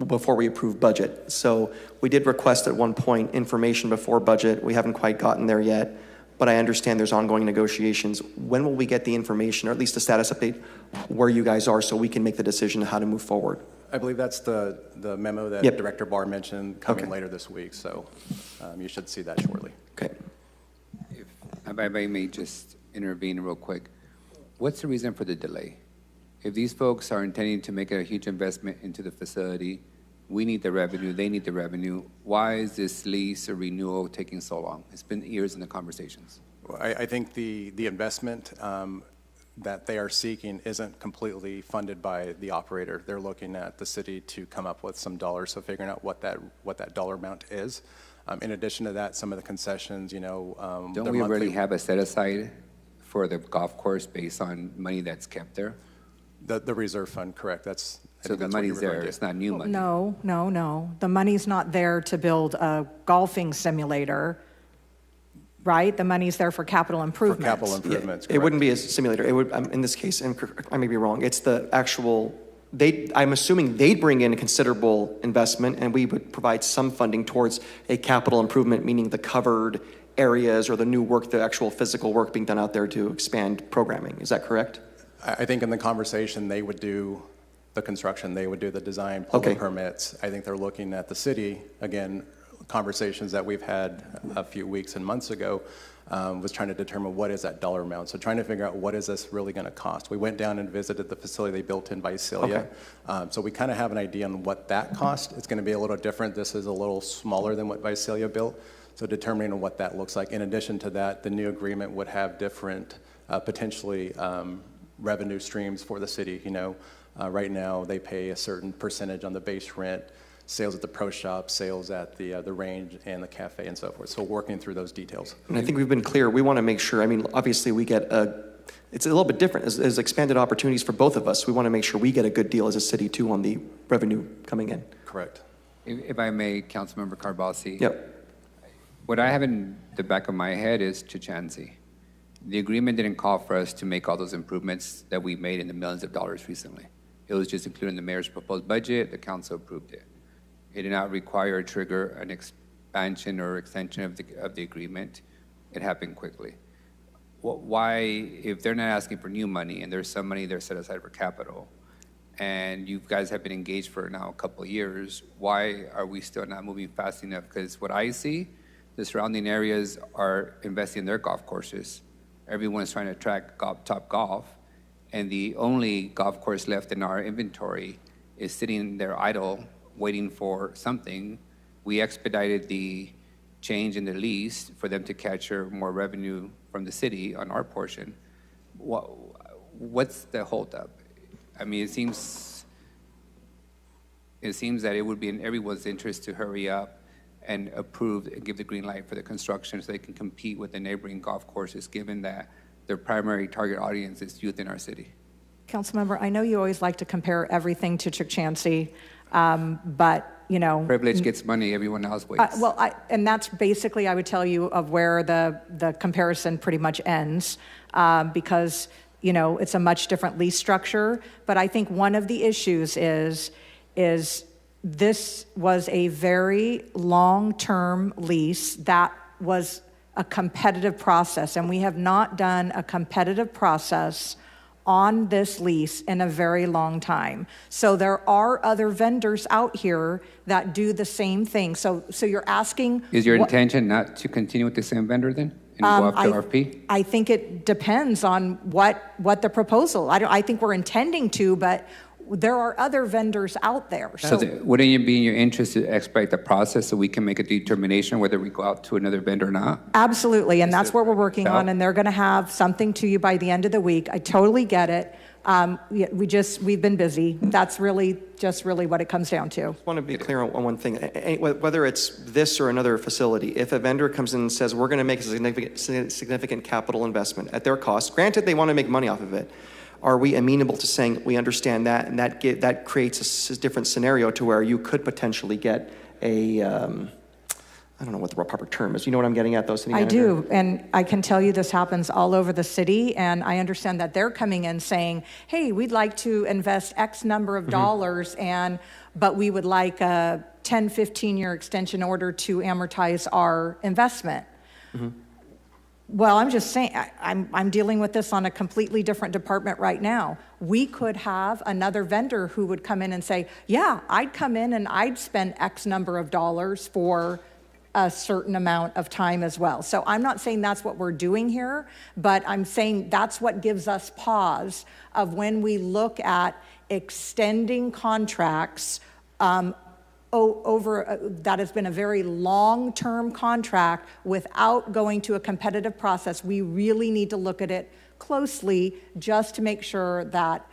before we approve budget. So we did request at one point information before budget. We haven't quite gotten there yet, but I understand there's ongoing negotiations. When will we get the information, or at least a status update where you guys are, so we can make the decision on how to move forward? I believe that's the memo that Director Barr mentioned coming later this week, so you should see that shortly. Okay. If I may just intervene real quick, what's the reason for the delay? If these folks are intending to make a huge investment into the facility, we need the revenue, they need the revenue. Why is this lease or renewal taking so long? It's been years in the conversations. Well, I think the investment that they are seeking isn't completely funded by the operator. They're looking at the city to come up with some dollars, so figuring out what that dollar amount is. In addition to that, some of the concessions, Don't we already have a set aside for the golf course based on money that's kept there? The reserve fund, correct. So the money's there, it's not new money. No. The money's not there to build a golfing simulator, right? The money's there for capital improvements. For capital improvements, It wouldn't be a simulator. It would, in this case, and I may be wrong, it's the actual, I'm assuming they'd bring in a considerable investment and we would provide some funding towards a capital improvement, meaning the covered areas or the new work, the actual physical work being done out there to expand programming. Is that correct? I think in the conversation, they would do the construction, they would do the design, pull the permits. I think they're looking at the city, again, conversations that we've had a few weeks and months ago was trying to determine what is that dollar amount. So trying to figure out what is this really going to cost. We went down and visited the facility they built in Visalia. So we kind of have an idea on what that cost. It's going to be a little different. This is a little smaller than what Visalia built. So determining what that looks like. In addition to that, the new agreement would have different potentially revenue streams for the city. Right now they pay a certain percentage on the base rent, sales at the pro shop, sales at the range and the cafe and so forth. So working through those details. And I think we've been clear. We want to make sure, obviously we get it's a little bit different as expanded opportunities for both of us. We want to make sure we get a good deal as a city too on the revenue coming in. Correct. If I may, Councilmember Carbasi. Yep. What I have in the back of my head is Chichansi. The agreement didn't call for us to make all those improvements that we made in the millions of dollars recently. It was just included in the mayor's proposed budget. The council approved it. It did not require or trigger an expansion or extension of the agreement. It happened quickly. Why, if they're not asking for new money and there's some money there set aside for capital, and you guys have been engaged for now a couple of years, why are we still not moving fast enough? Because what I see, the surrounding areas are investing in their golf courses. Everyone's trying to attract top golf, and the only golf course left in our inventory is sitting there idle, waiting for something. We expedited the change in the lease for them to capture more revenue from the city on our portion. What's the holdup? It seems that it would be in everyone's interest to hurry up and approve and give the green light for the construction so they can compete with the neighboring golf courses, given that their primary target audience is youth in our city. Councilmember, I know you always like to compare everything to Chichansi, but privilege gets money, everyone else waits. And that's basically, I would tell you, of where the comparison pretty much ends, because it's a much different lease structure. But I think one of the issues is this was a very long-term lease that was a competitive process, and we have not done a competitive process on this lease in a very long time. So there are other vendors out here that do the same thing. So you're asking... Is your intention not to continue with the same vendor then? And go after RFP? I think it depends on what the proposal. I think we're intending to, but There are other vendors out there. So wouldn't it be in your interest to expedite the process so we can make a determination whether we go out to another vendor or not? Absolutely, and that's what we're working on, and they're going to have something to you by the end of the week. I totally get it. We've been busy. That's really what it comes down to. I want to be clear on one thing. Whether it's this or another facility, if a vendor comes in and says, we're going to make a significant capital investment at their cost, granted they want to make money off of it, are we amenable to saying we understand that, and that creates a different scenario to where you could potentially get a, I don't know what the proper term is. You know what I'm getting at, though, City Manager? I do, and I can tell you this happens all over the city, and I understand that they're coming in saying, hey, we'd like to invest X number of dollars, but we would like a 10, 15-year extension in order to amortize our investment. Well, I'm just saying, I'm dealing with this on a completely different department right now. We could have another vendor who would come in and say, yeah, I'd come in and I'd spend X number of dollars for a certain amount of time as well. So I'm not saying that's what we're doing here, but I'm saying that's what gives us pause of when we look at extending contracts over that has been a very long-term contract without going to a competitive process. We really need to look at it closely just to make sure that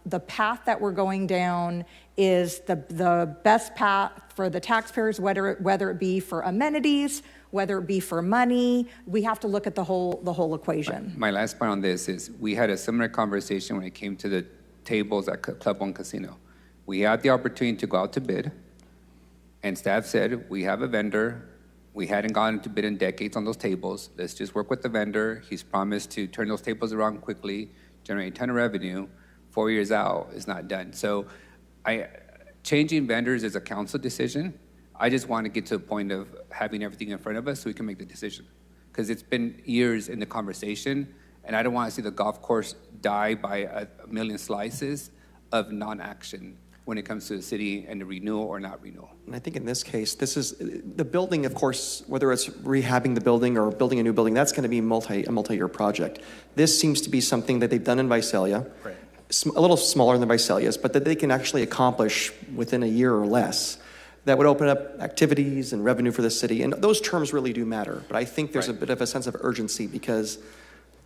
the path that we're going down is the best path for the taxpayers, whether it be for amenities, whether it be for money. We have to look at the whole equation. My last point on this is we had a similar conversation when it came to the tables at Club One Casino. We had the opportunity to go out to bid, and staff said, we have a vendor. We hadn't gone to bid in decades on those tables. Let's just work with the vendor. He's promised to turn those tables around quickly, generate a ton of revenue. 4 years out is not done. So changing vendors is a council decision. I just want to get to a point of having everything in front of us so we can make the decision. Because it's been years in the conversation, and I don't want to see the golf course die by a million slices of non-action when it comes to the city and the renewal or not renewal. And I think in this case, this is the building, of course, whether it's rehabbing the building or building a new building, that's going to be a multi-year project. This seems to be something that they've done in Visalia, right. A little smaller than Visalia's, but that they can actually accomplish within a year or less. That would open up activities and revenue for the city, and those terms really do matter. But I think there's a bit of a sense of urgency because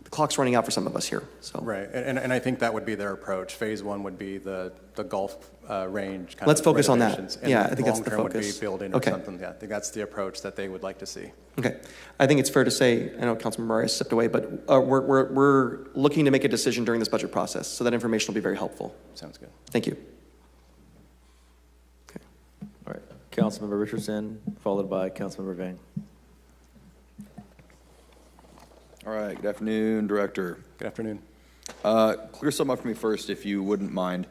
the clock's running out for some of us here. So. Right, and I think that would be their approach. Phase one would be the golf range. Let's focus on that. Yeah, I think that's the focus. Long-term would be building or something. Yeah, I think that's the approach that they would like to see. Okay, I think it's fair to say, I know Councilman Marias stepped away, but we're looking to make a decision during this budget process, so that information will be very helpful. Sounds good. Thank you. Okay. All right, Councilmember Richardson, followed by Councilmember Vang. All right, good afternoon, Director. Good afternoon. Clear something up for me first, if you wouldn't mind.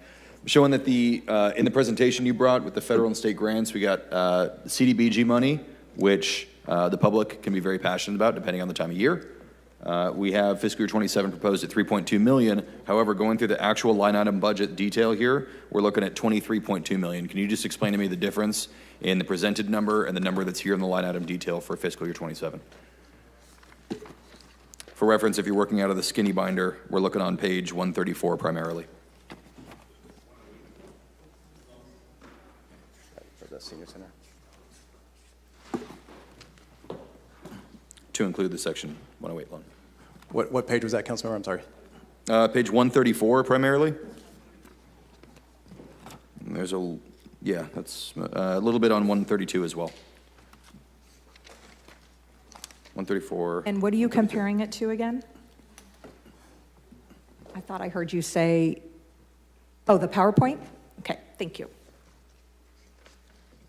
Showing that in the presentation you brought with the federal and state grants, we got CDBG money, which the public can be very passionate about depending on the time of year. We have fiscal year 27 proposed at $3.2 million. However, going through the actual line item budget detail here, we're looking at $23.2 million. Can you just explain to me the difference in the presented number and the number that's here in the line item detail for fiscal year 27? For reference, if you're working out of the skinny binder, we're looking on page 134 primarily. For the senior center. To include the section 108 loan. What page was that, Councilmember? I'm sorry. Page 134 primarily. And there's that's a little bit on 132 as well. 134. And what are you comparing it to again? I thought I heard you say, the PowerPoint? Okay, thank you.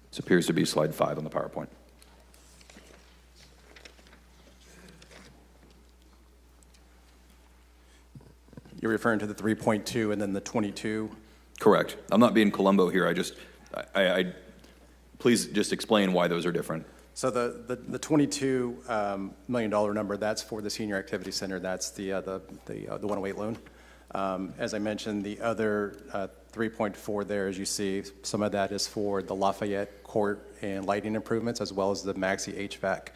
This appears to be slide 5 on the PowerPoint. You're referring to the 3.2 and then the 22? Correct. I'm not being Columbo here. I please just explain why those are different. So the $22 million number, that's for the Senior Activity Center. That's the 108 loan. As I mentioned, the other 3.4 there, as you see, some of that is for the Lafayette Court and lighting improvements, as well as the Maxi HVAC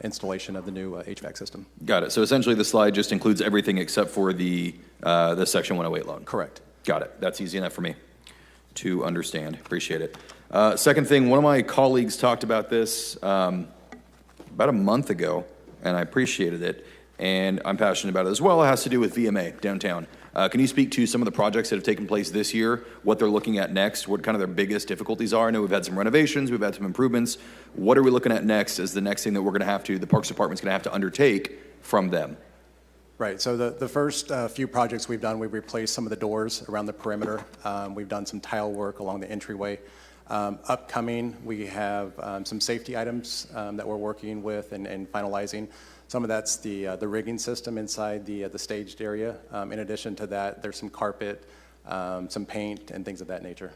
installation of the new HVAC system. Got it. So essentially, the slide just includes everything except for the Section 108 loan. Correct. Got it. That's easy enough for me to understand. Appreciate it. Second thing, one of my colleagues talked about this about a month ago, and I appreciated it, and I'm passionate about it as well. It has to do with VMA downtown. Can you speak to some of the projects that have taken place this year, what they're looking at next, what kind of their biggest difficulties are? I know we've had some renovations, we've had some improvements. What are we looking at next as the next thing that we're going to have to, the Parks Department's going to have to undertake from them? Right, so the first few projects we've done, we've replaced some of the doors around the perimeter. We've done some tile work along the entryway. Upcoming, we have some safety items that we're working with and finalizing. Some of that's the rigging system inside the staged area. In addition to that, there's some carpet, some paint, and things of that nature.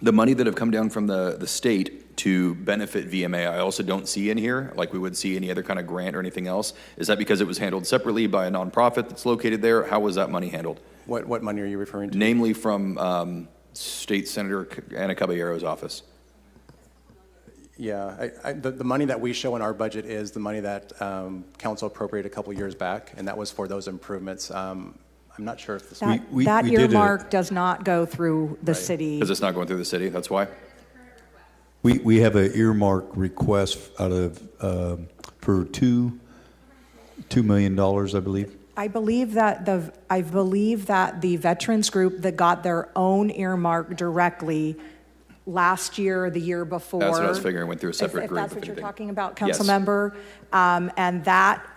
The money that have come down from the state to benefit VMA, I also don't see in here, like we would see any other kind of grant or anything else. Is that because it was handled separately by a nonprofit that's located there? How was that money handled? What money are you referring to? Namely from State Senator Ana Caballero's office. Yeah, the money that we show in our budget is the money that council appropriated a couple years back, and that was for those improvements. I'm not sure if this... That earmark does not go through the city. Because it's not going through the city, that's why? We have an earmark request out of, for $2 million, I believe. I believe that the veterans group that got their own earmark directly last year or the year before. That's what I was figuring, went through a separate group. If that's what you're talking about, Yes. council member. And that,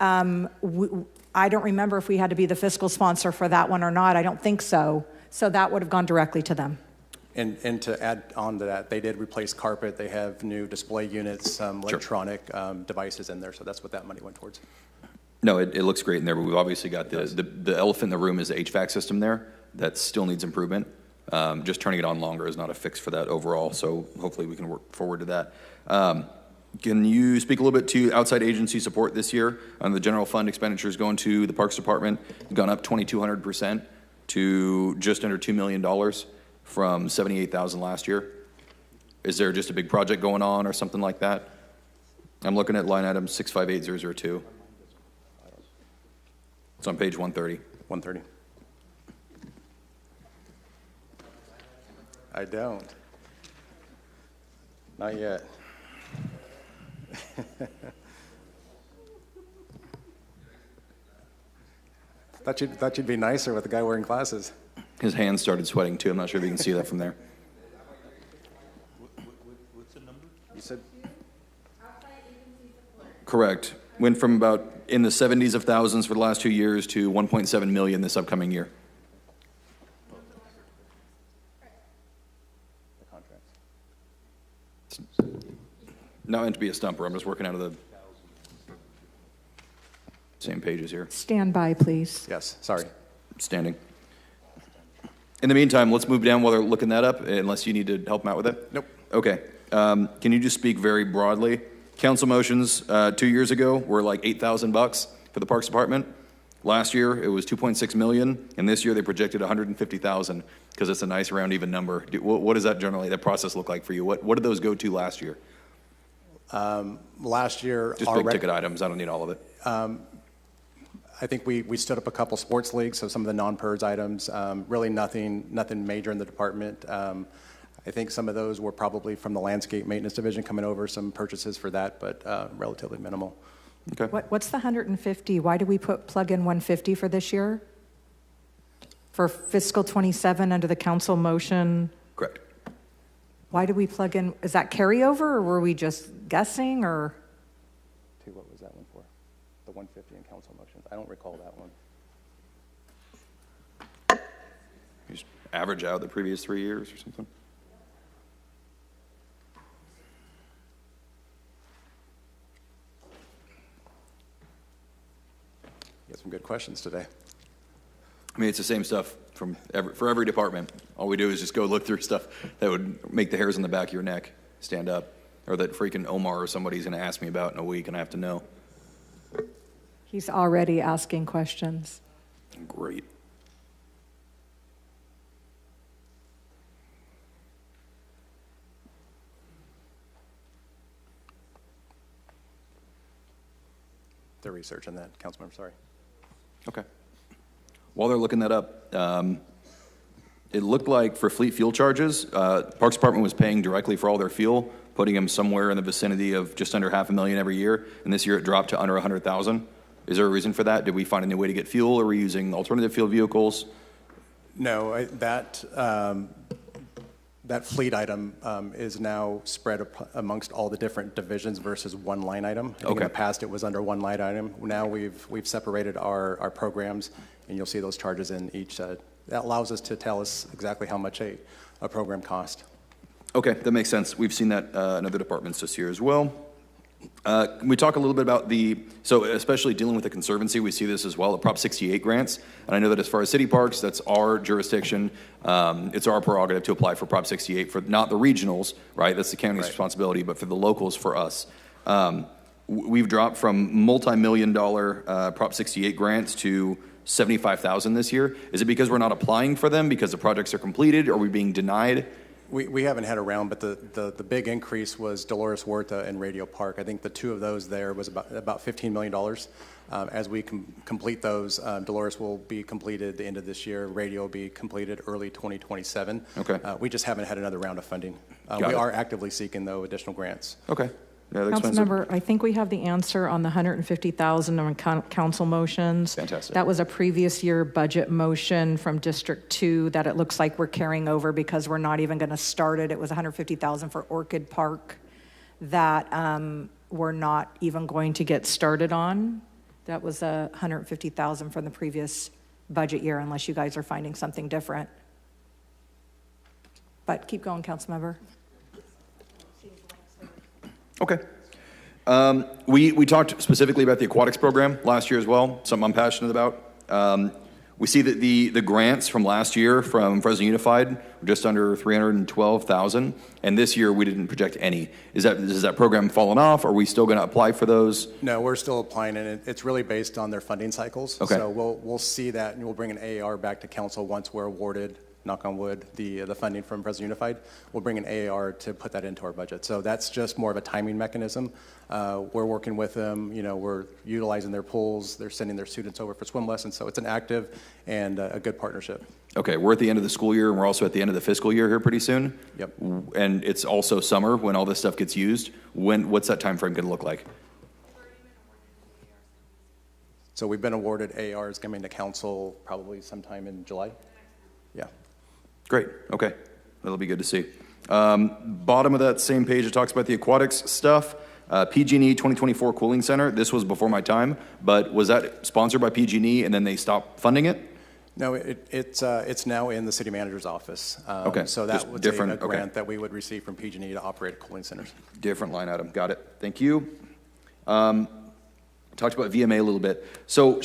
I don't remember if we had to be the fiscal sponsor for that one or not. I don't think so. So that would have gone directly to them. And to add on to that, they did replace carpet. They have new display units, some electronic devices in there. So that's what that money went towards. No, it looks great in there, but we've obviously got the elephant in the room is the HVAC system there. That still needs improvement. Just turning it on longer is not a fix for that overall. So hopefully we can work forward to that. Can you speak a little bit to outside agency support this year on the general fund expenditures going to the Parks Department? Gone up 2,200% to just under $2 million from $78,000 last year. Is there just a big project going on or something like that? I'm looking at line item 658002. It's on page 130. 130. I don't. Not yet. Thought you'd be nicer with the guy wearing glasses. His hands started sweating too. I'm not sure if you can see that from there. What's the number? You said. Correct. Went from about in the 70s of thousands for the last 2 years to 1.7 million this upcoming year. Not meant to be a stumper. I'm just working out of the same pages here. Stand by, please. Yes, sorry. Standing. In the meantime, let's move down while they're looking that up, unless you need to help them out with it. Nope. Okay. Can you just speak very broadly? Council motions 2 years ago were like $8,000 for the Parks Department. Last year, it was 2.6 million, and this year they projected 150,000 because it's a nice round even number. What does that generally, that process look like for you? What did those go to last year? Last year, just big ticket items. I don't need all of it. I think we stood up a couple sports leagues, so some of the non-PERS items. Really nothing major in the department. I think some of those were probably from the landscape maintenance division coming over, some purchases for that, but relatively minimal. Okay. What's the 150? Why do we plug in 150 for this year? For fiscal 27 under the council motion? Correct. Why do we plug in? Is that carryover, or were we just guessing, or? What was that one for? The 150 in council motions. I don't recall that one. You just average out the previous 3 years or something? You have some good questions today. I mean, it's the same stuff for every department. All we do is just go look through stuff that would make the hairs on the back of your neck stand up, or that freaking Omar or somebody's going to ask me about in a week, and I have to know. He's already asking questions. Great. The research on that, Councilmember, sorry. Okay. While they're looking that up, it looked like for fleet fuel charges, Parks Department was paying directly for all their fuel, putting them somewhere in the vicinity of just under $500,000 every year, and this year it dropped to under 100,000. Is there a reason for that? Did we find a new way to get fuel, or are we using alternative fuel vehicles? No, that fleet item is now spread amongst all the different divisions versus one line item. I think in the past it was under one line item. Now we've separated our programs, and you'll see those charges in each. That allows us to tell us exactly how much a program cost. Okay, that makes sense. We've seen that in other departments this year as well. Can we talk a little bit about so especially dealing with the Conservancy, we see this as well, the Prop 68 grants. And I know that as far as city parks, that's our jurisdiction. It's our prerogative to apply for Prop 68 for not the regionals, right? That's the county's responsibility, but for the locals, for us. We've dropped from multi-million-dollar Prop 68 grants to $75,000 this year. Is it because we're not applying for them because the projects are completed? Are we being denied? We haven't had a round, but the big increase was Dolores Huerta and Radio Park. I think the two of those there was about $15 million. As we complete those, Dolores will be completed the end of this year. Radio will be completed early 2027. Okay. We just haven't had another round of funding. We are actively seeking, though, additional grants. Okay. Yeah, Councilmember, I think we have the answer on the 150,000 on council motions. Fantastic. That was a previous year budget motion from District 2 that it looks like we're carrying over because we're not even going to start it. It was 150,000 for Orchid Park that we're not even going to get started on. That was 150,000 from the previous budget year, unless you guys are finding something different. But keep going, Councilmember. Okay. We talked specifically about the aquatics program last year as well, something I'm passionate about. We see that the grants from last year from Fresno Unified were just under $312,000, and this year we didn't project any. Has that program fallen off? Are we still going to apply for those? No, we're still applying, and it's really based on their funding cycles. Okay. So we'll see that, and we'll bring an AAR back to council once we're awarded, knock on wood, the funding from Fresno Unified. We'll bring an AAR to put that into our budget. So that's just more of a timing mechanism. We're working with them. We're utilizing their pools. They're sending their students over for swim lessons. So it's an active and a good partnership. Okay, we're at the end of the school year, and we're also at the end of the fiscal year here pretty soon. Yep. And it's also summer when all this stuff gets used. What's that time frame going to look like? So we've been awarded AARs coming to council probably sometime in July. Yeah. Great. Okay. That'll be good to see. Bottom of that same page, it talks about the aquatics stuff. PG&E 2024 Cooling Center. This was before my time, but was that sponsored by PG&E and then they stopped funding it? No, it's now in the city manager's office. Okay. So that was different, a grant that we would receive from PG&E to operate cooling centers. Different line item. Got it. Thank you. Talked about VMA a little bit. So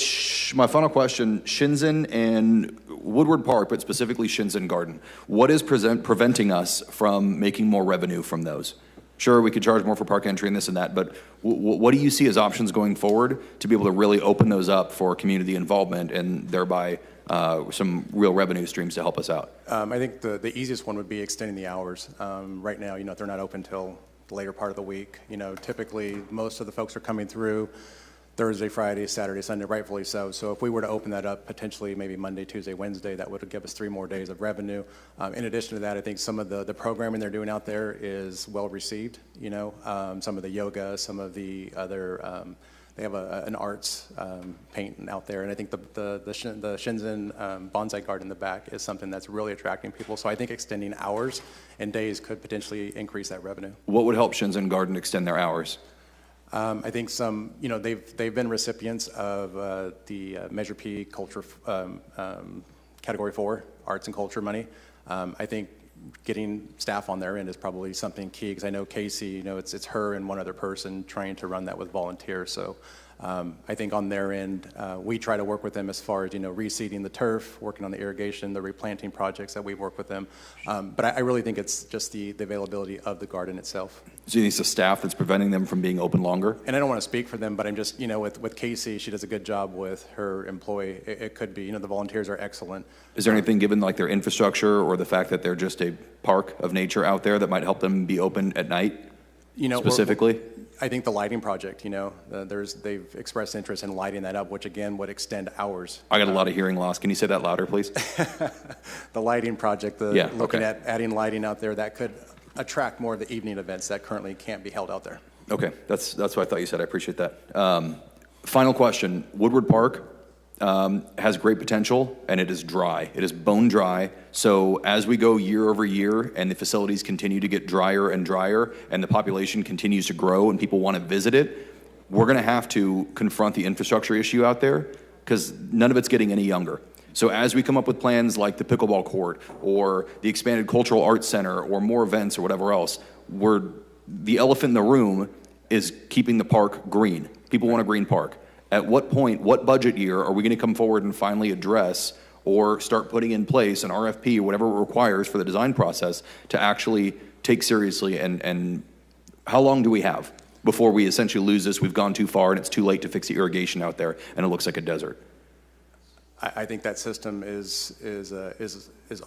my final question, Shinzen and Woodward Park, but specifically Shinzen Garden, what is preventing us from making more revenue from those? Sure, we could charge more for park entry and this and that, but what do you see as options going forward to be able to really open those up for community involvement and thereby some real revenue streams to help us out? I think the easiest one would be extending the hours. Right now, they're not open till the later part of the week. Typically, most of the folks are coming through Thursday, Friday, Saturday, Sunday, rightfully so. So if we were to open that up potentially maybe Monday, Tuesday, Wednesday, that would give us 3 more days of revenue. In addition to that, I think some of the programming they're doing out there is well received. Some of the yoga, some of the other, they have an arts painting out there. And I think the Shinzen Bonsai Garden in the back is something that's really attracting people. So I think extending hours and days could potentially increase that revenue. What would help Shinzen Garden extend their hours? I think they've been recipients of the Measure P Culture Category 4 Arts and Culture money. I think getting staff on their end is probably something key because I know Casey, it's her and one other person trying to run that with volunteers. So I think on their end, we try to work with them as far as, reseeding the turf, working on the irrigation, the replanting projects that we work with them. But I really think it's just the availability of the garden itself. So you think it's the staff that's preventing them from being open longer? And I don't want to speak for them, but I'm just, with Casey, she does a good job with her employee. It could be, the volunteers are excellent. Is there anything given like their infrastructure or the fact that they're just a park of nature out there that might help them be open at night specifically? I think the lighting project, they've expressed interest in lighting that up, which again would extend hours. I got a lot of hearing loss. Can you say that louder, please? The lighting project, looking at adding lighting out there, that could attract more of the evening events that currently can't be held out there. Okay, that's what I thought you said. I appreciate that. Final question. Woodward Park has great potential, and it is dry. It is bone dry. So as we go year over year and the facilities continue to get drier and drier and the population continues to grow and people want to visit it, we're going to have to confront the infrastructure issue out there because none of it's getting any younger. So as we come up with plans like the pickleball court or the expanded cultural arts center or more events or whatever else, the elephant in the room is keeping the park green. People want a green park. At what point, what budget year are we going to come forward and finally address or start putting in place an RFP or whatever it requires for the design process to actually take seriously, and how long do we have before we essentially lose this? We've gone too far and it's too late to fix the irrigation out there and it looks like a desert. I think that system is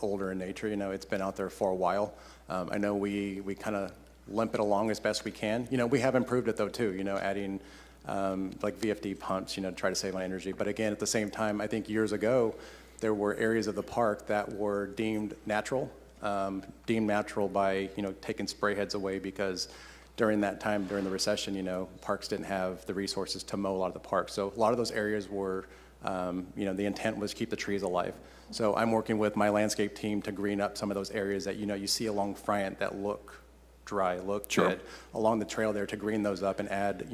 older in nature. It's been out there for a while. I know we kind of limp it along as best we can. We have improved it though too. Adding like VFD pumps, to try to save on energy. But again, at the same time, I think years ago there were areas of the park that were deemed natural by taking spray heads away because during that time, during the recession, parks didn't have the resources to mow a lot of the parks. So a lot of those areas were. The intent was to keep the trees alive. So I'm working with my landscape team to green up some of those areas that, you see along Friant that look dry, look good, along the trail there, to green those up and add,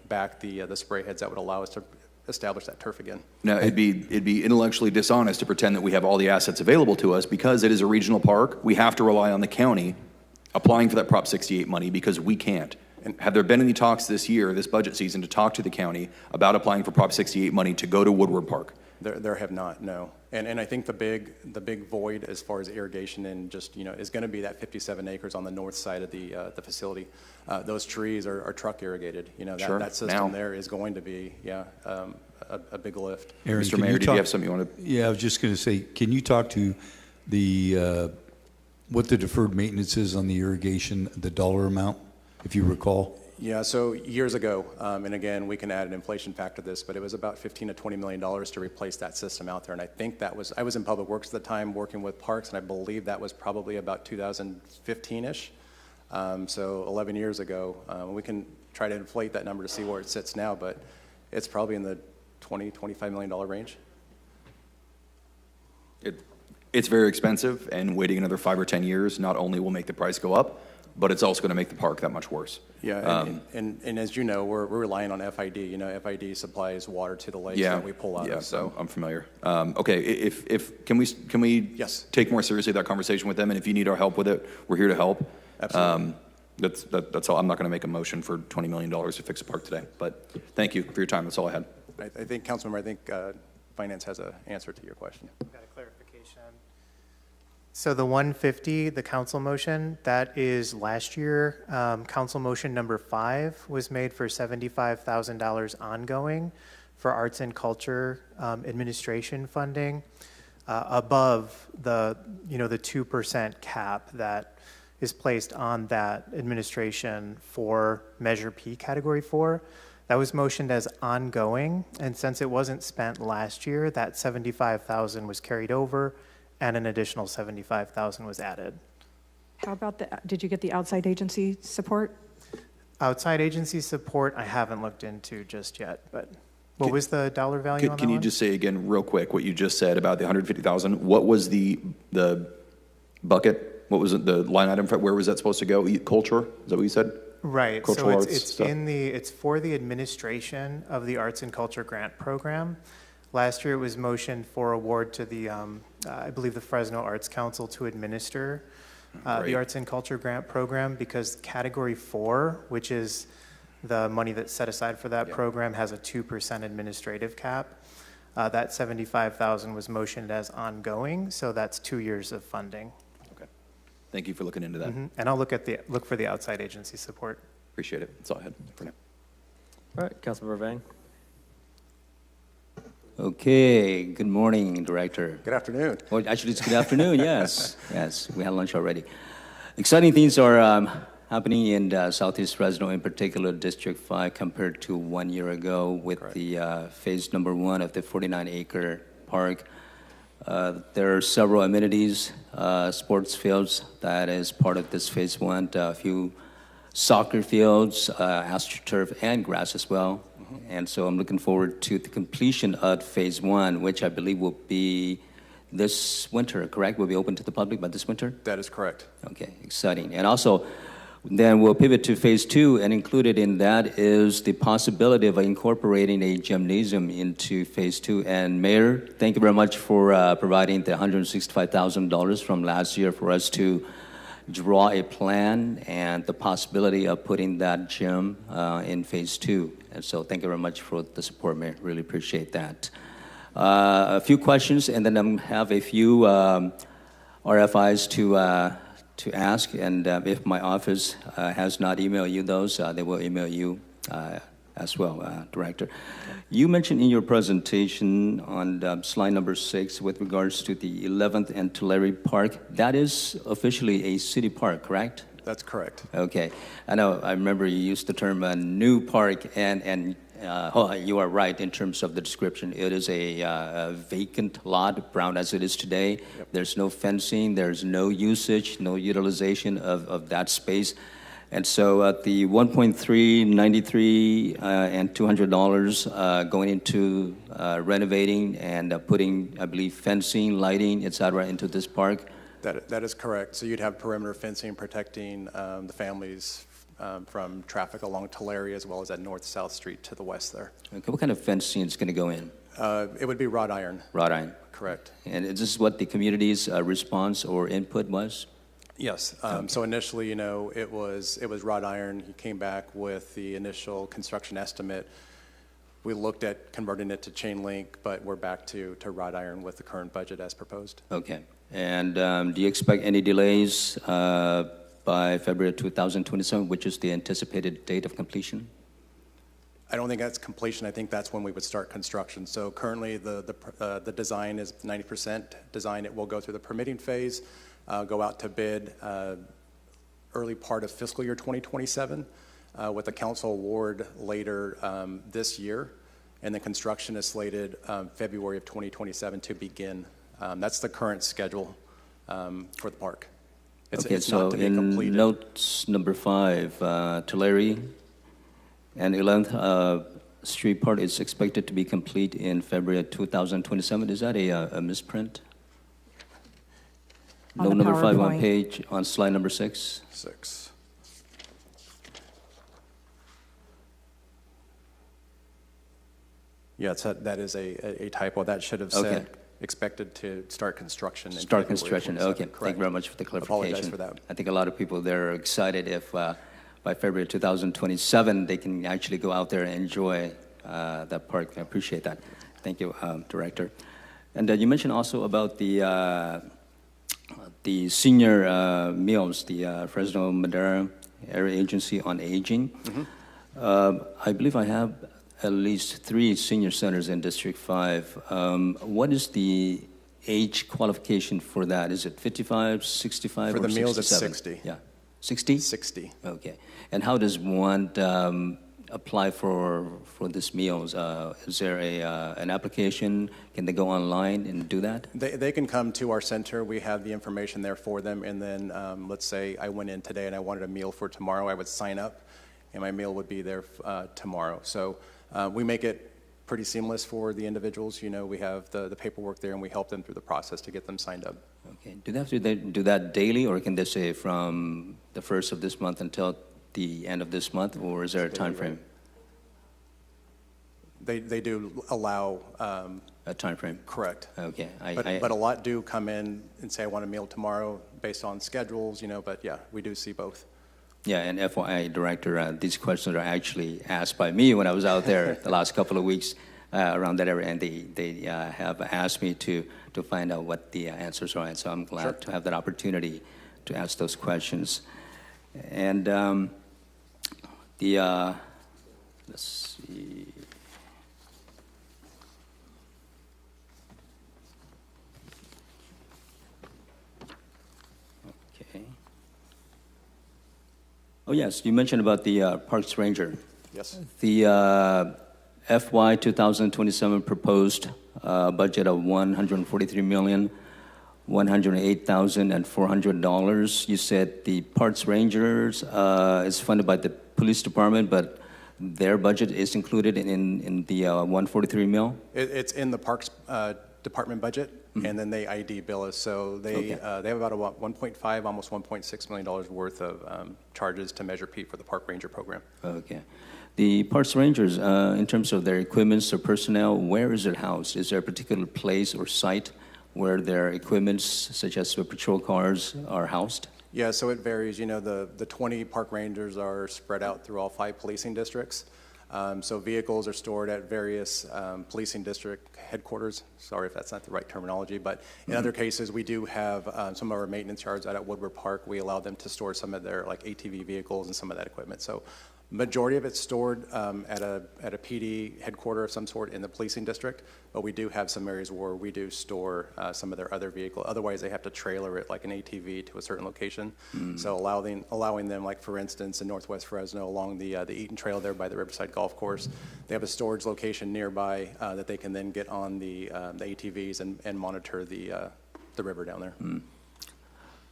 back the spray heads that would allow us to establish that turf again. Now, it'd be intellectually dishonest to pretend that we have all the assets available to us because it is a regional park. We have to rely on the county applying for that Prop 68 money because we can't. And have there been any talks this year, this budget season, to talk to the county about applying for Prop 68 money to go to Woodward Park? There have not, no. And I think the big void as far as irrigation and just, is going to be that 57 acres on the north side of the facility. Those trees are truck irrigated. That system there is going to be, a big lift. Aaron, Mr. Mayor, did you have something you want to? Yeah, I was just going to say, can you talk to what the deferred maintenance is on the irrigation, the dollar amount, if you recall? Yeah, so years ago, and again, we can add an inflation factor to this, but it was about $15 to $20 million to replace that system out there. And I think I was in Public Works at the time working with Parks, and I believe that was probably about 2015-ish. So 11 years ago. We can try to inflate that number to see where it sits now, but it's probably in the $20, $25 million range. It's very expensive, and waiting another 5 or 10 years not only will make the price go up, but it's also going to make the park that much worse. Yeah, and as you know, we're relying on FID. FID supplies water to the lakes that we pull out of. So I'm familiar. Okay, if can we take more seriously that conversation with them? And if you need our help with it, we're here to help. Absolutely. That's all. I'm not going to make a motion for $20 million to fix a park today. But thank you for your time. That's all I had. I think, Councilmember, Finance has an answer to your question. Got a clarification. So the 150, the council motion, that is last year. Council motion number 5 was made for $75,000 ongoing for arts and culture administration funding, above the 2% cap that is placed on that administration for Measure P Category 4. That was motioned as ongoing, and since it wasn't spent last year, that $75,000 was carried over, and an additional $75,000 was added. How about did you get the outside agency support? Outside agency support, I haven't looked into just yet, but what was the dollar value on that Can you one? just say again real quick what you just said about the $150,000? What was the bucket? What was it, the line item for, where was that supposed to go? Culture? Is that what you said? Right, Cultural so arts it's stuff? it's for the administration of the Arts and Culture Grant Program. Last year it was motioned for award to the, I believe the Fresno Arts Council to administer the Arts and Culture Grant Program, because Category 4, which is the money that's set aside for that program, has a 2% administrative cap. That $75,000 was motioned as ongoing, so that's 2 years of funding. Okay, thank you for looking into that. And I'll look for the outside agency support. Appreciate it. That's all I had for now. All right, Councilmember Vang. Okay, good morning, Director. Good afternoon. Well, actually, it's good afternoon, yes. Yes, we had lunch already. Exciting things are happening in Southeast Fresno, in particular District 5, compared to 1 year ago with the phase number 1 of the 49-acre park. There are several amenities, sports fields that is part of this phase 1, a few soccer fields, astroturf, and grass as well. And so I'm looking forward to the completion of phase 1, which I believe will be this winter, correct? Will be open to the public by this winter? That is correct. Okay, exciting. And also, then we'll pivot to phase 2, and included in that is the possibility of incorporating a gymnasium into phase 2. And Mayor, thank you very much for providing the $165,000 from last year for us to draw a plan and the possibility of putting that gym in phase 2. And so thank you very much for the support, Mayor. Really appreciate that. A few questions, and then I have a few RFIs to ask. And if my office has not emailed you those, they will email you as well, Director. You mentioned in your presentation on slide number 6 with regards to the 11th and Tulare Park, that is officially a city park, correct? That's correct. Okay. I remember you used the term a new park, and you are right in terms of the description. It is a vacant lot, brown as it is today. Yep. There's no fencing, there's no usage, no utilization of that space. And so the $1.393 and $200 going into renovating and putting, I believe, fencing, lighting, et cetera, into this park. That is correct. So you'd have perimeter fencing protecting the families from traffic along Tulare as well as that north-south street to the west there. Okay. What kind of fencing is going to go in? It would be wrought iron. Wrought iron. Correct. And is this what the community's response or input was? Yes. So initially, it was wrought iron. He came back with the initial construction estimate. We looked at converting it to chain link, but we're back to wrought iron with the current budget as proposed. Okay. And do you expect any delays by February 2027, which is the anticipated date of completion? I don't think that's completion. I think that's when we would start construction. So currently, the design is 90% design. It will go through the permitting phase, go out to bid early part of fiscal year 2027, with a council award later this year, and the construction is slated February of 2027 to begin. That's the current schedule for the park. It's so not to be in completed. notes number 5, Tulare and 11th Street Park is expected to be complete in February 2027. Is that a misprint? On No, the number 5 on PowerPoint. on slide number 6. 6. Yeah, that is a typo. That should have said Okay. expected to start construction. in Start February construction. 27. Okay. Thank Correct. you very much for the clarification. Apologize for that. I think a lot of people there are excited if by February 2027 they can actually go out there and enjoy that park. I appreciate that. Thank you, Director. And you mentioned also about the senior meals, the Fresno Madera Area Agency on Aging. Mm-hmm. I believe I have at least 3 senior centers in District 5. What is the age qualification for that? Is it 55, 65, For or the meals, it's 67? 60. Yeah. 60? 60. Okay. And how does one apply for these meals? Is there an application? Can they go online and do that? They can come to our center. We have the information there for them. And then let's say I went in today and I wanted a meal for tomorrow. I would sign up and my meal would be there tomorrow. So we make it pretty seamless for the individuals. We have the paperwork there and we help them through the process to get them signed up. Okay. Do they have to do that daily, or can they say from the first of this month until the end of this month, or is there a time frame? They do allow a time frame. Correct. Okay. But a lot do come in and say I want a meal tomorrow based on schedules. But yeah, we do see both. Yeah, and FYI, Director, these questions are actually asked by me when I was out there the last couple of weeks around that area, and they have asked me to find out what the answers are, and so I'm glad to have that opportunity to ask those questions. And let's see. Okay. Oh, yes, you mentioned about the Parks Ranger. Yes. The FY 2027 proposed budget of $143,108,400. You said the Parks Rangers is funded by the police department, but their budget is included in the 143 mil? It's in the Parks Department budget, and then they ID bill us. So they have about a 1.5, almost $1.6 million worth of charges to Measure P for the Park Ranger program. Okay. The Parks Rangers, in terms of their equipments or personnel, where is it housed? Is there a particular place or site where their equipments, such as the patrol cars, are housed? Yeah, so it varies. You know, the 20 park rangers are spread out through all 5 policing districts. So vehicles are stored at various policing district headquarters. Sorry if that's not the right terminology, but in other cases, we do have some of our maintenance yards out at Woodward Park. We allow them to store some of their like ATV vehicles and some of that equipment. So majority of it's stored at a PD headquarter of some sort in the policing district, but we do have some areas where we do store some of their other vehicle. Otherwise, they have to trailer it like an ATV to a certain location. So allowing them, like for instance, in Northwest Fresno along the Eaton Trail there by the Riverside Golf Course, they have a storage location nearby that they can then get on the ATVs and monitor the river down there.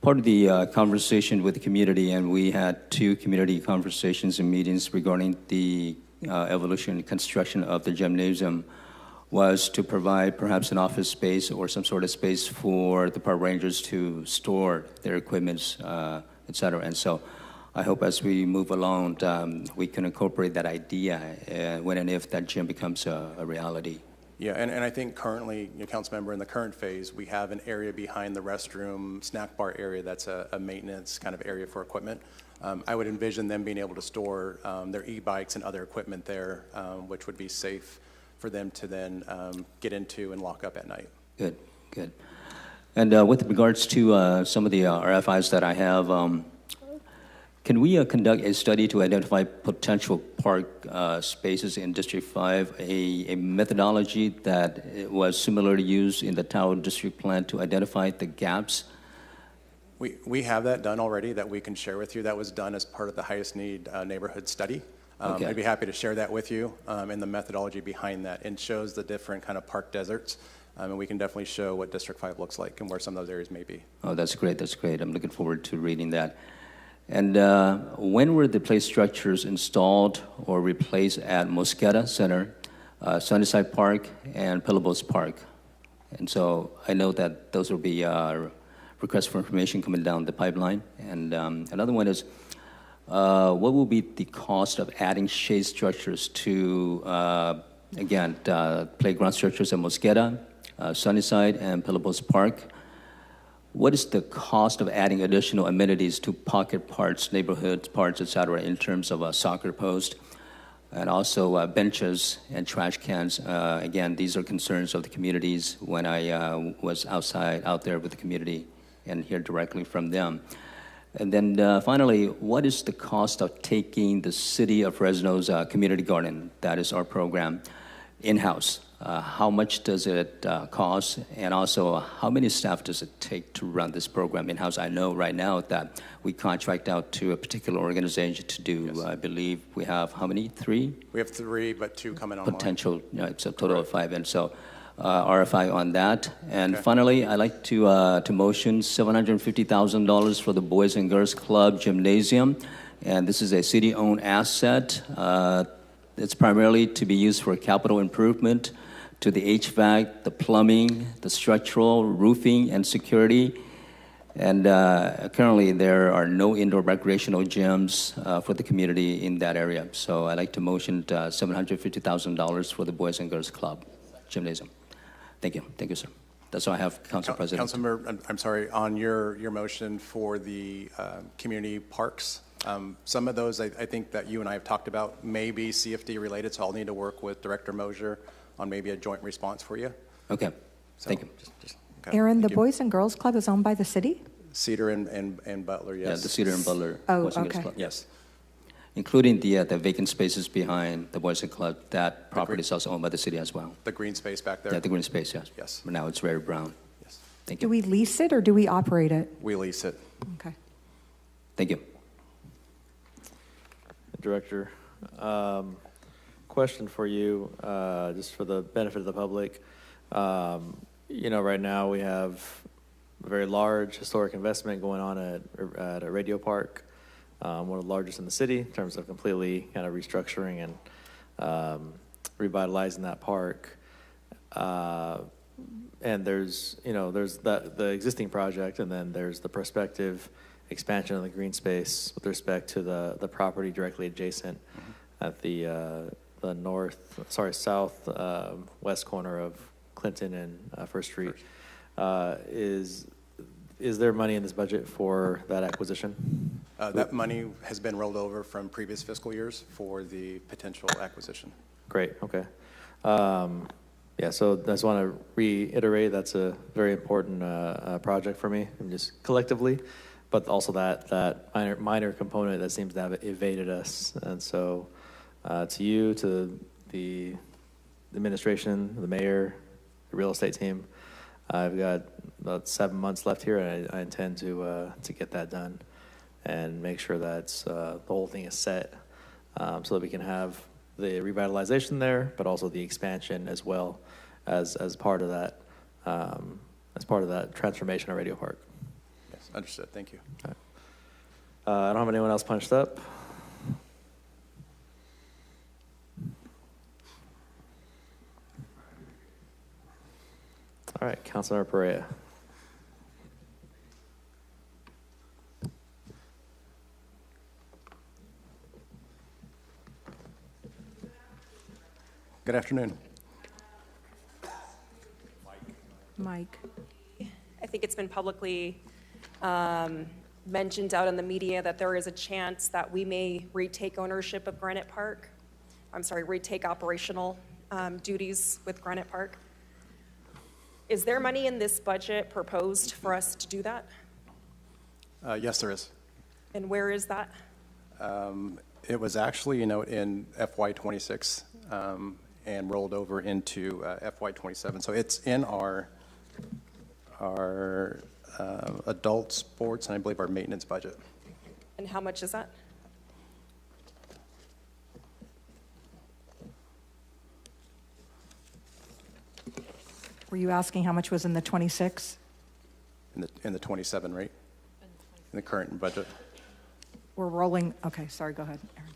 Part of the conversation with the community, and we had 2 community conversations and meetings regarding the evolution and construction of the gymnasium, was to provide perhaps an office space or some sort of space for the park rangers to store their equipments, et cetera. And so I hope as we move along, we can incorporate that idea when and if that gym becomes a reality. Yeah, and I think currently, council member, in the current phase, we have an area behind the restroom, snack bar area that's a maintenance kind of area for equipment. I would envision them being able to store their e-bikes and other equipment there, which would be safe for them to then get into and lock up at night. Good, good. And with regards to some of the RFIs that I have, can we conduct a study to identify potential park spaces in District 5, a methodology that was similarly used in the Tower District Plan to identify the gaps? We have that done already that we can share with you. That was done as part of the highest need neighborhood study. Okay. I'd be happy to share that with you and the methodology behind that. It shows the different kind of park deserts. And we can definitely show what District 5 looks like and where some of those areas may be. Oh, that's great. That's great. I'm looking forward to reading that. And when were the play structures installed or replaced at Mosqueda Center, Sunnyside Park, and Pillowboats Park? And so I know that those will be requests for information coming down the pipeline. And another one is, what will be the cost of adding shade structures to, again, playground structures at Mosqueda, Sunnyside, and Pillowboats Park? What is the cost of adding additional amenities to pocket parks, neighborhood parks, et cetera, in terms of a soccer post and also benches and trash cans? Again, these are concerns of the communities when I was out there with the community and hear directly from them. And then finally, what is the cost of taking the City of Fresno's community garden, that is our program, in-house? How much does it cost? And also, how many staff does it take to run this program in-house? I know right now that we contract out to a particular organization to do, yes. I believe we have how many? 3? We have 3, but 2 coming online. Potential, it's a total of 5. And so RFI on that. And finally, I'd like to motion $750,000 for the Boys and Girls Club Gymnasium. And this is a city-owned asset. It's primarily to be used for capital improvement to the HVAC, the plumbing, the structural, roofing, and security. And currently, there are no indoor recreational gyms for the community in that area. So I'd like to motion $750,000 for the Boys and Girls Club Gymnasium. Thank you. Thank you, sir. That's all I have, Council President. Councilmember, I'm sorry, on your motion for the community parks, some of those I think that you and I have talked about may be CFD related, so I'll need to work with Director Mosier on maybe a joint response for you. Okay, so thank you. Okay. Aaron, the Boys and Girls Club is owned by the city? Cedar and Butler, yes. Yeah, the Cedar and Butler Boys and Girls Club. Yes. Including the vacant spaces behind the Boys and Club, that property is also owned by the city as well. The green space back there? Yeah, the green space, yes. Yes. But now it's very brown. Yes. Thank you. Do we lease it or do we operate it? We lease it. Okay. Thank you. Director. Question for you, just for the benefit of the public. Right now we have a very large historic investment going on at a radio park, one of the largest in the city in terms of completely kind of restructuring and revitalizing that park. And there's the existing project, and then there's the prospective expansion of the green space with respect to the property directly adjacent at the south west corner of Clinton and First Street. Is there money in this budget for that acquisition? That money has been rolled over from previous fiscal years for the potential acquisition. Great, okay. So I just want to reiterate that's a very important project for me, and just collectively, but also that minor component that seems to have evaded us. And so to you, to the administration, the mayor, the real estate team, I've got about 7 months left here, and I intend to get that done and make sure that the whole thing is set so that we can have the revitalization there, but also the expansion as well as part of that transformation of Radio Park. Yes, understood. Thank you. Right. I don't have anyone else punched up. All right, Councilmember Perea. Good afternoon. Mike. I think it's been publicly mentioned out in the media that there is a chance that we may retake ownership of Granite Park. Retake operational duties with Granite Park. Is there money in this budget proposed for us to do that? Yes, there is. And where is that? It was actually, in FY26 and rolled over into FY27. So it's in our adult sports and I believe our maintenance budget. And how much is that? Were you asking how much was in the 26? In the 27 rate, in the current budget. We're rolling, okay, sorry, go ahead, Aaron.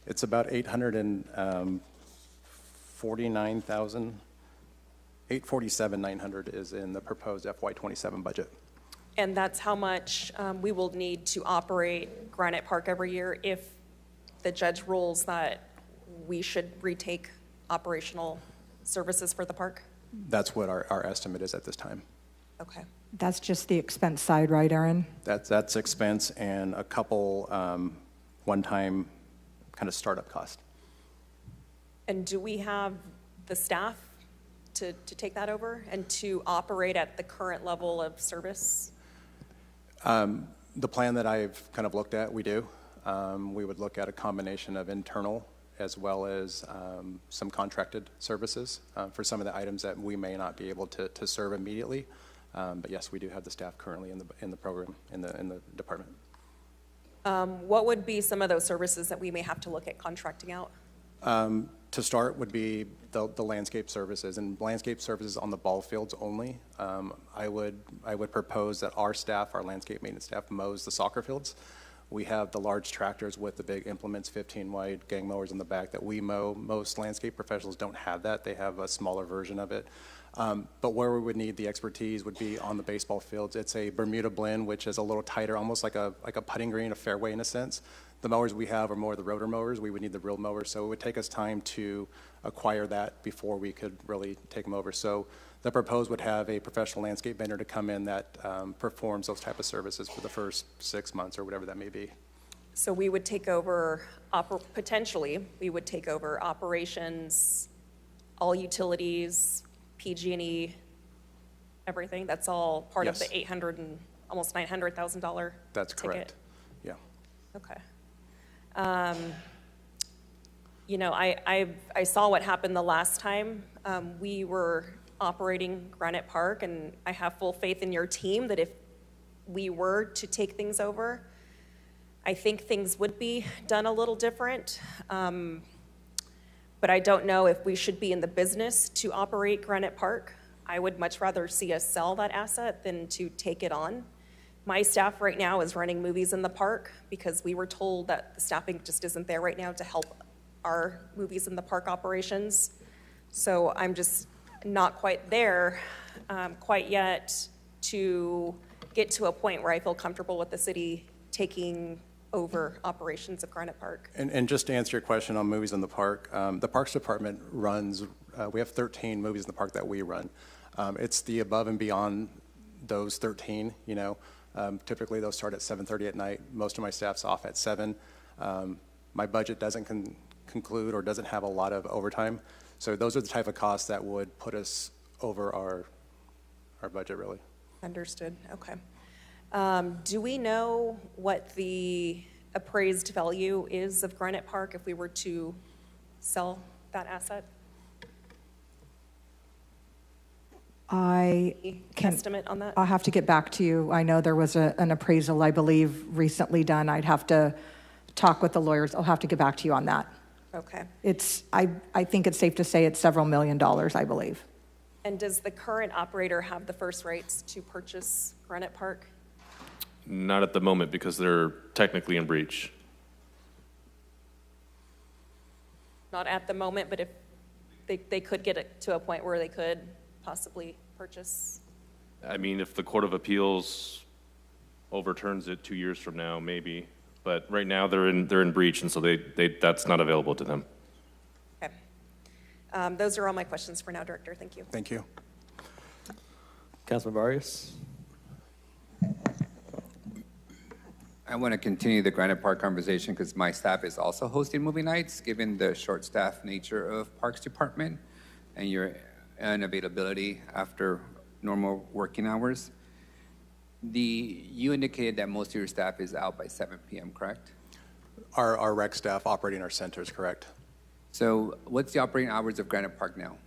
It's about 847,900 is in the proposed FY27 budget. And that's how much we will need to operate Granite Park every year if the judge rules that we should retake operational services for the park? That's what our estimate is at this time. Okay. That's just the expense side, right, Aaron? That's expense and a couple one-time kind of startup cost. And do we have the staff to take that over and to operate at the current level of service? The plan that I've kind of looked at, we do. We would look at a combination of internal as well as some contracted services for some of the items that we may not be able to serve immediately. But yes, we do have the staff currently in the program, in the department. What would be some of those services that we may have to look at contracting out? To start would be the landscape services, and landscape services on the ball fields only. I would propose that our staff, our landscape maintenance staff, mows the soccer fields. We have the large tractors with the big implements, 15 wide gang mowers in the back that we mow. Most landscape professionals don't have that. They have a smaller version of it. But where we would need the expertise would be on the baseball fields. It's a Bermuda blend, which is a little tighter, almost like a putting green, a fairway in a sense. The mowers we have are more the rotor mowers. We would need the real mowers, so it would take us time to acquire that before we could really take them over. So the proposed would have a professional landscape vendor to come in that performs those type of services for the first 6 months or whatever that may be. So we would take over, potentially, we would take over operations, all utilities, PG&E, everything. That's all part of the $800 and almost $900,000. That's ticket. correct. Yeah. Okay. I saw what happened the last time we were operating Granite Park, and I have full faith in your team that if we were to take things over, I think things would be done a little different. But I don't know if we should be in the business to operate Granite Park. I would much rather see us sell that asset than to take it on. My staff right now is running movies in the park because we were told that the staffing just isn't there right now to help our movies in the park operations. So I'm just not quite there quite yet to get to a point where I feel comfortable with the city taking over operations of Granite Park. And just to answer your question on movies in the park, the Parks Department runs, we have 13 movies in the park that we run. It's the above and beyond those 13, you know. Typically those start at 7:30 at night. Most of my staff's off at 7. My budget doesn't conclude or doesn't have a lot of overtime. So those are the type of costs that would put us over our budget, really. Understood, okay. Do we know what the appraised value is of Granite Park if we were to sell that asset? Estimate on that? I'll have to get back to you. I know there was an appraisal, I believe, recently done. I'd have to talk with the lawyers. I'll have to get back to you on that. Okay. I think it's safe to say it's several $1 million, I believe. And does the current operator have the first rights to purchase Granite Park? Not at the moment because they're technically in breach. Not at the moment, but if they could get it to a point where they could possibly purchase? I mean, if the Court of Appeals overturns it 2 years from now, maybe. But right now they're in breach, and so that's not available to them. Okay. Those are all my questions for now, Director. Thank you. Thank you. Councilman Vargas? I want to continue the Granite Park conversation because my staff is also hosting movie nights, given the short staff nature of Parks Department and your unavailability after normal working hours. You indicated that most of your staff is out by 7 p.m., correct? Our rec staff operating our centers, correct. So what's the operating hours of Granite Park now?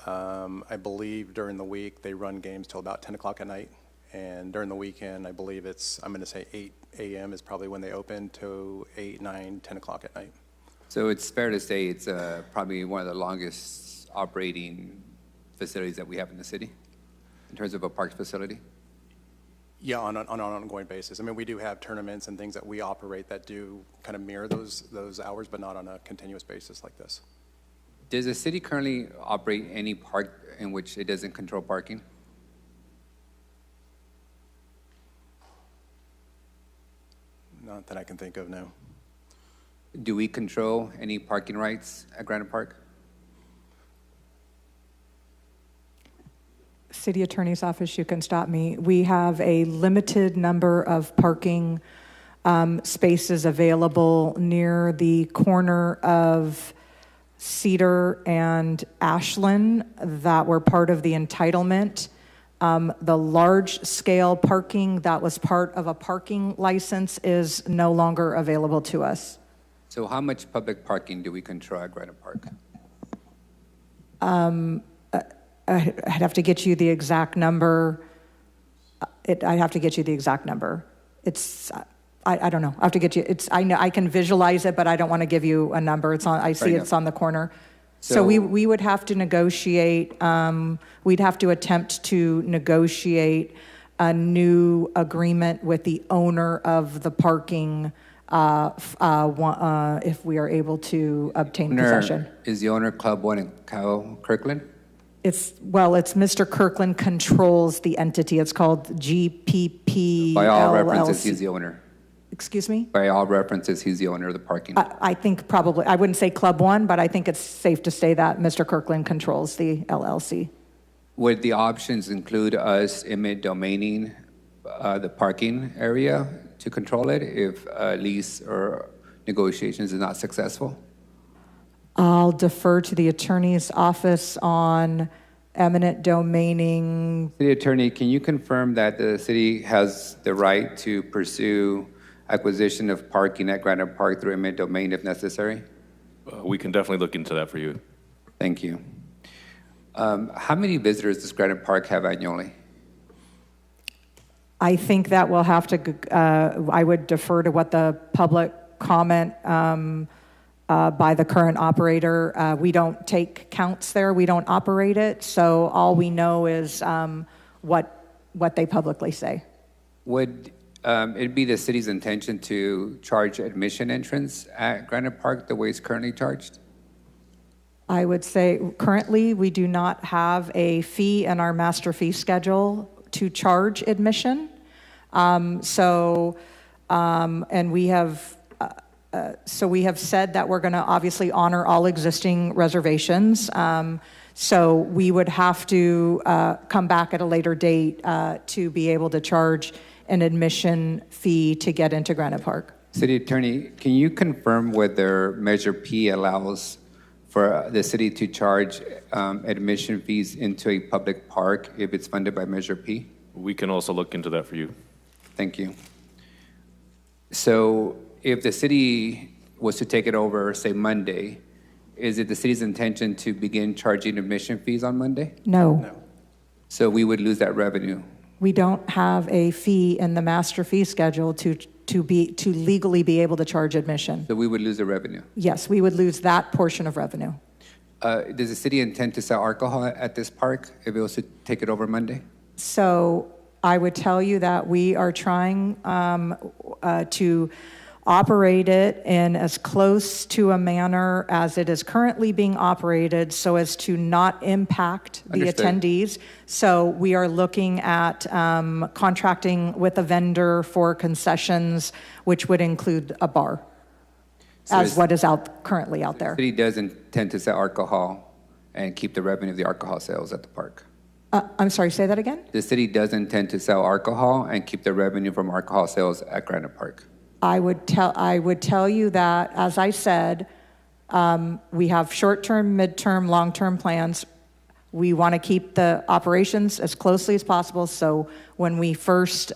I believe during the week they run games till about 10 o'clock at night. And during the weekend, I believe I'm going to say 8 a.m. is probably when they open to 8, 9, 10 o'clock at night. So it's fair to say it's probably one of the longest operating facilities that we have in the city in terms of a parks facility? Yeah, on an ongoing basis. I mean, we do have tournaments and things that we operate that do kind of mirror those hours, but not on a continuous basis like this. Does the city currently operate any park in which it doesn't control parking? Not that I can think of, no. Do we control any parking rights at Granite Park? City Attorney's Office, you can stop me. We have a limited number of parking spaces available near the corner of Cedar and Ashland that were part of the entitlement. The large-scale parking that was part of a parking license is no longer available to us. So how much public parking do we control at Granite Park? I'd have to get you the exact number. I'd have to get you the exact number. I don't know. I have to get you. I know I can visualize it, but I don't want to give you a number. It's on. I see it's on the corner. So we would have to negotiate. We'd have to attempt to negotiate a new agreement with the owner of the parking if we are able to obtain possession. Is the owner Club 1 in Kyle Kirkland? It's Mr. Kirkland controls the entity. It's called GPP. By all references, he's the owner. Excuse me? By all references, he's the owner of the parking. I think probably, I wouldn't say Club 1, but I think it's safe to say that Mr. Kirkland controls the LLC. Would the options include us eminent domaining the parking area to control it if lease or negotiations is not successful? I'll defer to the attorney's office on eminent domaining. City Attorney, can you confirm that the city has the right to pursue acquisition of parking at Granite Park through eminent domain if necessary? We can definitely look into that for you. Thank you. How many visitors does Granite Park have annually? I think that we'll have to, I would defer to what the public comment by the current operator. We don't take counts there. We don't operate it. So all we know is what they publicly say. Would it be the city's intention to charge admission entrance at Granite Park the way it's currently charged? I would say currently we do not have a fee in our master fee schedule to charge admission. And we have said that we're going to obviously honor all existing reservations. So we would have to come back at a later date to be able to charge an admission fee to get into Granite Park. City Attorney, can you confirm whether Measure P allows for the city to charge admission fees into a public park if it's funded by Measure P? We can also look into that for you. Thank you. So if the city was to take it over, say Monday, is it the city's intention to begin charging admission fees on Monday? No. So we would lose that revenue. We don't have a fee in the master fee schedule to legally be able to charge admission. So we would lose the revenue. Yes, we would lose that portion of revenue. Does the city intend to sell alcohol at this park if it was to take it over Monday? So I would tell you that we are trying to operate it in as close to a manner as it is currently being operated so as to not impact the Understood. attendees. So we are looking at contracting with a vendor for concessions, which would include a bar, as what is currently out there. The city does intend to sell alcohol and keep the revenue of the alcohol sales at the park. I'm sorry, say that again? The city does intend to sell alcohol and keep the revenue from alcohol sales at Granite Park. I would tell you that, as I said, we have short-term, mid-term, long-term plans. We want to keep the operations as closely as possible. So when we first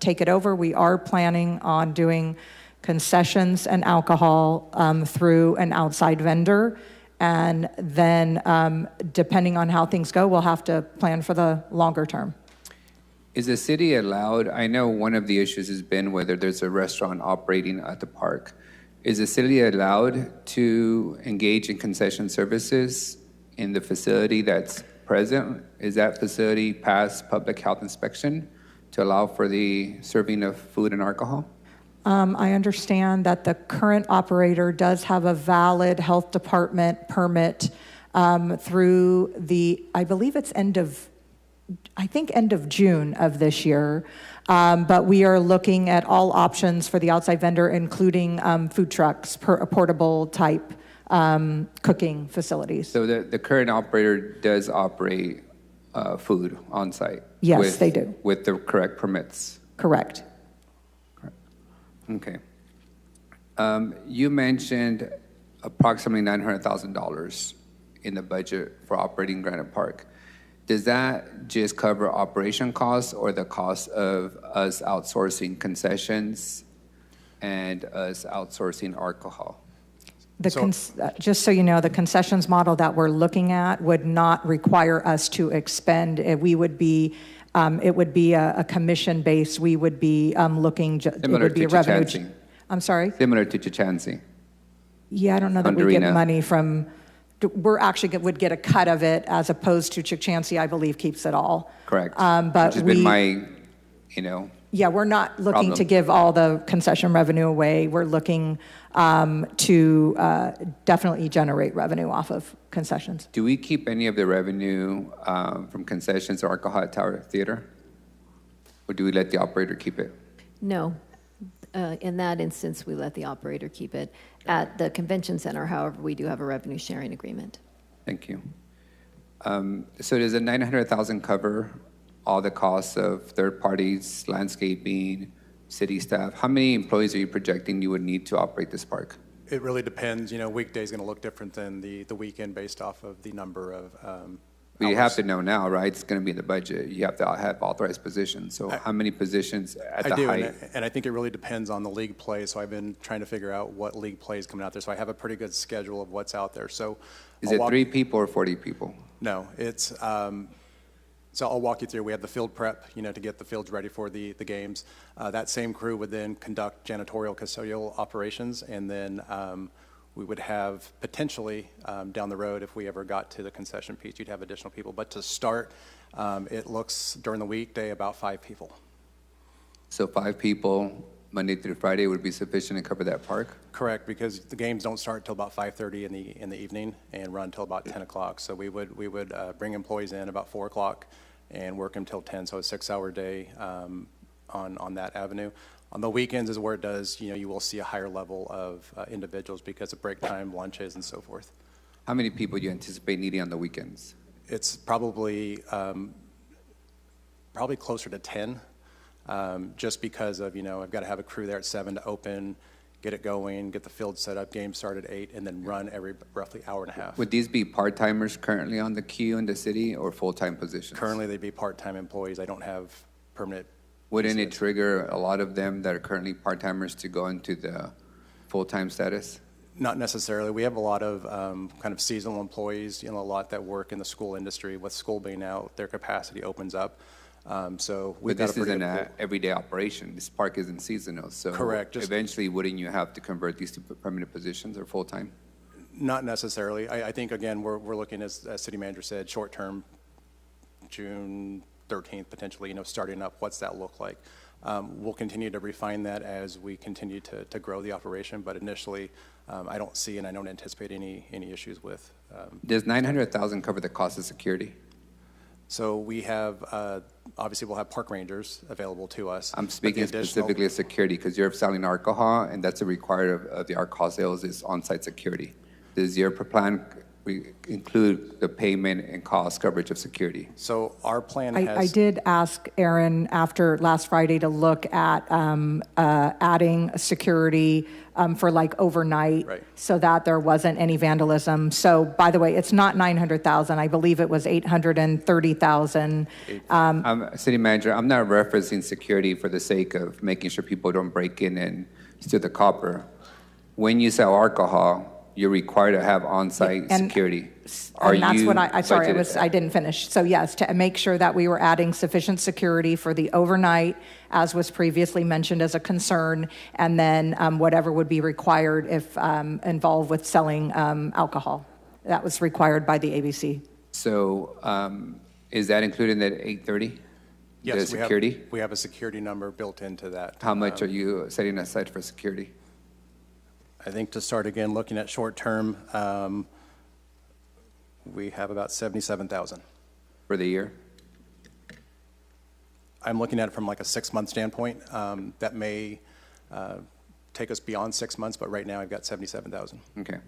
take it over, we are planning on doing concessions and alcohol through an outside vendor. And then depending on how things go, we'll have to plan for the longer term. Is the city allowed, I know one of the issues has been whether there's a restaurant operating at the park. Is the city allowed to engage in concession services in the facility that's present? Is that facility past public health inspection to allow for the serving of food and alcohol? I understand that the current operator does have a valid health department permit through I believe it's end of June of this year. But we are looking at all options for the outside vendor, including food trucks, portable type cooking facilities. So the current operator does operate food on site? Yes, they do. With the correct permits? Correct. Okay. You mentioned approximately $900,000 in the budget for operating Granite Park. Does that just cover operation costs or the cost of us outsourcing concessions and us outsourcing alcohol? Just so you know, the concessions model that we're looking at would not require us to expend. It would be a commission base. We would be looking. It would be a revenue. I'm sorry. Similar to Chichansey. Yeah, I don't know that we get money from. We're actually would get a cut of it as opposed to Chichansey, I believe, keeps it all. Correct. But which has been my, Yeah, we're not looking to give all the concession revenue away. We're looking to definitely generate revenue off of concessions. Do we keep any of the revenue from concessions or alcohol at Tower Theater? Or do we let the operator keep it? No. In that instance, we let the operator keep it. At the convention center, however, we do have a revenue sharing agreement. Thank you. So does the $900,000 cover all the costs of third parties, landscaping, city staff? How many employees are you projecting you would need to operate this park? It really depends. Weekday is going to look different than the weekend based off of the number of But you have to know now, right? It's going to be in the budget. You have to have authorized positions. So how many positions at the height? And I think it really depends on the league play. So I've been trying to figure out what league play is coming out there. So I have a pretty good schedule of what's out there. So is it 3 people or 40 people? No, it's So I'll walk you through. We have the field prep, to get the fields ready for the games. That same crew would then conduct janitorial custodial operations, and then we would have potentially down the road, if we ever got to the concession piece, you'd have additional people. But to start, it looks during the weekday about 5 people. So 5 people, Monday through Friday, would be sufficient to cover that park? Correct, because the games don't start till about 5:30 in the evening and run till about 10 o'clock. So we would bring employees in about 4 o'clock and work them till 10. So a 6-hour day on that avenue. On the weekends is where it does, you will see a higher level of individuals because of break time, lunches, and so forth. How many people do you anticipate needing on the weekends? It's probably closer to 10, just because of, I've got to have a crew there at 7 to open, get it going, get the field set up, game start at 8, and then run every roughly hour and a half. Would these be part-timers currently on the queue in the city or full-time positions? Currently, they'd be part-time employees. I don't have permanent. Wouldn't it trigger a lot of them that are currently part-timers to go into the full-time status? Not necessarily. We have a lot of kind of seasonal employees, a lot that work in the school industry. With school being out, their capacity opens up. So we've got a pretty good pool. But this isn't an everyday operation. This park isn't seasonal. So correct. Eventually, wouldn't you have to convert these to permanent positions or full-time? Not necessarily. I think, again, we're looking, as City Manager said, short-term, June 13th, potentially, starting up. What's that look like? We'll continue to refine that as we continue to grow the operation, but initially, I don't see and I don't anticipate any issues with. Does $900,000 cover the cost of security? So we have, obviously we'll have park rangers available to us. I'm speaking specifically of security because you're selling alcohol, and that's a requirement of the alcohol sales is on-site security. Does your plan include the payment and cost coverage of security? So our plan I did ask Aaron after last Friday to look at adding security for like overnight, right, so that there wasn't any vandalism. So, by the way, it's not 900,000. I believe it was 830,000. City Manager, I'm not referencing security for the sake of making sure people don't break in and steal the when you sell alcohol, you're required to have on-site security. And that's what I didn't finish. So yes, to make sure that we were adding sufficient security for the overnight, as was previously mentioned as a concern, and then whatever would be required if involved with selling alcohol. That was required by the ABC. So is that included in that 830? Yes, the security? We have a security number built into that. How much are you setting aside for security? I think to start again, looking at short term, we have about 77,000 for the year. I'm looking at it from like a 6-month standpoint. That may take us beyond 6 months, but right now I've got 77,000. Okay.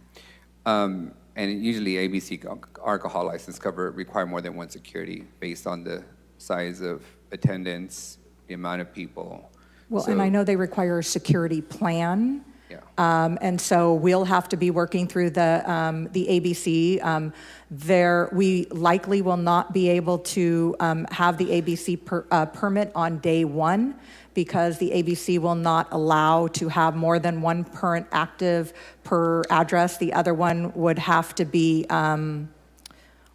And usually ABC alcohol license cover require more than one security based on the size of attendance, the amount of people. Well, and I know they require a security plan. And so we'll have to be working through the ABC. We likely will not be able to have the ABC permit on day one because the ABC will not allow to have more than one current active per address. The other one would have to be,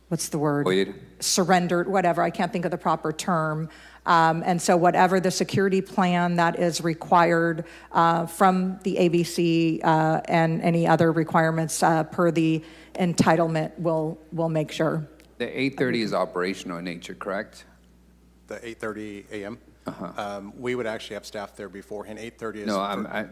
what's the word? Voided. Surrendered, whatever. I can't think of the proper term. And so whatever the security plan that is required from the ABC and any other requirements per the entitlement, we'll make sure. The 8:30 is operational in nature, correct? The 8:30 a.m.? We would actually have staff there beforehand. 8:30 is... No,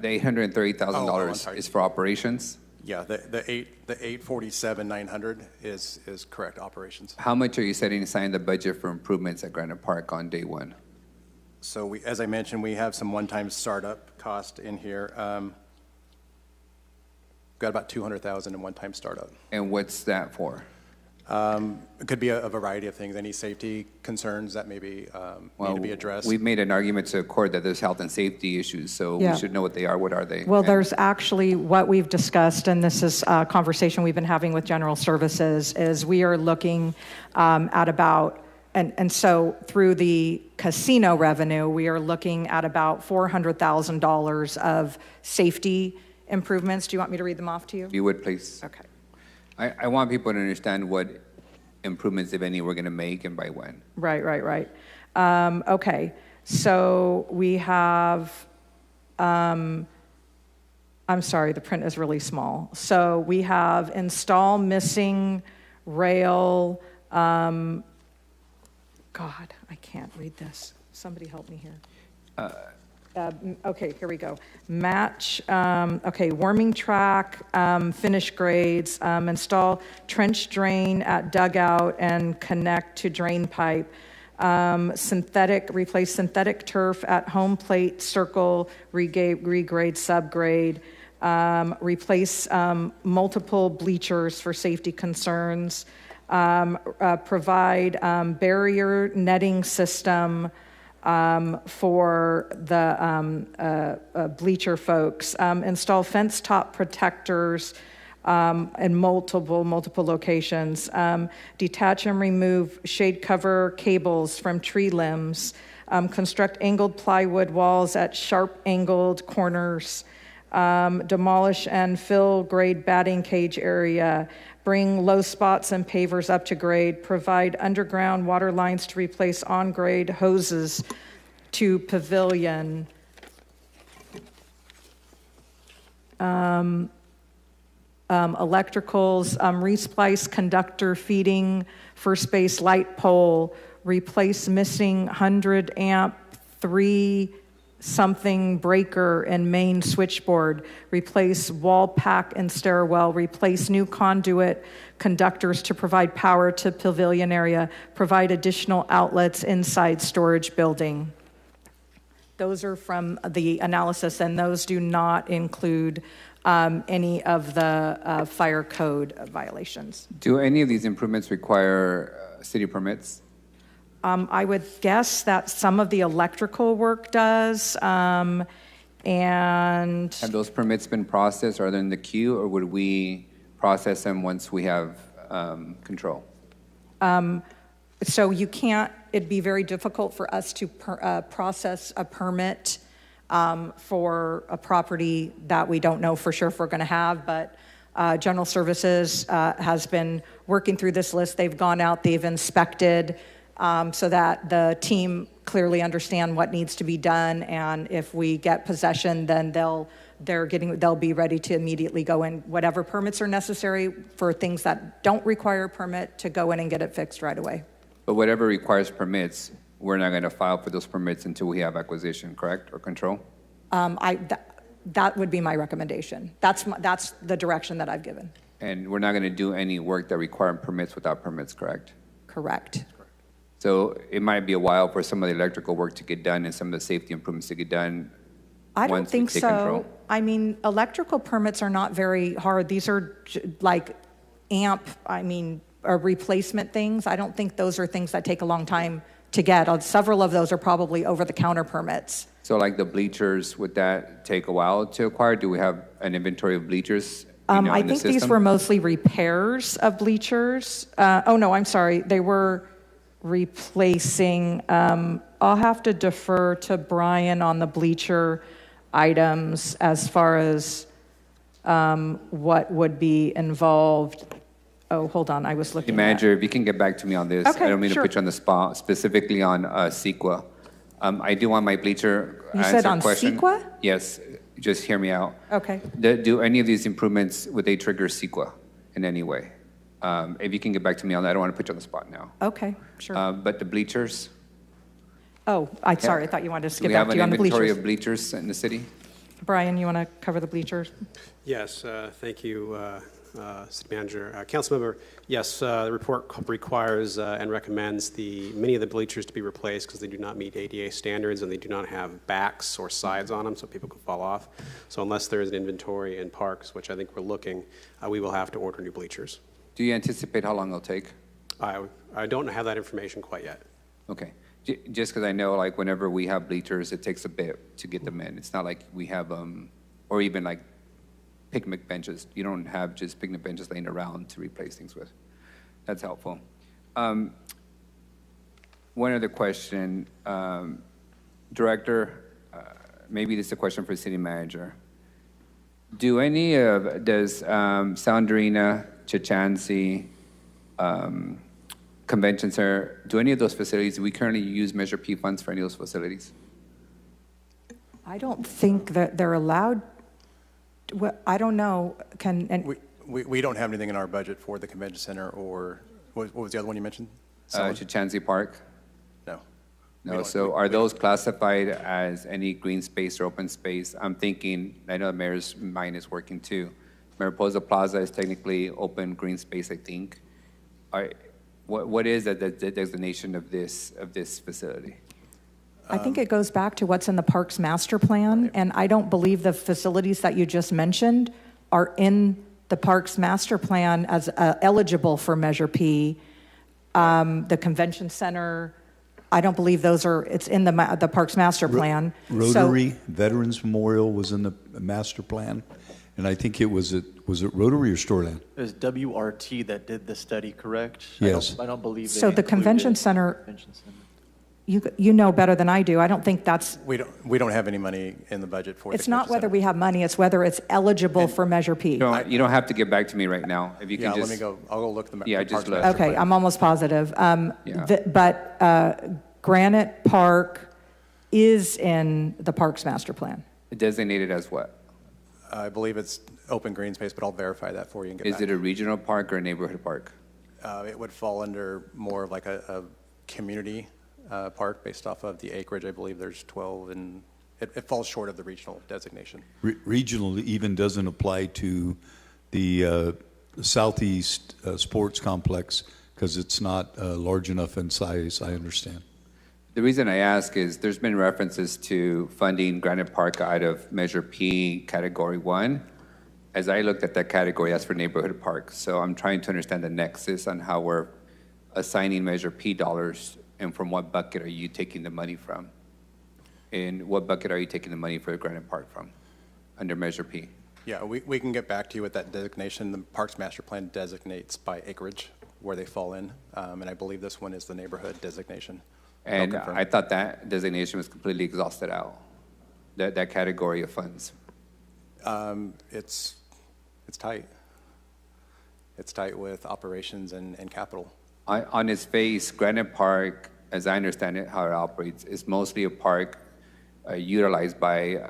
the $830,000 is for operations? Yeah, the 847,900 is correct, operations. How much are you setting aside in the budget for improvements at Granite Park on day one? So as I mentioned, we have some one-time startup cost in here. Got about 200,000 in one-time startup. And what's that for? It could be a variety of things. Any safety concerns that maybe need to be addressed. We've made an argument to the court that there's health and safety issues, so we should know what they are. What are they? Well, there's actually what we've discussed, and this is a conversation we've been having with General Services, is we are looking at about, and so through the casino revenue, we are looking at about $400,000 of safety improvements. Do you want me to read them off to you? If you would, please. Okay. I want people to understand what improvements, if any, we're going to make and by when? Right. Okay, so we have, I'm sorry, the print is really small. So we have install missing rail, God, I can't read this. Somebody help me here. Okay, here we go. Match, warming track, finish grades, install trench drain at dugout and connect to drain pipe. Replace synthetic turf at home plate, circle, regrade, subgrade. Replace multiple bleachers for safety concerns. Provide barrier netting system for the bleacher folks. Install fence top protectors in multiple locations. Detach and remove shade cover cables from tree limbs. Construct angled plywood walls at sharp angled corners. Demolish and fill grade batting cage area. Bring low spots and pavers up to grade. Provide underground water lines to replace on-grade hoses to pavilion. Electricals, resplice conductor feeding first base light pole. Replace missing 100 amp 3-something breaker and main switchboard. Replace wall pack and stairwell. Replace new conduit conductors to provide power to pavilion area. Provide additional outlets inside storage building. Those are from the analysis, and those do not include any of the fire code violations. Do any of these improvements require city permits? I would guess that some of the electrical work does, and... Have those permits been processed? Are they in the queue, or would we process them once we have control? So you can't, it'd be very difficult for us to process a permit for a property that we don't know for sure if we're going to have, but General Services has been working through this list. They've gone out, they've inspected, so that the team clearly understand what needs to be done, and if we get possession, then they'll be ready to immediately go in, whatever permits are necessary for things that don't require a permit, to go in and get it fixed right away. But whatever requires permits, we're not going to file for those permits until we have acquisition, correct, or control? That would be my recommendation. That's the direction that I've given. And we're not going to do any work that requires permits without permits, correct? Correct. So it might be a while for some of the electrical work to get done and some of the safety improvements to get done. I don't think take so. Control. I mean, electrical permits are not very hard. These are like replacement things. I don't think those are things that take a long time to get. Several of those are probably over-the-counter permits. So like the bleachers, would that take a while to acquire? Do we have an inventory of bleachers? I think these were mostly repairs of bleachers. I'm sorry. They were replacing. I'll have to defer to Brian on the bleacher items as far as what would be involved. Oh, hold on. I was looking Manager, if you can get back to me on this. Okay, I don't mean sure. to put you on the spot, specifically on CEQA. I do want my bleacher You answer said on question. CEQA? Yes, just hear me out. Okay. Do any of these improvements, would they trigger CEQA in any way? If you can get back to me on that, I don't want to put you on the spot now. Okay, sure. But the bleachers? I'm sorry. I thought you wanted to Do skip we back have to you on an the inventory bleachers. of bleachers in the city? Brian, you want to cover the bleachers? Yes, thank you, City Manager. Councilmember, yes, the report requires and recommends many of the bleachers to be replaced because they do not meet ADA standards and they do not have backs or sides on them so people can fall off. So unless there is an inventory in parks, which I think we're looking, we will have to order new bleachers. Do you anticipate how long it'll take? I don't have that information quite yet. Okay. Just because I know, like, whenever we have bleachers, it takes a bit to get them in. It's not like we have, or even like picnic benches. You don't have just picnic benches laying around to replace things with. That's helpful. One other question. Director, maybe this is a question for the city manager. Does Soundrina, Chachansey, convention center, do any of those facilities, do we currently use Measure P funds for any of those facilities? I don't think that they're allowed, I don't know, We don't have anything in our budget for the convention center, or what was the other one you mentioned? Chachansey Park? No. No, so are those classified as any green space or open space? I'm thinking, I know the mayor's mind is working too. Mariposa Plaza is technically open green space, I think. What is the designation of this facility? I think it goes back to what's in the Parks Master Plan, and I don't believe the facilities that you just mentioned are in the Parks Master Plan as eligible for Measure P. The Convention Center, I don't believe it's in the Parks Master Plan. Rotary Veterans Memorial was in the master plan, and I think was it Rotary or Storeland? It was WRT that did the study, correct? Yes. I don't believe they So the Convention Center, you know better than I do. I don't think that's. We don't have any money in the budget for. It's not whether we have money; it's whether it's eligible for Measure P. You don't have to get back to me right now. If you can let me go. I'll go look them up. Yeah, just look. Okay, I'm almost positive. But Granite Park is in the Parks Master Plan. Designated as what? I believe it's open green space, but I'll verify that for you and get Is back. it a regional park or a neighborhood park? It would fall under more of like a community park based off of the acreage. I believe there's 12, and it falls short of the regional designation. Regional even doesn't apply to the Southeast Sports Complex because it's not large enough in size, I understand. The reason I ask is there's been references to funding Granite Park out of Measure P Category 1. As I looked at that category, that's for neighborhood parks. So I'm trying to understand the nexus on how we're assigning Measure P dollars, and from what bucket are you taking the money from? And what bucket are you taking the money for Granite Park from under Measure P? Yeah, we can get back to you with that designation. The Parks Master Plan designates by acreage where they fall in, and I believe this one is the neighborhood designation. And I thought that designation was completely exhausted out, that category of funds. It's tight. It's tight with operations and capital. On its face, Granite Park, as I understand it, how it operates, is mostly a park utilized by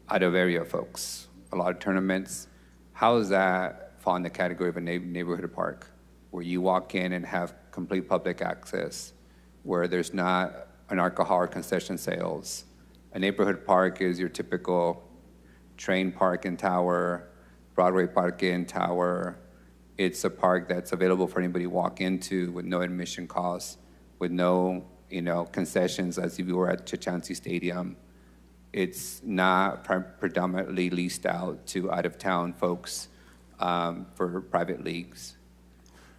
out-of-area folks, a lot of tournaments. How does that fall in the category of a neighborhood park, where you walk in and have complete public access, where there's not an alcohol or concession sales? A neighborhood park is your typical train park and tower, Broadway park and tower. It's a park that's available for anybody to walk into with no admission costs, with no concessions as if you were at Chachansey Stadium. It's not predominantly leased out to out-of-town folks for private leagues.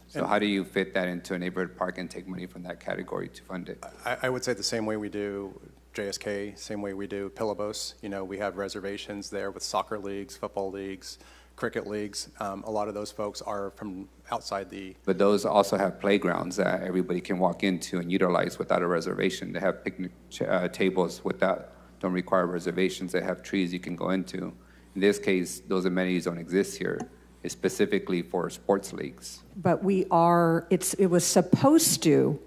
So how do you fit that into a neighborhood park and take money from that category to fund it? I would say the same way we do JSK, same way we do Pillabos. We have reservations there with soccer leagues, football leagues, cricket leagues. A lot of those folks are from outside the... But those also have playgrounds that everybody can walk into and utilize without a reservation. They have picnic tables don't require reservations. They have trees you can go into. In this case, those amenities don't exist here. It's specifically for sports leagues. But it was supposed to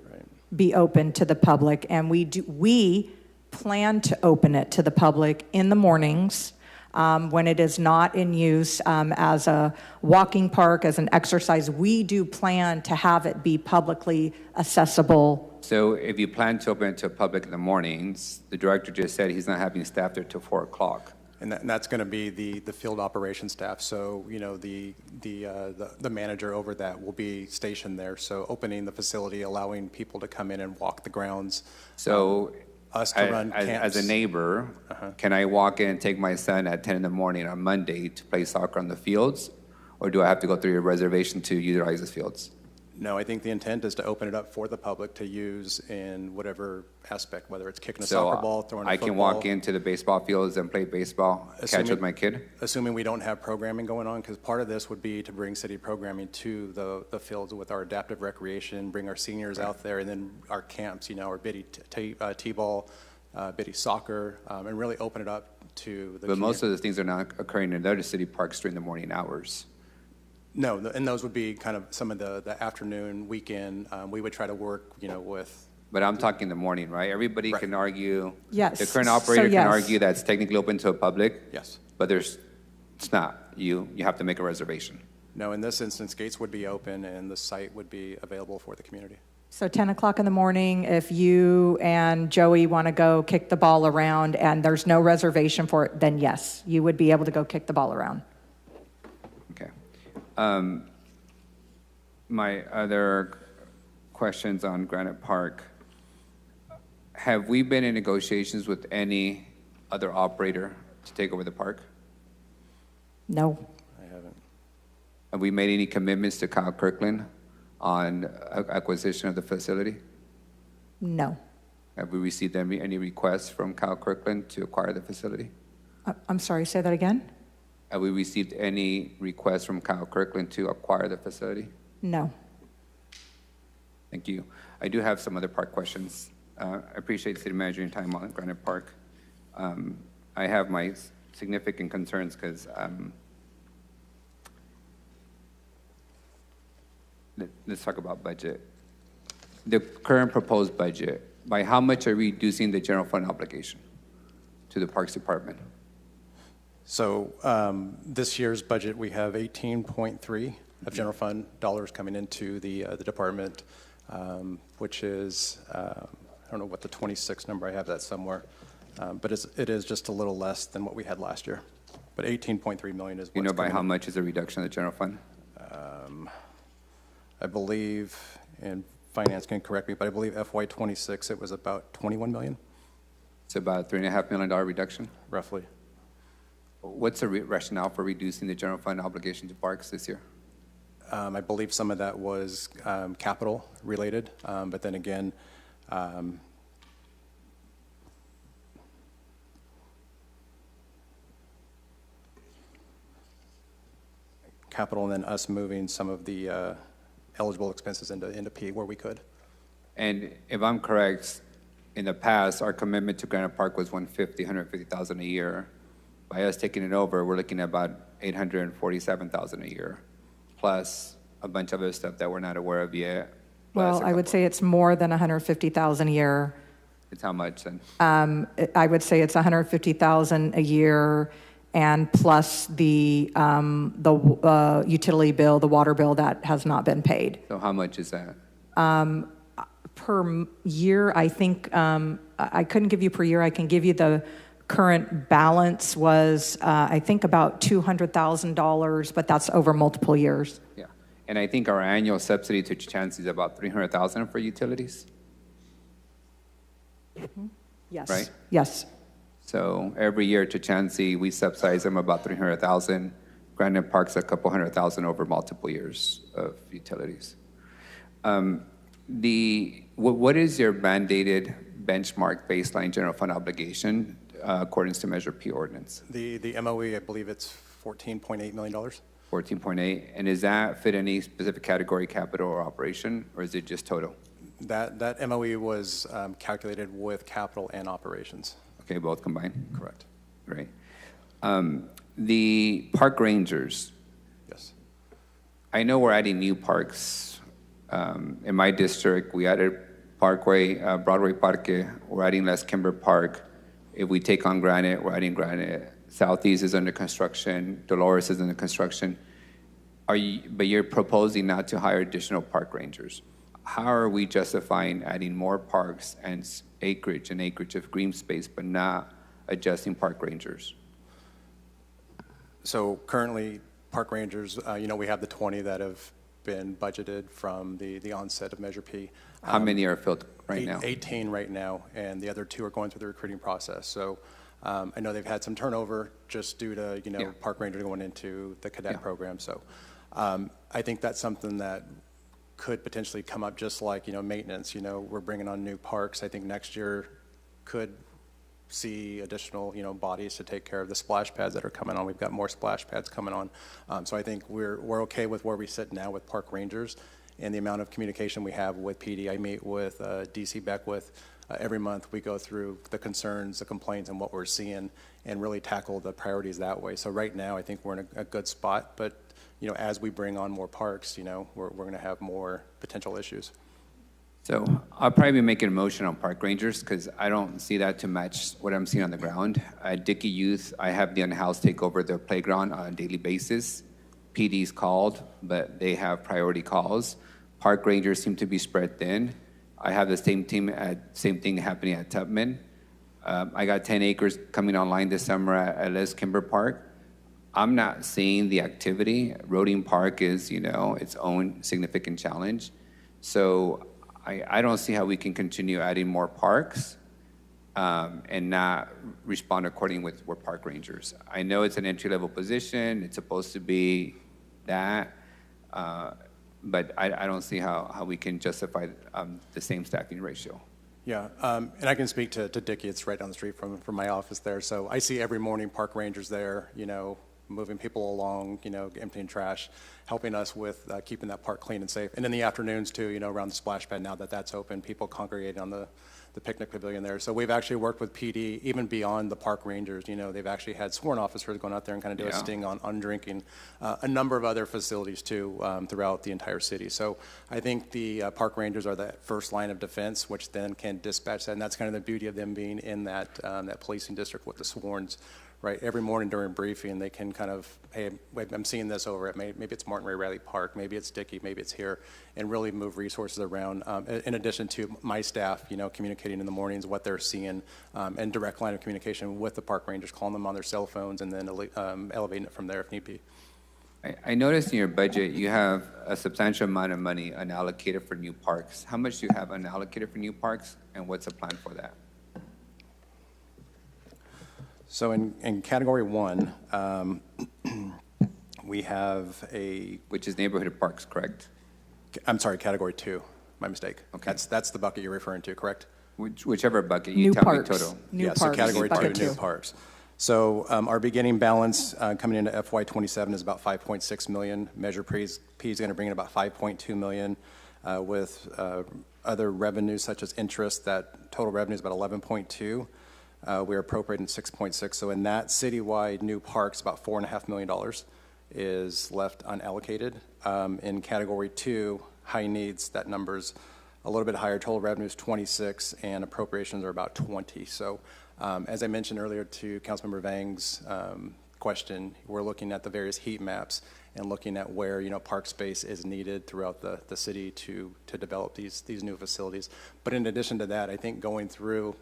be open to the public, and we plan to open it to the public in the mornings when it is not in use as a walking park, as an exercise. We do plan to have it be publicly accessible. So if you plan to open it to the public in the mornings, the director just said he's not having staff there till 4 o'clock. And that's going to be the field operations staff. So the manager over that will be stationed there. So opening the facility, allowing people to come in and walk the grounds. So us to run camps. As a neighbor, can I walk in and take my son at 10 in the morning on Monday to play soccer on the fields, or do I have to go through your reservation to utilize the fields? No, I think the intent is to open it up for the public to use in whatever aspect, whether it's kicking a soccer ball, throwing a football. I can walk into the baseball fields and play baseball, catch with my kid? Assuming we don't have programming going on, because part of this would be to bring city programming to the fields with our adaptive recreation, bring our seniors out there, and then our camps, our biddy t-ball, biddy soccer, and really open it up to the But most of the things are not occurring in other city parks during the morning hours. No, and those would be kind of some of the afternoon, weekend. We would try to work, with. But I'm talking in the morning, right? Everybody can argue. Yes. The current So operator can yes. argue that it's technically open to the public. Yes. But it's not. You have to make a reservation. No, in this instance, gates would be open and the site would be available for the community. So 10 o'clock in the morning, if you and Joey want to go kick the ball around and there's no reservation for it, then yes, you would be able to go kick the ball around. Okay. My other questions on Granite Park. Have we been in negotiations with any other operator to take over the park? No. I haven't. Have we made any commitments to Kyle Kirkland on acquisition of the facility? No. Have we received any requests from Kyle Kirkland to acquire the facility? I'm sorry, say that again? Have we received any requests from Kyle Kirkland to acquire the facility? No. Thank you. I do have some other park questions. I appreciate the city manager your time on Granite Park. I have my significant concerns because let's talk about budget. The current proposed budget, by how much are we reducing the general fund obligation to the Parks Department? So this year's budget, we have 18.3 of general fund dollars coming into the department, which is, I don't know what the 26 number, I have that somewhere, but it is just a little less than what we had last year. But 18.3 million is what's You know by coming how in. much is the reduction of the general fund? I believe, and finance can correct me, but I believe FY26 it was about 21 million. It's about $3.5 million reduction? Roughly. What's the rationale for reducing the general fund obligation to parks this year? I believe some of that was capital related, but then again, capital and then us moving some of the eligible expenses into P where we could. And if I'm correct, in the past, our commitment to Granite Park was $150,000 a year. By us taking it over, we're looking at about $847,000 a year, plus a bunch of other stuff that we're not aware of yet. Well, I would say it's more than 150,000 a year. It's how much then? I would say it's 150,000 a year, and plus the utility bill, the water bill that has not been paid. So how much is that? Per year, I think, I couldn't give you per year. I can give you the current balance was, I think, about $200,000, but that's over multiple years. Yeah. And I think our annual subsidy to Chancey is about $300,000 for utilities. Yes. Right? Yes. So every year to Chancey, we subsidize them about $300,000. Granite Park's a couple $100,000 over multiple years of utilities. What is your mandated benchmark baseline general fund obligation according to Measure P ordinance? The MOE, I believe it's $14.8 million. 14.8, and does that fit any specific category, capital or operation, or is it just total? That MOE was calculated with capital and operations. Okay, both combined? Correct. Great. The park rangers. Yes. I know we're adding new parks. In my district, we added Parkway, Broadway Parque. We're adding Les Kimber Park. If we take on Granite, we're adding Granite. Southeast is under construction. Dolores is under construction. But you're proposing not to hire additional park rangers. How are we justifying adding more parks and acreage of green space, but not adjusting park rangers? So currently, park rangers, we have the 20 that have been budgeted from the onset of Measure P. How many are filled right now? 18 right now, and the other 2 are going through the recruiting process. So I know they've had some turnover just due to, park ranger going into the cadet program. So I think that's something that could potentially come up just like, maintenance. We're bringing on new parks. I think next year could see additional, bodies to take care of the splash pads that are coming on. We've got more splash pads coming on. So I think we're okay with where we sit now with park rangers and the amount of communication we have with PD. I meet with DC Beckwith every month. We go through the concerns, the complaints, and what we're seeing and really tackle the priorities that way. So right now, I think we're in a good spot, but as we bring on more parks, we're going to have more potential issues. So I'll probably be making a motion on park rangers because I don't see that to match what I'm seeing on the ground. At Dickey Youth, I have the unhoused take over their playground on a daily basis. PD's called, but they have priority calls. Park rangers seem to be spread thin. I have the same thing happening at Tubman. I got 10 acres coming online this summer at Les Kimber Park. I'm not seeing the activity. Roding Park is, its own significant challenge. So I don't see how we can continue adding more parks and not respond according with park rangers. I know it's an entry-level position. It's supposed to be that, but I don't see how we can justify the same staffing ratio. Yeah, and I can speak to Dickey. It's right down the street from my office there. So I see every morning park rangers there, moving people along, emptying trash, helping us with keeping that park clean and safe. And in the afternoons too, around the splash pad, now that that's open, people congregate on the picnic pavilion there. So we've actually worked with PD even beyond the park rangers. They've actually had sworn officers going out there and kind of do a sting on drinking. A number of other facilities too throughout the entire city. So I think the park rangers are the first line of defense, which then can dispatch that. And that's kind of the beauty of them being in that policing district with the sworns. Right, every morning during briefing, they can kind of, hey, wait, I'm seeing this over at maybe it's Martin Ray Riley Park, maybe it's Dickey, maybe it's here, and really move resources around. In addition to my staff, communicating in the mornings what they're seeing, and direct line of communication with the park rangers, calling them on their cell phones, and then elevating it from there if need be. I noticed in your budget you have a substantial amount of money unallocated for new parks. How much do you have unallocated for new parks, and what's the plan for that? So in category 1, we have which is neighborhood parks, correct? I'm sorry, category 2. My mistake. Okay. That's the bucket you're referring to, correct? Whichever bucket. You tell me total. New parks. So category 2, new parks. So our beginning balance coming into FY27 is about 5.6 million. Measure P is going to bring in about 5.2 million with other revenues such as interest. That total revenue is about 11.2. We're appropriating 6.6. So in that citywide new parks, about $4.5 million is left unallocated. In category 2, high needs, that number's a little bit higher. Total revenue is 26, and appropriations are about 20. So as I mentioned earlier to Councilmember Vang's question, we're looking at the various heat maps and looking at where park space is needed throughout the city to develop these new facilities. But in addition to that, I think going through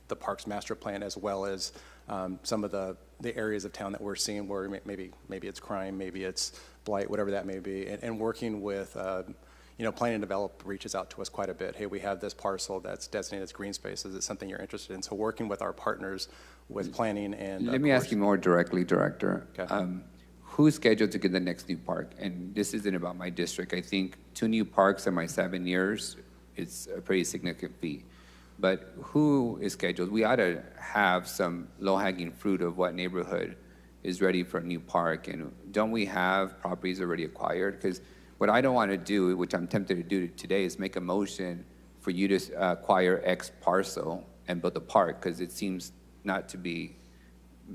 the parks master plan, as well as some of the areas of town that we're seeing where maybe it's crime, maybe it's blight, whatever that may be, and working with Plan and Develop reaches out to us quite a bit. Hey, we have this parcel that's designated as green space. Is it something you're interested in? So working with our partners with planning and let me ask you more directly, Director. Okay. Who's scheduled to get the next new park? And this isn't about my district. I think 2 new parks in my 7 years is a pretty significant feat. But who is scheduled? We ought to have some low-hanging fruit of what neighborhood is ready for a new park. And don't we have properties already acquired? Because what I don't want to do, which I'm tempted to do today, is make a motion for you to acquire X parcel and build a park, because it seems not to be,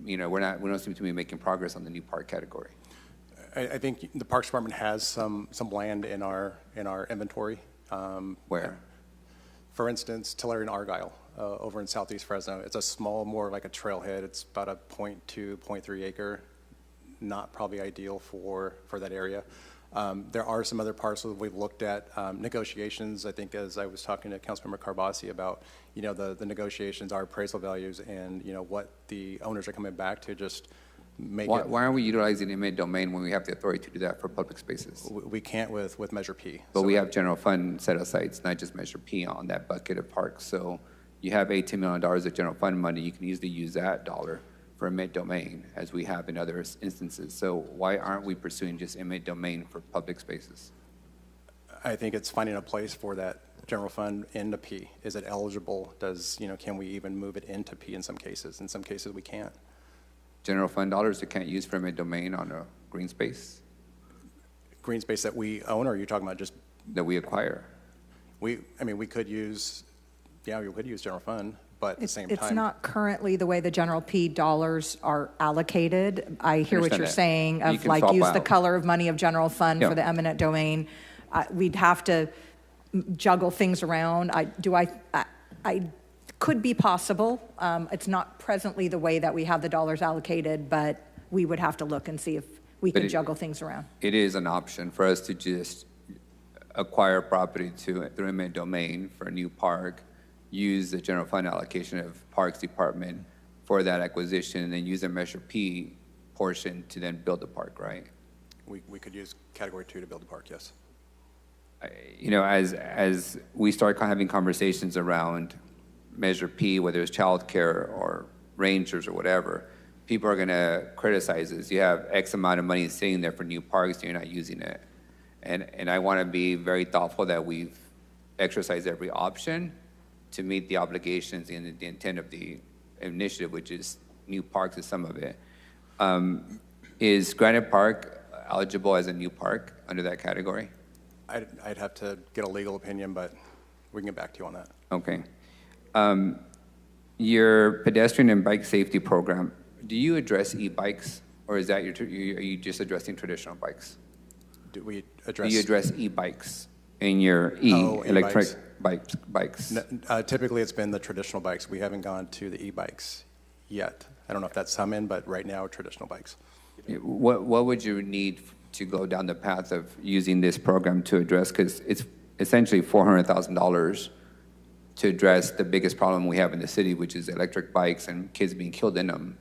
we don't seem to be making progress on the new park category. I think the Parks Department has some land in our inventory. Where? For instance, Tulare and Argyle over in southeast Fresno. It's a small, more like a trailhead. It's about a 0.2, 0.3 acre. Not probably ideal for that area. There are some other parcels we've looked at. Negotiations, I think, as I was talking to Councilmember Carbasi about, the negotiations, our appraisal values, and, what the owners are coming back to just make it. Why aren't we utilizing eminent domain when we have the authority to do that for public spaces? We can't with Measure P. But we have general fund set asides, not just Measure P on that bucket of parks. So you have $18 million of general fund money. You can easily use that dollar for eminent domain, as we have in other instances. So why aren't we pursuing just eminent domain for public spaces? I think it's finding a place for that general fund into P. Is it eligible? Can we even move it into P in some cases? In some cases, we can't. General fund dollars that can't use for eminent domain on a green space? Green space that we own, or are you talking about just? That we acquire. We could use, we could use general fund, but at the same It's time. not currently the way the general P dollars are allocated. I hear what Understand you're that. saying You of can like swap use the out. color of money of general fund Yeah. for the eminent domain. We'd have to juggle things around. I could be possible. It's not presently the way that we have the dollars allocated, but we would have to look and see if we But can it- juggle things around. It is an option for us to just acquire property through eminent domain for a new park, use the general fund allocation of Parks Department for that acquisition, and then use a Measure P portion to then build the park, right? We could use Category 2 to build the park, yes. You know, as we start having conversations around Measure P, whether it's childcare or rangers or whatever, people are going to criticize this. You have X amount of money sitting there for new parks, and you're not using it. And I want to be very thoughtful that we've exercised every option to meet the obligations and the intent of the initiative, which is new parks is some of it. Is Granite Park eligible as a new park under that category? I'd have to get a legal opinion, but we can get back to you on that. Okay. Your pedestrian and bike safety program, do you address e-bikes, or is that are you just addressing traditional bikes? Do we address? Do you address e-bikes in your electric bikes? Typically, it's been the traditional bikes. We haven't gone to the e-bikes yet. I don't know if that's some in, but right now, traditional bikes. What would you need to go down the path of using this program to address? Because it's essentially $400,000 to address the biggest problem we have in the city, which is electric bikes and kids being killed in them.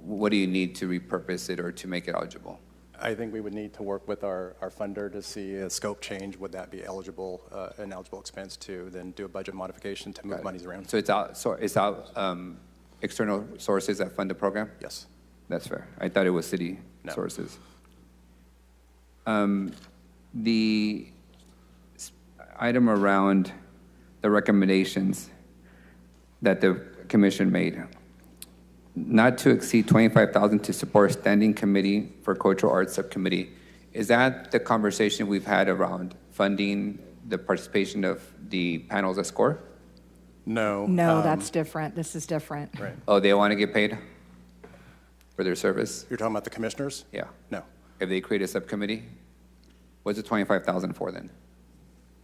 What do you need to repurpose it or to make it eligible? I think we would need to work with our funder to see a scope change. Would that be eligible, an eligible expense to then do a budget modification to move monies around? So it's out external sources that fund the program? Yes. That's fair. I thought it was city sources. The item around the recommendations that the commission made, not to exceed 25,000 to support standing committee for cultural arts subcommittee. Is that the conversation we've had around funding the participation of the panels that score? No. No, that's different. This is different. Right. Oh, they want to get paid for their service? You're talking about the commissioners? Yeah. No. If they create a subcommittee, what's the 25,000 for then?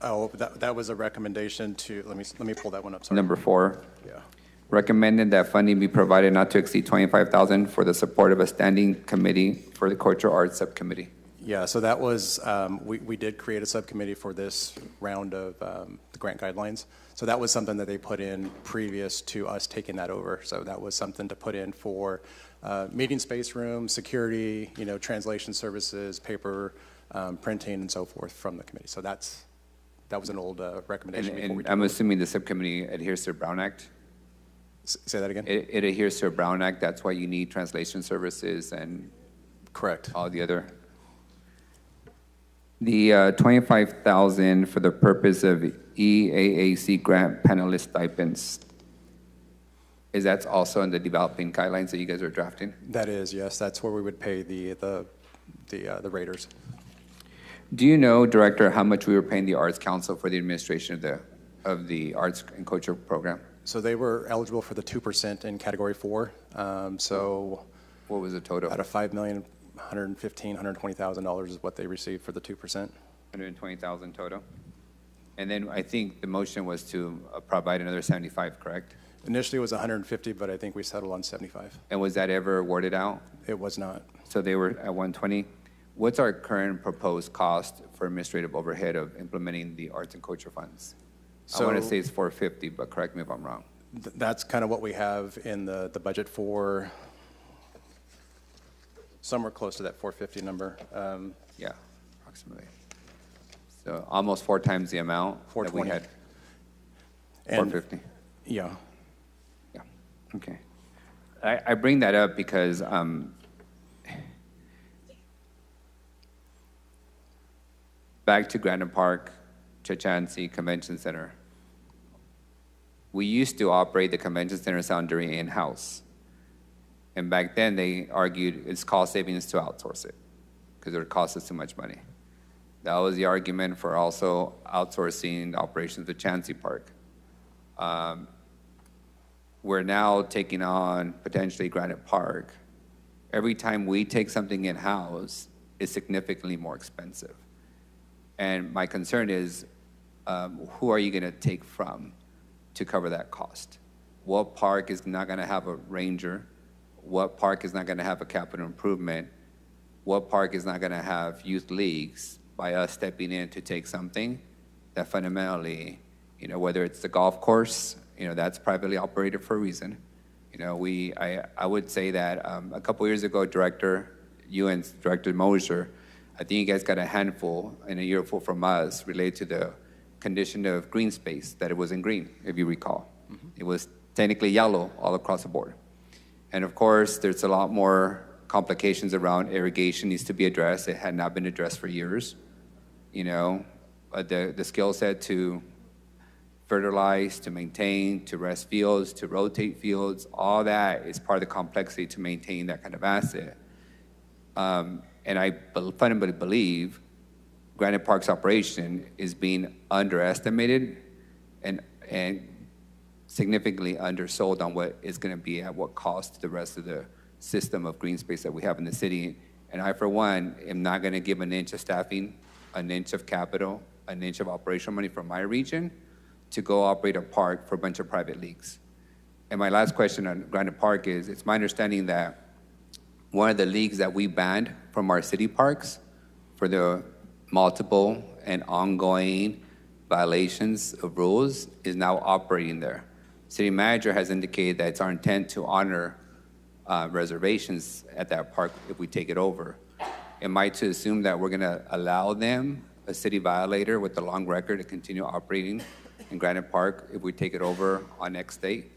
Oh, that was a recommendation to, let me pull that one up, sorry. Number 4. Yeah. Recommended that funding be provided not to exceed 25,000 for the support of a standing committee for the cultural arts subcommittee. Yeah, so that was, we did create a subcommittee for this round of the grant guidelines. So that was something that they put in previous to us taking that over. So that was something to put in for meeting space room, security, translation services, paper, printing, and so forth from the committee. So that was an old recommendation. And I'm assuming the subcommittee adheres to the Brown Act? Say that again? It adheres to the Brown Act. That's why you need translation services and correct all the other. The 25,000 for the purpose of EAAC grant panelist stipends. Is that also in the developing guidelines that you guys are drafting? That is, yes. That's where we would pay the raters. Do you know, Director, how much we were paying the Arts Council for the administration of the arts and culture program? So they were eligible for the 2% in Category 4. So what was the total? Out of $5,115,000, is what they received for the 2%. 120,000 total. And then I think the motion was to provide another 75, correct? Initially it was 150, but I think we settled on 75. And was that ever awarded out? It was not. So they were at 120. What's our current proposed cost for administrative overhead of implementing the arts and culture funds? I want to say it's 450, but correct me if I'm wrong. That's kind of what we have in the budget for, somewhere close to that 450 number. Yeah, approximately. So almost 4 times the amount that we had. 450. Yeah. Yeah, okay. I bring that up because back to Granite Park, Chachansey Convention Center. We used to operate the convention center Soundary in-house. And back then they argued it's cost savings to outsource it because it would cost us too much money. That was the argument for also outsourcing the operations of Chansey Park. we're now taking on potentially Granite Park. Every time we take something in-house, it's significantly more expensive. And my concern is, who are you going to take from to cover that cost? What park is not going to have a ranger? What park is not going to have a capital improvement? What park is not going to have youth leagues by us stepping in to take something that fundamentally, whether it's the golf course, that's privately operated for a reason. I would say that a couple years ago, you and Director Mosier, I think you guys got a handful and a earful from us related to the condition of green space, that it wasn't green, if you recall. Mm-hmm. It was technically yellow all across the board. And of course, there's a lot more complications around irrigation needs to be addressed. It had not been addressed for years. The skill set to fertilize, to maintain, to rest fields, to rotate fields, all that is part of the complexity to maintain that kind of asset. And I fundamentally believe Granite Park's operation is being underestimated and significantly undersold on what is going to be at what cost to the rest of the system of green space that we have in the city. And I, for one, am not going to give an inch of staffing, an inch of capital, an inch of operational money from my region to go operate a park for a bunch of private leagues. And my last question on Granite Park is, it's my understanding that one of the leagues that we banned from our city parks for the multiple and ongoing violations of rules is now operating there. City manager has indicated that it's our intent to honor reservations at that park if we take it over. Am I to assume that we're going to allow them, a city violator with a long record, to continue operating in Granite Park if we take it over on next date?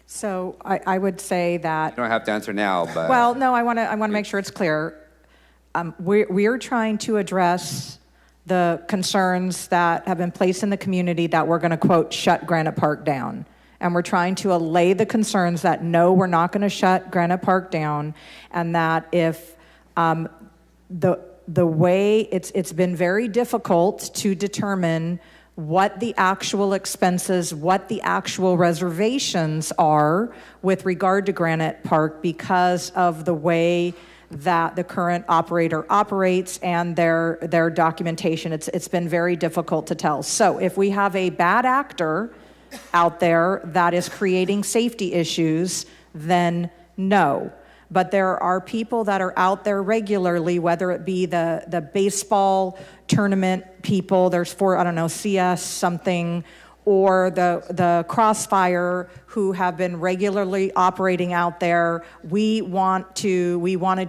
So I would say that... You don't have to answer now, but... Well, no, I want to make sure it's clear. We're trying to address the concerns that have been placed in the community that we're going to, quote, shut Granite Park down. And we're trying to allay the concerns that, no, we're not going to shut Granite Park down, and that if the way it's been very difficult to determine what the actual expenses, what the actual reservations are with regard to Granite Park because of the way that the current operator operates and their documentation. It's been very difficult to tell. So if we have a bad actor out there that is creating safety issues, then no. But there are people that are out there regularly, whether it be the baseball tournament people, there's CS something, or the Crossfire who have been regularly operating out there. We wanted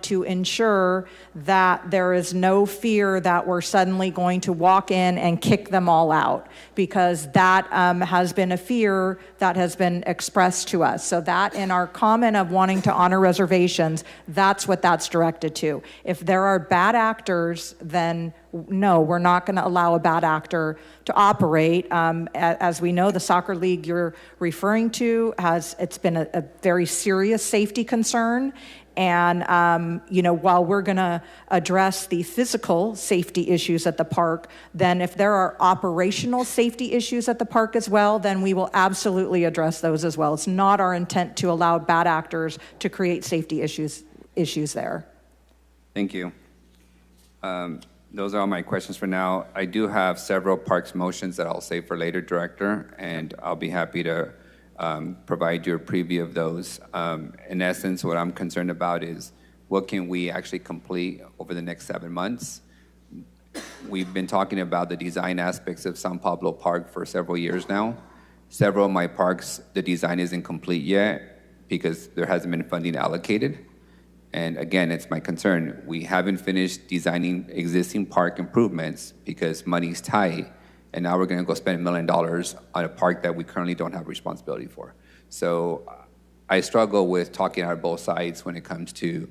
to ensure that there is no fear that we're suddenly going to walk in and kick them all out, because that has been a fear that has been expressed to us. So that in our comment of wanting to honor reservations, that's what that's directed to. If there are bad actors, then no, we're not going to allow a bad actor to operate. As we know, the soccer league you're referring to it's been a very serious safety concern. And, while we're going to address the physical safety issues at the park, then if there are operational safety issues at the park as well, then we will absolutely address those as well. It's not our intent to allow bad actors to create safety issues there. Thank you. Those are all my questions for now. I do have several parks motions that I'll save for later, Director, and I'll be happy to provide you a preview of those. In essence, what I'm concerned about is what can we actually complete over the next 7 months. We've been talking about the design aspects of San Pablo Park for several years now. Several of my parks, the design isn't complete yet because there hasn't been funding allocated. And again, it's my concern. We haven't finished designing existing park improvements because money's tight, and now we're going to go spend $1 million on a park that we currently don't have responsibility for. So I struggle with talking out of both sides when it comes to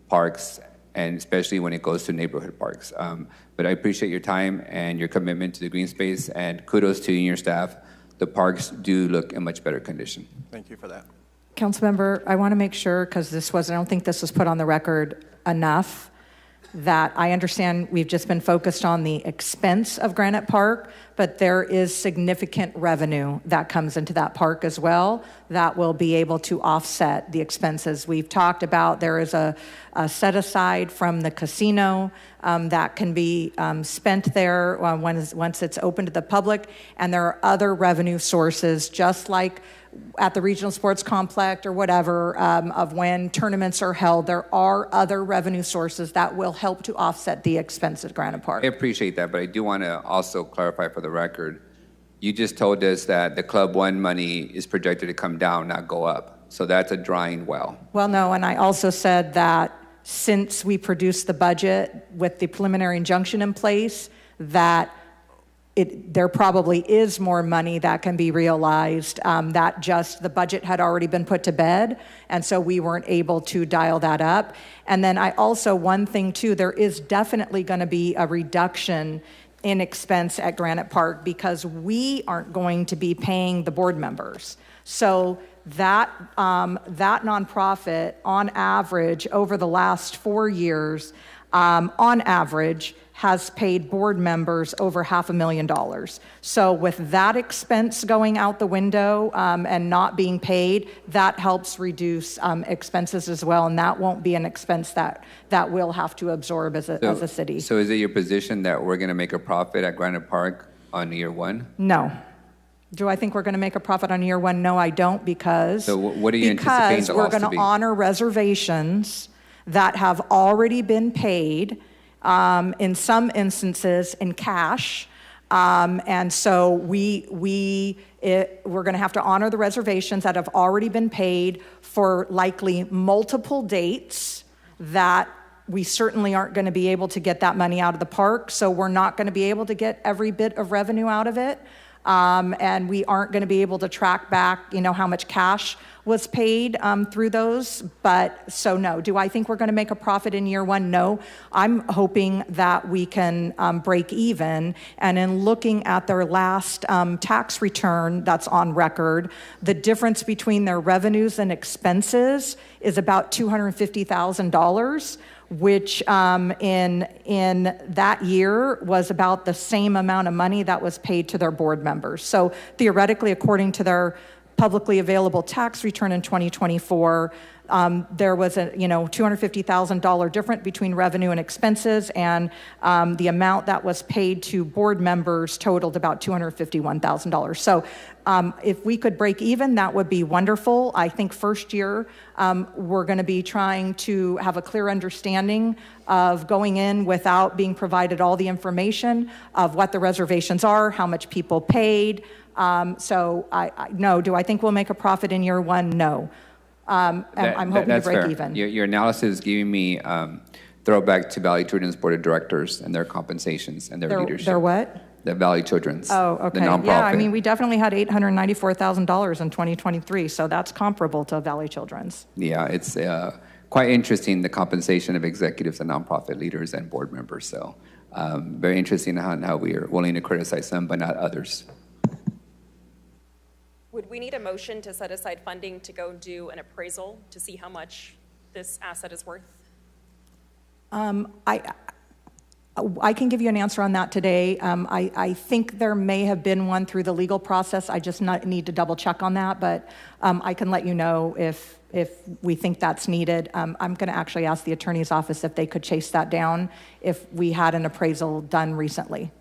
parks, and especially when it goes to neighborhood parks. But I appreciate your time and your commitment to the green space, and kudos to you and your staff. The parks do look in much better condition. Thank you for that. Councilmember, I want to make sure, because I don't think this was put on the record enough, that I understand we've just been focused on the expense of Granite Park, but there is significant revenue that comes into that park as well that will be able to offset the expenses. We've talked about there is a set aside from the casino that can be spent there once it's open to the public, and there are other revenue sources, just like at the regional sports complex or whatever, of when tournaments are held. There are other revenue sources that will help to offset the expense at Granite Park. I appreciate that, but I do want to also clarify for the record. You just told us that the Club One money is projected to come down, not go up. So that's a drying well. Well, no, and I also said that since we produced the budget with the preliminary injunction in place, that there probably is more money that can be realized. That just the budget had already been put to bed, and so we weren't able to dial that up. And then I also, one thing too, there is definitely going to be a reduction in expense at Granite Park because we aren't going to be paying the board members. So that nonprofit, on average, over the last 4 years, on average, has paid board members over $500,000. So with that expense going out the window and not being paid, that helps reduce expenses as well, and that won't be an expense that we'll have to absorb as a city. So is it your position that we're going to make a profit at Granite Park on year one? No. Do I think we're going to make a profit on year one? No, I don't, because So what are you anticipating the we're loss going to to be? honor reservations that have already been paid, in some instances in cash. And so we're going to have to honor the reservations that have already been paid for likely multiple dates that we certainly aren't going to be able to get that money out of the park. So we're not going to be able to get every bit of revenue out of it. And we aren't going to be able to track back, how much cash was paid through those. But so no. Do I think we're going to make a profit in year one? No. I'm hoping that we can break even. And in looking at their last tax return that's on record, the difference between their revenues and expenses is about $250,000. Which in that year was about the same amount of money that was paid to their board members. So theoretically, according to their publicly available tax return in 2024, there was a $250,000 difference between revenue and expenses, and the amount that was paid to board members totaled about $251,000. So if we could break even, that would be wonderful. I think first year we're going to be trying to have a clear understanding of going in without being provided all the information of what the reservations are, how much people paid. So no. Do I think we'll make a profit in year one? No. I'm hoping to break even. Your analysis is giving me throwback to Valley Children's Board of Directors and their compensations and their leadership. Their what? The Valley Children's. Oh, okay. The nonprofit. Yeah, I mean, we definitely had $894,000 in 2023, so that's comparable to Valley Children's. Yeah, it's quite interesting, the compensation of executives and nonprofit leaders and board members. So very interesting how we are willing to criticize some, but not others. Would we need a motion to set aside funding to go do an appraisal to see how much this asset is worth? I can give you an answer on that today. I think there may have been one through the legal process. I just need to double check on that, but I can let you know if we think that's needed. I'm going to actually ask the attorney's office if they could chase that down if we had an appraisal done recently.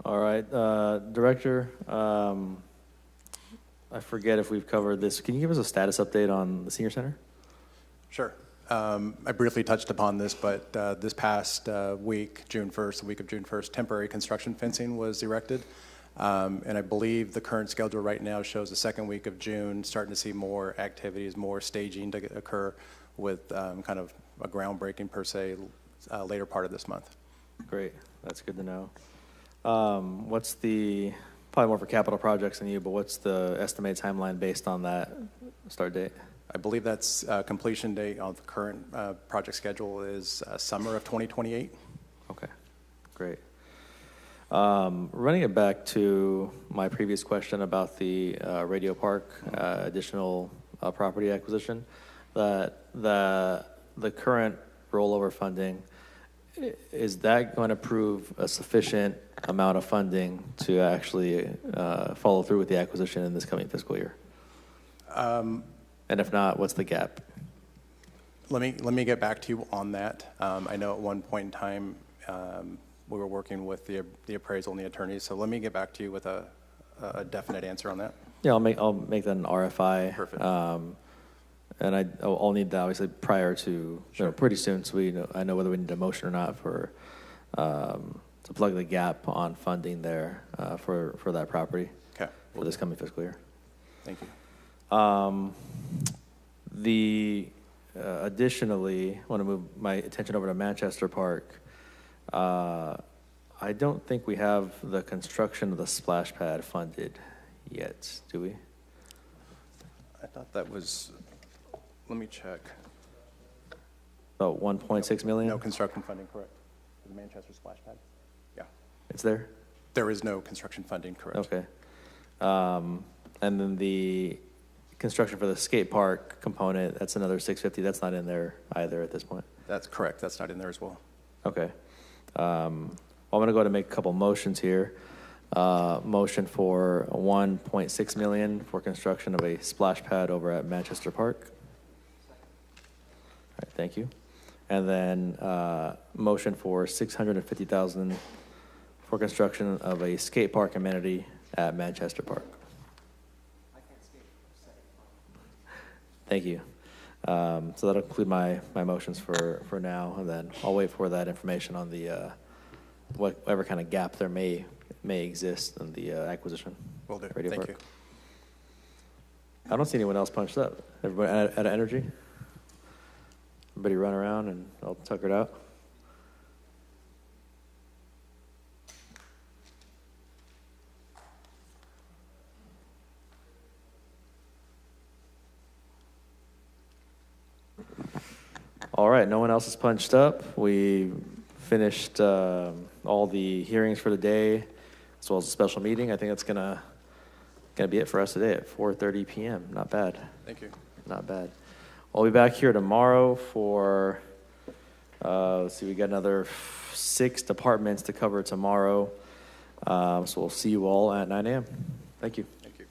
All right, Director, I forget if we've covered this. Can you give us a status update on the senior center? Sure. I briefly touched upon this, but this past week, June 1st, the week of June 1st, temporary construction fencing was erected. And I believe the current schedule right now shows the second week of June, starting to see more activities, more staging to occur with kind of a groundbreaking per se later part of this month. Great, that's good to know. What's the, probably more for capital projects than you, but what's the estimated timeline based on that start date? I believe that's completion date on the current project schedule is summer of 2028. Okay, great. Running it back to my previous question about the Radio Park additional property acquisition, that the current rollover funding is that going to prove a sufficient amount of funding to actually follow through with the acquisition in this coming fiscal year? And if not, what's the gap? Let me get back to you on that. I know at one point in time we were working with the appraisal and the attorneys, so let me get back to you with a definite answer on that. Yeah, I'll make that an RFI. Perfect. And I'll need that obviously prior to pretty soon, so I know whether we need a motion or not for to plug the gap on funding there for that property. Okay. For this coming fiscal year. Thank you. Additionally, I want to move my attention over to Manchester Park. I don't think we have the construction of the splash pad funded yet, do we? I thought that was, let me check. About 1.6 million? No construction funding, correct. For the Manchester splash pad? Yeah. It's there? There is no construction funding, correct. Okay. And then the construction for the skate park component, that's another 650. That's not in there either at this point. That's correct. That's not in there as well. Okay. I'm going to go ahead and make a couple motions here. Motion for 1.6 million for construction of a splash pad over at Manchester Park. All right, thank you. And then motion for 650,000 for construction of a skate park amenity at Manchester Park. Thank you. So that'll conclude my motions for now, and then I'll wait for that information on the whatever kind of gap there may exist in the acquisition. Will do. Radio Thank Park. you. I don't see anyone else punched up. Everybody out of energy? Everybody run around and all tuckered out? All right, no one else is punched up. We finished all the hearings for the day, as well as a special meeting. I think that's gonna be it for us today at 4:30 p.m. Not bad. Thank you. Not bad. I'll be back here tomorrow for, let's see, we got another 6 departments to cover tomorrow. So we'll see you all at 9 a.m. Thank you. Thank you.